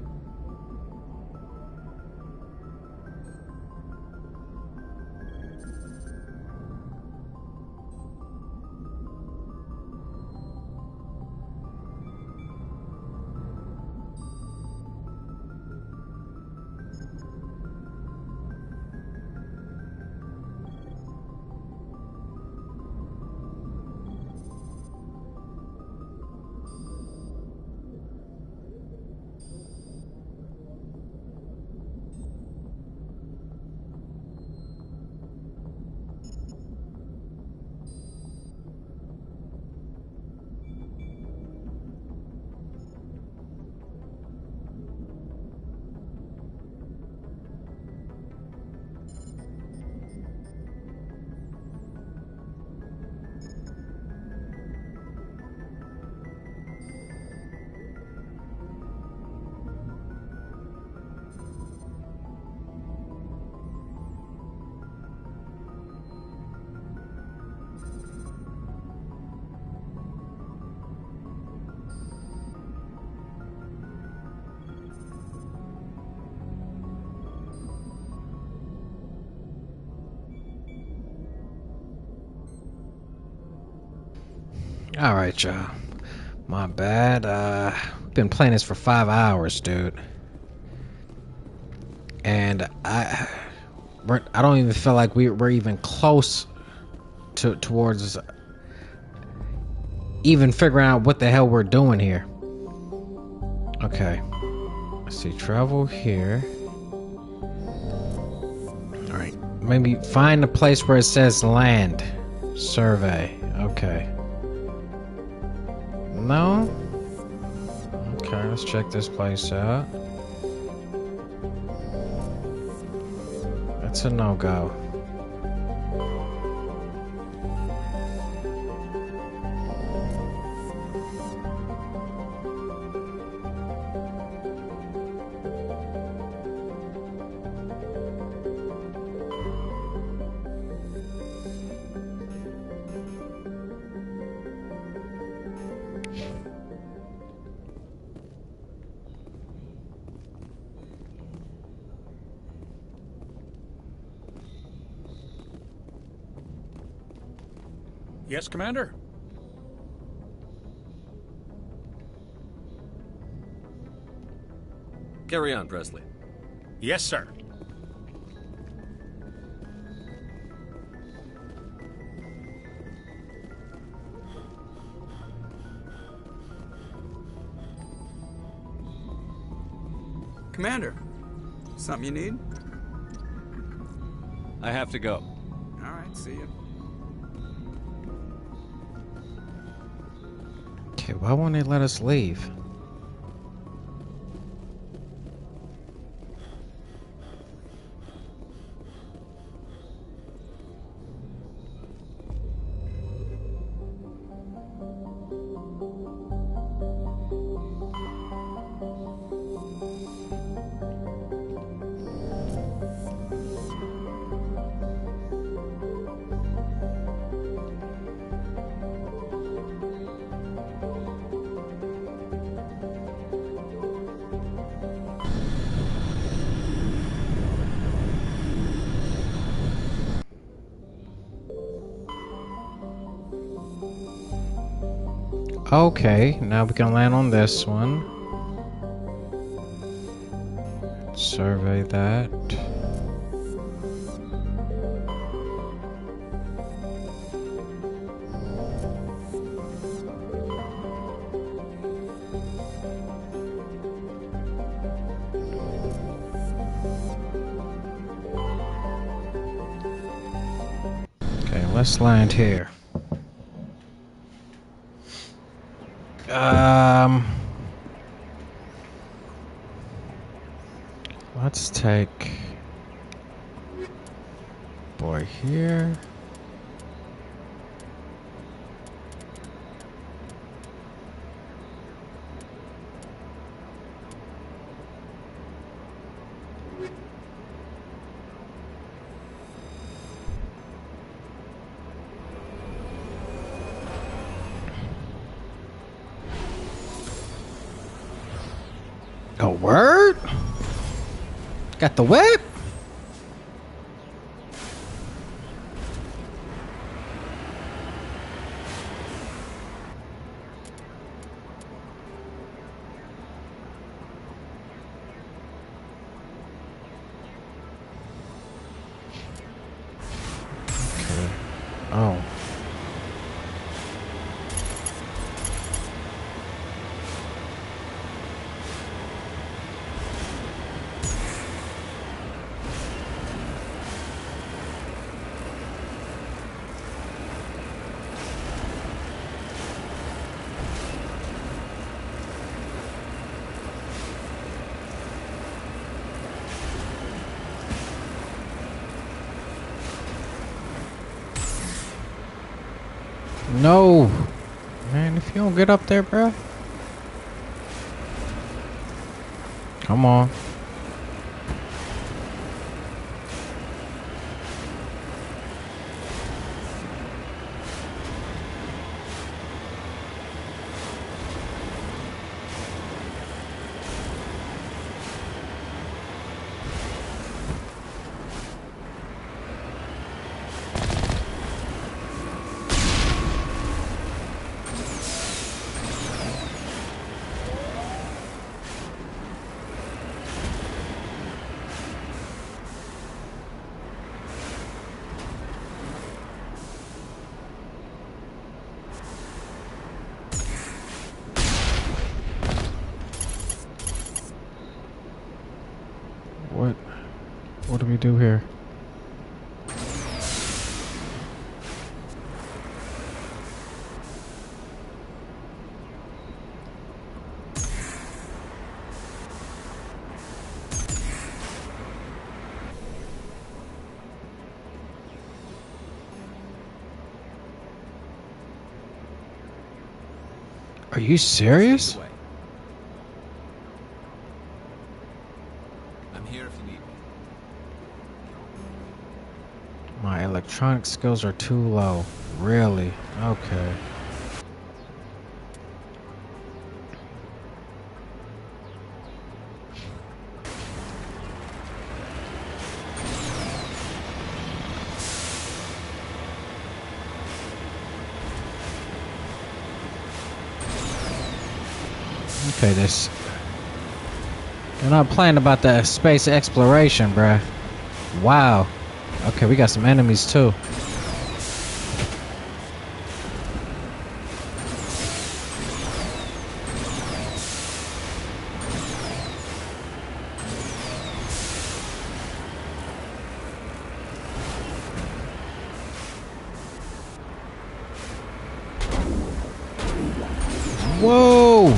Alright, y'all. My bad. Been playing this for 5 hours, dude. And I don't even feel like we're even close towards even figuring out what the hell we're doing here. Okay. Let's see. Travel here. Alright. Maybe find a place where it says land. Survey. Okay. No? Okay, let's check this place out. That's a no-go. Yes, Commander? Carry on, Presley. Yes, sir. Commander, something you need? I have to go. All right, see you. Okay, why won't they let us leave? Okay, now we can land on this one. Survey that. Okay, let's land here. Let's take boy here. word? Got the whip? Oh. No, man, if you don't get up there, bro. Come on. What do we do here? Are you serious? I'm here if you need me. My electronic skills are too low. Really? Okay. Okay, this. They're not playing about the space exploration, bruh. Wow. Okay, we got some enemies too. Whoa!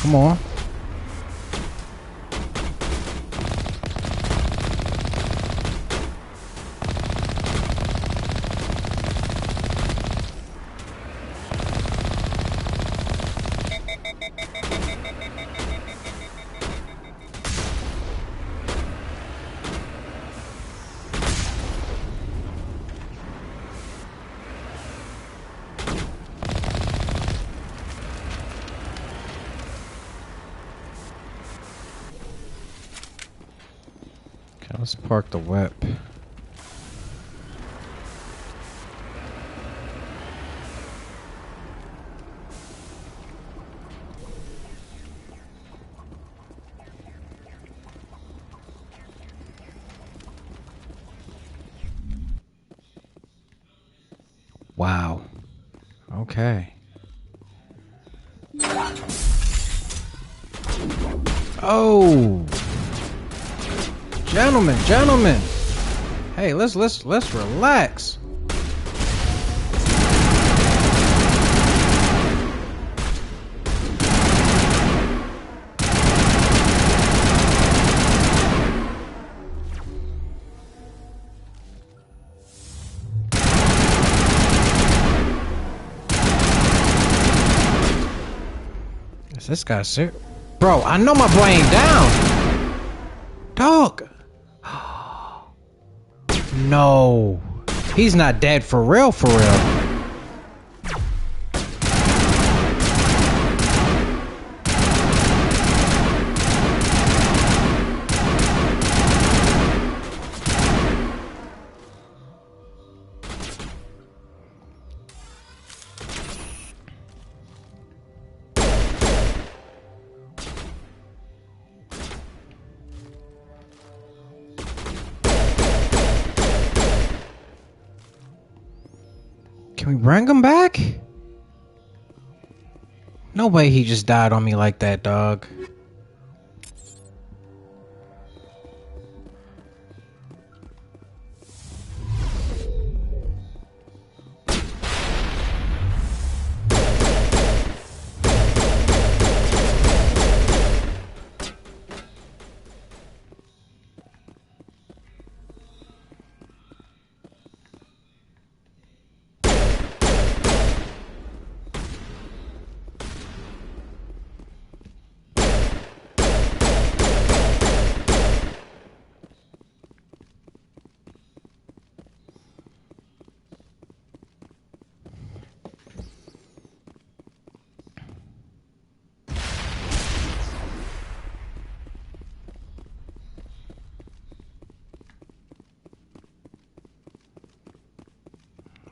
Come on. Let's park the whip. Wow. Okay. Oh. Gentlemen. Hey, let's relax. This guy's serious. Bro, I know my boy ain't down. Dog. No. He's not dead for real, for real. Can we bring him back? No way he just died on me like that, dog.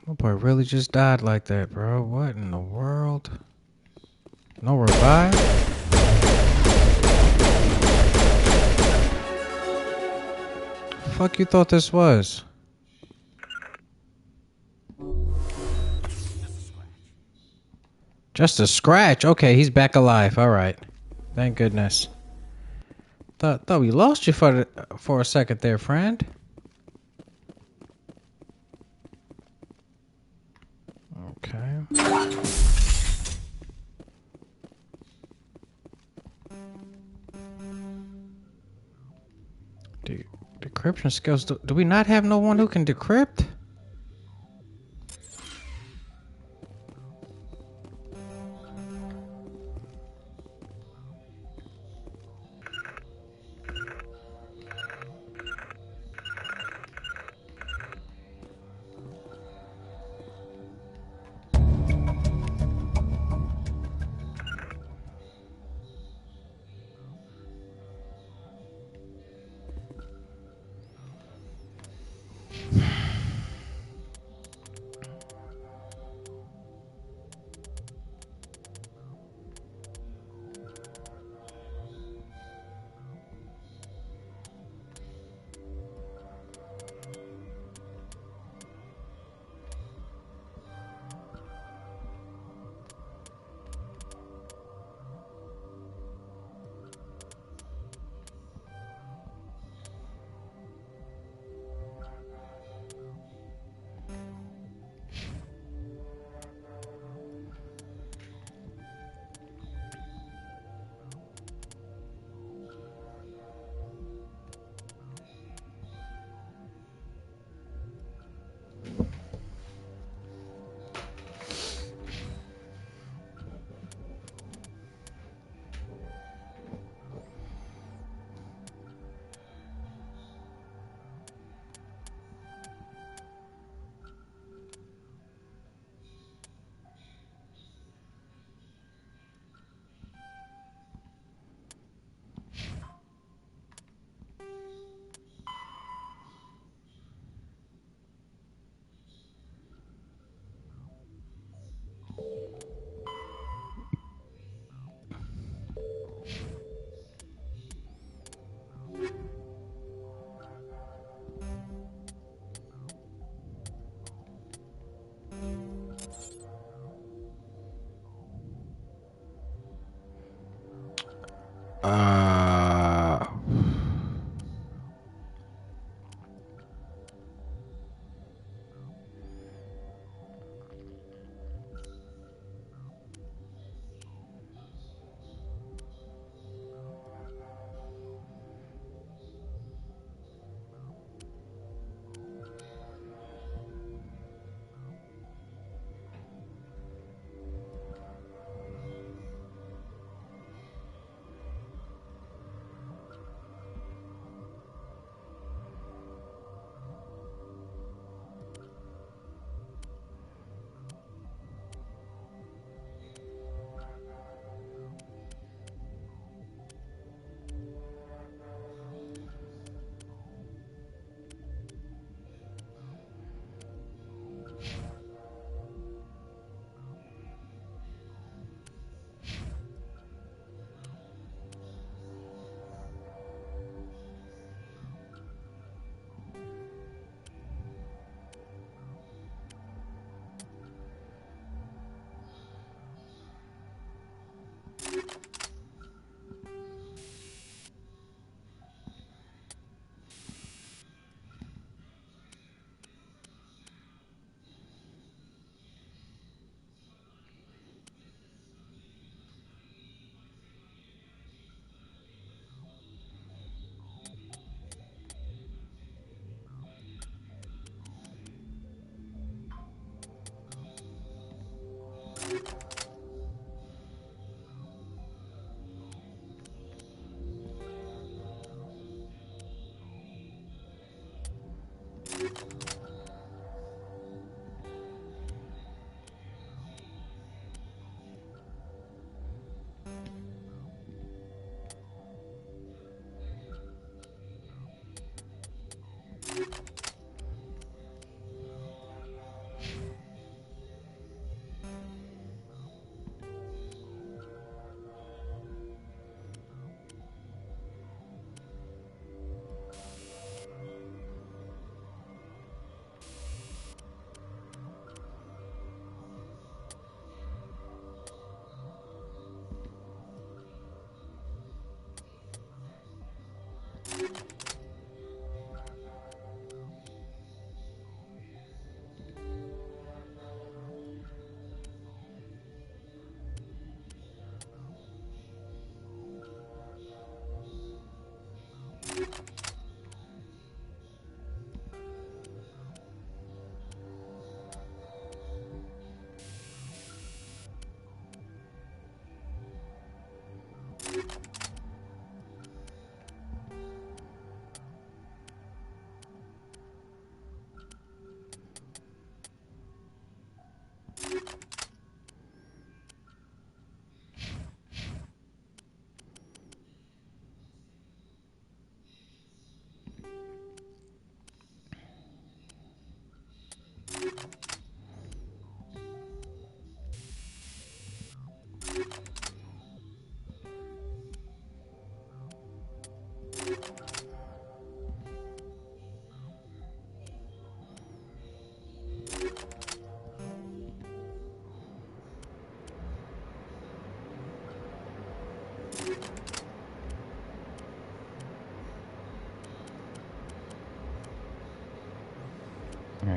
My boy really just died like that, bro. What in the world? No revive? Fuck you thought this was? Just a scratch. Okay, he's back alive. All right. Thank goodness. Thought we lost you for a second there, friend. Okay. Decryption skills. Do we not have no one who can decrypt?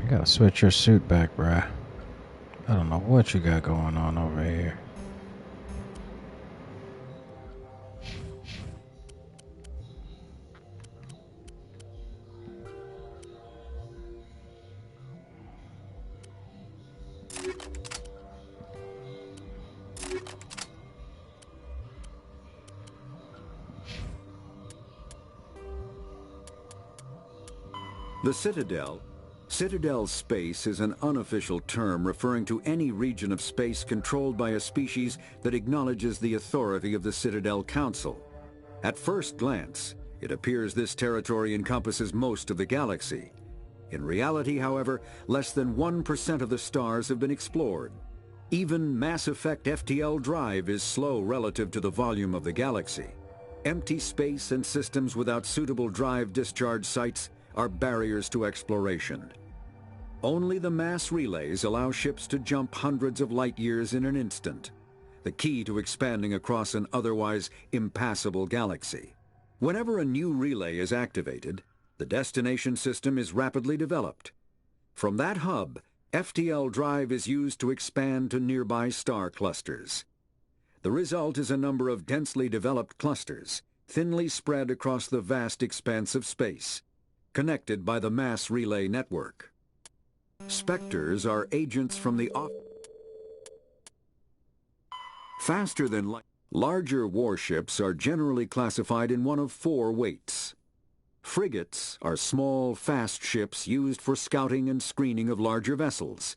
Alright, gotta switch your suit back, bruh. I don't know what you got going on over here. The Citadel. Citadel space is an unofficial term referring to any region of space controlled by a species that acknowledges the authority of the Citadel Council. At first glance, it appears this territory encompasses most of the galaxy. In reality, however, less than 1% of the stars have been explored. Even Mass Effect FTL drive is slow relative to the volume of the galaxy. Empty space and systems without suitable drive discharge sites are barriers to exploration. Only the mass relays allow ships to jump hundreds of light years in an instant, the key to expanding across an otherwise impassable galaxy. Whenever a new relay is activated, the destination system is rapidly developed. From that hub, FTL drive is used to expand to nearby star clusters. The result is a number of densely developed clusters, thinly spread across the vast expanse of space, connected by the mass relay network. Spectres are agents from the faster than light. Larger warships are generally classified in one of 4 weights. Frigates are small, fast ships used for scouting and screening of larger vessels.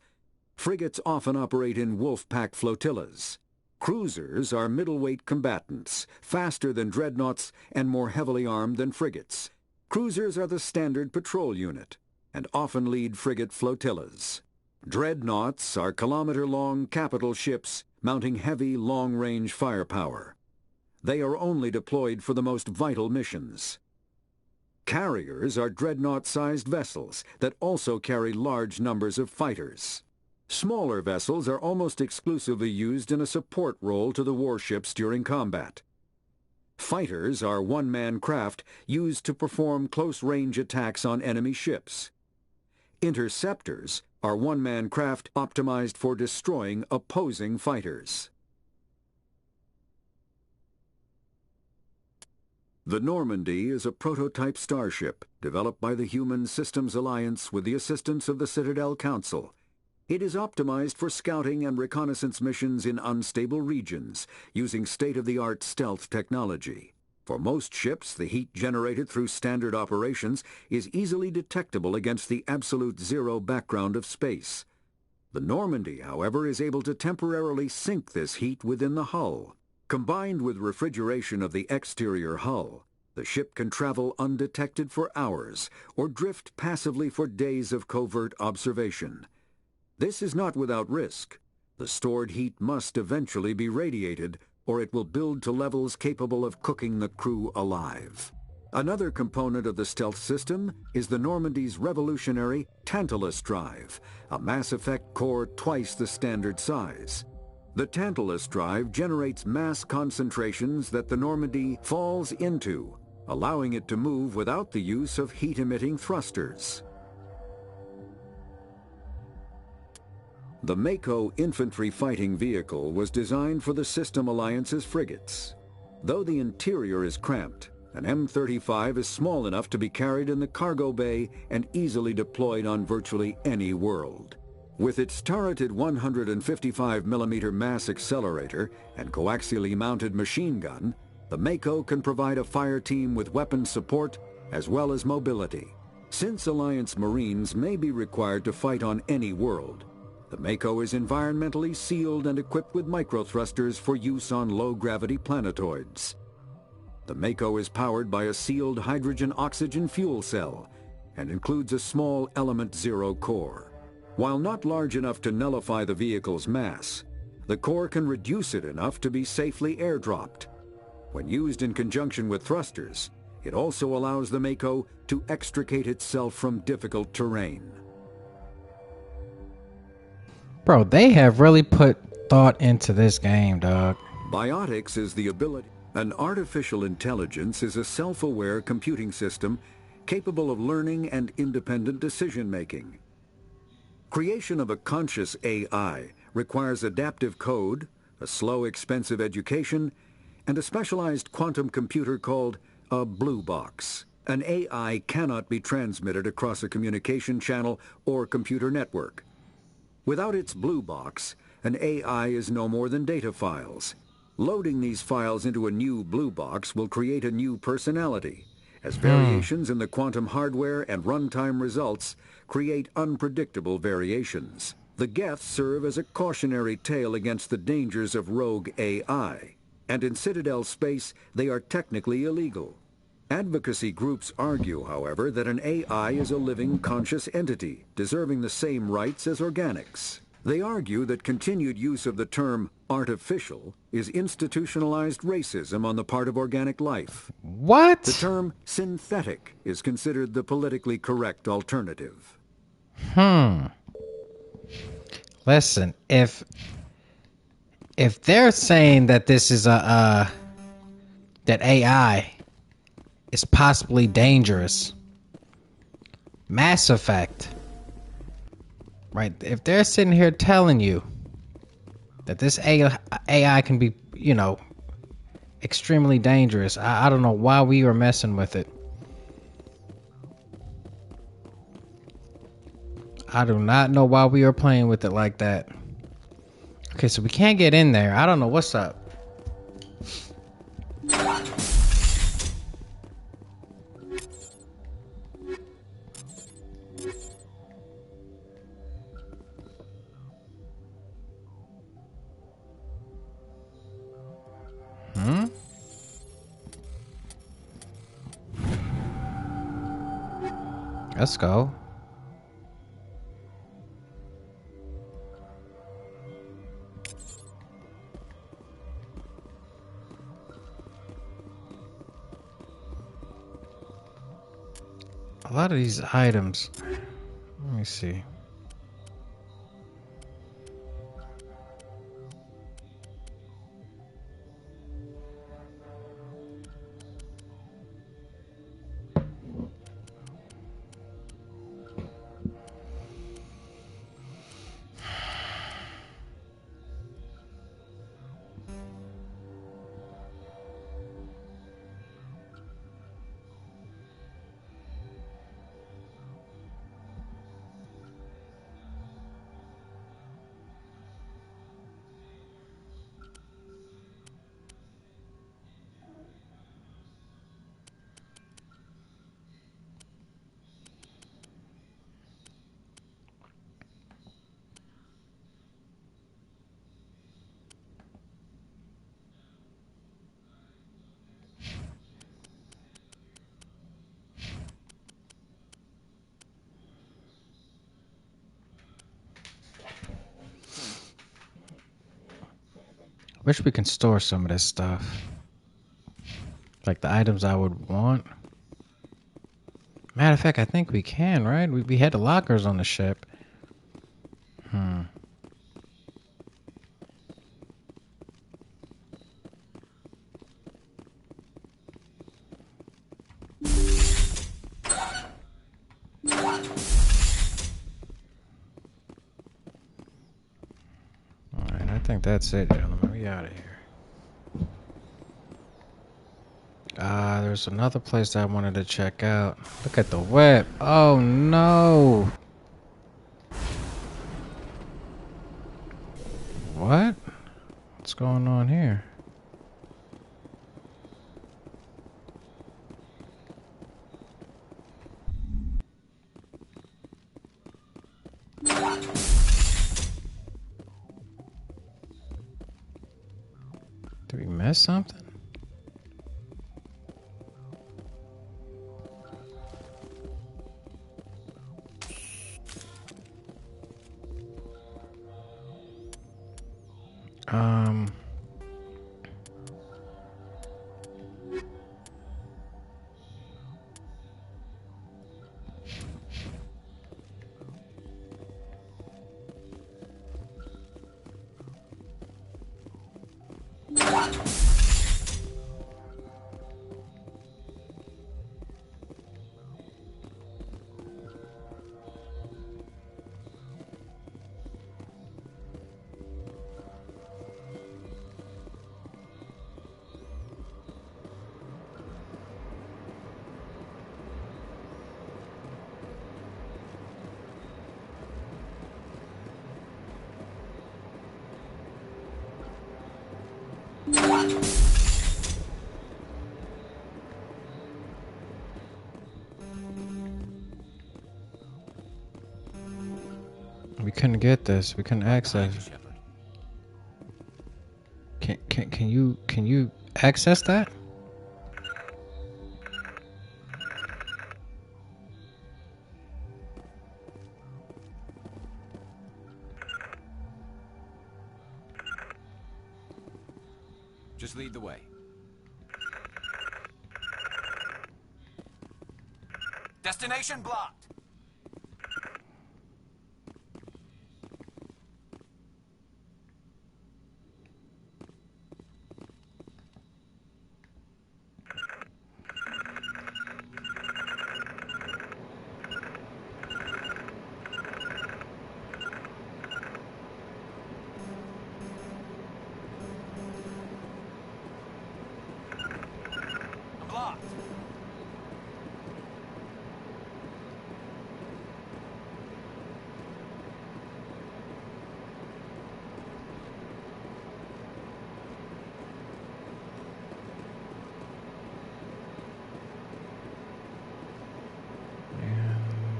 Frigates often operate in wolf pack flotillas. Cruisers are middleweight combatants, faster than dreadnoughts and more heavily armed than frigates. Cruisers are the standard patrol unit and often lead frigate flotillas. Dreadnoughts are kilometer-long capital ships mounting heavy, long-range firepower. They are only deployed for the most vital missions. Carriers are dreadnought-sized vessels that also carry large numbers of fighters. Smaller vessels are almost exclusively used in a support role to the warships during combat. Fighters are one-man craft used to perform close-range attacks on enemy ships. Interceptors are one-man craft optimized for destroying opposing fighters. The Normandy is a prototype starship developed by the Human Systems Alliance with the assistance of the Citadel Council. It is optimized for scouting and reconnaissance missions in unstable regions, using state-of-the-art stealth technology. For most ships, the heat generated through standard operations is easily detectable against the absolute zero background of space. The Normandy, however, is able to temporarily sink this heat within the hull. Combined with refrigeration of the exterior hull, the ship can travel undetected for hours or drift passively for days of covert observation. This is not without risk. The stored heat must eventually be radiated, or it will build to levels capable of cooking the crew alive. Another component of the stealth system is the Normandy's revolutionary Tantalus drive, a Mass Effect core twice the standard size. The Tantalus drive generates mass concentrations that the Normandy falls into, allowing it to move without the use of heat-emitting thrusters. The Mako infantry fighting vehicle was designed for the System Alliance's frigates. Though the interior is cramped, an M35 is small enough to be carried in the cargo bay and easily deployed on virtually any world. With its turreted 155mm mass accelerator and coaxially mounted machine gun, the Mako can provide a fire team with weapon support as well as mobility. Since Alliance Marines may be required to fight on any world, the Mako is environmentally sealed and equipped with microthrusters for use on low-gravity planetoids. The Mako is powered by a sealed hydrogen-oxygen fuel cell and includes a small Element Zero core. While not large enough to nullify the vehicle's mass, the core can reduce it enough to be safely airdropped. When used in conjunction with thrusters, it also allows the Mako to extricate itself from difficult terrain. Bro, they have really put thought into this game, dog. Biotics is the ability. An artificial intelligence is a self-aware computing system capable of learning and independent decision-making. Creation of a conscious AI requires adaptive code, a slow, expensive education, and a specialized quantum computer called a blue box. An AI cannot be transmitted across a communication channel or computer network. Without its blue box, an AI is no more than data files. Loading these files into a new blue box will create a new personality, as variations in the quantum hardware and runtime results create unpredictable variations. The Geth serve as a cautionary tale against the dangers of rogue AI, and in Citadel space they are technically illegal. Advocacy groups argue, however, that an AI is a living, conscious entity, deserving the same rights as organics. They argue that continued use of the term artificial is institutionalized racism on the part of organic life. What? The term synthetic is considered the politically correct alternative. Listen, if they're saying that this is that AI is possibly dangerous, Mass Effect, right? If they're sitting here telling you that this AI can be, extremely dangerous, I don't know why we are messing with it. I do not know why we are playing with it like that. Okay, so we can't get in there. I don't know what's up. Let's go. A lot of these items. Let me see. Wish we can store some of this stuff. Like the items I would want. Matter of fact, I think we can, right? We had the lockers on the ship. Alright, I think that's it, gentlemen. We out of here. There's another place that I wanted to check out. Look at the web. Oh no. What? What's going on here? Did we miss something? We couldn't get this. We couldn't access. Can you access that? Just lead the way. Destination blocked.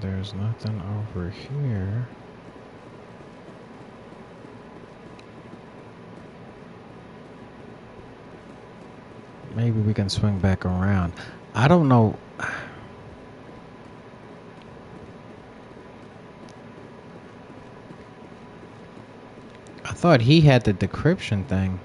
There's nothing over here. Maybe we can swing back around. I don't know. I thought he had the decryption thing.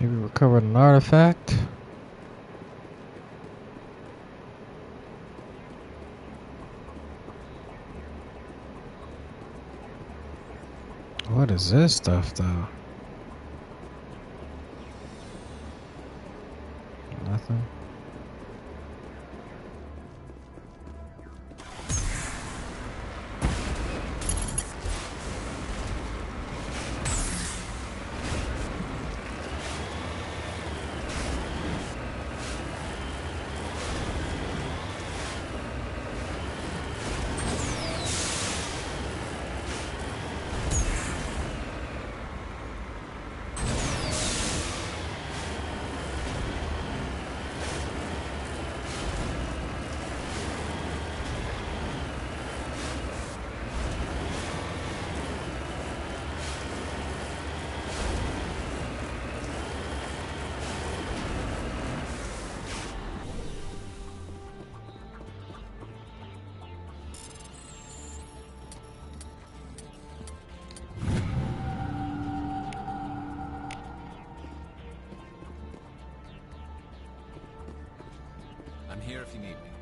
Okay, we recovered an artifact. What is this stuff, though? Nothing. here if you need me.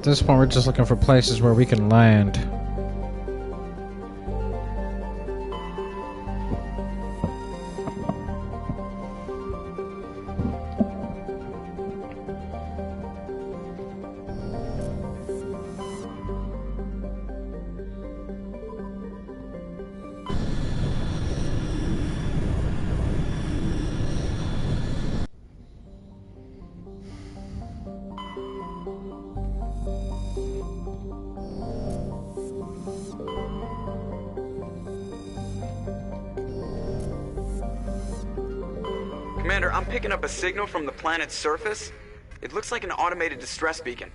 At this point, we're just looking for places where we can land. Commander, I'm picking up a signal from the planet's surface. It looks like an automated distress beacon.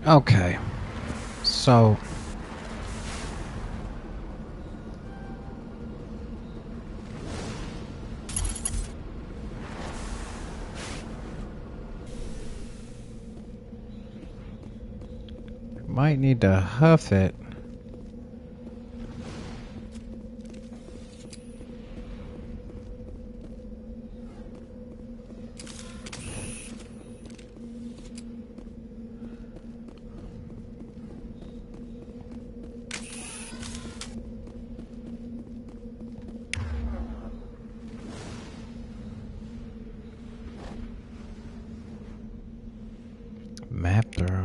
Okay. So... might need to huff it. Map throw.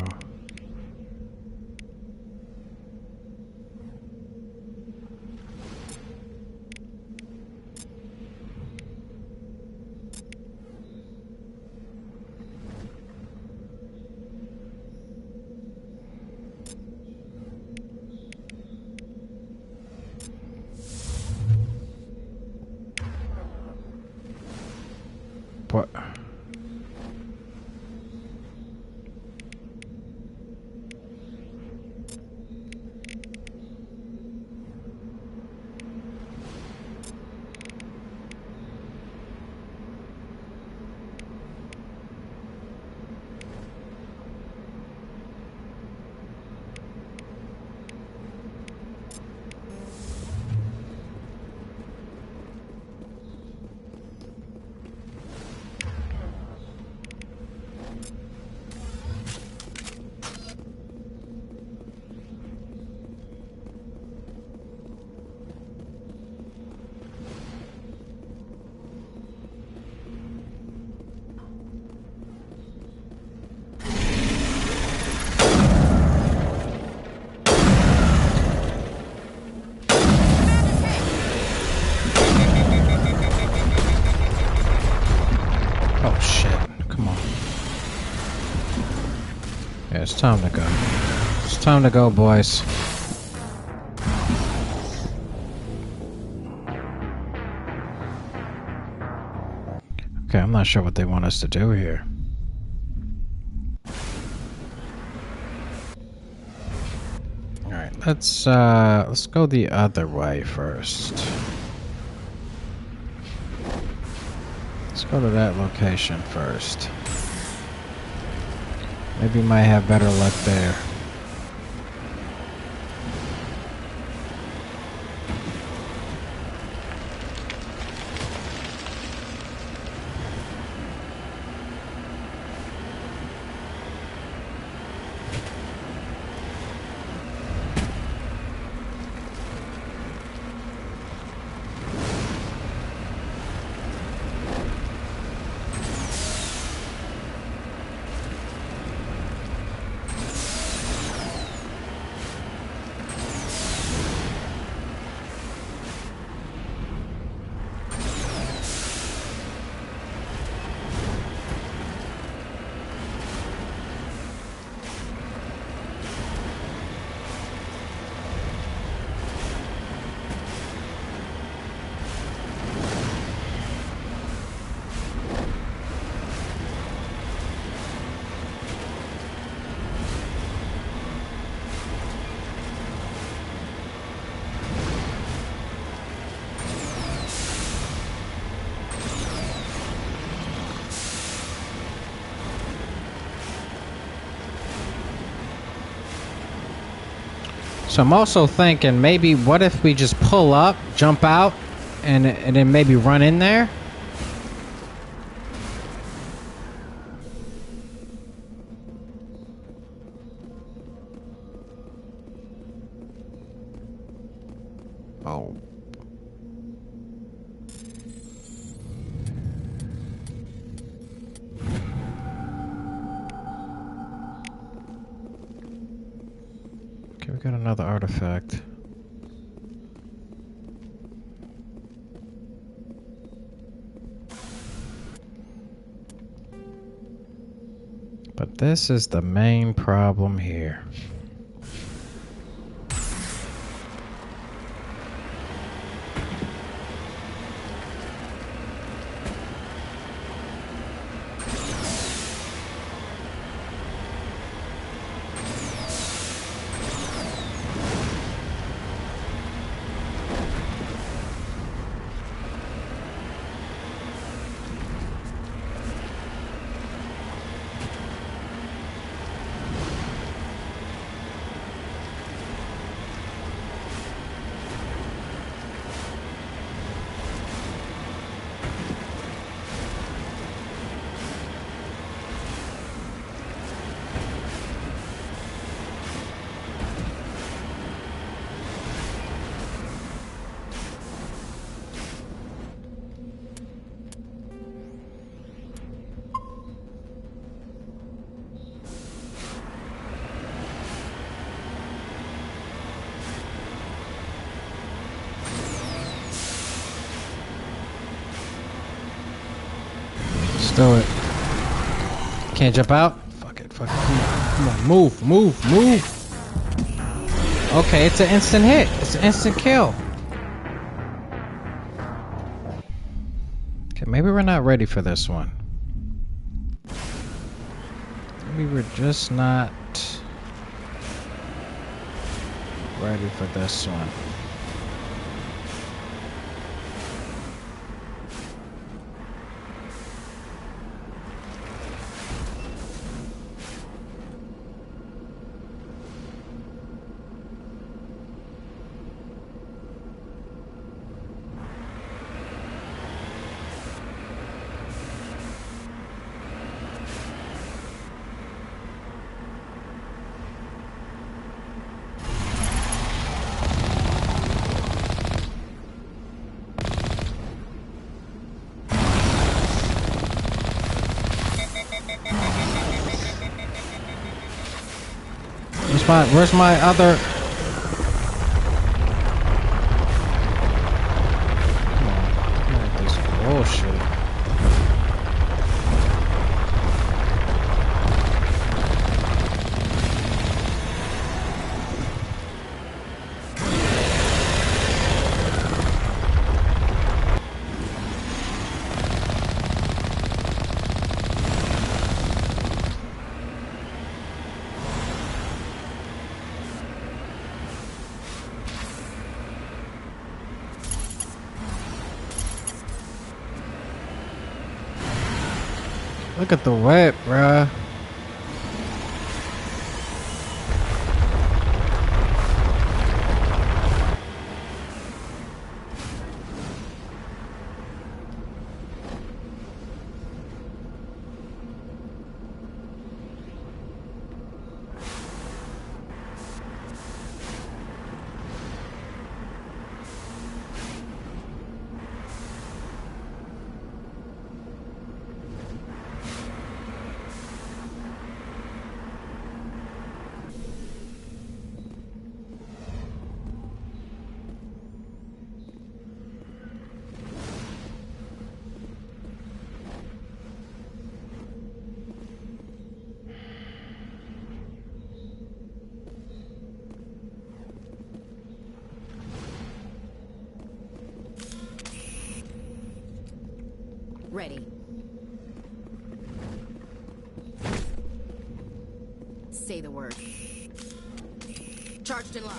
What? Oh shit, come on. Yeah, it's time to go. It's time to go, boys. Okay, I'm not sure what they want us to do here. Alright, let's go the other way first. Let's go to that location first. Maybe we might have better luck there. So I'm also thinking, maybe what if we just pull up, jump out, and then maybe run in there? Oh. Okay, we got another artifact. But this is the main problem here. do it. Can't jump out? Fuck it, fuck it. Come on, move, move, move. Okay, it's an instant hit. It's an instant kill. Okay, maybe we're not ready for this one. Maybe we're just not ready for this one. Where's my other? Come on, look at this bullshit. Look at the whip, bruh. Ready. Say the word. Charged and locked.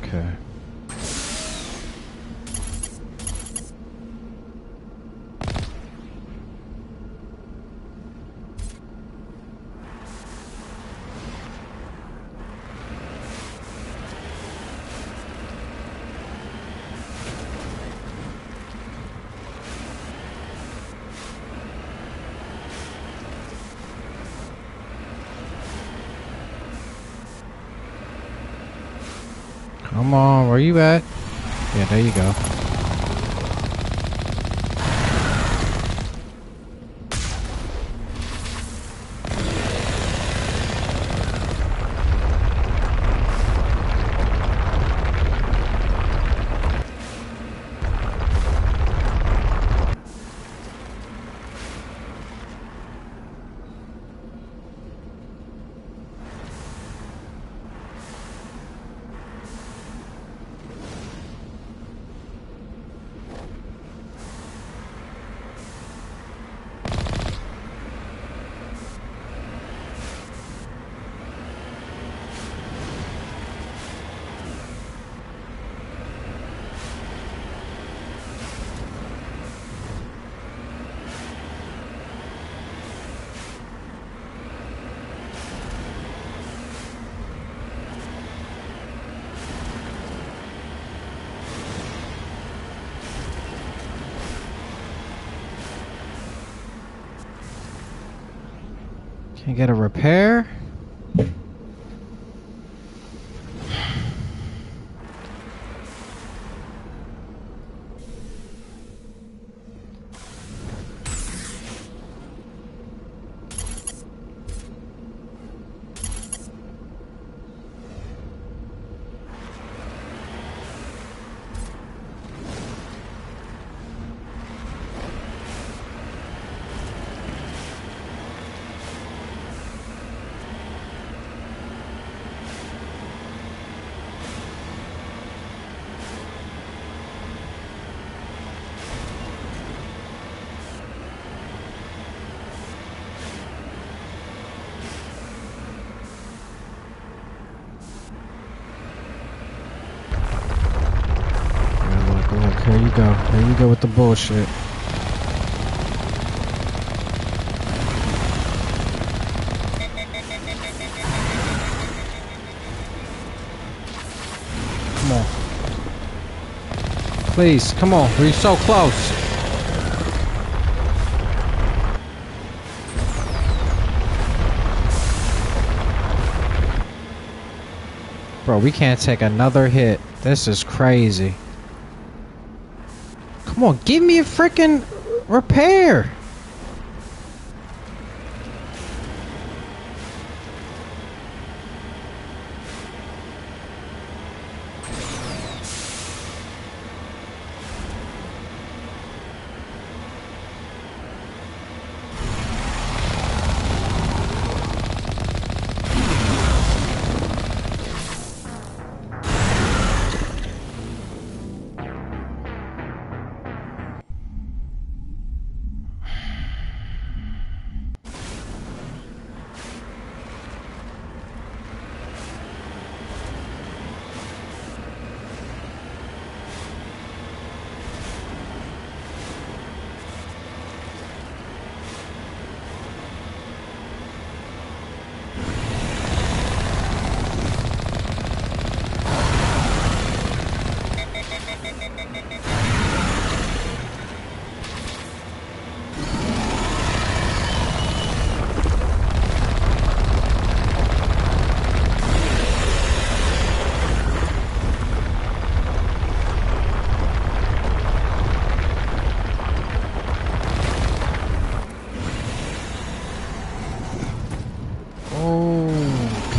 Okay. Come on, where you at? Yeah, there you go. Can I get a repair? Here you go. Here you go with the bullshit. Come on. Please, come on. We're so close. Bro, we can't take another hit. This is crazy. Come on, give me a freaking repair.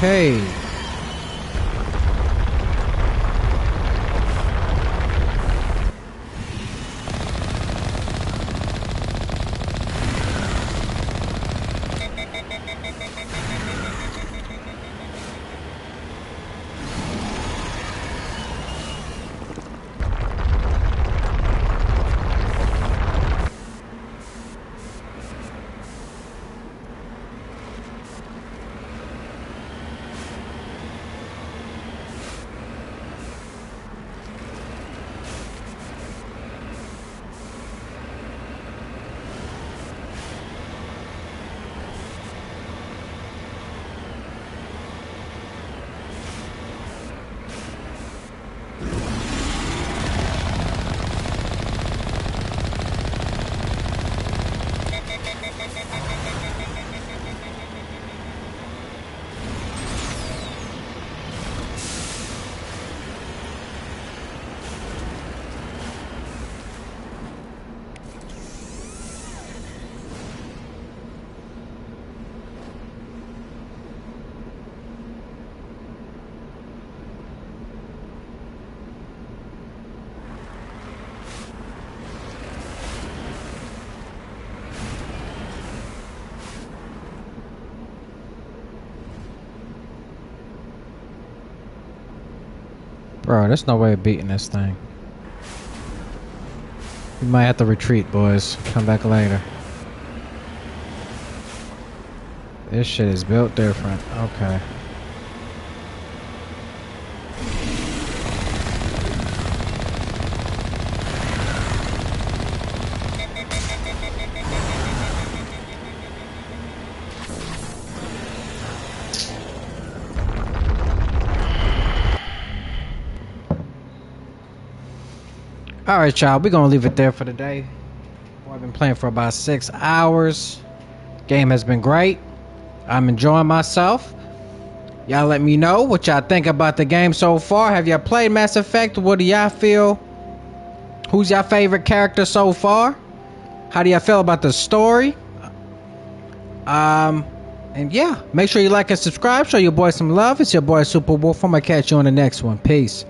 Okay. Bro, there's no way of beating this thing. We might have to retreat, boys. Come back later. This shit is built different. Okay. Alright, y'all, we're gonna leave it there for today. Boy, I've been playing for about 6 hours. Game has been great. I'm enjoying myself. Y'all let me know what y'all think about the game so far. Have y'all played Mass Effect? What do y'all feel? Who's your favorite character so far? How do y'all feel about the story? And yeah, make sure you like and subscribe. Show your boy some love. It's your boy Super Wolf. I'm gonna catch you on the next one. Peace.